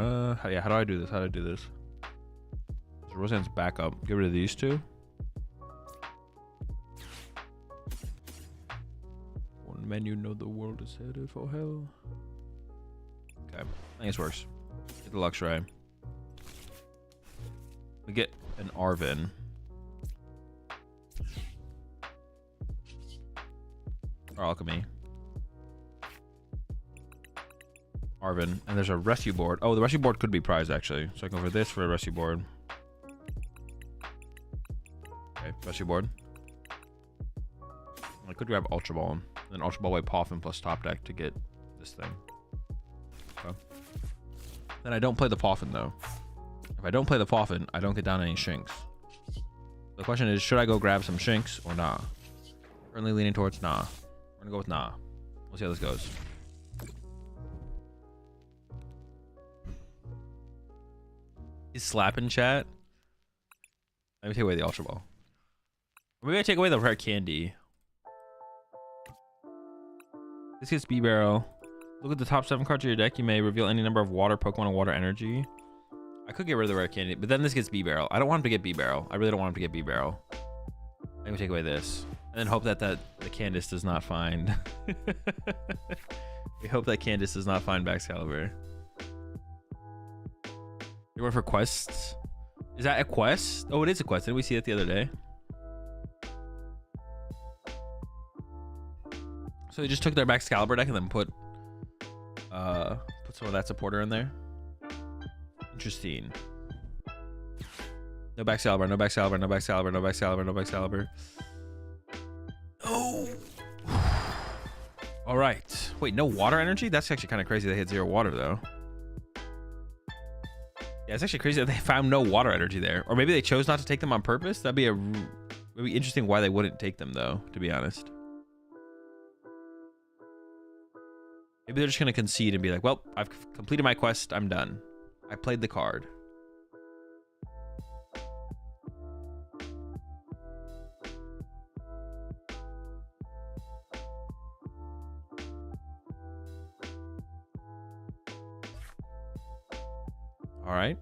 yeah, how do I do this? How do I do this? So Roseanne's backup. Get rid of these 2. One man, you know the world is headed for hell. Okay, I think this works. Get the Luxray. We get an Arvin. Or Alchemy. Arvin. And there's a rescue board. Oh, the rescue board could be prized actually. So I can go for this for a rescue board. Okay, rescue board. I could grab Ultra Ball. Then Ultra Ball by Palafin plus top deck to get this thing. Okay. Then I don't play the Palafin though. If I don't play the Palafin, I don't get down any Shinx. The question is, should I go grab some Shinx or nah? Currently leaning towards nah. We're gonna go with nah. We'll see how this goes. He's slapping chat. Let me take away the Ultra Ball. Maybe I take away the rare candy. This gets B-Barrel. Look at the top 7 cards of your deck. You may reveal any number of water Pokemon and water energy. I could get rid of the rare candy, but then this gets B-Barrel. I don't want him to get B-Barrel. I really don't want him to get B-Barrel. I'm gonna take away this. And then hope that the Candace does not find. We hope that Candace does not find Baxcalibur. You went for quests? Is that a quest? Oh, it is a quest. Didn't we see it the other day? So they just took their Baxcalibur deck and then put some of that supporter in there. Interesting. No Baxcalibur, no Baxcalibur, no Baxcalibur, no Baxcalibur, no Baxcalibur. Oh! All right. Wait, no water energy? That's actually kind of crazy. They had 0 water, though. Yeah, it's actually crazy that they found no water energy there. Or maybe they chose not to take them on purpose. That'd be interesting why they wouldn't take them, though, to be honest. Maybe they're just going to concede and be like, well, I've completed my quest. I'm done. I played the card. All right.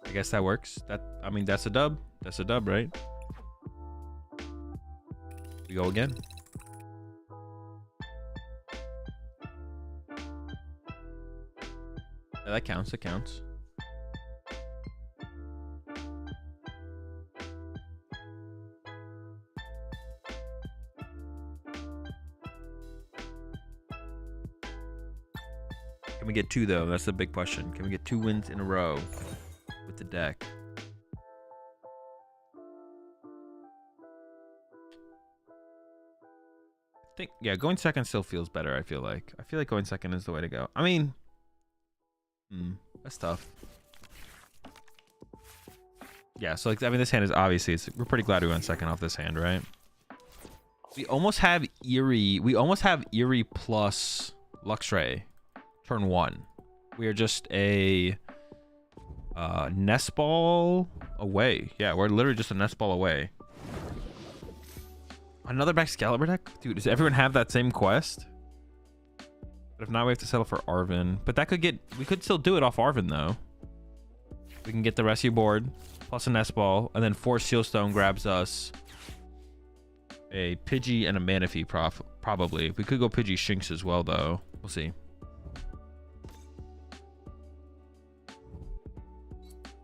I guess that works. I mean, that's a dub. That's a dub, right? We go again. Yeah, that counts. That counts. Can we get 2, though? That's the big question. Can we get 2 wins in a row with the deck? I think, yeah, going second still feels better, I feel like. I feel like going second is the way to go. I mean, that's tough. Yeah, so, like, I mean, this hand is obviously, we're pretty glad we went second off this hand, right? We almost have Eerie. We almost have Eerie plus Luxray. Turn 1. We are just a nest ball away. Yeah, we're literally just a nest ball away. Another Excalibur deck? Dude, does everyone have that same quest? But if not, we have to settle for Arven. But that could get... We could still do it off Arven, though. We can get the rescue board, plus a nest ball, and then 4 Sealstone grabs us a Pidgey and a Manaphy, probably. We could go Pidgey Shinx as well, though. We'll see.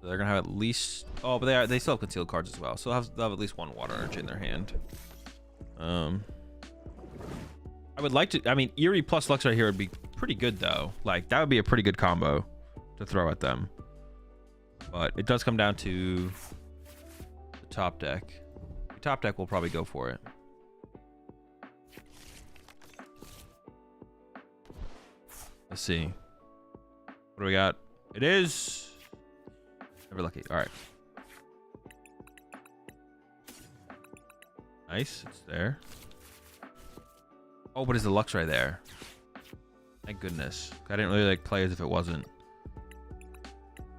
They're gonna have at least... Oh, but they still have concealed cards as well. So they'll have at least 1 water energy in their hand. I would like to... I mean, Eerie plus Luxray here would be pretty good, though. Like, that would be a pretty good combo to throw at them. But it does come down to the top deck. The top deck will probably go for it. Let's see. What do we got? It is... Never lucky. All right. Nice. It's there. Oh, but is the Luxray there? Thank goodness. I didn't really like play as if it wasn't.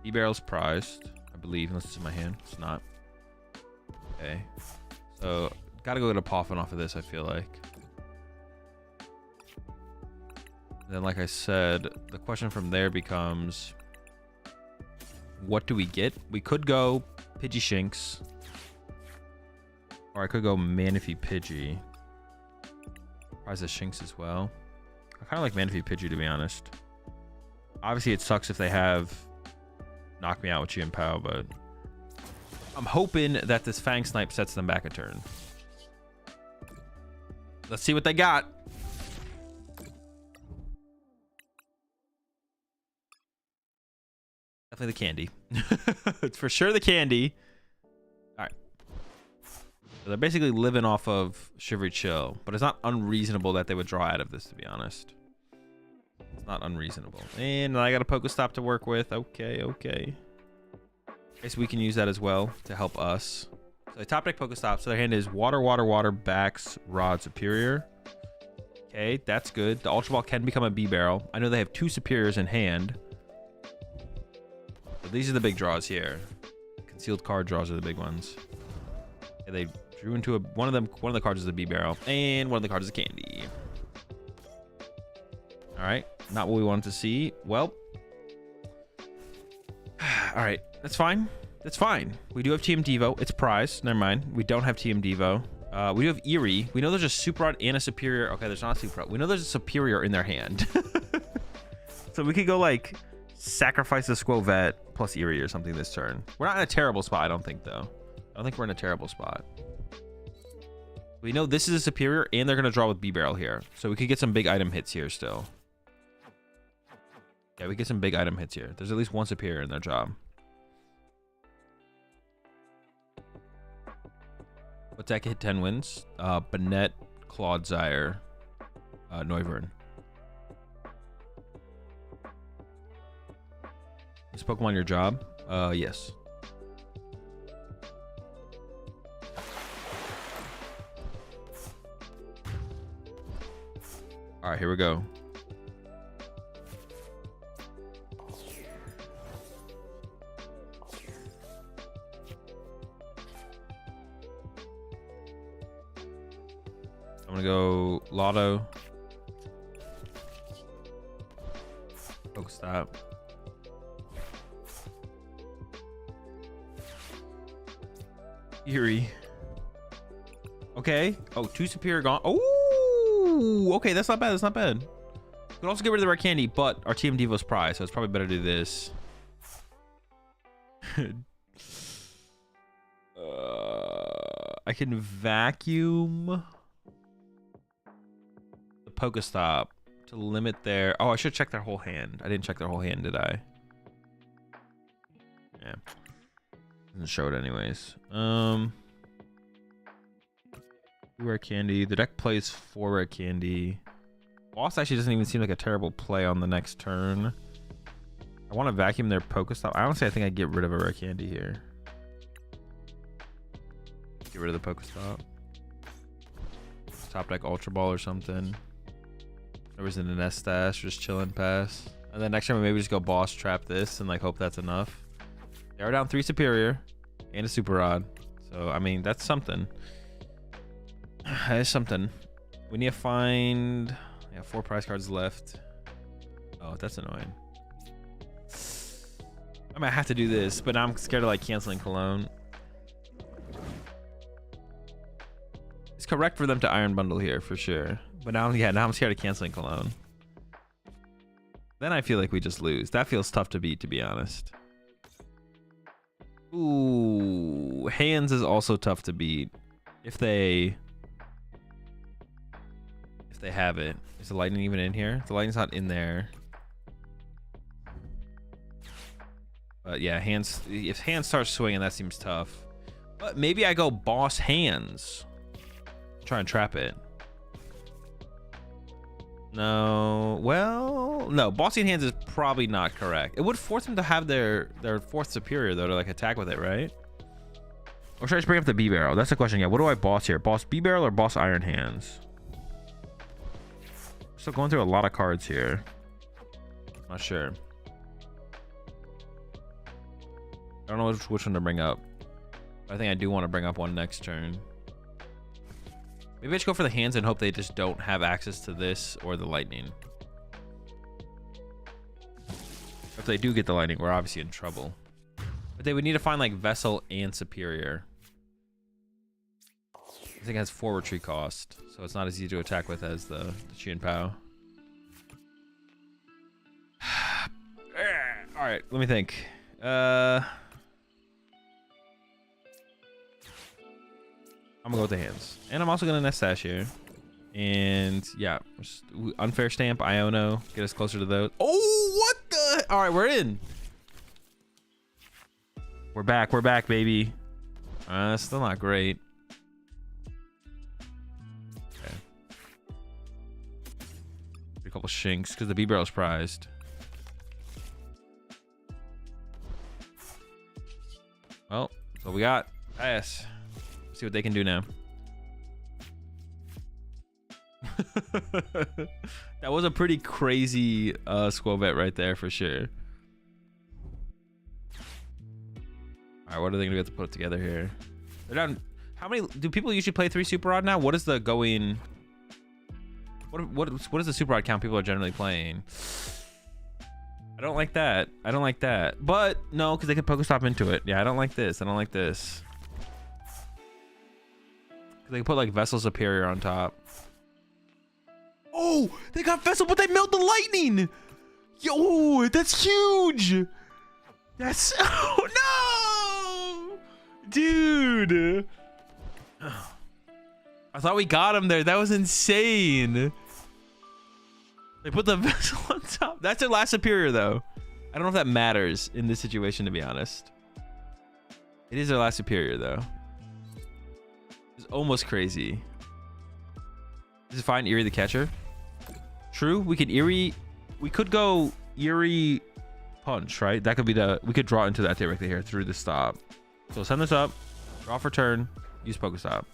B-Barrel's prized, I believe, unless it's in my hand. It's not. Okay. So, gotta go get a Palafin off of this, I feel like. Then, like I said, the question from there becomes... What do we get? We could go Pidgey Shinx. Or I could go Manaphy Pidgey. Prize the Shinx as well. I kind of like Manaphy Pidgey, to be honest. Obviously, it sucks if they have Knock Me Out with Chien-Pao, but I'm hoping that this Fang Snipe sets them back a turn. Let's see what they got. Definitely the candy. It's for sure the candy. All right. So they're basically living off of Shivery Chill, but it's not unreasonable that they would draw out of this, to be honest. It's not unreasonable. And I got a Pokestop to work with. Okay, okay. I guess we can use that as well to help us. So the top deck Pokestop. So their hand is Water, Water, Water, Backs, Rod, Superior. Okay, that's good. The Ultra Ball can become a B-Barrel. I know they have 2 Superiors in hand. So these are the big draws here. Concealed card draws are the big ones. Yeah, they drew into one of the cards is a B-Barrel, and one of the cards is a candy. All right, not what we wanted to see. Well, all right, that's fine. That's fine. We do have TM Devo. It's prized. Never mind. We don't have TM Devo. We do have Eerie. We know there's a Super Rod and a Superior. Okay, there's not a Super Rod. We know there's a Superior in their hand. So we could go like sacrifice the Squovet plus Eerie or something this turn. We're not in a terrible spot, I don't think, though. I don't think we're in a terrible spot. We know this is a Superior, and they're going to draw with B-Barrel here. So we could get some big item hits here still. Yeah, we get some big item hits here. There's at least 1 Superior in their job. What deck hit 10 wins? Banette, Clodsire. Noivern. Is Pokemon your job? Yes. All right, here we go. I'm gonna go Lotto. Pokestop. Eerie. Okay. Oh, 2 superior gone. Oh, okay. That's not bad. That's not bad. We can also get rid of the rare candy, but our Team Devo's prize, so it's probably better to do this. I can vacuum the Pokestop to limit their. Oh, I should check their whole hand. I didn't check their whole hand, did I? Yeah. Doesn't show it anyways. 2 rare candy. The deck plays 4 rare candy. Boss actually doesn't even seem like a terrible play on the next turn. I want to vacuum their Pokestop. Honestly, I think I'd get rid of a rare candy here. Get rid of the Pokestop. Top deck Ultra Ball or something. There was in the Nest Stash, just chilling pass. And then next time we maybe just go boss trap this and like hope that's enough. They are down 3 superior and a super rod. So I mean that's something. That is something. We need to find 4 prize cards left. Oh, that's annoying. I might have to do this, but I'm scared of like canceling Cologne. It's correct for them to Iron Bundle here for sure. But now, yeah, now I'm scared of canceling Cologne. Then I feel like we just lose. That feels tough to beat, to be honest. Ooh, hands is also tough to beat. If they have it. Is the lightning even in here? The lightning's not in there. But yeah, hands. If hands start swinging, that seems tough. But maybe I go boss hands. Try and trap it. No, well, no. Bossing hands is probably not correct. It would force them to have their 4th superior though to like attack with it, right? Or should I just bring up the B barrel? That's the question. Yeah, what do I boss here? Boss B barrel or boss iron hands? Still going through a lot of cards here. Not sure. I don't know which one to bring up. I think I do want to bring up one next turn. Maybe I just go for the hands and hope they just don't have access to this or the lightning. If they do get the lightning, we're obviously in trouble. But they would need to find like Vessel and Superior. I think it has 4 retreat cost, so it's not as easy to attack with as the Chien Pao. All right, let me think. I'm gonna go with the hands, and I'm also gonna Nest Stash here. And yeah, just unfair stamp, Iono, get us closer to those. Oh, what the? All right, we're in. We're back, baby. Still not great. Okay. A couple shinks because the B barrel's prized. Well, that's what we got. Pass. See what they can do now. That was a pretty crazy squall bet right there for sure. All right, what are they gonna have to put together here? They're down. How many do people usually play 3 super rod now? What is the going? What is the super rod count people are generally playing? I don't like that. I don't like that. But no, because they can Pokestop into it. Yeah, I don't like this. I don't like this. They can put like Vessel Superior on top. Oh, they got Vessel, but they milled the lightning. Yo, that's huge. That's oh no, dude. I thought we got him there. That was insane. They put the Vessel on top. That's their last Superior though. I don't know if that matters in this situation, to be honest. It is their last Superior though. It's almost crazy. Is it fine, Eerie the catcher? True. We could Eerie. We could go Eerie Punch, right? That could be the. We could draw into that directly here through the stop. So send this up. Draw for turn. Use Pokestop.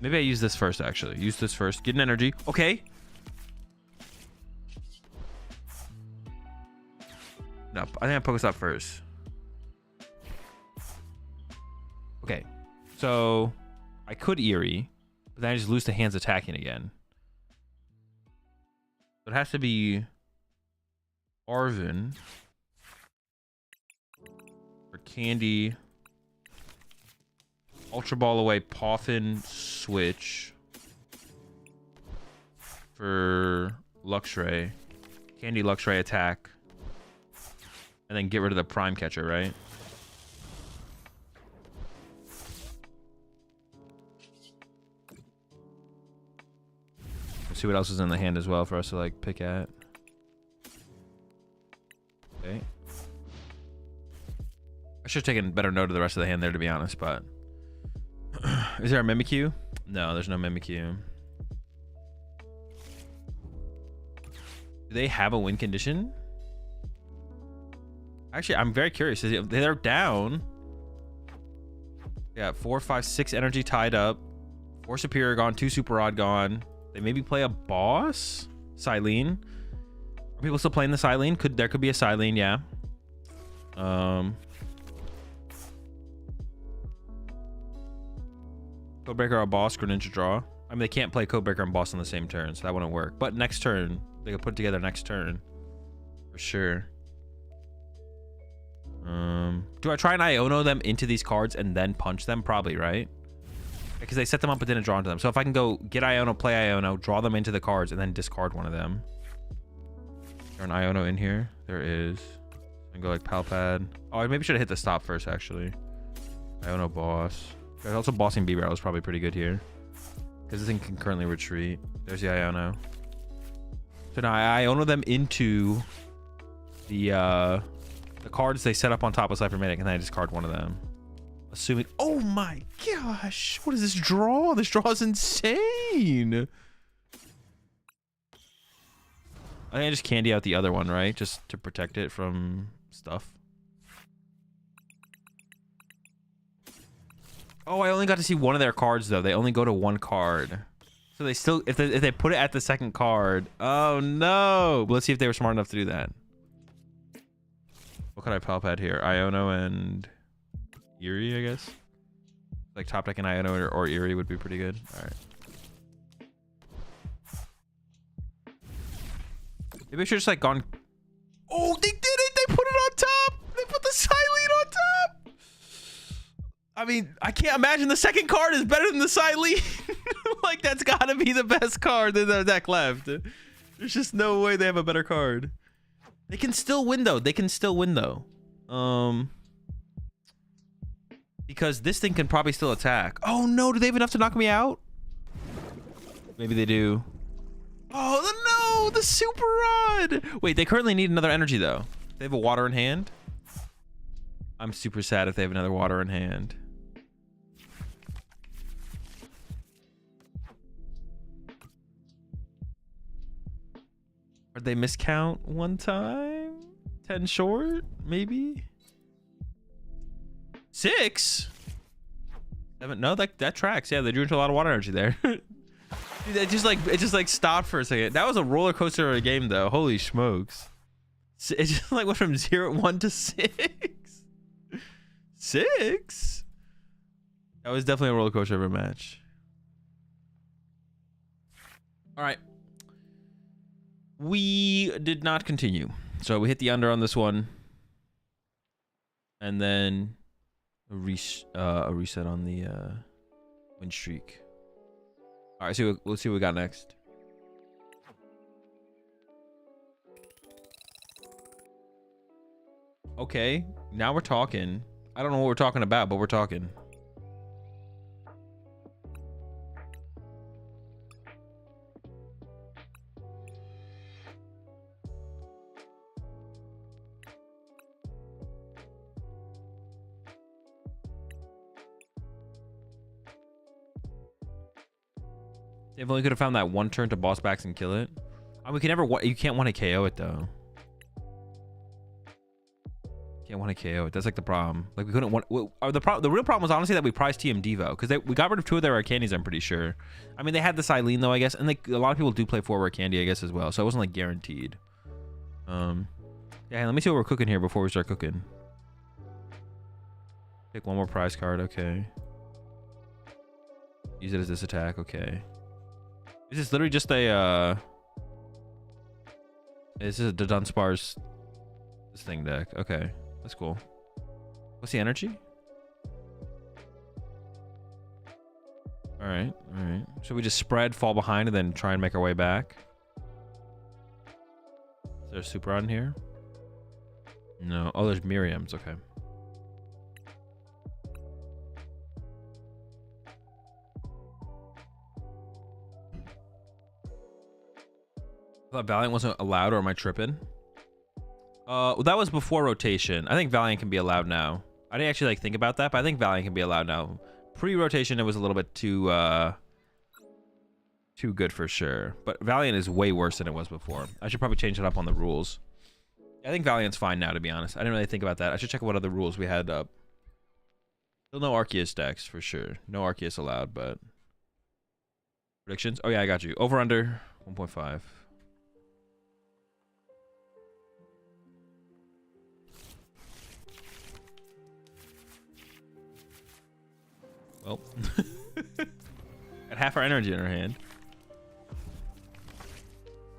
Maybe I use this first, actually. Use this first. Get an energy. Okay. No, I think I Pokestop first. Okay. So I could Eerie, but then I just lose the hands attacking again. So it has to be Arvin for Candy. Ultra Ball away, Palafin switch for Luxray. Candy Luxray attack. And then get rid of the Prime Catcher, right? Let's see what else is in the hand as well for us to like pick at. Okay. I should have taken better note of the rest of the hand there, to be honest, but... Is there a Mimikyu? No, there's no Mimikyu. Do they have a win condition? Actually, I'm very curious. They're down. Yeah, 4, 5, 6 energy tied up. 4 Superior gone, 2 Super Rod gone. They maybe play a boss? Silene. Are people still playing the Silene? There could be a Silene, yeah. Codebreaker or boss, Greninja draw. I mean, they can't play Codebreaker and boss on the same turn, so that wouldn't work. But next turn, they could put it together next turn. For sure. Do I try and Iono them into these cards and then punch them? Probably, right? Because they set them up but didn't draw into them. So if I can go get Iono, play Iono, draw them into the cards, and then discard one of them. Is there an Iono in here? There is. And go like Palpad. Oh, I maybe should have hit the stop first, actually. Iono boss. There's also bossing B-Barrel is probably pretty good here. Because this thing can currently retreat. There's the Iono. So now I Iono them into the cards they set up on top of Cybermanic, and then I discard one of them. Assuming... Oh my gosh! What is this draw? This draw is insane! I think I just candy out the other one, right? Just to protect it from stuff. Oh, I only got to see one of their cards, though. They only go to one card. So they still... If they put it at the second card... Oh, no! But let's see if they were smart enough to do that. What could I Palpad here? Iono and... Eerie, I guess? Like top deck and Iono or Eerie would be pretty good. Alright. Maybe I should just like gone... Oh, they did it! They put it on top! They put the Silene on top! I mean, I can't imagine the second card is better than the Silene. Like, that's gotta be the best card in their deck left. There's just no way they have a better card. They can still win, though. They can still win, though. Because this thing can probably still attack. Oh, no. Do they have enough to knock me out? Maybe they do. Oh, no. The Super Rod. Wait, they currently need another energy, though. They have a water in hand. I'm super sad if they have another water in hand. Or they miscount one time? 10 short, maybe? 6? 7? No, that tracks. Yeah, they drew into a lot of water energy there. Dude, it just like stopped for a second. That was a roller coaster of a game, though. Holy smokes! It just like went from 0-1 to 6. 6? That was definitely a roller coaster of a match. All right. We did not continue. So we hit the under on this one. And then a reset on the win streak. All right, so let's see what we got next. Okay, now we're talking. I don't know what we're talking about, but we're talking. If only could have found that one turn to boss backs and kill it. I mean, we can never. You can't want to KO it though. Can't want to KO it. That's like the problem. Like we couldn't want. The real problem was honestly that we priced TM Devo because we got rid of 2 of their rare candies. I'm pretty sure. I mean, they had the Silene though, I guess, and like a lot of people do play 4 rare candy, I guess, as well. So it wasn't like guaranteed. Yeah. Let me see what we're cooking here before we start cooking. Pick one more prize card. Okay. Use it as this attack. Okay. This is literally just a. This is a Dunsparce this thing deck. Okay. That's cool. What's the energy? All right. Should we just spread, fall behind, and then try and make our way back? Is there a super on here? No. Oh, there's Miriam's. Okay. I thought Valiant wasn't allowed, or am I tripping? Well, that was before rotation. I think Valiant can be allowed now. I didn't actually like think about that, but I think Valiant can be allowed now. Pre-rotation, it was a little bit too good for sure. But Valiant is way worse than it was before. I should probably change it up on the rules. I think Valiant's fine now, to be honest. I didn't really think about that. I should check what other rules we had up. Still no Arceus decks for sure. No Arceus allowed, but predictions. Oh yeah, I got you. Over under 1.5. Well, got half our energy in our hand.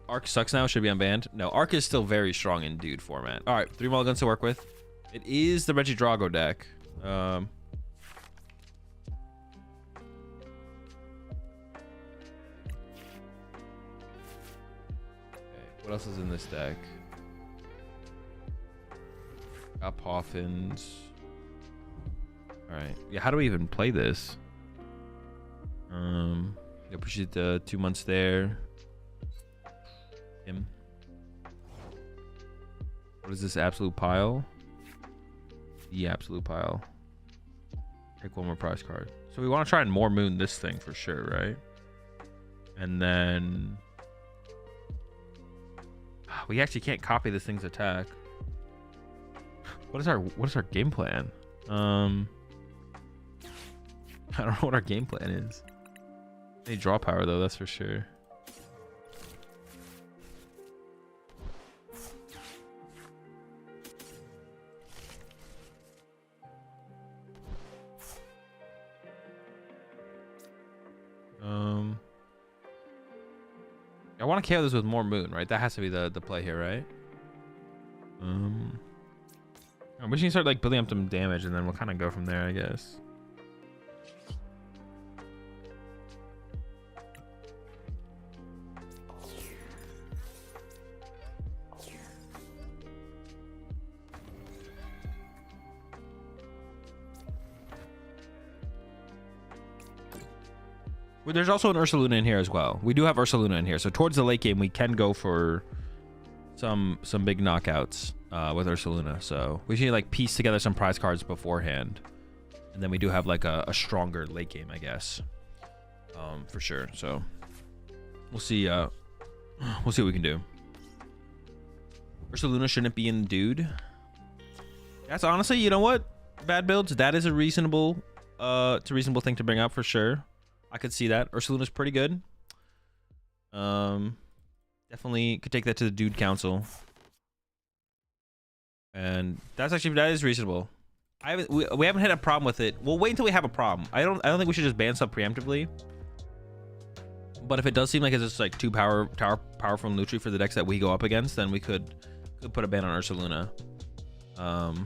Arc sucks now. Should be unbanned. No, Arc is still very strong in DooD format. All right, 3 mulligans to work with. It is the Regi Drago deck. Okay, what else is in this deck? Got Palafins. All right. Yeah, how do we even play this? Yeah, push it 2 months there. Him. What is this absolute pile? The absolute pile. Take one more prize card. So we want to try and more moon this thing for sure, right? And then we actually can't copy this thing's attack. What is our game plan? I don't know what our game plan is. They draw power though, that's for sure. I want to KO this with more moon, right? That has to be the play here, right? We should start like building up some damage, and then we'll kind of go from there, I guess. Well, there's also an Ursaluna in here as well. We do have Ursaluna in here, so towards the late game we can go for some big knockouts with Ursaluna. So we should like piece together some prize cards beforehand, and then we do have like a stronger late game, I guess, for sure. So we'll see. We'll see what we can do. Ursaluna shouldn't be in DooD. That's honestly, you know what? Bad builds. That is a reasonable, it's a reasonable thing to bring up for sure. I could see that. Ursaluna's pretty good. Definitely could take that to the DooD council. And that is reasonable. We haven't had a problem with it. We'll wait until we have a problem. I don't think we should just ban sub preemptively. But if it does seem like it's just like too powerful Nutri for the decks that we go up against, then we could put a ban on Ursaluna. But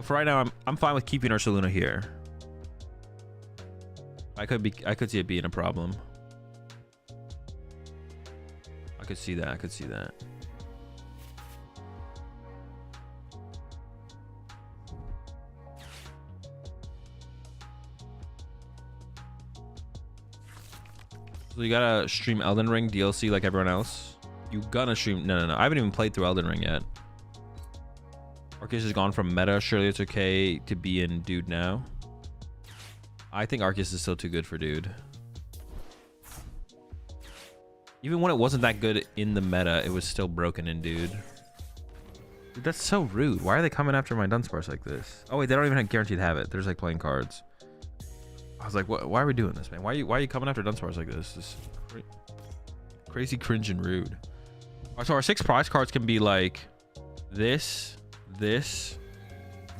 for right now, I'm fine with keeping Ursaluna here. I could see it being a problem. I could see that. So you gotta stream Elden Ring DLC like everyone else? You gonna stream? No. I haven't even played through Elden Ring yet. Arceus has gone from meta. Surely it's okay to be in DooD now. I think Arceus is still too good for DooD. Even when it wasn't that good in the meta, it was still broken in Dude. Dude, that's so rude. Why are they coming after my Dunsparce like this? Oh wait, they don't even guaranteed have it. They're just like playing cards. I was like, what? Why are we doing this, man? Why are you coming after Dunsparce like this? This is crazy, cringe, and rude. All right, so our 6 prize cards can be like this, this,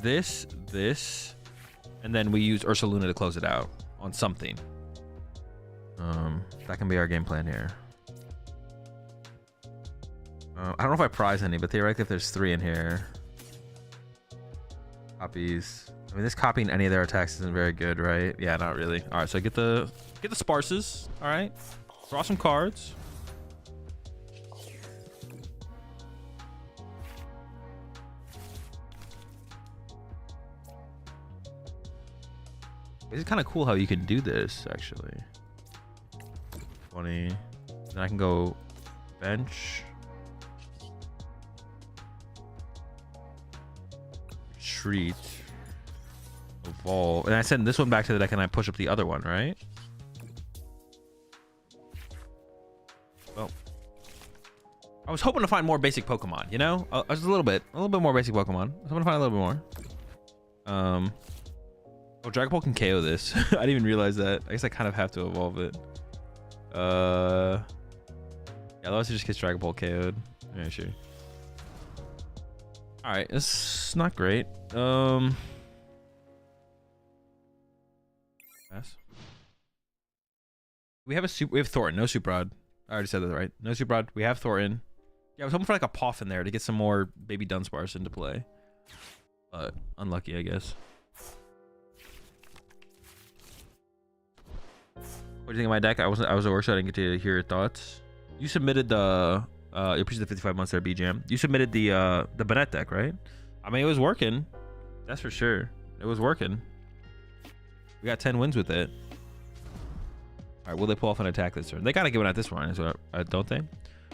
this, this, and then we use Ursaluna to close it out on something. That can be our game plan here. I don't know if I prize any, but theoretically, if there's 3 in here, copies. I mean, this copying any of their attacks isn't very good, right? Yeah, not really. All right, so get the Sparses. All right, draw some cards. It's kind of cool how you can do this, actually. 20. Then I can go bench. Retreat. Evolve. And I send this one back to the deck and I push up the other one, right? Well, I was hoping to find more basic Pokemon, you know? Just a little bit more basic Pokemon. I was hoping to find a little bit more. Oh, Dragon Ball can KO this. I didn't even realize that. I guess I kind of have to evolve it. Yeah, otherwise it just gets Dragon Ball KO'd. Yeah, sure. All right, it's not great. Pass. We have Thornton, no Super Rod. I already said that, right? No Super Rod. We have Thornton. Yeah, I was hoping for like a Poff in there to get some more baby Dunsparce into play. But unlucky, I guess. What do you think of my deck? I was at work, so I didn't get to hear your thoughts. You submitted the you appreciate the 55 months there, B-Jam. You submitted the Banette deck, right? I mean, it was working. That's for sure. It was working. We got 10 wins with it. All right, will they pull off an attack this turn? They gotta give it at this one, is what don't they?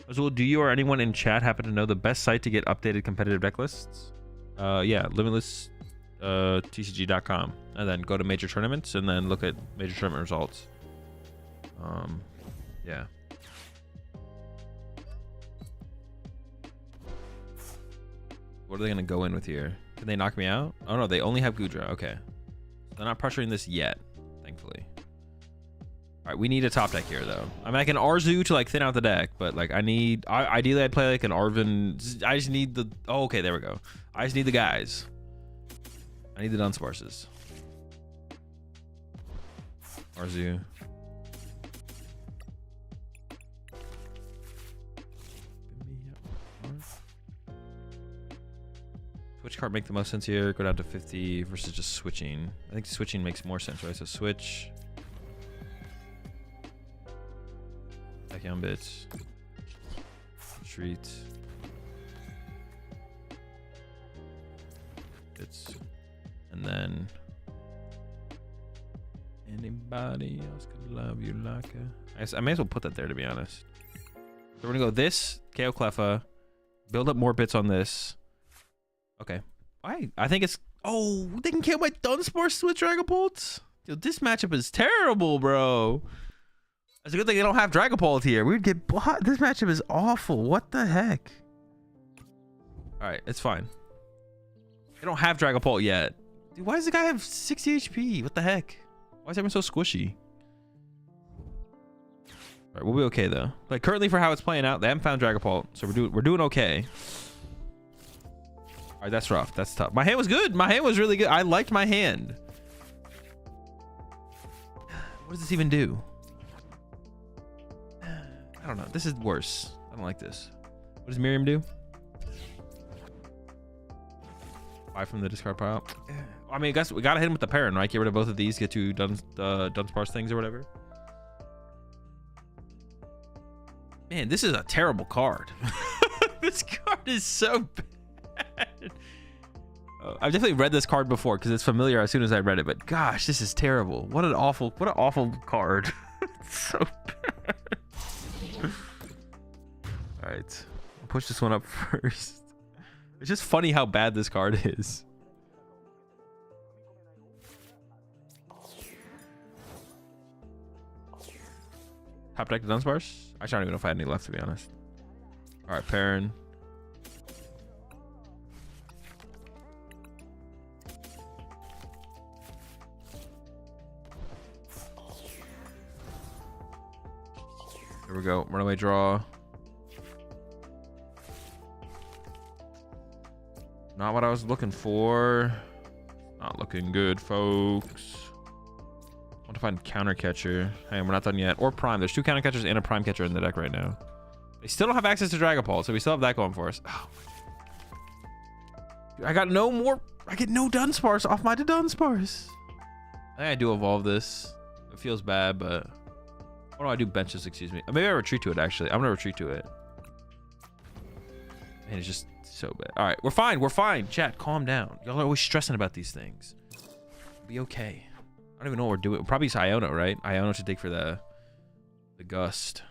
Azul, do you or anyone in chat happen to know the best site to get updated competitive deck lists? Yeah, limitlesstcg.com, and then go to major tournaments and then look at major tournament results. Yeah. What are they gonna go in with here? Can they knock me out? Oh no, they only have Goodra. Okay, they're not pressuring this yet, thankfully. All right, we need a top deck here though. I mean, I can Arzu to like thin out the deck, but like ideally I'd play like an Arven. I just need the, oh, okay, there we go. I just need the guys. I need the Dunsparces. Arzu. Which card make the most sense here? Go down to 50 versus just switching. I think switching makes more sense, right? So switch. Back on bits. Retreat. Bits. And then anybody else could love you like a... I may as well put that there, to be honest. So we're gonna go this, KO Cleffa, build up more bits on this. Okay. I think it's... Oh, they can kill my Dunsparce with Dragapult? Dude, this matchup is terrible, bro. It's a good thing they don't have Dragapult here. We would get... This matchup is awful. What the heck? Alright, it's fine. They don't have Dragapult yet. Dude, why does the guy have 60 HP? What the heck? Why is everyone so squishy? Alright, we'll be okay, though. Like, currently for how it's playing out, they haven't found Dragapult. So we're doing okay. All right, that's rough. That's tough. My hand was good. My hand was really good. I liked my hand. What does this even do? I don't know. This is worse. I don't like this. What does Miriam do? 5 from the discard pile. I mean, I guess we gotta hit him with the Palin, right? Get rid of both of these. Get 2 Dunsparce things or whatever. Man, this is a terrible card. This card is so bad. I've definitely read this card before because it's familiar as soon as I read it, but gosh, this is terrible. What an awful card. It's so bad. All right, I'll push this one up first. It's just funny how bad this card is. Top deck the Dunsparce? I don't even know if I had any left, to be honest. All right, Perrin. Here we go. Runaway draw. Not what I was looking for. Not looking good, folks. I want to find counter catcher. Hey, we're not done yet. Or prime. There's 2 counter catchers and a prime catcher in the deck right now. They still don't have access to Dragapult, so we still have that going for us. Oh. Dude, I got no more. I get no Dunsparce off my Dunsparce. I think I do evolve this. It feels bad, but what do I do? Benches, excuse me. Maybe I retreat to it, actually. I'm going to retreat to it. And it's just so bad. All right, we're fine. We're fine. Chat, calm down. Y'all are always stressing about these things. Be okay. I don't even know what we're doing. Probably it's Iono, right? Iono should dig for the gust.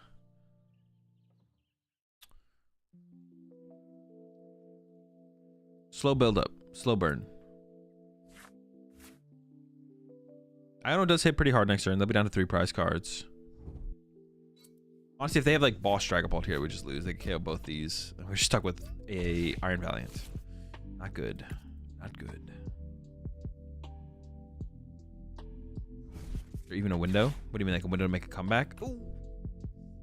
Slow build up. Slow burn. Iono does hit pretty hard next turn. They'll be down to 3 prize cards. Honestly, if they have like Boss Dragapult here, we just lose. They KO both these. We're stuck with a Iron Valiant. Not good. Not good. Is there even a window? What do you mean, like a window to make a comeback? Ooh.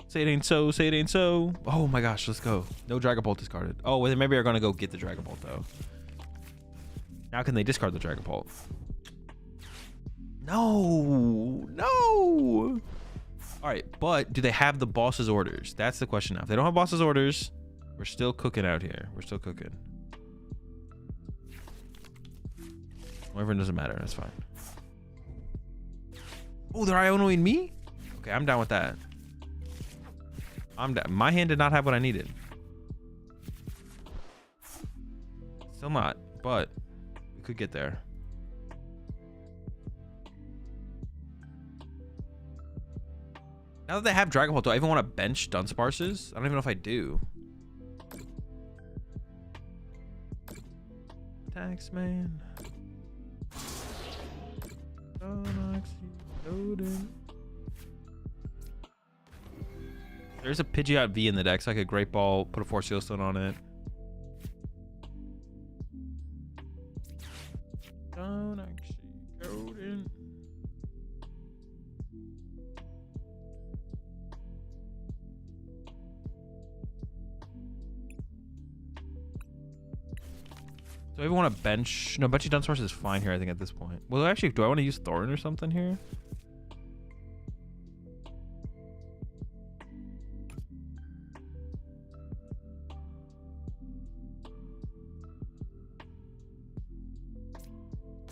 Say it ain't so. Say it ain't so. Oh my gosh, let's go. No Dragapult discarded. Oh, well, maybe they're gonna go get the Dragapult though. Now can they discard the Dragapult? No. No. All right, but do they have the boss's orders? That's the question now. If they don't have boss's orders, we're still cooking out here. We're still cooking. Whatever, doesn't matter. That's fine. Oh, they're Ionoing me? Okay, I'm down with that. I'm down. My hand did not have what I needed. Still not, but we could get there. Now that they have Dragapult, do I even want to bench Dunsparces? I don't even know if I do. Tax man. There's a Pidgeot V in the deck, so I could Great Ball, put a Force Seal Stone on it. Don't actually go in. Do I even want to bench? No, Benchy Dunsparce is fine here, I think, at this point. Well, actually, do I want to use Thorn or something here?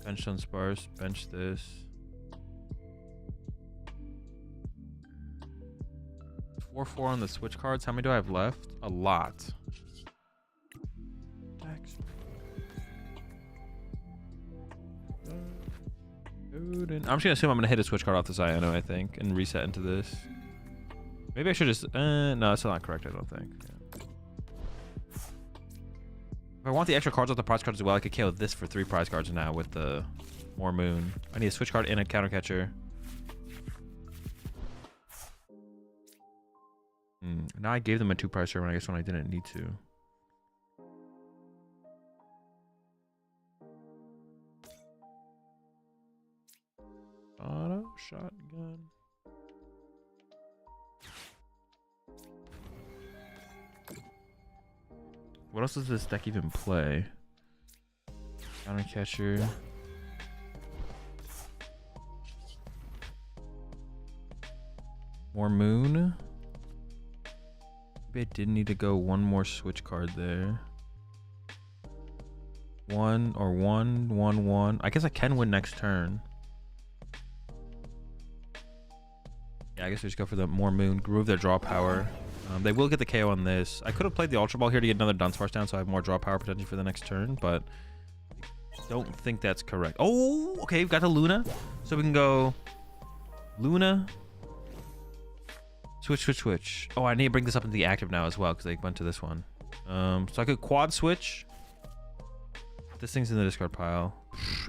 Bench Dunsparce, bench this. 4-4 on the switch cards. How many do I have left? A lot. I'm just gonna assume I'm gonna hit a switch card off this Iono, I think, and reset into this. Maybe I should just no, that's still not correct, I don't think. Yeah. If I want the extra cards off the prize cards as well, I could KO this for 3 prize cards now with the more moon. I need a switch card and a counter catcher. Now I gave them a 2 prize turn, I guess, when I didn't need to. Auto shotgun. What else does this deck even play? Counter catcher. More moon. Maybe I did need to go one more switch card there. 1 or 1, 1, 1. I guess I can win next turn. Yeah, I guess we just go for the more moon, remove their draw power. They will get the KO on this. I could have played the Ultra Ball here to get another Dunsparce down, so I have more draw power potentially for the next turn, but I don't think that's correct. Oh, okay, we've got the Luna. So we can go Luna. Switch, switch, switch. Oh, I need to bring this up into the active now as well, because they went to this one. So I could quad switch. This thing's in the discard pile.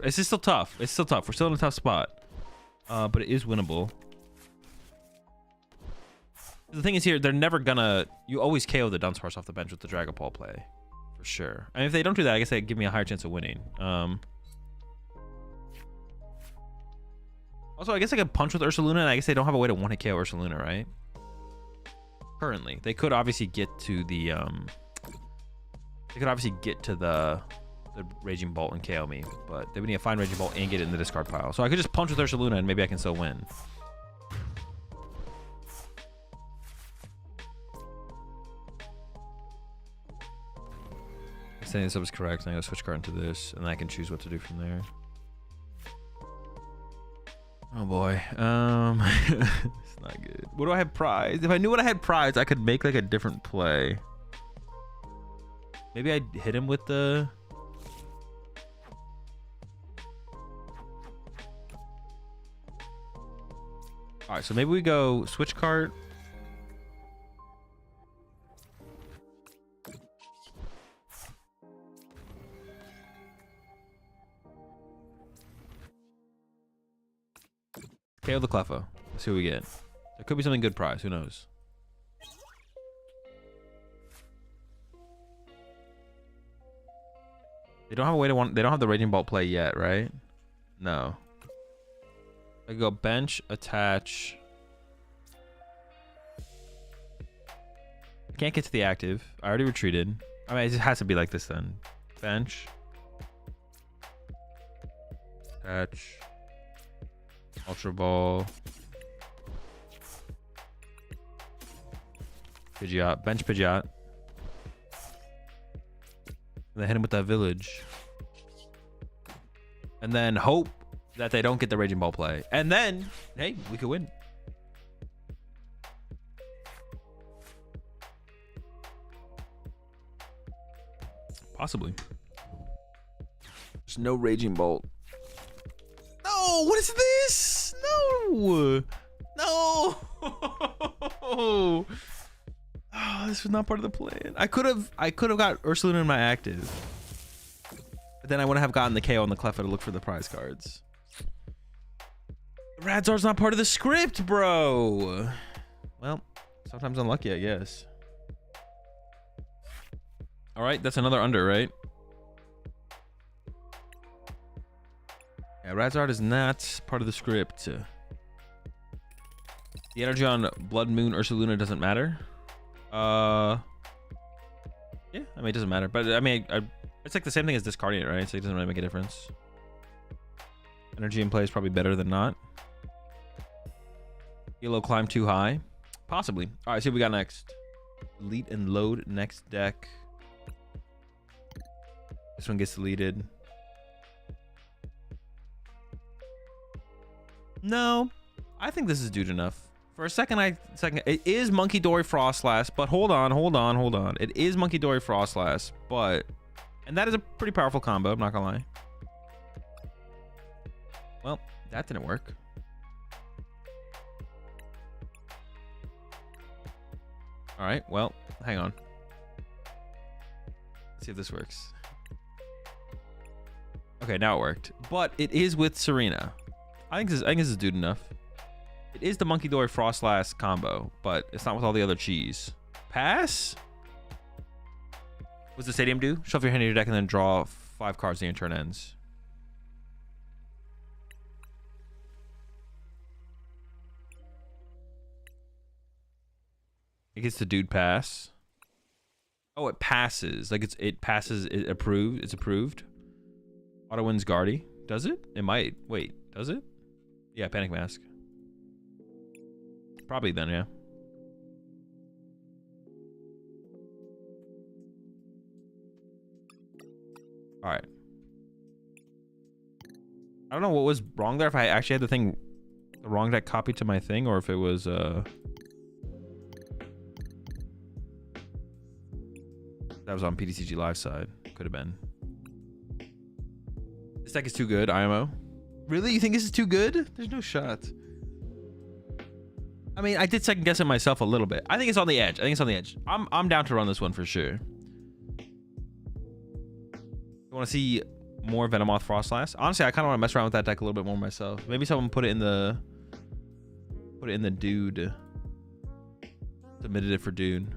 It's still tough. It's still tough. We're still in a tough spot. But it is winnable. The thing is here, they're never gonna... You always KO the Dunsparce off the bench with the Dragon Ball play. For sure. I mean, if they don't do that, I guess they give me a higher chance of winning. Also, I guess I could punch with Ursaluna, and I guess they don't have a way to one-hit KO Ursaluna, right? Currently. They could obviously get to the... They could obviously get to the Raging Bolt and KO me, but they would need to find Raging Bolt and get it in the discard pile. So I could just punch with Ursaluna, and maybe I can still win. Saying this up is correct. I'm gonna switch card into this, and then I can choose what to do from there. Oh boy, it's not good. What do I have prize? If I knew what I had prize, I could make like a different play. Maybe I'd hit him with the... All right, so maybe we go switch card. KO the Cleffa. Let's see what we get. There could be something good prize. Who knows? They don't have a way to want. They don't have the Raging Bolt play yet, right? No. I go bench, attach. I can't get to the active. I already retreated. I mean, it just has to be like this then. Bench. Attach. Ultra Ball. Pidgeot. Bench Pidgeot. And then hit him with that village. And then hope that they don't get the Raging Ball play. And then, hey, we could win. Possibly. There's no Raging Bolt. No, what is this? No. No. Oh, this was not part of the plan. I could have got Ursaluna in my active. But then I wouldn't have gotten the KO on the Cleffa to look for the prize cards. Radzar's not part of the script, bro. Well, sometimes unlucky, I guess. All right, that's another under, right? Yeah, Radzard is not part of the script. The energy on Blood Moon Ursaluna doesn't matter. Yeah, I mean, it doesn't matter. But I mean, it's like the same thing as discarding it, right? So it doesn't really make a difference. Energy in play is probably better than not. Yellow climb too high. Possibly. All right, see what we got next. Delete and load next deck. This one gets deleted. No, I think this is DooD enough. For a second, it is Monkey Dory Frostlass, but hold on. It is Monkey Dory Frostlass, but, and that is a pretty powerful combo, I'm not gonna lie. Well, that didn't work. All right, well, hang on. Let's see if this works. Okay, now it worked, but it is with Serena. I think this is DooD enough. It is the Monkey Dory Frostlass combo, but it's not with all the other cheese. Pass? What's the stadium do? Shuffle your hand in your deck and then draw 5 cards until your turn ends. It gets the DooD pass. Oh, it passes. Like it passes. It's approved. Auto wins Guardy. Does it? It might. Wait, does it? Yeah, Panic Mask. Probably then, yeah. All right. I don't know what was wrong there. If I actually had the wrong deck copied to my thing, or if it was that was on PTCG Live side. Could have been. This deck is too good, IMO. Really? You think this is too good? There's no shot. I mean, I did second guess it myself a little bit. I think it's on the edge. I'm down to run this one for sure. You want to see more Venomoth Frostlass? Honestly, I kind of want to mess around with that deck a little bit more myself. Maybe someone put it in the DooD. Submitted it for DooD.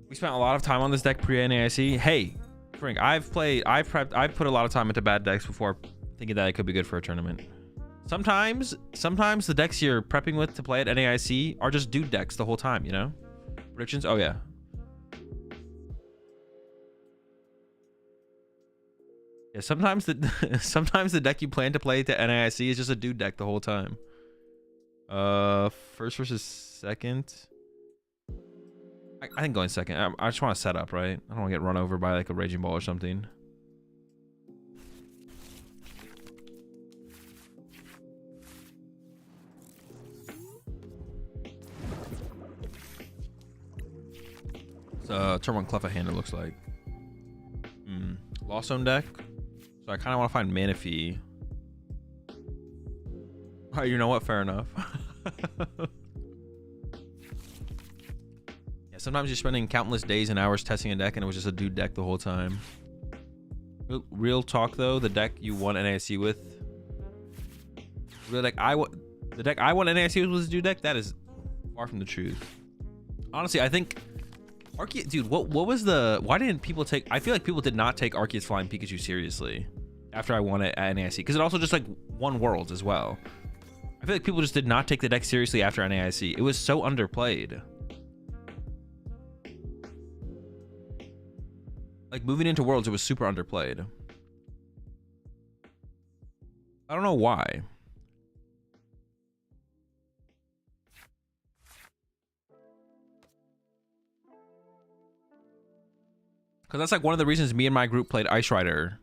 We spent a lot of time on this deck pre-NAIC. Hey, Frank, I've put a lot of time into bad decks before thinking that it could be good for a tournament. Sometimes the decks you're prepping with to play at NAIC are just DooD decks the whole time, you know? Predictions? Oh, yeah. Yeah, sometimes the deck you plan to play to NAIC is just a DooD deck the whole time. First versus second. I think going second. I just want to set up, right? I don't want to get run over by like a Raging Ball or something. Turn 1 Cleffa hand, it looks like. Lost Zone deck. So I kind of want to find Manaphy. Oh, you know what? Fair enough. Yeah, sometimes you're spending countless days and hours testing a deck and it was just a DooD deck the whole time. Real talk though, the deck you won NAIC with. The deck I won NAIC with was a DooD deck. That is far from the truth. Honestly, I think dude, what was the... Why didn't people take... I feel like people did not take Arceus Flying Pikachu seriously after I won it at NAIC. Because it also just, like, won Worlds as well. I feel like people just did not take the deck seriously after NAIC. It was so underplayed. Like, moving into Worlds, it was super underplayed. I don't know why. Because that's like one of the reasons me and my group played Ice Rider.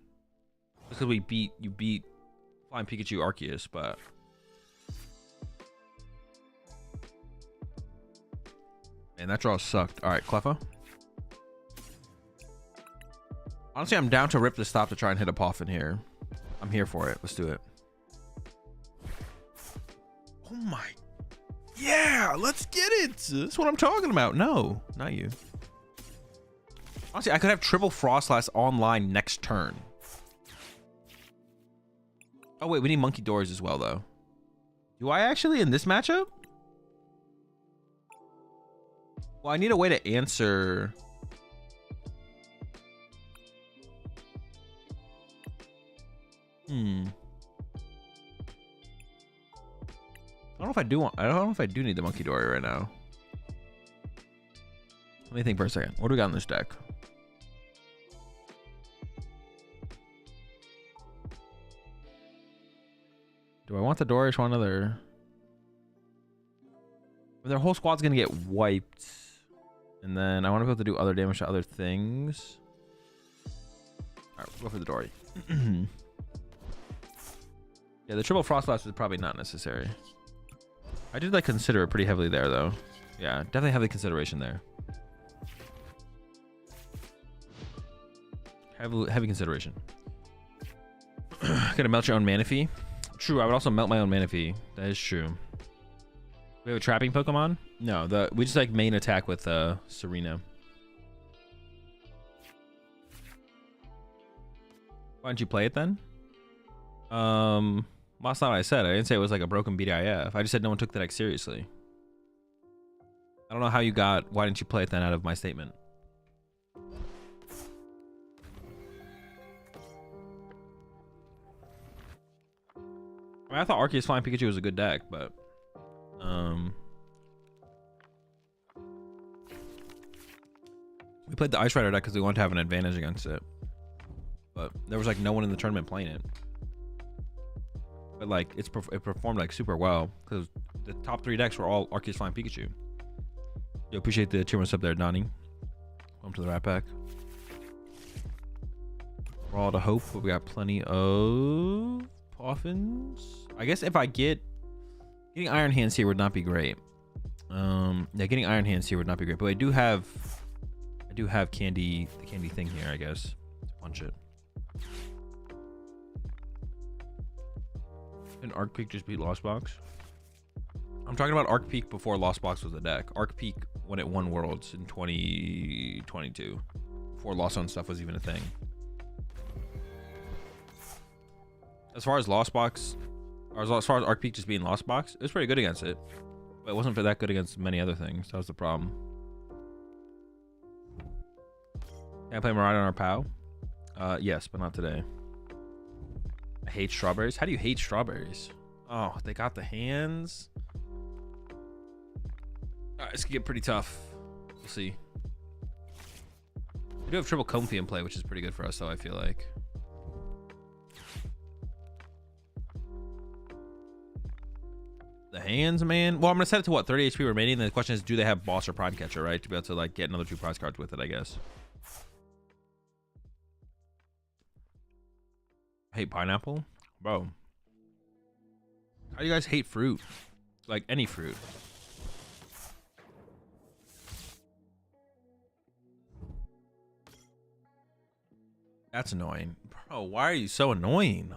Because you beat Flying Pikachu Arceus, but... Man, that draw sucked. Alright, Cleffa. Honestly, I'm down to rip the stop to try and hit a Palafin here. I'm here for it. Let's do it. Oh my... Yeah! Let's get it! That's what I'm talking about. No, not you. Honestly, I could have triple Frostlass online next turn. Oh, wait. We need Monkey Doors as well, though. Do I actually in this matchup? Well, I need a way to answer... I don't know if I do want... I don't know if I do need the Monkey Dory right now. Let me think for a second. What do we got in this deck? Do I want the Dory or just want another? But their whole squad's gonna get wiped. And then I want to be able to do other damage to other things. Alright, we'll go for the Dory. Yeah, the triple Frost Blast is probably not necessary. I did like consider it pretty heavily there though. Yeah, definitely heavy consideration there. Heavy consideration. Gonna melt your own Manaphy. True, I would also melt my own Manaphy. That is true. We have a trapping Pokemon? No, we just like main attack with Serena. Why didn't you play it then? Well, that's not what I said. I didn't say it was like a broken BDIF. I just said no one took the deck seriously. I don't know how you got why didn't you play it then out of my statement. I mean, I thought Arceus Flying Pikachu was a good deck, but we played the Ice Rider deck because we wanted to have an advantage against it. But there was like no one in the tournament playing it. But like it performed like super well because the top 3 decks were all Arceus Flying Pikachu. Yo, appreciate the tier 1 sub there, Donnie. Welcome to the Rat Pack. Raw to Hope, but we got plenty of Palafins. I guess if I getting Iron Hands here would not be great. Yeah, getting Iron Hands here would not be great. But I do have the candy thing here, I guess. Let's punch it. Did Arc Peak just beat Lost Box? I'm talking about Arc Peak before Lost Box was a deck. Arc Peak when it won Worlds in 2022. Before Lost Zone stuff was even a thing. As far as Lost Box, or as far as Arc Peak just being Lost Box, it was pretty good against it. But it wasn't that good against many other things. That was the problem. Can I play Miraidon or POW? Yes, but not today. I hate strawberries. How do you hate strawberries? Oh, they got the hands. Alright, this could get pretty tough. We'll see. We do have triple Comfy in play, which is pretty good for us, though, I feel like. The hands, man. Well, I'm gonna set it to what, 30 HP remaining. Then the question is, do they have boss or prime catcher, right, to be able to like get another 2 prize cards with it? I guess. I hate pineapple, bro. How do you guys hate fruit? Like any fruit. That's annoying, bro. Why are you so annoying?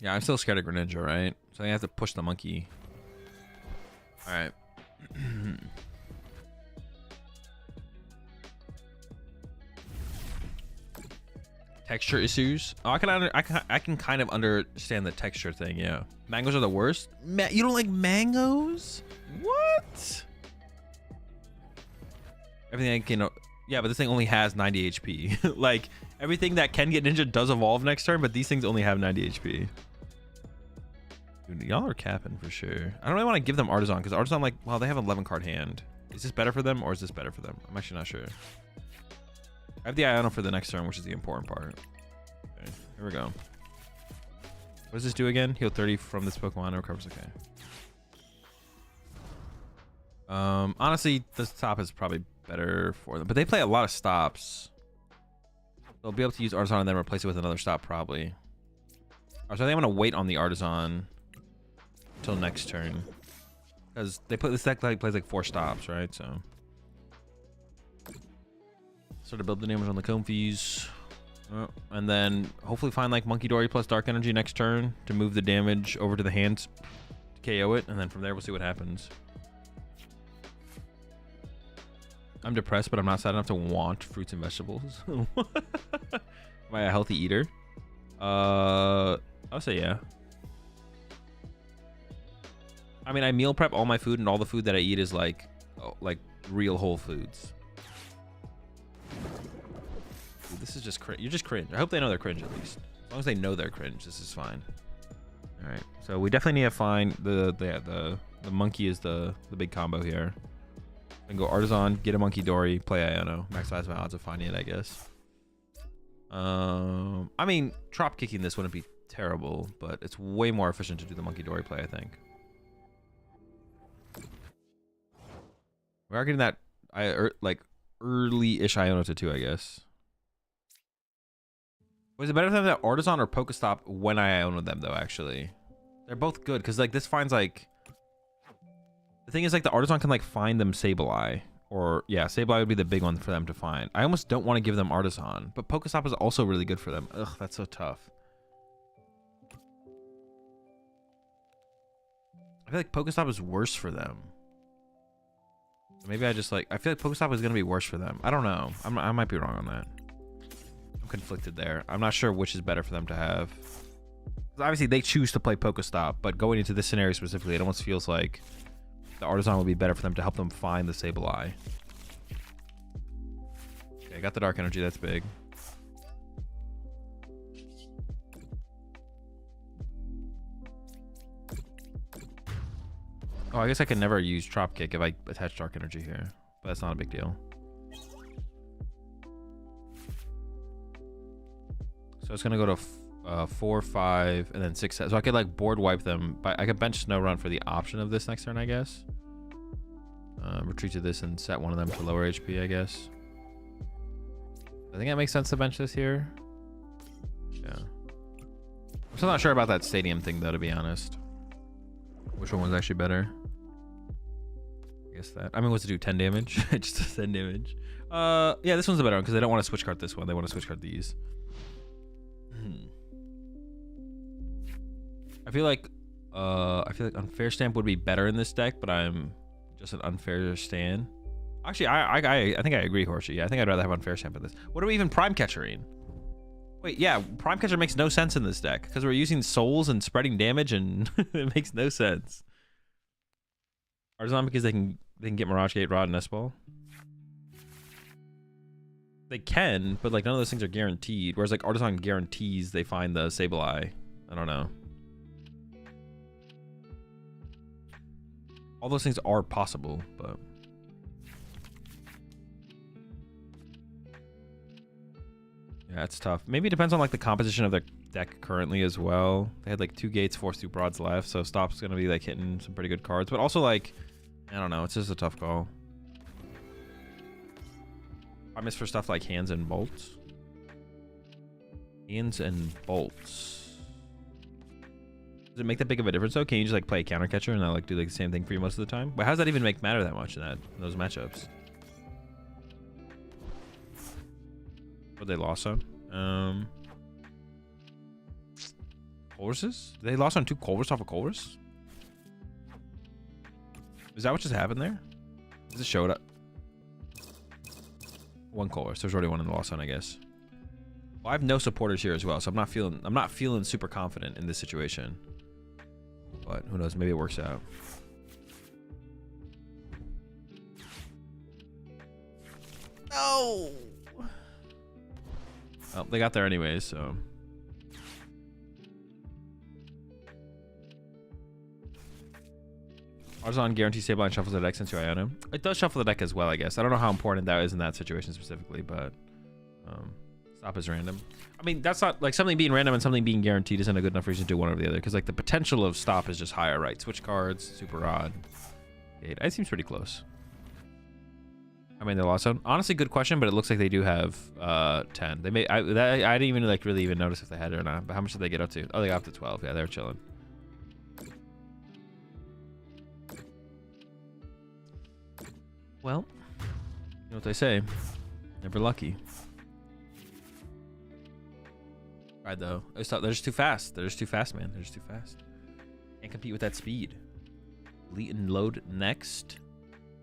Yeah, I'm still scared of Greninja, right? So I have to push the monkey. All right. Texture issues. Oh, I can kind of understand the texture thing. Yeah, mangoes are the worst. You don't like mangoes? What? Everything I can. Yeah, but this thing only has 90 HP. Like everything that can get ninja does evolve next turn, but these things only have 90 HP. Dude, y'all are capping for sure. I don't really want to give them Artisan because Artisan, like, well, they have an 11 card hand. Is this better for them or is this better for them? I'm actually not sure. I have the Iono for the next turn, which is the important part. Okay, here we go. What does this do again? Heal 30 from this Pokemon. Recovers. Okay. Honestly, this top is probably better for them, but they play a lot of stops. They'll be able to use Artisan and then replace it with another stop probably. Or so I think I'm gonna wait on the Artisan until next turn because they put this deck like plays like 4 stops, right? So sort of build the damage on the Comfies, and then hopefully find like Monkey Dory plus Dark Energy next turn to move the damage over to the hand to KO it, and then from there we'll see what happens. I'm depressed, but I'm not sad enough to want fruits and vegetables. Am I a healthy eater? I'll say yeah. I mean, I meal prep all my food, and all the food that I eat is like real whole foods. Dude, this is just cringe. You're just cringe. I hope they know they're cringe at least. As long as they know they're cringe, this is fine. All right, so we definitely need to find the monkey is the big combo here. And go Artisan, get a Monkey Dory, play Iono, maximize my odds of finding it, I guess. I mean, drop kicking this wouldn't be terrible, but it's way more efficient to do the Monkey Dory play, I think. We are getting that like early-ish Iono to 2, I guess. Was it better to have that Artisan or Pokestop when I Iono them though? Actually, they're both good because like this finds like. The thing is, like, the Artisan can, like, find them Sableye. Or, yeah, Sableye would be the big one for them to find. I almost don't want to give them Artisan. But Pokestop is also really good for them. Ugh, that's so tough. I feel like Pokestop is worse for them. Maybe I just, like... I feel like Pokestop is going to be worse for them. I don't know. I might be wrong on that. I'm conflicted there. I'm not sure which is better for them to have. Obviously, they choose to play Pokestop. But going into this scenario specifically, it almost feels like... the Artisan would be better for them to help them find the Sableye. Okay, I got the Dark Energy. That's big. Oh, I guess I can never use Drop Kick if I attach Dark Energy here. But that's not a big deal. So it's going to go to 4, 5, and then 6. So I could like board wipe them. But I could bench Snow Run for the option of this next turn, I guess. Retreat to this and set one of them to lower HP, I guess. I think that makes sense to bench this here. Yeah. I'm still not sure about that stadium thing, though, to be honest. Which one was actually better? I guess that. I mean, what's it do? 10 damage? Just 10 damage. Yeah, this one's the better one because they don't want to switch card this one. They want to switch card these. I feel like Unfair Stamp would be better in this deck, but I'm just an Unfair Stand. Actually, I think I agree, Horsey. Yeah, I think I'd rather have Unfair Stamp in this. What are we even Prime Catchering? Wait, yeah, Prime Catcher makes no sense in this deck because we're using souls and spreading damage, and it makes no sense. Artisan because they can get Mirage Gate, Rod, and S-Ball. They can, but like none of those things are guaranteed. Whereas like Artisan guarantees they find the Sableye. I don't know. All those things are possible, but yeah, it's tough. Maybe it depends on like the composition of their deck currently as well. They had like 2 gates, 4 super rods left, so Stop's gonna be like hitting some pretty good cards. But also like, I don't know, it's just a tough call. I miss for stuff like hands and bolts. Hands and bolts. Does it make that big of a difference though? Can you just like play a counter catcher and not like do like the same thing for you most of the time? But how does that even matter that much in those matchups? What they lost on? Colruses? They lost on 2 Colrus off of Colrus? Is that what just happened there? Does it show it up? 1 Colrus. There's already one in the loss on, I guess. Well, I have no supporters here as well, so I'm not feeling super confident in this situation. But who knows? Maybe it works out. No. Well, they got there anyways, so. Artisan guarantees Sableye and shuffles the deck into Iono. It does shuffle the deck as well, I guess. I don't know how important that is in that situation specifically, but Stop is random. I mean, that's not like something being random and something being guaranteed isn't a good enough reason to do one over the other, because like the potential of Stop is just higher, right? Switch cards, super odd. It seems pretty close. I mean, they lost on. Honestly, good question, but it looks like they do have 10. They may. I didn't even like really even notice if they had it or not. But how much did they get up to? Oh, they got up to 12. Yeah, they're chilling. Well, you know what they say. Never lucky. Right though. They're just too fast. They're just too fast, man. They're just too fast. Can't compete with that speed. Elite and load next.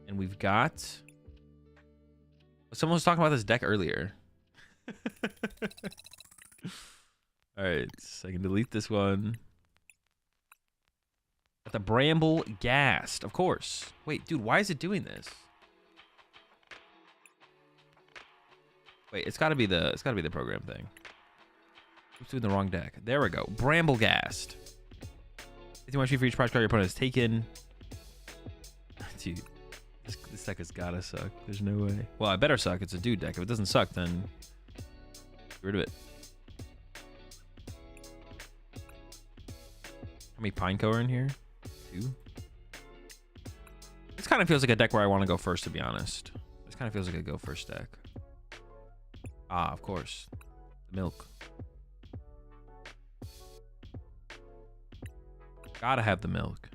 And we've got... Someone was talking about this deck earlier. Alright, so I can delete this one. Got the Bramble Ghast, of course. Wait, dude, why is it doing this? Wait, it's gotta be the program thing. Who's doing the wrong deck? There we go. Bramble Ghast. 51 HP for each prize card your opponent has taken. Dude, this deck has gotta suck. There's no way. Well, I better suck. It's a DooD deck. If it doesn't suck, then get rid of it. How many Pineco are in here? 2. This kind of feels like a deck where I want to go first, to be honest. This kind of feels like a go first deck. Ah, of course. The milk. Gotta have the milk.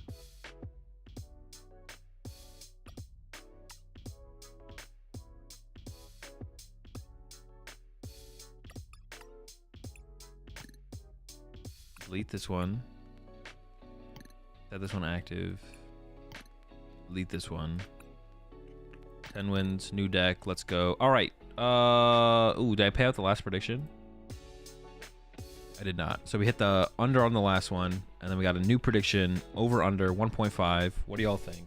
Delete this one. Set this one active. Delete this one. 10 wins, new deck. Let's go. All right. Ooh, did I pay out the last prediction? I did not. So we hit the under on the last one, and then we got a new prediction over under 1.5. What do y'all think?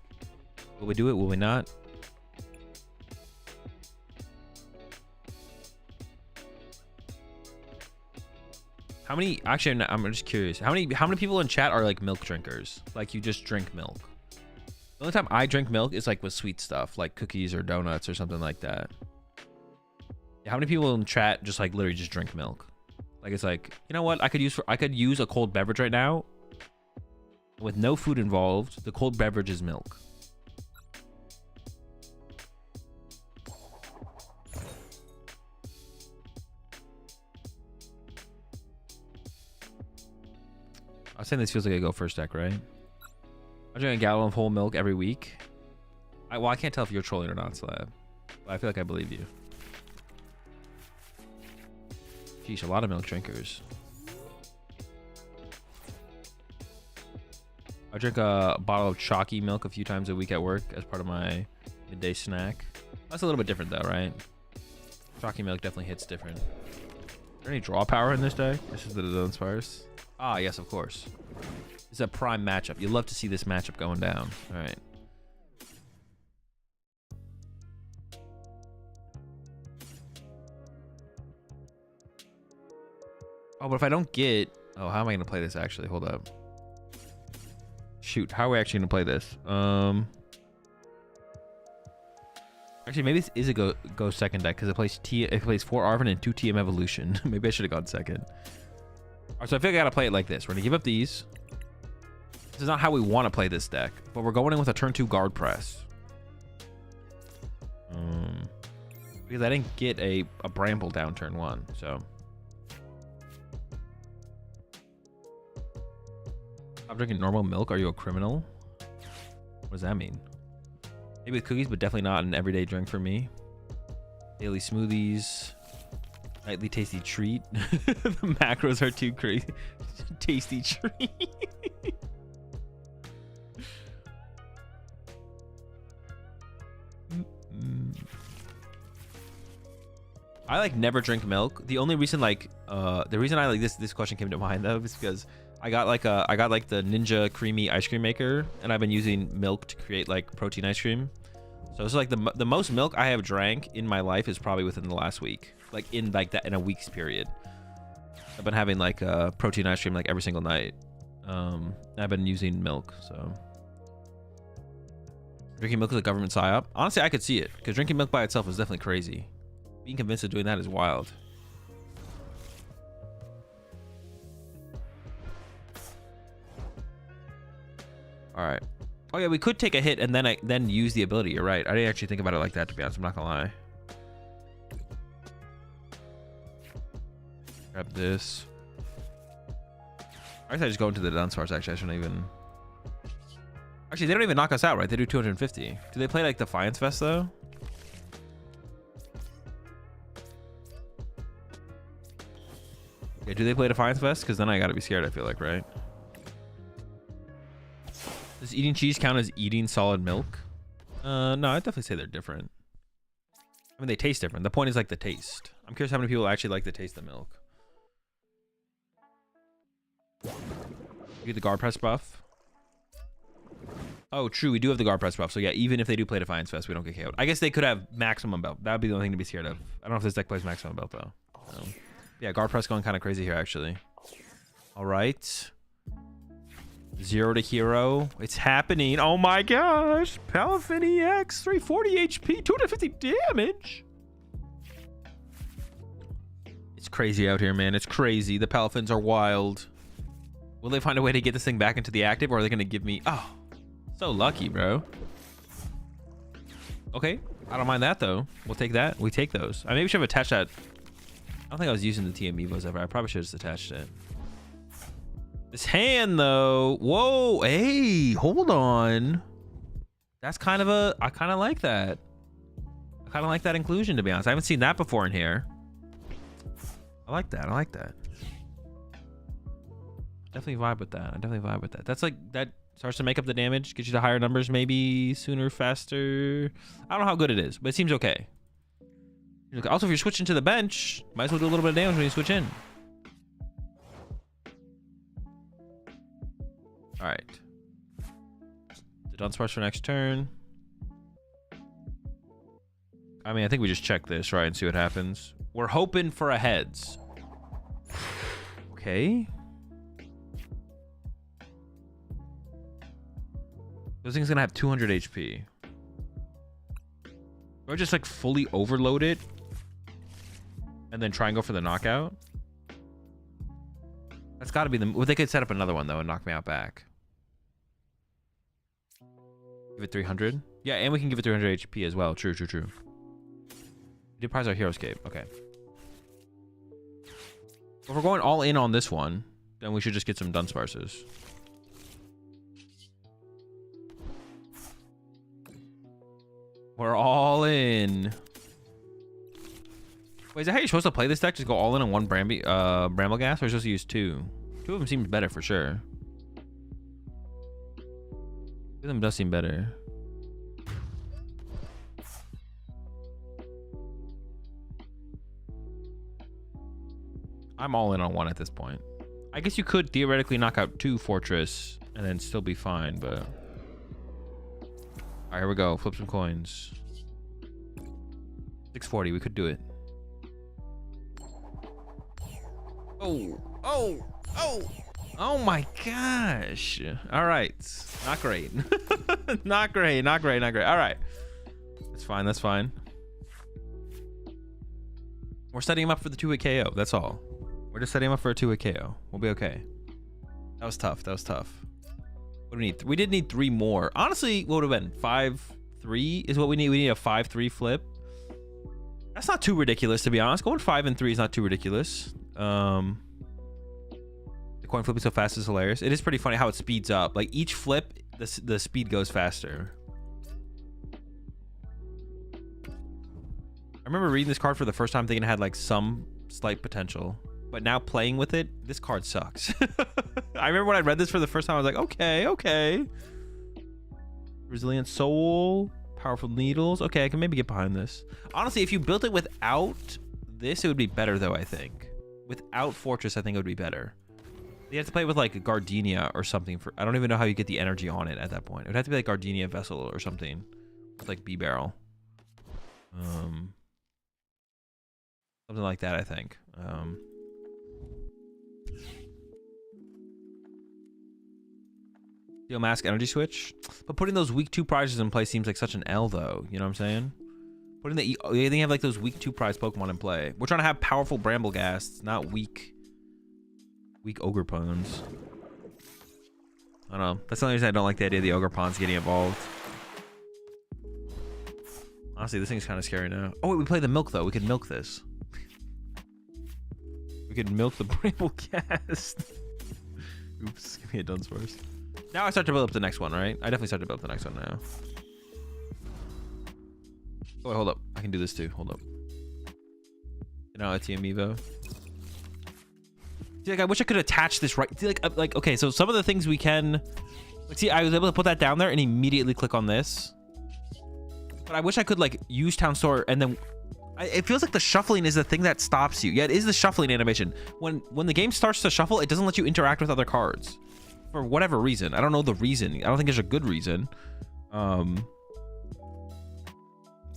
Will we do it? Will we not? How many? Actually, I'm just curious. How many people in chat are like milk drinkers? Like you just drink milk. The only time I drink milk is like with sweet stuff, like cookies or donuts or something like that. How many people in chat just like literally just drink milk? Like it's like, you know what? I could use a cold beverage right now with no food involved. The cold beverage is milk. I was saying this feels like a go first deck, right? I'm drinking a gallon of whole milk every week. Well, I can't tell if you're trolling or not, Slab. But I feel like I believe you. Sheesh, a lot of milk drinkers. I drink a bottle of chalky milk a few times a week at work as part of my midday snack. That's a little bit different though, right? Chalky milk definitely hits different. there any draw power in this deck? This is the Dunsparce. Ah, yes, of course. It's a prime matchup. You love to see this matchup going down. All right. Oh, but if I don't get... Oh, how am I going to play this, actually? Hold up. Shoot, how are we actually going to play this? Actually, maybe this is a go second deck because it plays 4 Arven and 2 TM Evolution. Maybe I should have gone second. All right, so I feel like I got to play it like this. We're going to give up these. This is not how we want to play this deck, but we're going in with a turn 2 guard press. Because I didn't get a Bramble down turn 1, so... Stop drinking normal milk. Are you a criminal? What does that mean? Maybe with cookies, but definitely not an everyday drink for me. Daily smoothies. Nightly tasty treat. The macros are too crazy. Tasty treat. I like never drink milk. The only reason the reason I like this question came to mind though is because I got like the Ninja creamy ice cream maker, and I've been using milk to create like protein ice cream. So it's like the most milk I have drank in my life is probably within the last week, like in a week's period. I've been having like protein ice cream like every single night. I've been using milk, so drinking milk is a government psyop. Honestly, I could see it because drinking milk by itself is definitely crazy. Being convinced of doing that is wild. All right. Oh yeah, we could take a hit and then use the ability. You're right. I didn't actually think about it like that, to be honest. I'm not gonna lie. Grab this. I guess I just go into the Dunsparce. Actually, I shouldn't even. Actually, they don't even knock us out, right? They do 250. Do they play like Defiance Vest though? Yeah, do they play Defiance Vest? Because then I gotta be scared. I feel like, right? Does eating cheese count as eating solid milk? No, I'd definitely say they're different. I mean, they taste different. The point is like the taste. I'm curious how many people actually like the taste of milk. You get the guard press buff. Oh, true. We do have the guard press buff. So yeah, even if they do play Defiance Fest, we don't get KO'd. I guess they could have maximum belt. That would be the only thing to be scared of. I don't know if this deck plays maximum belt though. Yeah, guard press going kind of crazy here actually. All right. 0 to hero. It's happening. Oh my gosh. Palafin EX. 340 HP. 250 damage. It's crazy out here, man. It's crazy. The Palafins are wild. Will they find a way to get this thing back into the active, or are they going to give me... Oh, so lucky, bro. Okay. I don't mind that, though. We'll take that. We take those. I maybe should have attached that. I don't think I was using the TM Evos ever. I probably should have just attached it. This hand though, whoa, hey, hold on. That's kind of a, I kind of like that. I kind of like that inclusion, to be honest. I haven't seen that before in here. I like that. I like that. Definitely vibe with that. I definitely vibe with that. That's like, that starts to make up the damage, get you to higher numbers, maybe sooner, faster. I don't know how good it is, but it seems okay. Also, if you're switching to the bench, might as well do a little bit of damage when you switch in. All right. The Dunsparce for next turn. I mean, I think we just check this, right, and see what happens. We're hoping for a heads. Okay. Those things gonna have 200 HP. Do I just like fully overload it and then try and go for the knockout? That's got to be the... Well, they could set up another one, though, and knock me out back. Give it 300? Yeah, and we can give it 300 HP as well. True, true, true. We did prize our Heroescape. Okay. If we're going all in on this one, then we should just get some Dunsparces. We're all in. Wait, is that how you're supposed to play this deck? Just go all in on one Bramble Gas, or are you supposed to use two? Two of them seems better for sure. Two of them does seem better. I'm all in on 1 at this point. I guess you could theoretically knock out 2 Fortress and then still be fine, but... Alright, here we go. Flip some coins. 640, we could do it. Oh, oh, oh! Oh my gosh. Alright. Not great. Not great, not great, not great. Alright. That's fine, that's fine. We're setting him up for the 2-hit KO, that's all. We're just setting him up for a 2-hit KO. We'll be okay. That was tough, that was tough. What do we need? We did need 3 more. Honestly, what would have been? 5-3 is what we need. We need a 5-3 flip. That's not too ridiculous, to be honest. Going 5 and 3 is not too ridiculous. The coin flipping so fast is hilarious. It is pretty funny how it speeds up. Like each flip, the speed goes faster. I remember reading this card for the first time thinking it had like some slight potential. But now playing with it, this card sucks. I remember when I read this for the first time, I was like, okay, okay. Resilient Soul, Powerful Needles. Okay, I can maybe get behind this. Honestly, if you built it without this, it would be better though, I think. Without Fortress, I think it would be better. You have to play with like a Gardenia or something. I don't even know how you get the energy on it at that point. It would have to be like Gardenia Vessel or something. With like B-Barrel. Something like that, I think. Steel Mask Energy Switch. But putting those week 2 prizes in play seems like such an L though. You know what I'm saying? Putting the... They have like those week 2 prize Pokemon in play. We're trying to have powerful Bramblegasts, not weak Ogrepones. I don't know. That's the only reason I don't like the idea of the Ogrepons getting involved. Honestly, this thing's kind of scary now. Oh, wait, we play the milk, though. We could milk this. We could milk the Bramblegast. Oops, give me a Dunsparce. Now I start to build up the next one, right? I definitely start to build up the next one now. Oh, wait, hold up. I can do this, too. Hold up. Now a TM Evo. See, like, I wish I could attach this right. See, like, okay, so some of the things we can... Like, see, I was able to put that down there and immediately click on this. But I wish I could, like, use Town Store and then... it feels like the shuffling is the thing that stops you. Yeah, it is the shuffling animation. When the game starts to shuffle, it doesn't let you interact with other cards. For whatever reason. I don't know the reason. I don't think there's a good reason. But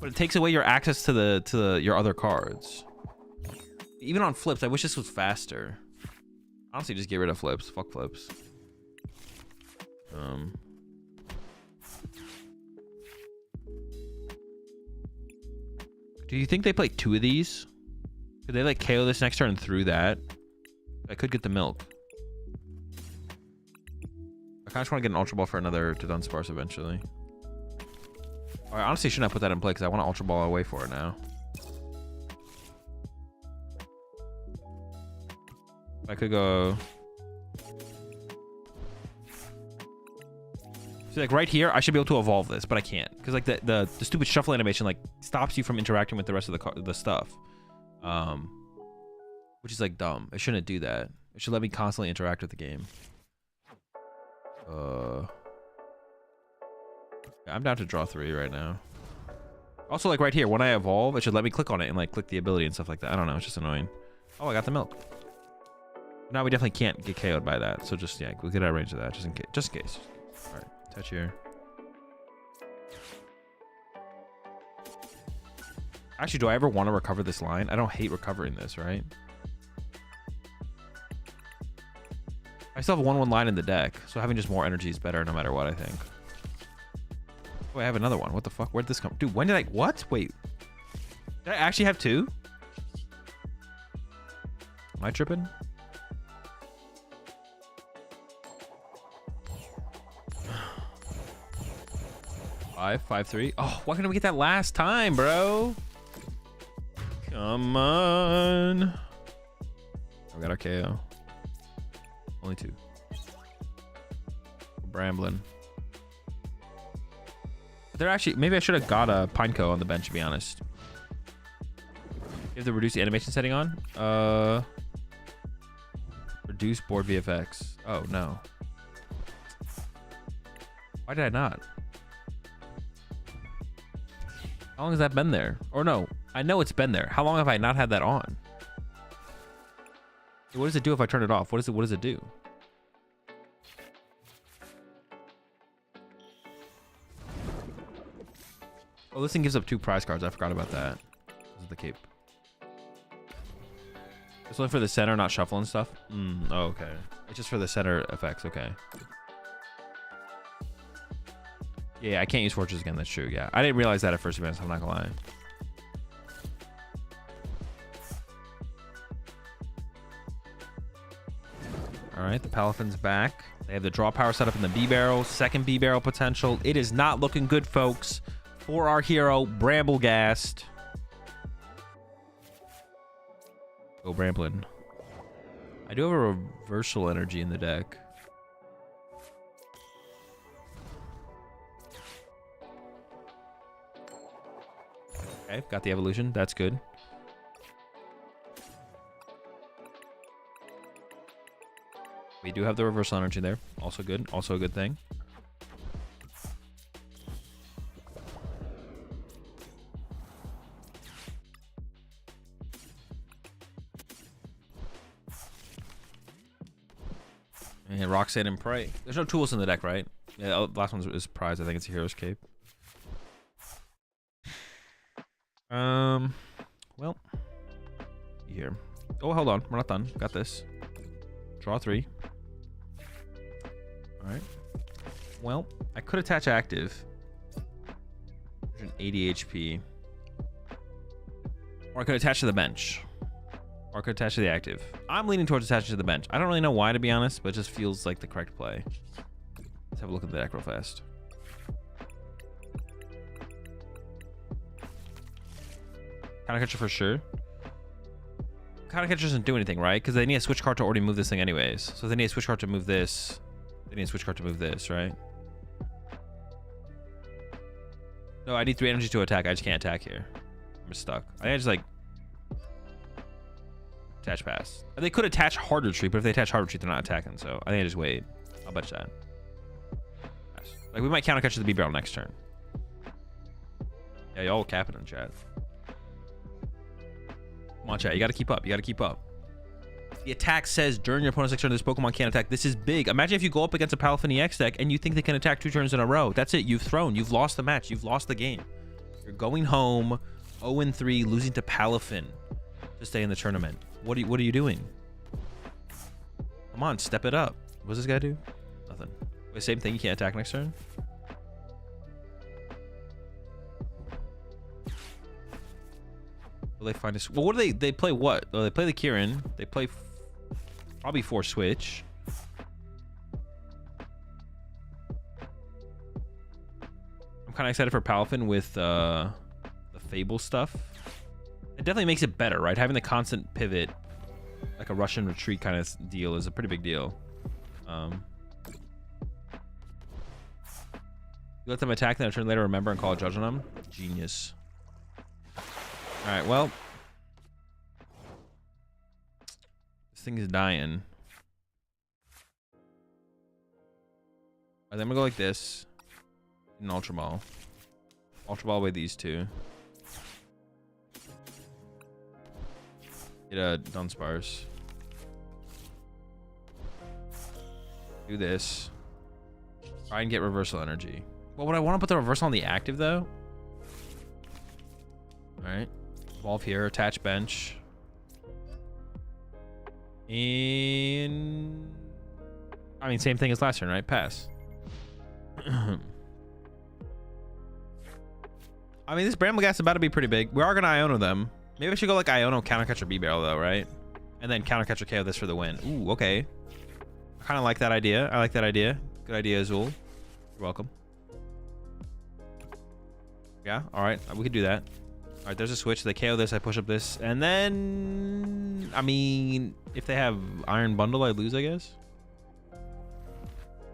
it takes away your access to your other cards. Even on flips, I wish this was faster. Honestly, just get rid of flips. Fuck flips. Do you think they play 2 of these? Could they like KO this next turn through that? I could get the milk. I kind of just want to get an Ultra Ball for another to Dunsparce eventually. I honestly shouldn't have put that in play because I want to Ultra Ball away for it now. I could go... See, like right here, I should be able to evolve this, but I can't. Because like the stupid shuffle animation like stops you from interacting with the rest of the stuff. Which is like dumb. It shouldn't do that. It should let me constantly interact with the game. I'm down to draw 3 right now. Also, like right here, when I evolve, it should let me click on it and like click the ability and stuff like that. I don't know, it's just annoying. Oh, I got the milk. Now we definitely can't get KO'd by that, so just yeah, we'll get out of range of that just in case. Just in case. All right, touch here. Actually, do I ever want to recover this line? I don't hate recovering this, right? I still have a 1/1 line in the deck, so having just more energy is better no matter what, I think. Oh, I have another one. What the fuck? Where'd this come? Dude, when did I... What? Wait. Did I actually have 2? Am I tripping? Five, 3. Oh, why couldn't we get that last time, bro? Come on. We got our KO. Only 2. Brambling. They're actually... Maybe I should have got a Pineco on the bench, to be honest. You have the reduce the animation setting on? Reduce board VFX. Oh, no. Why did I not? How long has that been there? Or no, I know it's been there. How long have I not had that on? What does it do if I turn it off? What does it do? Oh, this thing gives up 2 prize cards. I forgot about that. This is the cape. It's only for the center, not shuffling stuff. Oh, okay. It's just for the center effects. Okay. Yeah, I can't use fortress again. That's true. Yeah, I didn't realize that at first, man. So I'm not gonna lie. All right, the Palafin's back. They have the draw power set up in the B barrel. Second B barrel potential. It is not looking good, folks, for our hero, Bramblegast. Go Bramblin. I do have a reversal energy in the deck. Okay, got the evolution. That's good. We do have the reversal energy there. Also good. Also a good thing. And Roxanne and Prey. There's no tools in the deck, right? Yeah, the last one is prize. I think it's a hero's cape. Well, here. Oh, hold on. We're not done. Got this. Draw 3. All right. Well, I could attach active. 180 HP. Or I could attach to the bench. Or I could attach to the active. I'm leaning towards attaching to the bench. I don't really know why, to be honest, but it just feels like the correct play. Let's have a look at the deck real fast. Counter catcher for sure. Counter catcher doesn't do anything, right? Because they need a switch card to already move this thing anyways. So they need a switch card to move this. They need a switch card to move this, right? No, I need 3 energy to attack. I just can't attack here. I'm just stuck. I think I just like attach pass. They could attach hard retreat, but if they attach hard retreat, they're not attacking. So I think I just wait. I'll bet that. Nice. Like we might counter catch the B barrel next turn. Yeah, y'all capping in chat. Come on, chat. You got to keep up. You got to keep up. The attack says during your opponent's next turn, this Pokemon can't attack. This is big. Imagine if you go up against a Palafin EX deck and you think they can attack 2 turns in a row. That's it. You've thrown. You've lost the match. You've lost the game. You're going home 0-3, losing to Palafin to stay in the tournament. What are you doing? Come on, step it up. What's this guy do? Nothing. Wait, same thing. You can't attack next turn. Will they find us? Well, what do they play? What? Oh, they play the Kieran. They play probably 4 switch. I'm kind of excited for Palafin with the Fable stuff. It definitely makes it better, right? Having the constant pivot, like a Russian retreat kind of deal, is a pretty big deal. You let them attack, then a turn later remember and call a judge on them. Genius. All right, well, this thing is dying. All right, then I'm gonna go like this. An Ultra Ball. Ultra Ball away these 2. Get a Dunsparce. Do this. Try and get reversal energy. Well, would I want to put the reversal on the active though? All right. Evolve here. Attach bench. And I mean, same thing as last turn, right? Pass. I mean, this Bramblegast is about to be pretty big. We are gonna Iono them. Maybe I should go like Iono, countercatcher B barrel though, right? And then countercatcher KO this for the win. Ooh, okay. I kind of like that idea. I like that idea. Good idea, Azul. You're welcome. Yeah, all right. We could do that. All right, there's a switch. They KO this. I push up this. And then, I mean, if they have Iron Bundle, I lose, I guess.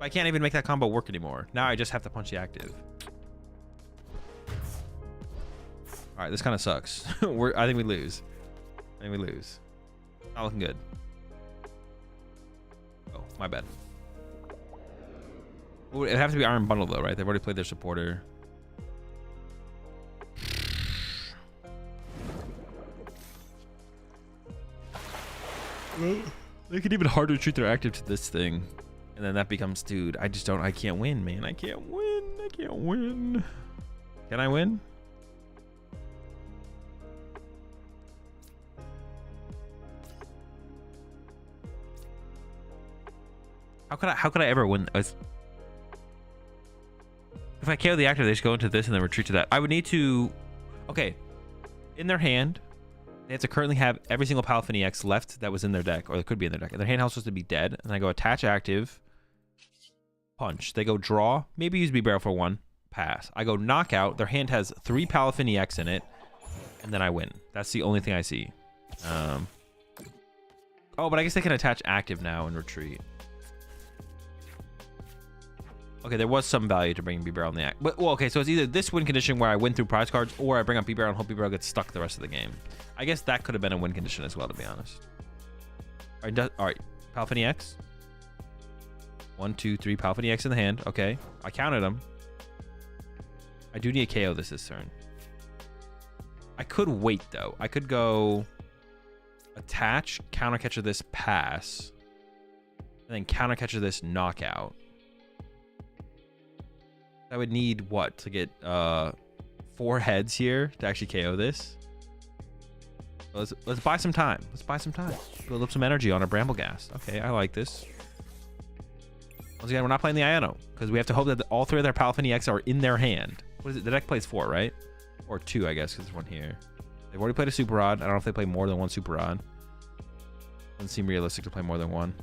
I can't even make that combo work anymore. Now I just have to punch the active. All right, this kind of sucks. I think we lose. I think we lose. Not looking good. Oh, my bad. It would have to be Iron Bundle though, right? They've already played their supporter. They can even harder treat their active to this thing. And then that becomes, dude, I can't win, man. I can't win. Can I win? How could I ever win? If I KO the active, they just go into this and then retreat to that. I would need to, okay, in their hand, they have to currently have every single Palafin EX left that was in their deck, or it could be in their deck. And their hand house supposed to be dead. And I go attach active, punch. They go draw, maybe use B-Barrel for one, pass. I go knockout. Their hand has 3 Palafin EX in it, and then I win. That's the only thing I see. Oh, but I guess they can attach active now and retreat. Okay, there was some value to bringing B-Barrel in the act. But, well, okay, so it's either this win condition where I win through prize cards, or I bring up B-Barrel and hope B-Barrel gets stuck the rest of the game. I guess that could have been a win condition as well, to be honest. All right, Palafin EX. 1, 2, 3 Palafin EX in the hand. Okay, I counted them. I do need a KO this turn. I could wait, though. I could go attach, counter catcher this, pass, and then counter catcher this, knockout. I would need what to get 4 heads here to actually KO this. Let's buy some time. Let's buy some time. Build up some energy on our Brambleghast. Okay, I like this. Once again, we're not playing the Iono because we have to hope that all 3 of their Palafin EX are in their hand. What is it? The deck plays 4, right? Or 2, I guess, because there's one here. They've already played a Super Rod. I don't know if they play more than one Super Rod. Doesn't seem realistic to play more than one.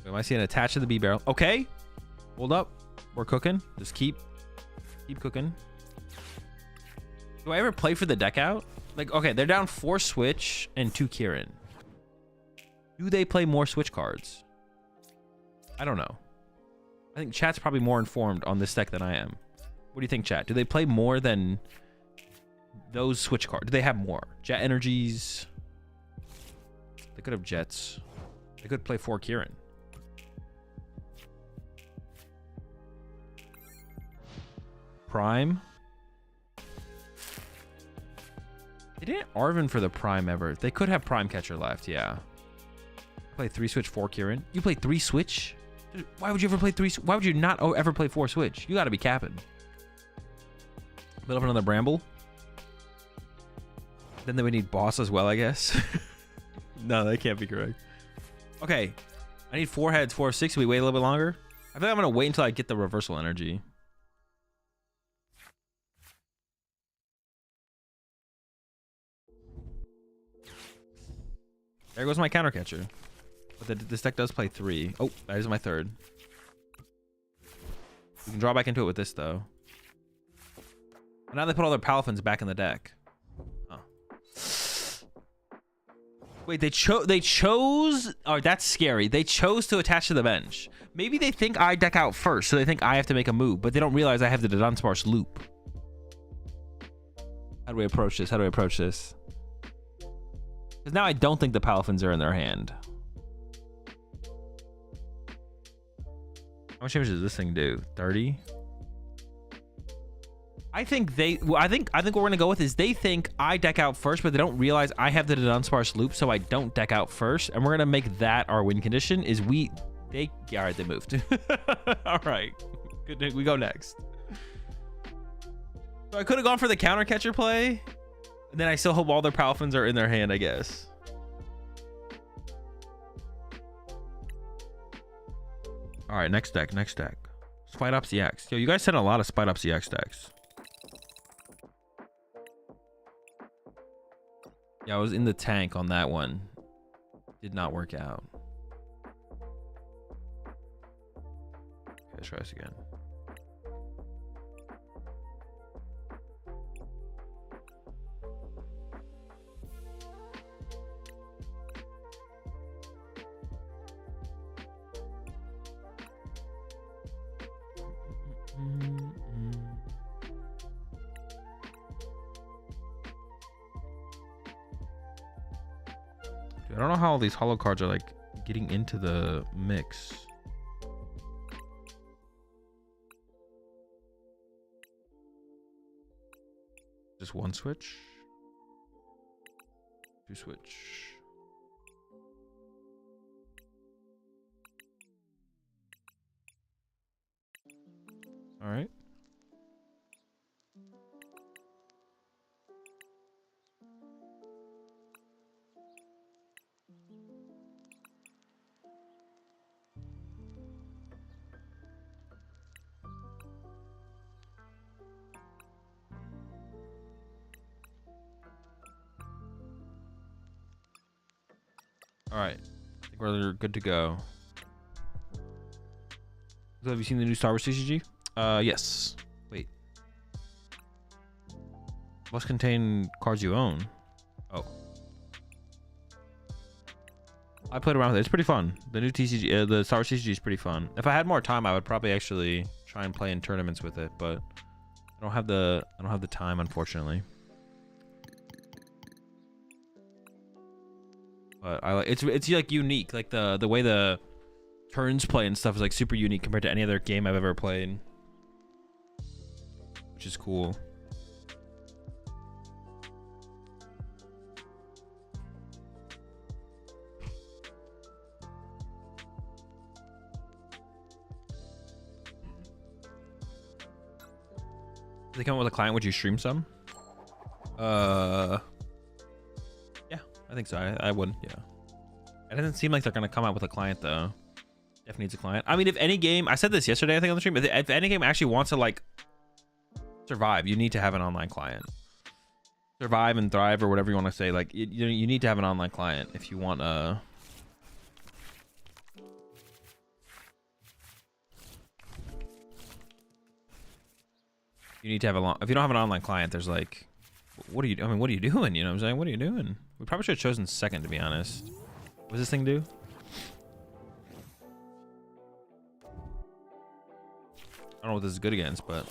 Am I seeing attached to the B-Barrel? Okay. Hold up. We're cooking. Just keep cooking. Do I ever play for the deck out? Like, okay, they're down 4 Switch and 2 Kieran. Do they play more Switch cards? I don't know. I think chat's probably more informed on this deck than I am. What do you think, chat? Do they play more than those Switch cards? Do they have more? Jet Energies. They could have Jets. They could play 4 Kieran. Prime. They didn't Arven for the Prime ever. They could have Prime Catcher left, yeah. Play 3 Switch, 4 Kieran. You play 3 Switch? Dude, why would you ever play 3? Why would you not ever play 4 Switch? You gotta be capping. Build up another Bramble. Then they would need Boss as well, I guess. No, that can't be correct. Okay. I need 4 heads, 4 of 6. We wait a little bit longer. I think I'm gonna wait until I get the reversal energy. There goes my counter catcher. But this deck does play 3. Oh, that is my 3rd. We can draw back into it with this, though. And now they put all their Palafins back in the deck. Oh. Wait, they chose... Oh, that's scary. They chose to attach to the bench. Maybe they think I deck out first, so they think I have to make a move, but they don't realize I have the Dunsparce loop. How do we approach this? Because now I don't think the Palafins are in their hand. How much damage does this thing do? 30? I think what we're gonna go with is they think I deck out first, but they don't realize I have the Dunsparce loop, so I don't deck out first. And we're gonna make that our win condition. Is all right, they moved. All right, good. We go next. So I could have gone for the counter catcher play. And then I still hope all their Palafins are in their hand, I guess. All right, next deck. Spite Ops EX. Yo, you guys sent a lot of Spite Ops EX decks. Yeah, I was in the tank on that one. Did not work out. Okay, let's try this again. Dude, I don't know how all these holo cards are like getting into the mix. Just one switch. Two switch. All right. All right, I think we're good to go. So have you seen the new Star Wars TCG? Yes. Wait. Must contain cards you own. Oh. I played around with it. It's pretty fun. The new TCG, the Star Wars TCG is pretty fun. If I had more time, I would probably actually try and play in tournaments with it, but I don't have the time, unfortunately. But I like it's like unique. Like the way the turns play and stuff is like super unique compared to any other game I've ever played, which is cool. If they come up with a client, would you stream some? Yeah, I think so. I would. Yeah. It doesn't seem like they're gonna come out with a client though. Definitely needs a client. I mean, if any game, I said this yesterday, I think on the stream, if any game actually wants to like survive, you need to have an online client. Survive and thrive, or whatever you want to say. Like you need to have an online client if you want you need to have if you don't have an online client, there's like, what are you doing? You know what I'm saying? What are you doing? We probably should have chosen second, to be honest. What does this thing do? I don't know what this is good against, but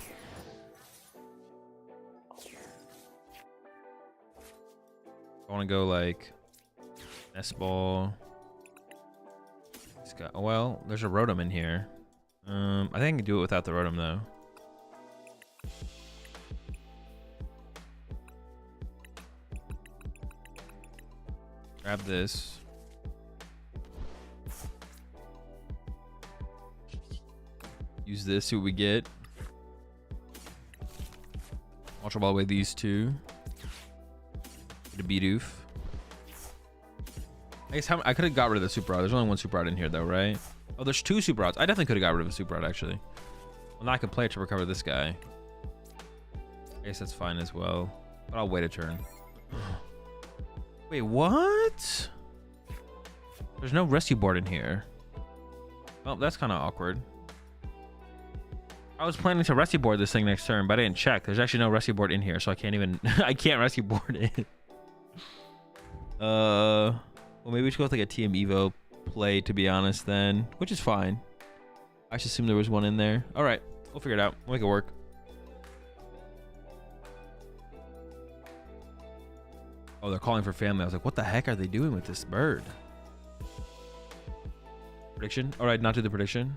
I want to go like nest ball. Well, there's a Rotom in here. I think I can do it without the Rotom though. Grab this. Use this, see what we get. Ultra Ball away these two. Get a Bidoof. I guess I could have got rid of the Super Rod. There's only one Super Rod in here though, right? Oh, there's two Super Rods. I definitely could have got rid of a Super Rod actually. Well, now I can play it to recover this guy. I guess that's fine as well. But I'll wait a turn. Wait, what? There's no rescue board in here. Oh, that's kind of awkward. I was planning to rescue board this thing next turn, but I didn't check. There's actually no rescue board in here, so I can't even I can't rescue board it. Well, maybe we should go with like a TM Evo play, to be honest, then, which is fine. I just assumed there was one in there. All right, we'll figure it out. We'll make it work. Oh, they're calling for family. I was like, what the heck are they doing with this bird? Prediction? All right, not do the prediction.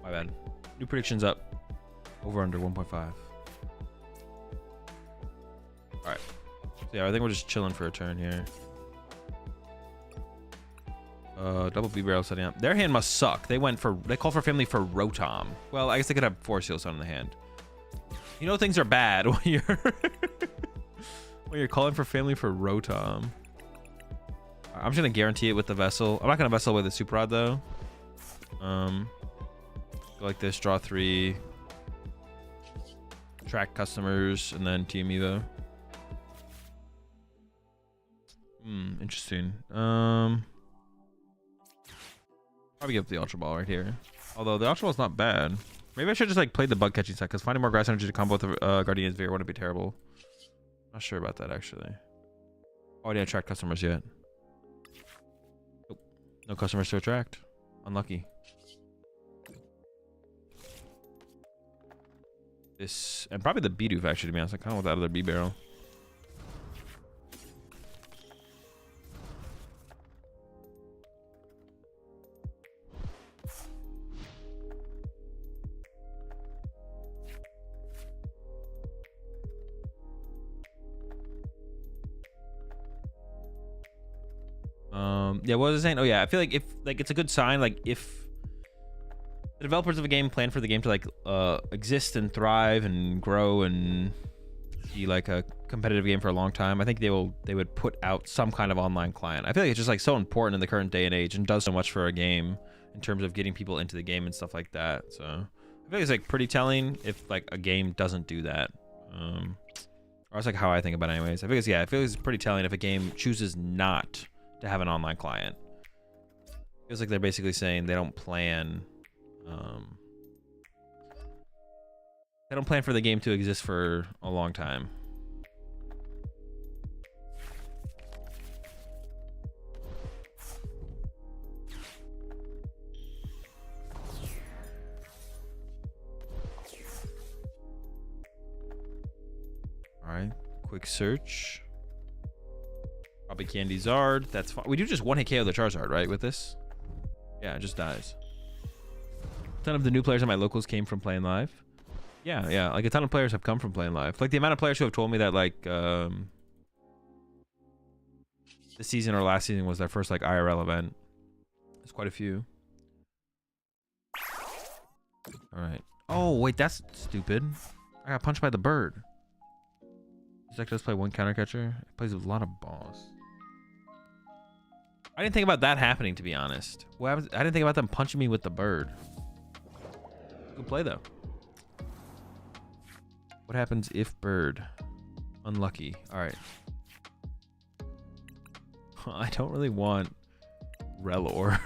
My bad. New predictions up. Over under 1.5. All right. So yeah, I think we're just chilling for a turn here. Double B-barrel setting up. Their hand must suck. They called for family for Rotom. Well, I guess they could have 4 Seal Stone in the hand. You know things are bad when you're calling for family for Rotom. I'm just gonna guarantee it with the Vessel. I'm not gonna Vessel away the Super Rod though. Go like this, draw 3, track customers, and then Team Evo. Interesting. Probably give up the Ultra Ball right here. Although the Ultra Ball's not bad. Maybe I should just like play the bug catching set, because finding more grass energy to combo with the Guardian Sphere wouldn't be terrible. Not sure about that actually. Oh, I didn't attract customers yet. Nope. No customers to attract. Unlucky. This, and probably the Bidoof actually, to be honest. I kind of want that other B-barrel. Yeah, what was I saying? Oh yeah, I feel like if like it's a good sign, like if the developers of a game plan for the game to like exist and thrive and grow and be like a competitive game for a long time, I think they would put out some kind of online client. I feel like it's just like so important in the current day and age and does so much for a game in terms of getting people into the game and stuff like that. So I feel like it's like pretty telling if like a game doesn't do that. Or that's like how I think about it anyways. I feel it's pretty telling if a game chooses not to have an online client. It feels like they're basically saying they don't plan for the game to exist for a long time. All right, quick search. Probably Candy Zard. That's fine. We do just one hit KO the Charizard, right? With this, yeah, it just dies. A ton of the new players on my locals came from playing live. Yeah, like a ton of players have come from playing live. Like the amount of players who have told me that like this season or last season was their first like IRL event. There's quite a few. All right. Oh wait, that's stupid. I got punched by the bird. This deck does play one counter catcher. It plays a lot of balls. I didn't think about that happening, to be honest. I didn't think about them punching me with the bird. Good play though. What happens if bird? Unlucky. All right. I don't really want Relor.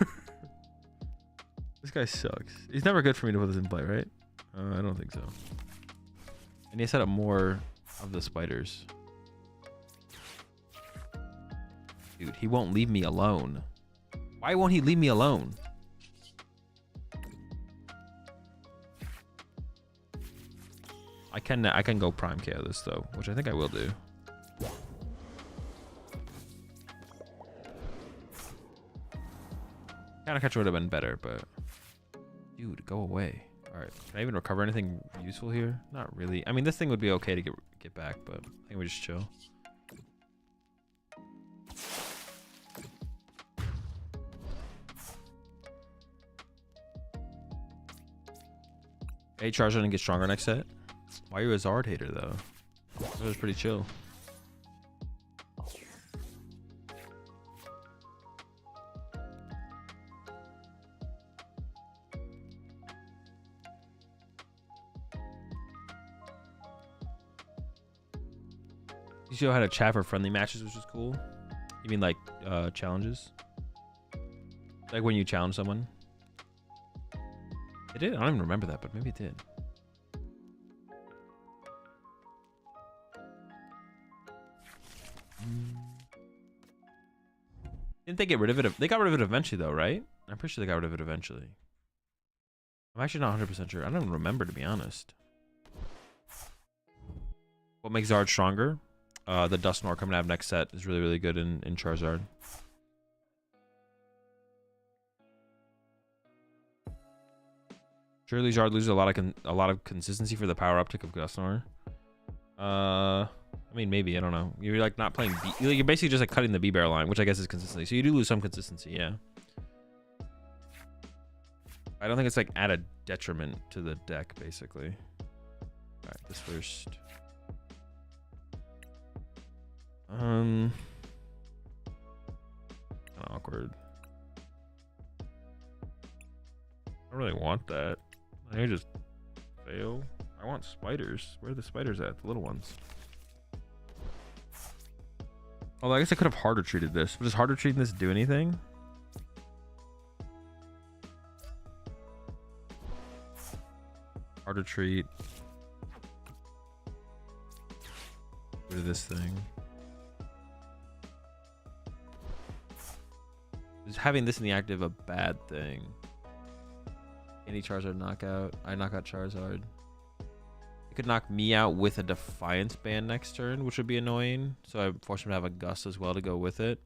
This guy sucks. He's never good for me to put this in play, right? I don't think so. And he set up more of the spiders. Dude, he won't leave me alone. Why won't he leave me alone? I can go prime KO this though, which I think I will do. Counter catcher would have been better, but dude, go away. All right, can I even recover anything useful here? Not really. I mean, this thing would be okay to get back, but I think we just chill. Hey, Charizard and get stronger next set. Why are you a Zard hater though? That was pretty chill. You show how to chat for friendly matches, which is cool. You mean like challenges? Like when you challenge someone? It did? I don't even remember that, but maybe it did. Didn't they get rid of it? They got rid of it eventually though, right? I'm pretty sure they got rid of it eventually. I'm actually not 100% sure. I don't even remember, to be honest. What makes Zard stronger? The Dusknoir coming out of next set is really, really good in Charizard. Surely Zard loses a lot of consistency for the power uptick of Dusknoir. I mean, maybe, I don't know. You're like not playing you're basically just like cutting the B-Bear line, which I guess is consistency. So you do lose some consistency, yeah. I don't think it's like at a detriment to the deck, basically. All right, this first. Kind of awkward. I don't really want that. I can just fail. I want spiders. Where are the spiders at? The little ones. Although I guess I could have harder treated this. But does harder treating this do anything? Harder treat. Go to this thing. Is having this in the active a bad thing? Any Charizard knockout? I knock out Charizard. It could knock me out with a Defiance Band next turn, which would be annoying. So I force him to have a Gust as well to go with it.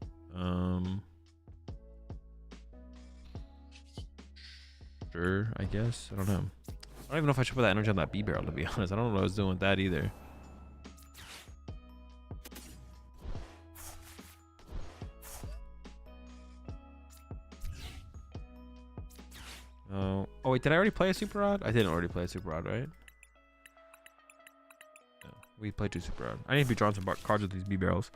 Sure, I guess. I don't know. I don't even know if I should put that energy on that B-Barrel, to be honest. I don't know what I was doing with that either. Oh, wait, did I already play a Super Rod? I didn't already play a Super Rod, right? No, we played 2 Super Rod. I need to be drawing some cards with these B barrels.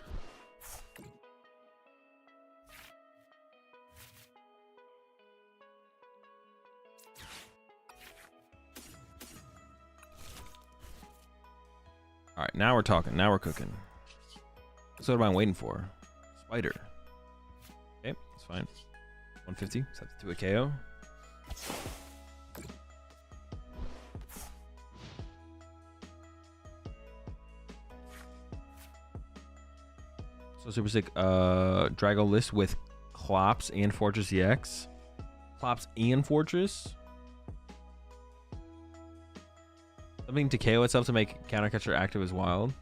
All right, now we're talking. Now we're cooking. So what am I waiting for? Spider. Okay, that's fine. 150. Set to a KO. So super sick. Drago list with Clops and Fortress EX. Clops and Fortress. Something to KO itself to make Countercatcher active as wild.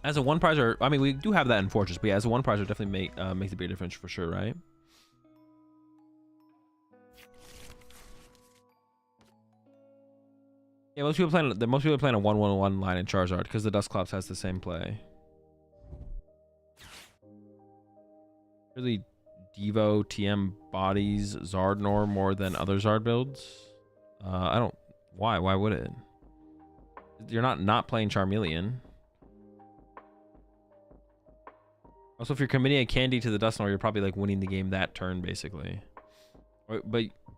As a one prizer, I mean, we do have that in Fortress, but yeah, as a one prizer, definitely makes a big difference for sure, right? Yeah, most people playing a 1-1-1 line in Charizard because the Dusclops has the same play. Really, Devo TM bodies Zardnor more than other Zard builds. I don't. Why? Why would it? You're not playing Charmeleon. Also, if you're committing a candy to the Dusknoir, you're probably like winning the game that turn, basically. But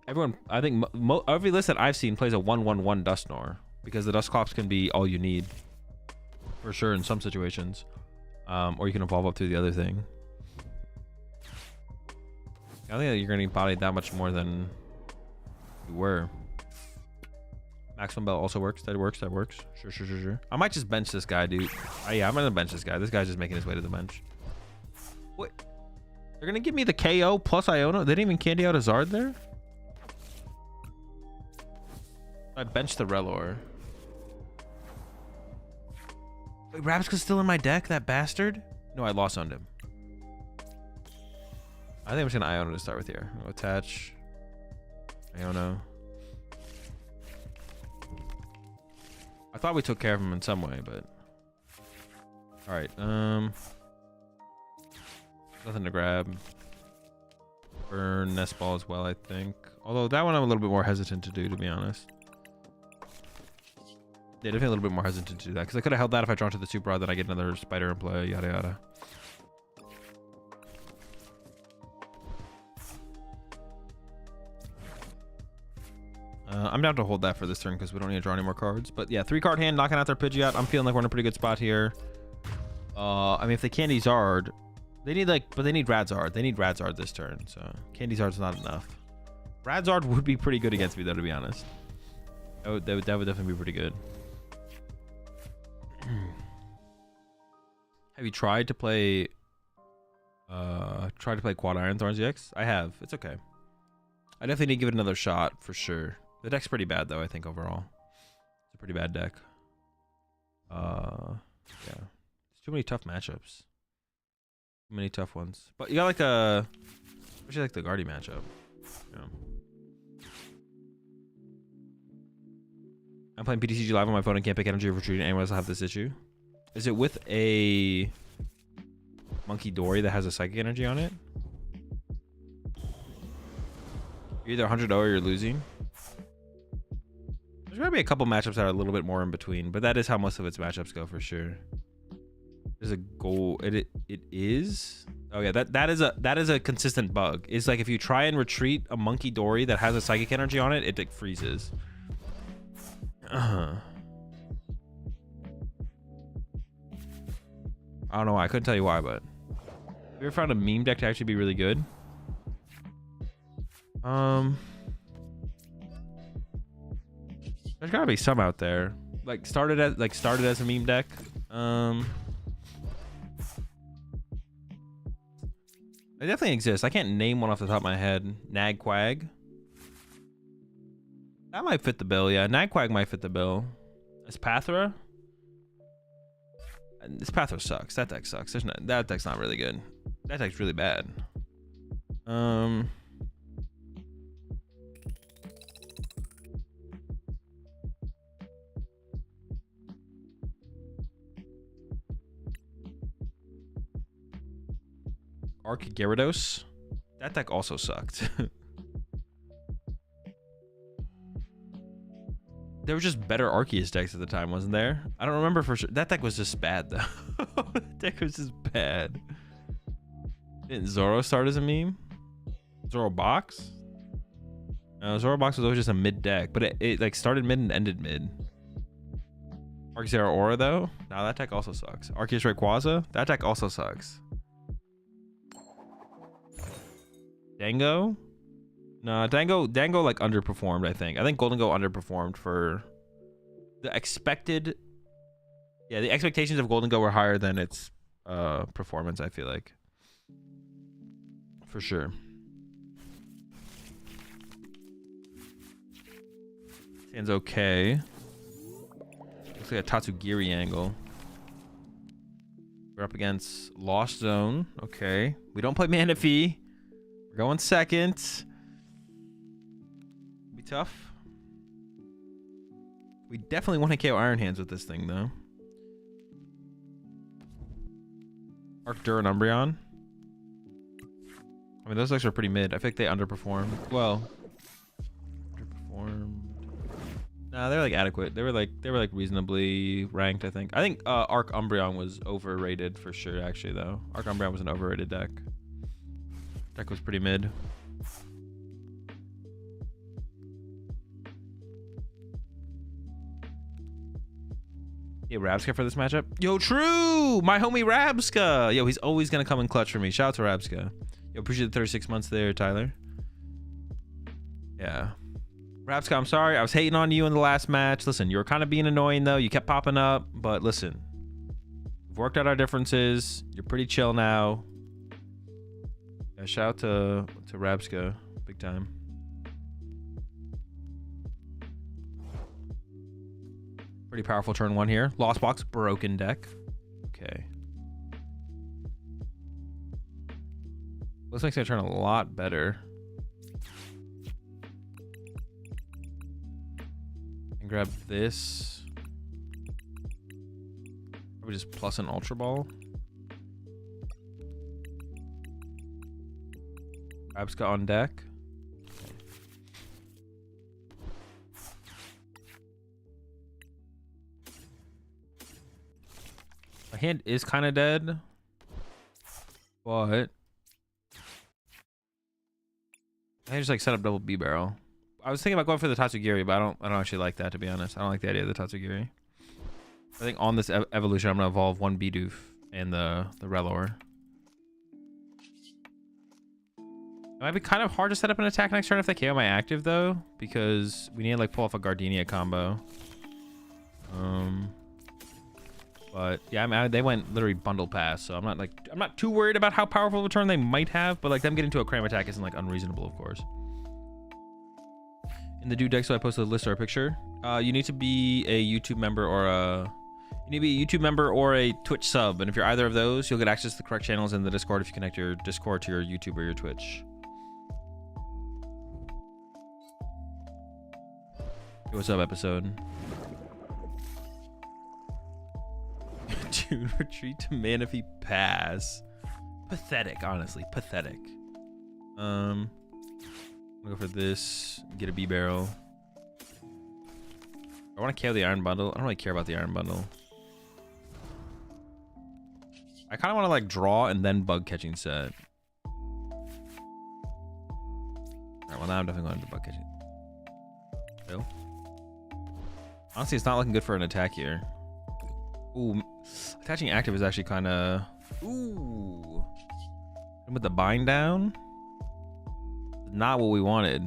everyone, I think every list that I've seen plays a 1-1-1 Dusknoir because the Dusclops can be all you need, for sure, in some situations. Or you can evolve up to the other thing. I don't think that you're gonna need bodied that much more than you were. Maximum Bell also works. That works. That works. Sure. I might just bench this guy, dude. Yeah, I'm gonna bench this guy. This guy's just making his way to the bench. What? They're gonna give me the KO plus Iono? They didn't even candy out a Zard there? I benched the Relor. Wait, Rabsca's still in my deck? That bastard? No, I lost on him. I think I'm just gonna Iono to start with here. I'll attach Iono. I thought we took care of him in some way, but all right. Nothing to grab. Burn Nest Ball as well, I think. Although that one I'm a little bit more hesitant to do, to be honest. Yeah, definitely a little bit more hesitant to do that because I could have held that if I draw to the Super Rod, then I get another Spider in play, yada yada. I'm down to hold that for this turn because we don't need to draw any more cards. But yeah, 3-card hand, knocking out their Pidgeot. I'm feeling like we're in a pretty good spot here. I mean, if they candy Zard, they need but they need Radzard. They need Radzard this turn, so candy Zard's not enough. Radzard would be pretty good against me, though, to be honest. That would definitely be pretty good. Have you tried to play Quad Iron Thorns EX? I have. It's okay. I definitely need to give it another shot for sure. The deck's pretty bad though, I think overall. It's a pretty bad deck. Yeah. There's too many tough matchups. Too many tough ones. But you got like especially like the Guardy matchup. Yeah. I'm playing PTCG live on my phone and can't pick energy of retreat. Anyone else have this issue? Is it with a Monkey Dory that has a psychic energy on it? You're either 100-0 or you're losing. There's gonna be a couple matchups that are a little bit more in between, but that is how most of its matchups go for sure. There's a goal. It is. Oh yeah, that is a consistent bug. It's like if you try and retreat a Monkey Dory that has a psychic energy on it, it like freezes. I don't know why. I couldn't tell you why, but have you ever found a meme deck to actually be really good? There's gotta be some out there. Like started as a meme deck. They definitely exist. I can't name one off the top of my head. Nagquag. That might fit the bill, yeah. Nagquag might fit the bill. Espathra? Espathra sucks. That deck sucks. That deck's not really good. That deck's really bad. Arc Gyarados. That deck also sucked. there was just better Arceus decks at the time, wasn't there? I don't remember for sure. That deck was just bad, though. That deck was just bad. Didn't Zoro start as a meme? Zoro Box? No, Zoro Box was always just a mid deck, but it like started mid and ended mid. Arceus Aura, though? Nah, that deck also sucks. Arceus Rayquaza? That deck also sucks. Dango? No, Dango like underperformed, I think. I think Golden Go underperformed for the expected. Yeah, the expectations of Golden Go were higher than its performance, I feel like. For sure. Stands okay. Looks like a Tatsugiri angle. We're up against Lost Zone. Okay. We don't play Manaphy. We're going second. Be tough. We definitely want to KO Iron Hands with this thing, though. Arctur and Umbreon. I mean, those decks are pretty mid. I think they underperformed. Well, underperformed. Nah, they're like adequate. They were like reasonably ranked, I think. I think Arc Umbreon was overrated for sure, actually, though. Arc Umbreon was an overrated deck. Deck was pretty mid. Yeah, Rabska for this matchup. Yo, true! My homie Rabska! Yo, he's always gonna come in clutch for me. Shout out to Rabska. Yo, appreciate the 36 months there, Tyler. Yeah. Rabska, I'm sorry. I was hating on you in the last match. Listen, you were kind of being annoying, though. You kept popping up. But listen, we've worked out our differences. You're pretty chill now. Yeah, shout out to Rabska. Big time. Pretty powerful turn one here. Lost Box, broken deck. Okay. Looks like it's going to turn a lot better. And grab this. Probably just plus an Ultra Ball. Rabska on deck. My hand is kind of dead, but I just like set up double B barrel. I was thinking about going for the Tatsugiri, but I don't actually like that, to be honest. I don't like the idea of the Tatsugiri. I think on this evolution, I'm gonna evolve one Bidoof and the Relor. It might be kind of hard to set up an attack next turn if they KO my active, though, because we need to like pull off a Gardenia combo. But yeah, I mean, they went literally bundle pass, so I'm not too worried about how powerful of a turn they might have, but like them getting to a cram attack isn't like unreasonable, of course. In the DooD deck, so I posted a list or a picture. You need to be a YouTube member or a Twitch sub, and if you're either of those, you'll get access to the correct channels in the Discord if you connect your Discord to your YouTube or your Twitch. Hey, what's up, episode? Dude, retreat to Manaphy pass. Pathetic, honestly. Pathetic. I'll go for this. Get a B barrel. I want to KO the Iron Bundle. I don't really care about the Iron Bundle. I kind of want to like draw and then bug catching set. Alright, well now I'm definitely going to bug catching. Bill? Honestly, it's not looking good for an attack here. Ooh, attaching active is actually kind of... Ooh. With the bind down? Not what we wanted.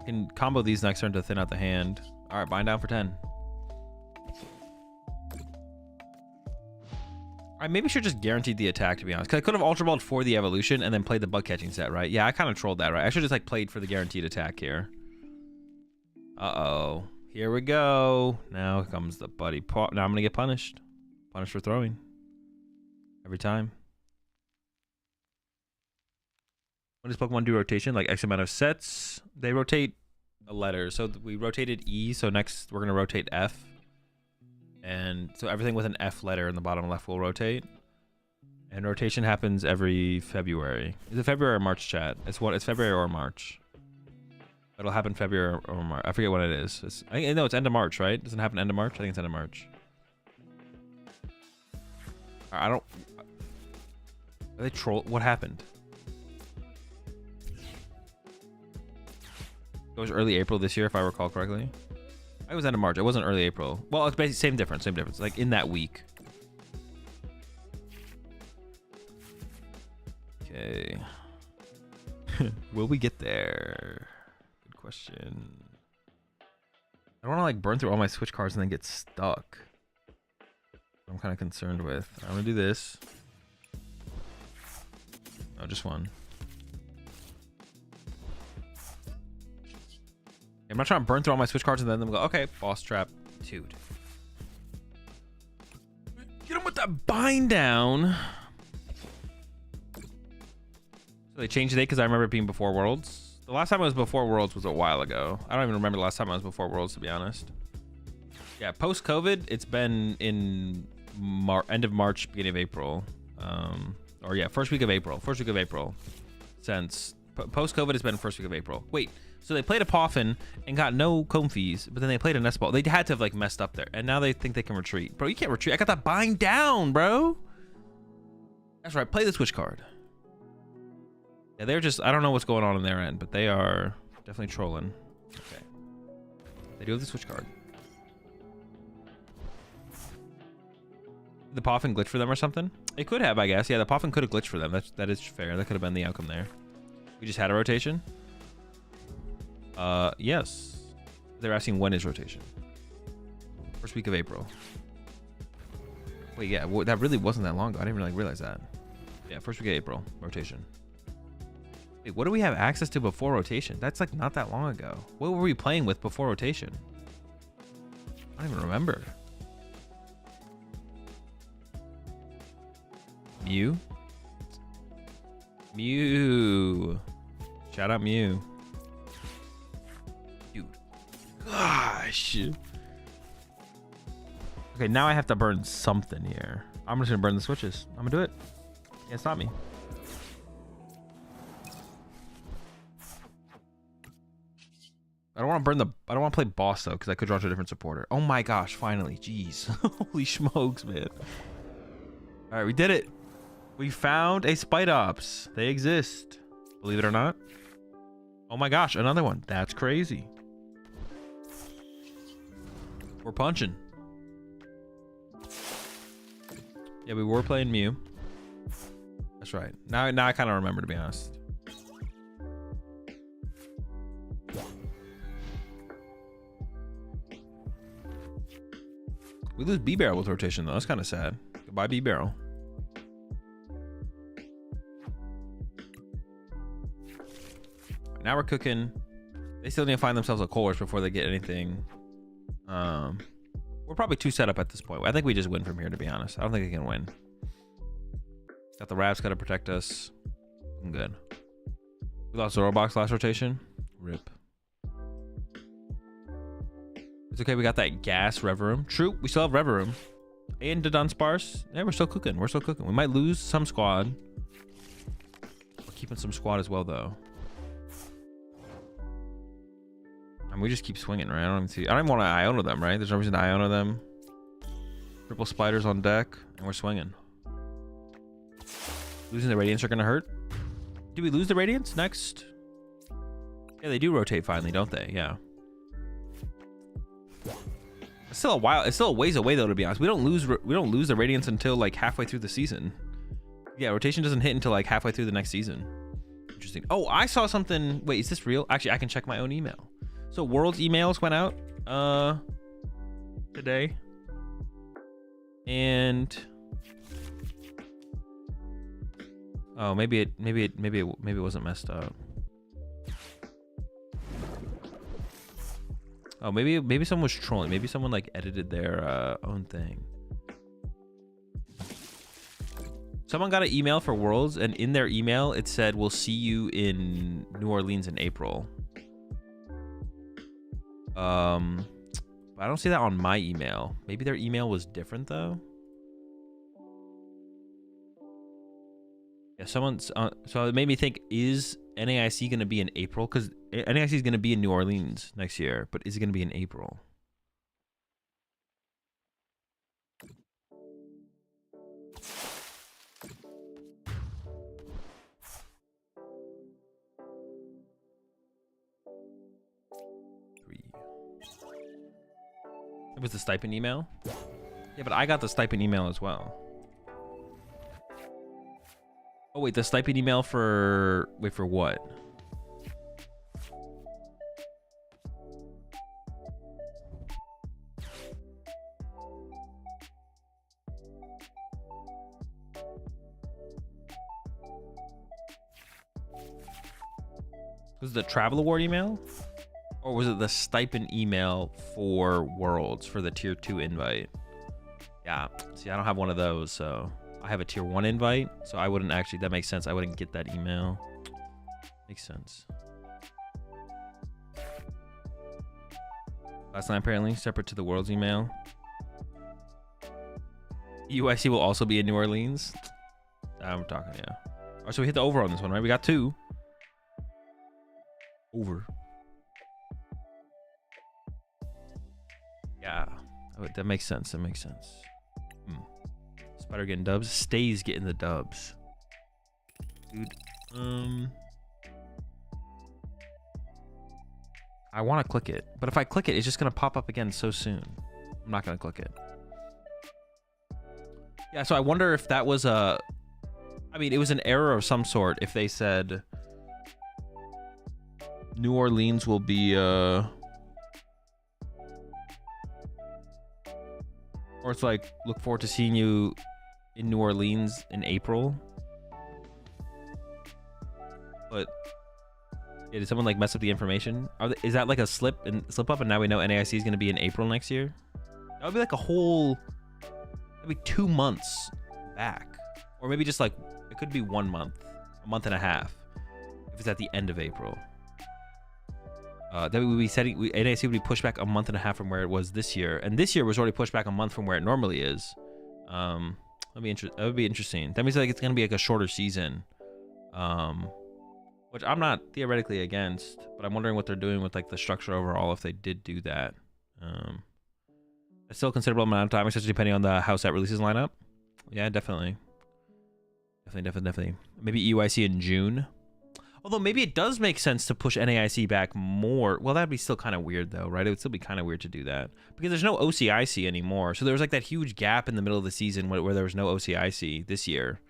Can combo these next turn to thin out the hand. All right, bind down for 10. I maybe should just guarantee the attack, to be honest. Because I could have Ultra Balled for the evolution and then played the bug catching set, right? Yeah, I kind of trolled that, right? I should just like played for the guaranteed attack here. Uh-oh. Here we go. Now comes the buddy. Now I'm going to get punished. Punished for throwing. Every time. When does Pokemon do rotation? Like X amount of sets? They rotate a letter. So we rotated E. So next we're going to rotate F. And so everything with an F letter in the bottom left will rotate. And rotation happens every February. Is it February or March, chat? It's February or March. It'll happen February or March. I forget when it is. No, it's end of March, right? Doesn't it happen end of March? I think it's end of March. I don't. Are they troll? What happened? It was early April this year, if I recall correctly. I was end of March. It wasn't early April. Well, it's basically same difference. Same difference. Like in that week. Okay. Will we get there? Good question. I don't want to like burn through all my switch cards and then get stuck. I'm kind of concerned with. I'm gonna do this. Oh, just one. I'm not trying to burn through all my switch cards and then go, okay, boss trap, dude. Get him with that bind down. So they changed the date because I remember it being before Worlds. The last time it was before Worlds was a while ago. I don't even remember the last time I was before Worlds, to be honest. Yeah, post-COVID, it's been in end of March, beginning of April. Or yeah, first week of April. First week of April. Since post-COVID, it's been first week of April. Wait, so they played a Palafin and got no comb fees, but then they played a nest ball. They had to have like messed up there, and now they think they can retreat. Bro, you can't retreat. I got that bind down, bro. That's right. Play the switch card. Yeah, they're just, I don't know what's going on their end, but they are definitely trolling. Okay. They do have the switch card. Did the Palafin glitch for them or something? It could have, I guess. Yeah, the Palafin could have glitched for them. That is fair. That could have been the outcome there. We just had a rotation. Yes. They're asking when is rotation. First week of April. Wait, yeah, well, that really wasn't that long ago. I didn't really realize that. Yeah, first week of April, rotation. Wait, what do we have access to before rotation? That's like not that long ago. What were we playing with before rotation? I don't even remember. Mew. Shout out Mew. Dude. Gosh. Okay, now I have to burn something here. I'm just gonna burn the switches. I'm gonna do it. Can't stop me. I don't want to burn the. I don't want to play boss though, because I could draw to a different supporter. Oh my gosh! Finally, jeez, holy smokes, man! All right, we did it. We found a Spite Ops. They exist, believe it or not. Oh my gosh, another one. That's crazy. We're punching. Yeah, we were playing Mew. That's right. Now I kind of remember, to be honest. We lose B-Barrel with rotation, though. That's kind of sad. Goodbye, B-Barrel. Now we're cooking. They still need to find themselves a course before they get anything. We're probably too set up at this point. I think we just win from here, to be honest. I don't think they can win. Got the Raps, got to protect us. I'm good. We lost Zorobox last rotation. Rip. It's okay, we got that gas Reverum. True, we still have Reverum. And the Dunsparce. Yeah, we're still cooking. We're still cooking. We might lose some squad. We're keeping some squad as well, though. I mean, we just keep swinging, right? I don't even want to Iona them, right? There's no reason to Iona them. Triple spiders on deck, and we're swinging. Losing the Radiance are going to hurt. Do we lose the Radiance next? Yeah, they do rotate finally, don't they? Yeah. It's still a while. It's still a ways away, though, to be honest. We don't lose the Radiance until like halfway through the season. Yeah, rotation doesn't hit until like halfway through the next season. Interesting. Oh, I saw something. Wait, is this real? Actually, I can check my own email. So World's emails went out today. And oh, maybe it wasn't messed up. Oh, maybe someone was trolling. Maybe someone like edited their own thing. Someone got an email for Worlds, and in their email it said, "We'll see you in New Orleans in April." But I don't see that on my email. Maybe their email was different though. Yeah, someone's so it made me think, is NAIC going to be in April? Because NAIC is going to be in New Orleans next year, but is it going to be in April? It was the stipend email? Yeah, but I got the stipend email as well. Oh wait, the stipend email for for what? Was it the travel award email? Or was it the stipend email for Worlds for the tier 2 invite? Yeah, see, I don't have one of those, so I have a tier 1 invite, so I wouldn't actually, that makes sense. I wouldn't get that email. Makes sense. Last night, apparently, separate to the Worlds email. UIC will also be in New Orleans. I'm talking, yeah. All right, so we hit the over on this one, right? We got 2. Over. Yeah, that makes sense. That makes sense. Spider getting dubs. Stays getting the dubs. Dude, I want to click it, but if I click it, it's just gonna pop up again so soon. I'm not gonna click it. Yeah, so I wonder if that was a, I mean, it was an error of some sort if they said New Orleans will be or it's like, look forward to seeing you in New Orleans in April. But yeah, did someone like mess up the information? Is that like a slip up and now we know NAIC is going to be in April next year? That would be like a whole, that'd be 2 months back. Or maybe just like, it could be 1 month, a month and a half, if it's at the end of April. That we would be setting, NAIC would be pushed back a month and a half from where it was this year, and this year was already pushed back a month from where it normally is. That would be interesting. That means like it's gonna be like a shorter season, which I'm not theoretically against, but I'm wondering what they're doing with like the structure overall if they did do that. It's still a considerable amount of time, especially depending on the how set releases line up. Yeah, definitely. Maybe EUIC in June. Although maybe it does make sense to push NAIC back more. Well, that'd be still kind of weird though, right? It would still be kind of weird to do that because there's no OCIC anymore. So there was like that huge gap in the middle of the season where there was no OCIC this year,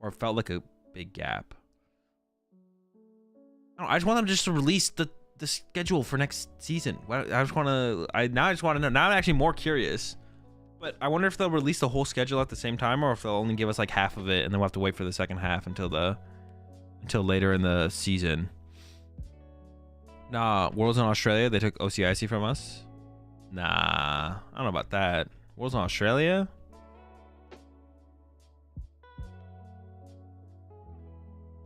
or it felt like a big gap. I just want them just to release the schedule for next season. I just want to. Now I just want to know. Now I'm actually more curious. But I wonder if they'll release the whole schedule at the same time, or if they'll only give us like half of it, and then we'll have to wait for the second half until later in the season. Nah, Worlds in Australia, they took OCIC from us. Nah, I don't know about that. Worlds in Australia?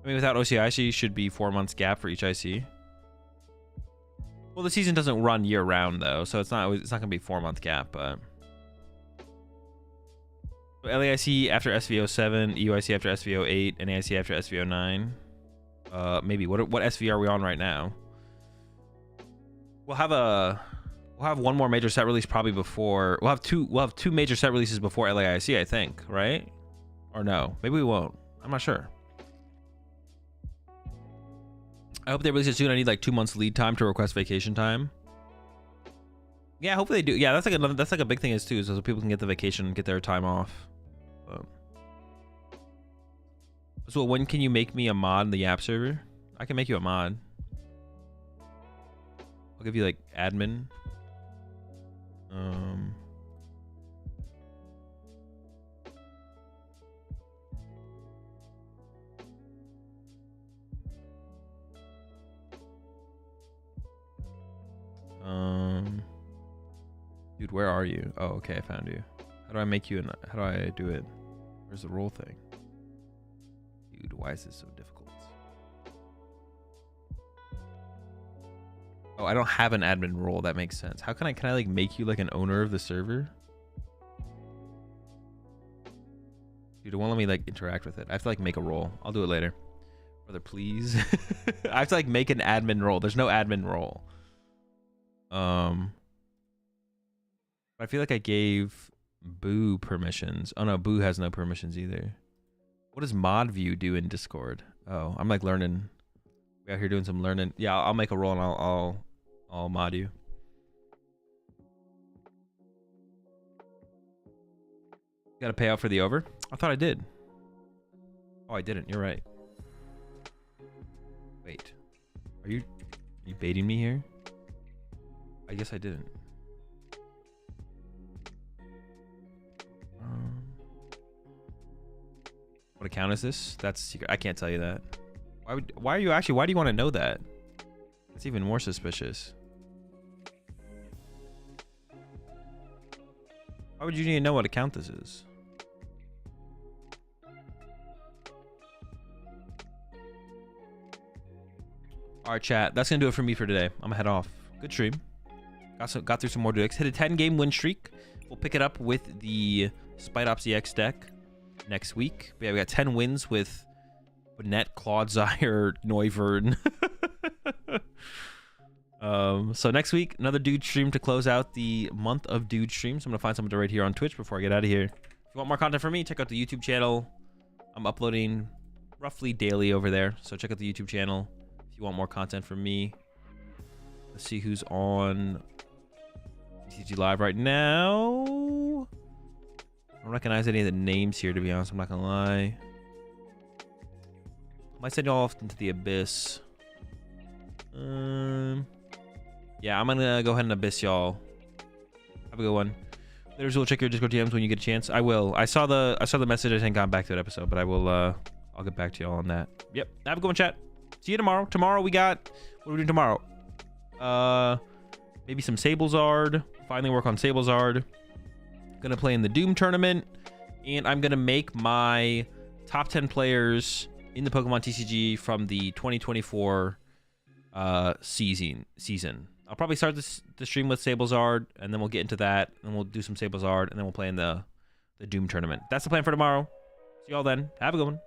I mean, without OCIC, should be 4 months gap for each IC. Well, the season doesn't run year round though, so it's not gonna be 4 month gap, but. LAIC after SVO7, EUIC after SVO8, NAIC after SVO9. Maybe what SV are we on right now? We'll have one more major set release probably before. We'll have two major set releases before LAIC, I think, right? Or no? Maybe we won't. I'm not sure. I hope they release it soon. I need like 2 months lead time to request vacation time. Yeah, hopefully they do. Yeah, that's like a big thing is too, so people can get the vacation and get their time off. So when can you make me a mod in the Yap server? I can make you a mod. I'll give you like admin. Dude, where are you? Oh, okay, I found you. How do I make you how do I do it? Where's the role thing? Dude, why is this so difficult? Oh, I don't have an admin role. That makes sense. How can I like make you like an owner of the server? Dude, Dude, it won't let me like interact with it. I have to like make a role. I'll do it later. Brother, please. I have to like make an admin role. There's no admin role. I feel like I gave Boo permissions. Oh no, Boo has no permissions either. What does mod view do in Discord? Oh, I'm like learning. We out here doing some learning. Yeah, I'll make a role and I'll mod you. Got to pay out for the over? I thought I did. Oh, I didn't. You're right. Wait. Are you baiting me here? I guess I didn't. What account is this? That's secret. I can't tell you that. Why do you want to know that? That's even more suspicious. Why would you need to know what account this is? All right, chat. That's gonna do it for me for today. I'm gonna head off. Good stream. Got through some more decks. Hit a 10-game win streak. We'll pick it up with the Spite Ops EX deck next week. But yeah, we got 10 wins with Banette, Clodsire, Noivern. So next week, another DooD stream to close out the month of DooD streams. I'm gonna find something to write here on Twitch before I get out of here. If you want more content from me, check out the YouTube channel. I'm uploading roughly daily over there, so check out the YouTube channel if you want more content from me. Let's see who's on TCG Live right now. I don't recognize any of the names here, to be honest. I'm not gonna lie. Might send you all off into the abyss. Yeah, I'm gonna go ahead and abyss y'all. Have a good one. Later, Azul. Check your Discord DMs when you get a chance. I will. I saw the message. I haven't gotten back to that episode, but I will. I'll get back to y'all on that. Yep. Have a good one, chat. See you tomorrow. Tomorrow we got. What are we doing tomorrow? Maybe some Sablezard. Finally work on Sablezard. Gonna play in the Doom tournament, and I'm gonna make my top 10 players in the Pokemon TCG from the 2024 season. I'll probably start the stream with Sablezard, and then we'll get into that, and we'll do some Sablezard, and then we'll play in the Doom tournament. That's the plan for tomorrow. See y'all then. Have a good one.